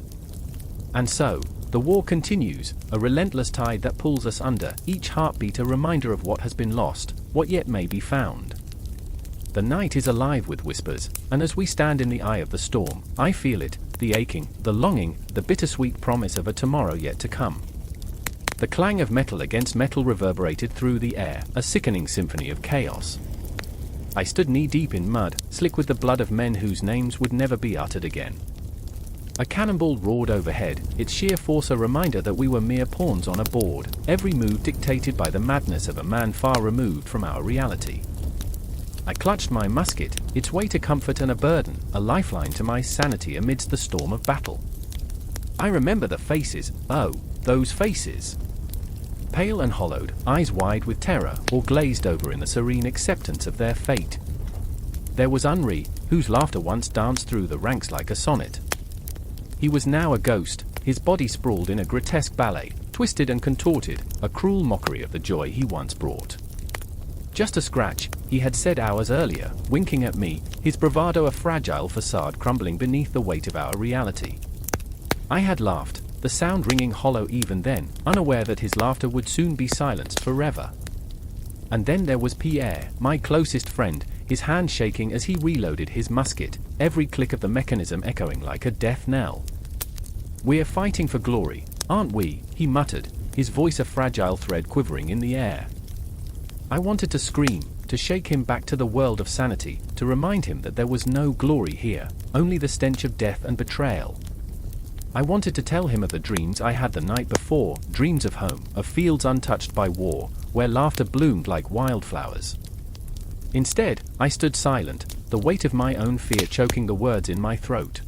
And so, the war continues, a relentless tide that pulls us under, each heartbeat a reminder of what has been lost, what yet may be found. The night is alive with whispers, and as we stand in the eye of the storm, I feel it, the aching, the longing, the bittersweet promise of a tomorrow yet to come. The clang of metal against metal reverberated through the air, a sickening symphony of chaos. I stood knee-deep in mud, slick with the blood of men whose names would never be uttered again. A cannonball roared overhead, its sheer force a reminder that we were mere pawns on a board, every move dictated by the madness of a man far removed from our reality. I clutched my musket, its weight a comfort and a burden, a lifeline to my sanity amidst the storm of battle. I remember the faces, oh, those faces. Pale and hollowed, eyes wide with terror, or glazed over in the serene acceptance of their fate. There was Henri, whose laughter once danced through the ranks like a sonnet. He was now a ghost, his body sprawled in a grotesque ballet, twisted and contorted, a cruel mockery of the joy he once brought. Just a scratch, he had said hours earlier, winking at me, his bravado a fragile facade crumbling beneath the weight of our reality. I had laughed, the sound ringing hollow even then, unaware that his laughter would soon be silenced forever. And then there was Pierre, my closest friend, his hand shaking as he reloaded his musket, every click of the mechanism echoing like a death knell. "We're fighting for glory, aren't we?" he muttered, his voice a fragile thread quivering in the air. I wanted to scream, to shake him back to the world of sanity, to remind him that there was no glory here, only the stench of death and betrayal. I wanted to tell him of the dreams I had the night before, dreams of home, of fields untouched by war, where laughter bloomed like wildflowers. Instead, I stood silent, the weight of my own fear choking the words in my throat.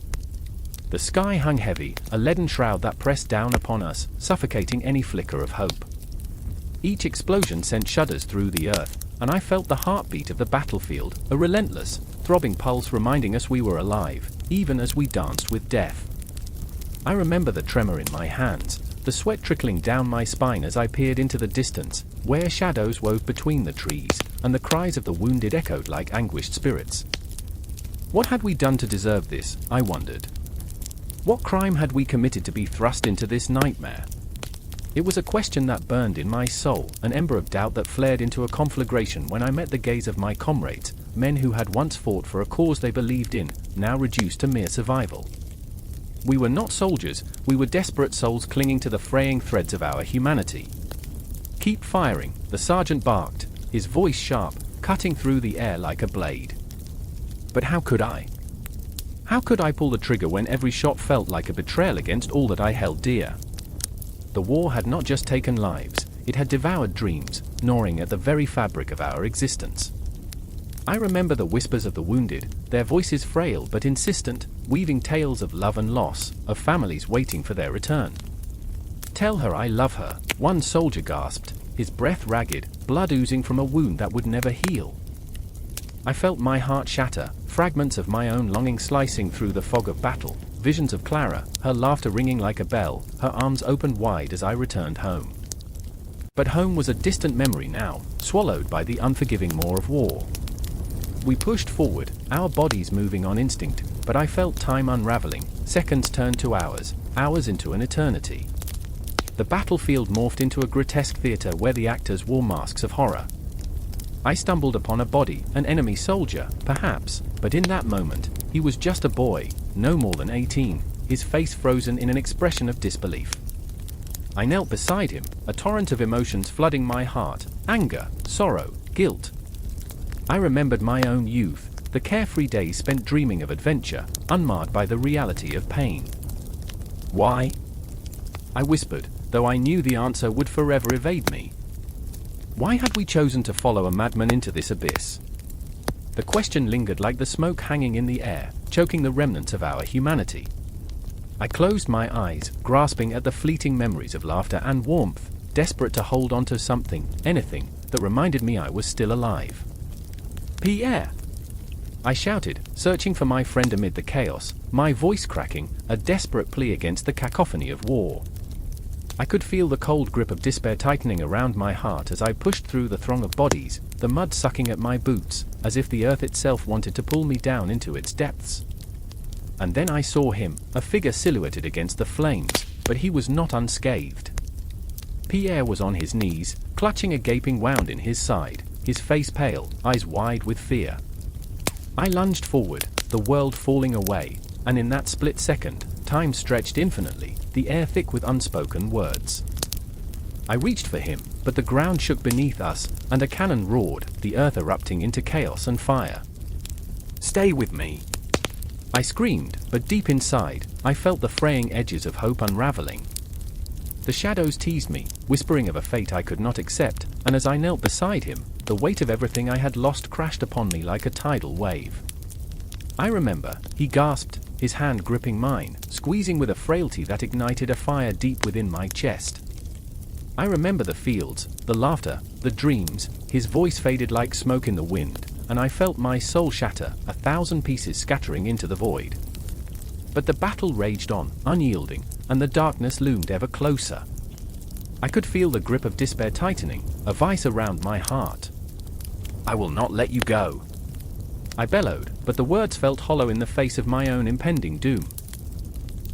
The sky hung heavy, a leaden shroud that pressed down upon us, suffocating any flicker of hope. Each explosion sent shudders through the earth, and I felt the heartbeat of the battlefield, a relentless, throbbing pulse reminding us we were alive, even as we danced with death. I remember the tremor in my hands, the sweat trickling down my spine as I peered into the distance, where shadows wove between the trees, and the cries of the wounded echoed like anguished spirits. What had we done to deserve this, I wondered? What crime had we committed to be thrust into this nightmare? It was a question that burned in my soul, an ember of doubt that flared into a conflagration when I met the gaze of my comrades, men who had once fought for a cause they believed in, now reduced to mere survival. We were not soldiers, we were desperate souls clinging to the fraying threads of our humanity. "Keep firing," the sergeant barked, his voice sharp, cutting through the air like a blade. But how could I? How could I pull the trigger when every shot felt like a betrayal against all that I held dear? The war had not just taken lives, it had devoured dreams, gnawing at the very fabric of our existence. I remember the whispers of the wounded, their voices frail but insistent, weaving tales of love and loss, of families waiting for their return. "Tell her I love her," one soldier gasped, his breath ragged, blood oozing from a wound that would never heal. I felt my heart shatter, fragments of my own longing slicing through the fog of battle, visions of Clara, her laughter ringing like a bell, her arms opened wide as I returned home. But home was a distant memory now, swallowed by the unforgiving maw of war. We pushed forward, our bodies moving on instinct, but I felt time unraveling, seconds turned to hours, hours into an eternity. The battlefield morphed into a grotesque theater where the actors wore masks of horror. I stumbled upon a body, an enemy soldier, perhaps, but in that moment, he was just a boy, no more than 18, his face frozen in an expression of disbelief. I knelt beside him, a torrent of emotions flooding my heart, anger, sorrow, guilt. I remembered my own youth, the The carefree days spent dreaming of adventure, unmarred by the reality of pain. "Why?" I whispered, though I knew the answer would forever evade me. Why had we chosen to follow a madman into this abyss? The question lingered like the smoke hanging in the air, choking the remnants of our humanity. I closed my eyes, grasping at the fleeting memories of laughter and warmth, desperate to hold on to something, anything, that reminded me I was still alive. "Pierre!" I shouted, searching for my friend amid the chaos, my voice cracking, a desperate plea against the cacophony of war. I could feel the cold grip of despair tightening around my heart as I pushed through the throng of bodies, the mud sucking at my boots, as if the earth itself wanted to pull me down into its depths. And then I saw him, a figure silhouetted against the flames, but he was not unscathed. Pierre was on his knees, clutching a gaping wound in his side, his face pale, eyes wide with fear. I lunged forward, the world falling away, and in that split second, time stretched infinitely, the air thick with unspoken words. I reached for him, but the ground shook beneath us, and a cannon roared, the earth erupting into chaos and fire. "Stay with me!" I screamed, but deep inside, I felt the fraying edges of hope unraveling. The shadows teased me, whispering of a fate I could not accept, and as I knelt beside him, the weight of everything I had lost crashed upon me like a tidal wave. I remember, he gasped, his hand gripping mine, squeezing with a frailty that ignited a fire deep within my chest. I remember the fields, the laughter, the dreams, his voice faded like smoke in the wind, and I felt my soul shatter, 1,000 pieces scattering into the void. But the battle raged on, unyielding, and the darkness loomed ever closer. I could feel the grip of despair tightening, a vice around my heart. "I will not let you go," I bellowed, but the words felt hollow in the face of my own impending doom.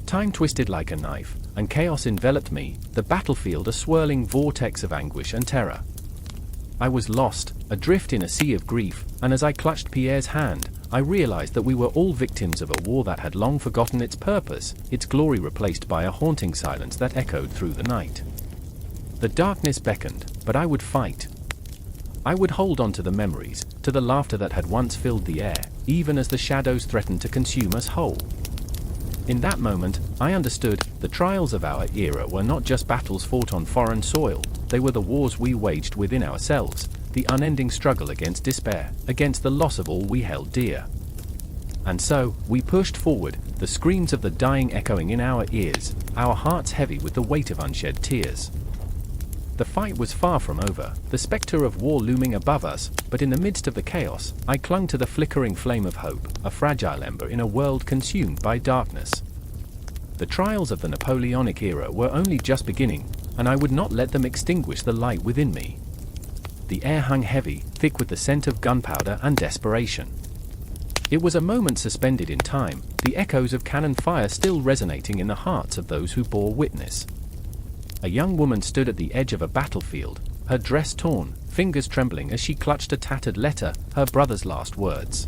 Time twisted like a knife, and chaos enveloped me, the battlefield a swirling vortex of anguish and terror. I was lost, adrift in a sea of grief, and as I clutched Pierre's hand, I realized that we were all victims of a war that had long forgotten its purpose, its glory replaced by a haunting silence that echoed through the night. The darkness beckoned, but I would fight. I would hold on to the memories, to the laughter that had once filled the air, even as the shadows threatened to consume us whole. In that moment, I understood, the trials of our era were not just battles fought on foreign soil, they were the wars we waged within ourselves, the unending struggle against despair, against the loss of all we held dear. And so, we pushed forward, the screams of the dying echoing in our ears, our hearts heavy with the weight of unshed tears. The fight was far from over, the spectre of war looming above us, but in the midst of the chaos, I clung to the flickering flame of hope, a fragile ember in a world consumed by darkness. The trials of the Napoleonic era were only just beginning, and I would not let them extinguish the light within me. The air hung heavy, thick with the scent of gunpowder and desperation. It was a moment suspended in time, the echoes of cannon fire still resonating in the hearts of those who bore witness. A young woman stood at the edge of a battlefield, her dress torn, fingers trembling as she clutched a tattered letter, her brother's last words.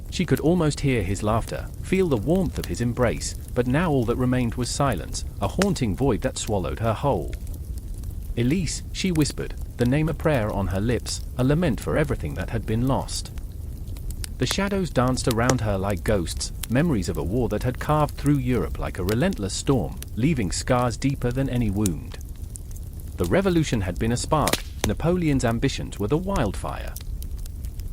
She could almost hear his laughter, feel the warmth of his embrace, but now all that remained was silence, a haunting void that swallowed her whole. "Elise," she whispered, the name a prayer on her lips, a lament for everything that had been lost. The shadows danced around her like ghosts, memories of a war that had carved through Europe like a relentless storm, leaving scars deeper than any wound. The revolution had been a spark, Napoleon's ambitions were the wildfire.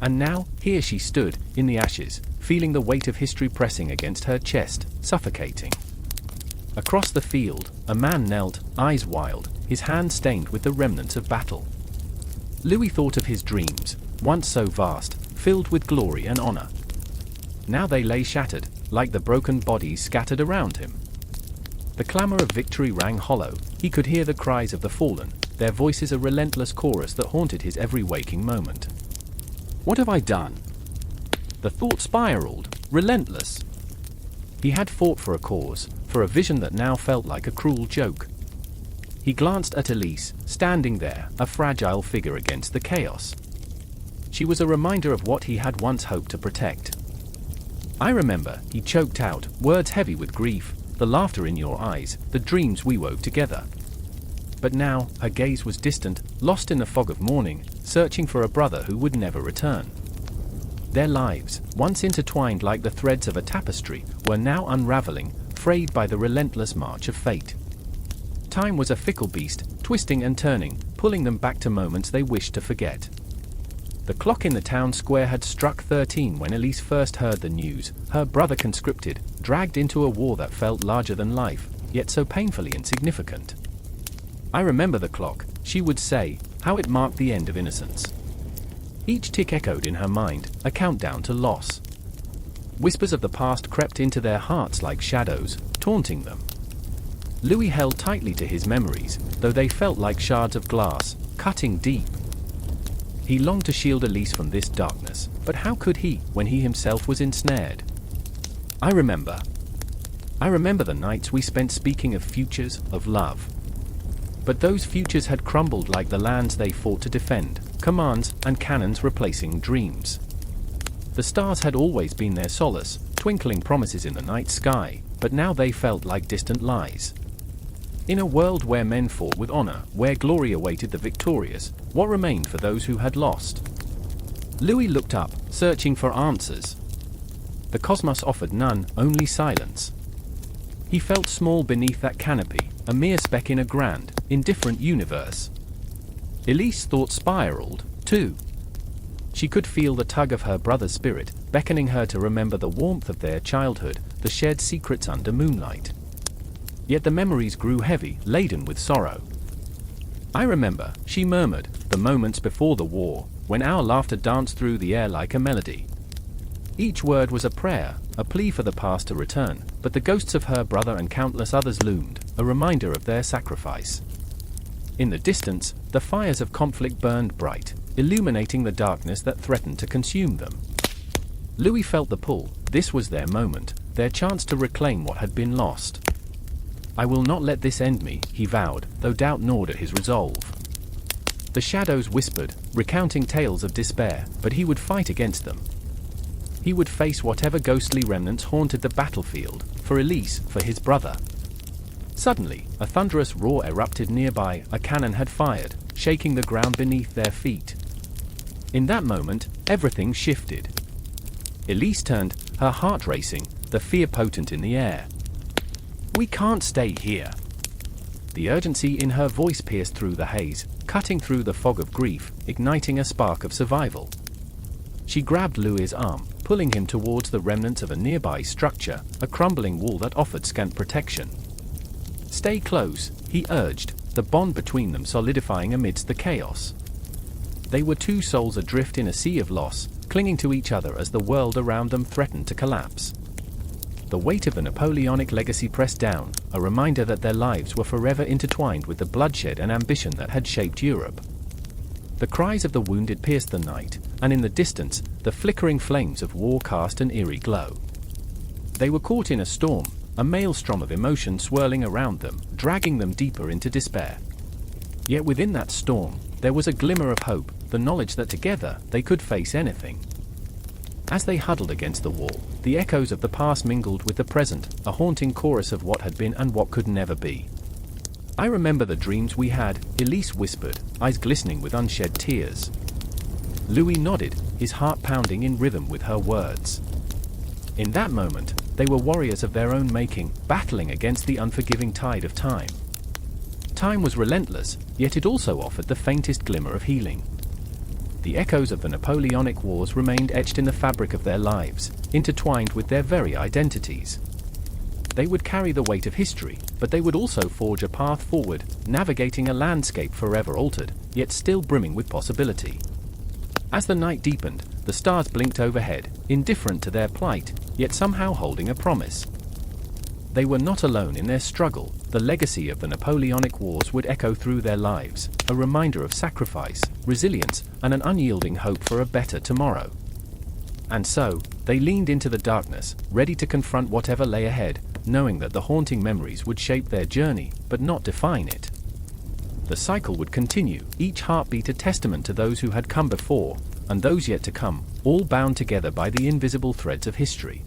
And now, here she stood, in the ashes, feeling the weight of history pressing against her chest, suffocating. Across the field, a man knelt, eyes wild, his hands stained with the remnants of battle. Louis thought of his dreams, once so vast, filled with glory and honor. Now they lay shattered, like the broken bodies scattered around him. The clamor of victory rang hollow, he could hear the cries of the fallen, their voices a relentless chorus that haunted his every waking moment. What have I done? The thought spiraled, relentless. He had fought for a cause, for a vision that now felt like a cruel joke. He glanced at Elise, standing there, a fragile figure against the chaos. She was a reminder of what he had once hoped to protect. "I remember," he choked out, words heavy with grief, "the laughter in your eyes, the dreams we wove together." But now, her gaze was distant, lost in the fog of morning, searching for a brother who would never return. Their lives, once intertwined like the threads of a tapestry, were now unraveling, frayed by the relentless march of fate. Time was a fickle beast, twisting and turning, pulling them back to moments they wished to forget. The clock in the town square had struck 13 when Elise first heard the news: her brother conscripted, dragged into a war that felt larger than life, yet so painfully insignificant. "I remember the clock," she would say, "how it marked the end of innocence." Each tick echoed in her mind, a countdown to loss. Whispers of the past crept into their hearts like shadows, taunting them. Louis held tightly to his memories, though they felt like shards of glass, cutting deep. He longed to shield Elise from this darkness, but how could he, when he himself was ensnared? I remember the nights we spent speaking of futures, of love. But those futures had crumbled like the lands they fought to defend, commands and cannons replacing dreams. The stars had always been their solace, twinkling promises in the night sky, but now they felt like distant lies. In a world where men fought with honor, where glory awaited the victorious, what remained for those who had lost? Louis looked up, searching for answers. The cosmos offered none, only silence. He felt small beneath that canopy, a mere speck in a grand, indifferent universe. Elise's thoughts spiraled, too. She could feel the tug of her brother's spirit, beckoning her to remember the warmth of their childhood, the shared secrets under moonlight. Yet the memories grew heavy, laden with sorrow. "I remember," she murmured, "the moments before the war, when our laughter danced through the air like a melody." Each word was a prayer, a plea for the past to return, but the ghosts of her brother and countless others loomed, a reminder of their sacrifice. In the distance, the fires of conflict burned bright, illuminating the darkness that threatened to consume them. Louis felt the pull. This was their moment, their chance to reclaim what had been lost. "I will not let this end me," he vowed, though doubt gnawed at his resolve. The shadows whispered, recounting tales of despair, but he would fight against them. He would face whatever ghostly remnants haunted the battlefield, for Elise, for his brother. Suddenly, a thunderous roar erupted nearby. A cannon had fired, shaking the ground beneath their feet. In that moment, everything shifted. Elise turned, her heart racing, the fear potent in the air. "We can't stay here." The urgency in her voice pierced through the haze, cutting through the fog of grief, igniting a spark of survival. She grabbed Louis's arm, pulling him towards the remnants of a nearby structure, a crumbling wall that offered scant protection. "Stay close," he urged, the bond between them solidifying amidst the chaos. They were two souls adrift in a sea of loss, clinging to each other as the world around them threatened to collapse. The weight of the Napoleonic legacy pressed down, a reminder that their lives were forever intertwined with the bloodshed and ambition that had shaped Europe. The cries of the wounded pierced the night, and in the distance, the flickering flames of war cast an eerie glow. They were caught in a storm, a maelstrom of emotion swirling around them, dragging them deeper into despair. Yet within that storm, there was a glimmer of hope, the knowledge that together they could face anything. As they huddled against the wall, the echoes of the past mingled with the present, a haunting chorus of what had been and what could never be. "I remember the dreams we had," Elise whispered, eyes glistening with unshed tears. Louis nodded, his heart pounding in rhythm with her words. In that moment, they were warriors of their own making, battling against the unforgiving tide of time. Time was relentless, yet it also offered the faintest glimmer of healing. The echoes of the Napoleonic Wars remained etched in the fabric of their lives, intertwined with their very identities. They would carry the weight of history, but they would also forge a path forward, navigating a landscape forever altered, yet still brimming with possibility. As the night deepened, the stars blinked overhead, indifferent to their plight, yet somehow holding a promise. They were not alone in their struggle. The legacy of the Napoleonic Wars would echo through their lives, a reminder of sacrifice, resilience, and an unyielding hope for a better tomorrow. And so, they leaned into the darkness, ready to confront whatever lay ahead, knowing that the haunting memories would shape their journey, but not define it. The cycle would continue, each heartbeat a testament to those who had come before, and those yet to come, all bound together by the invisible threads of history.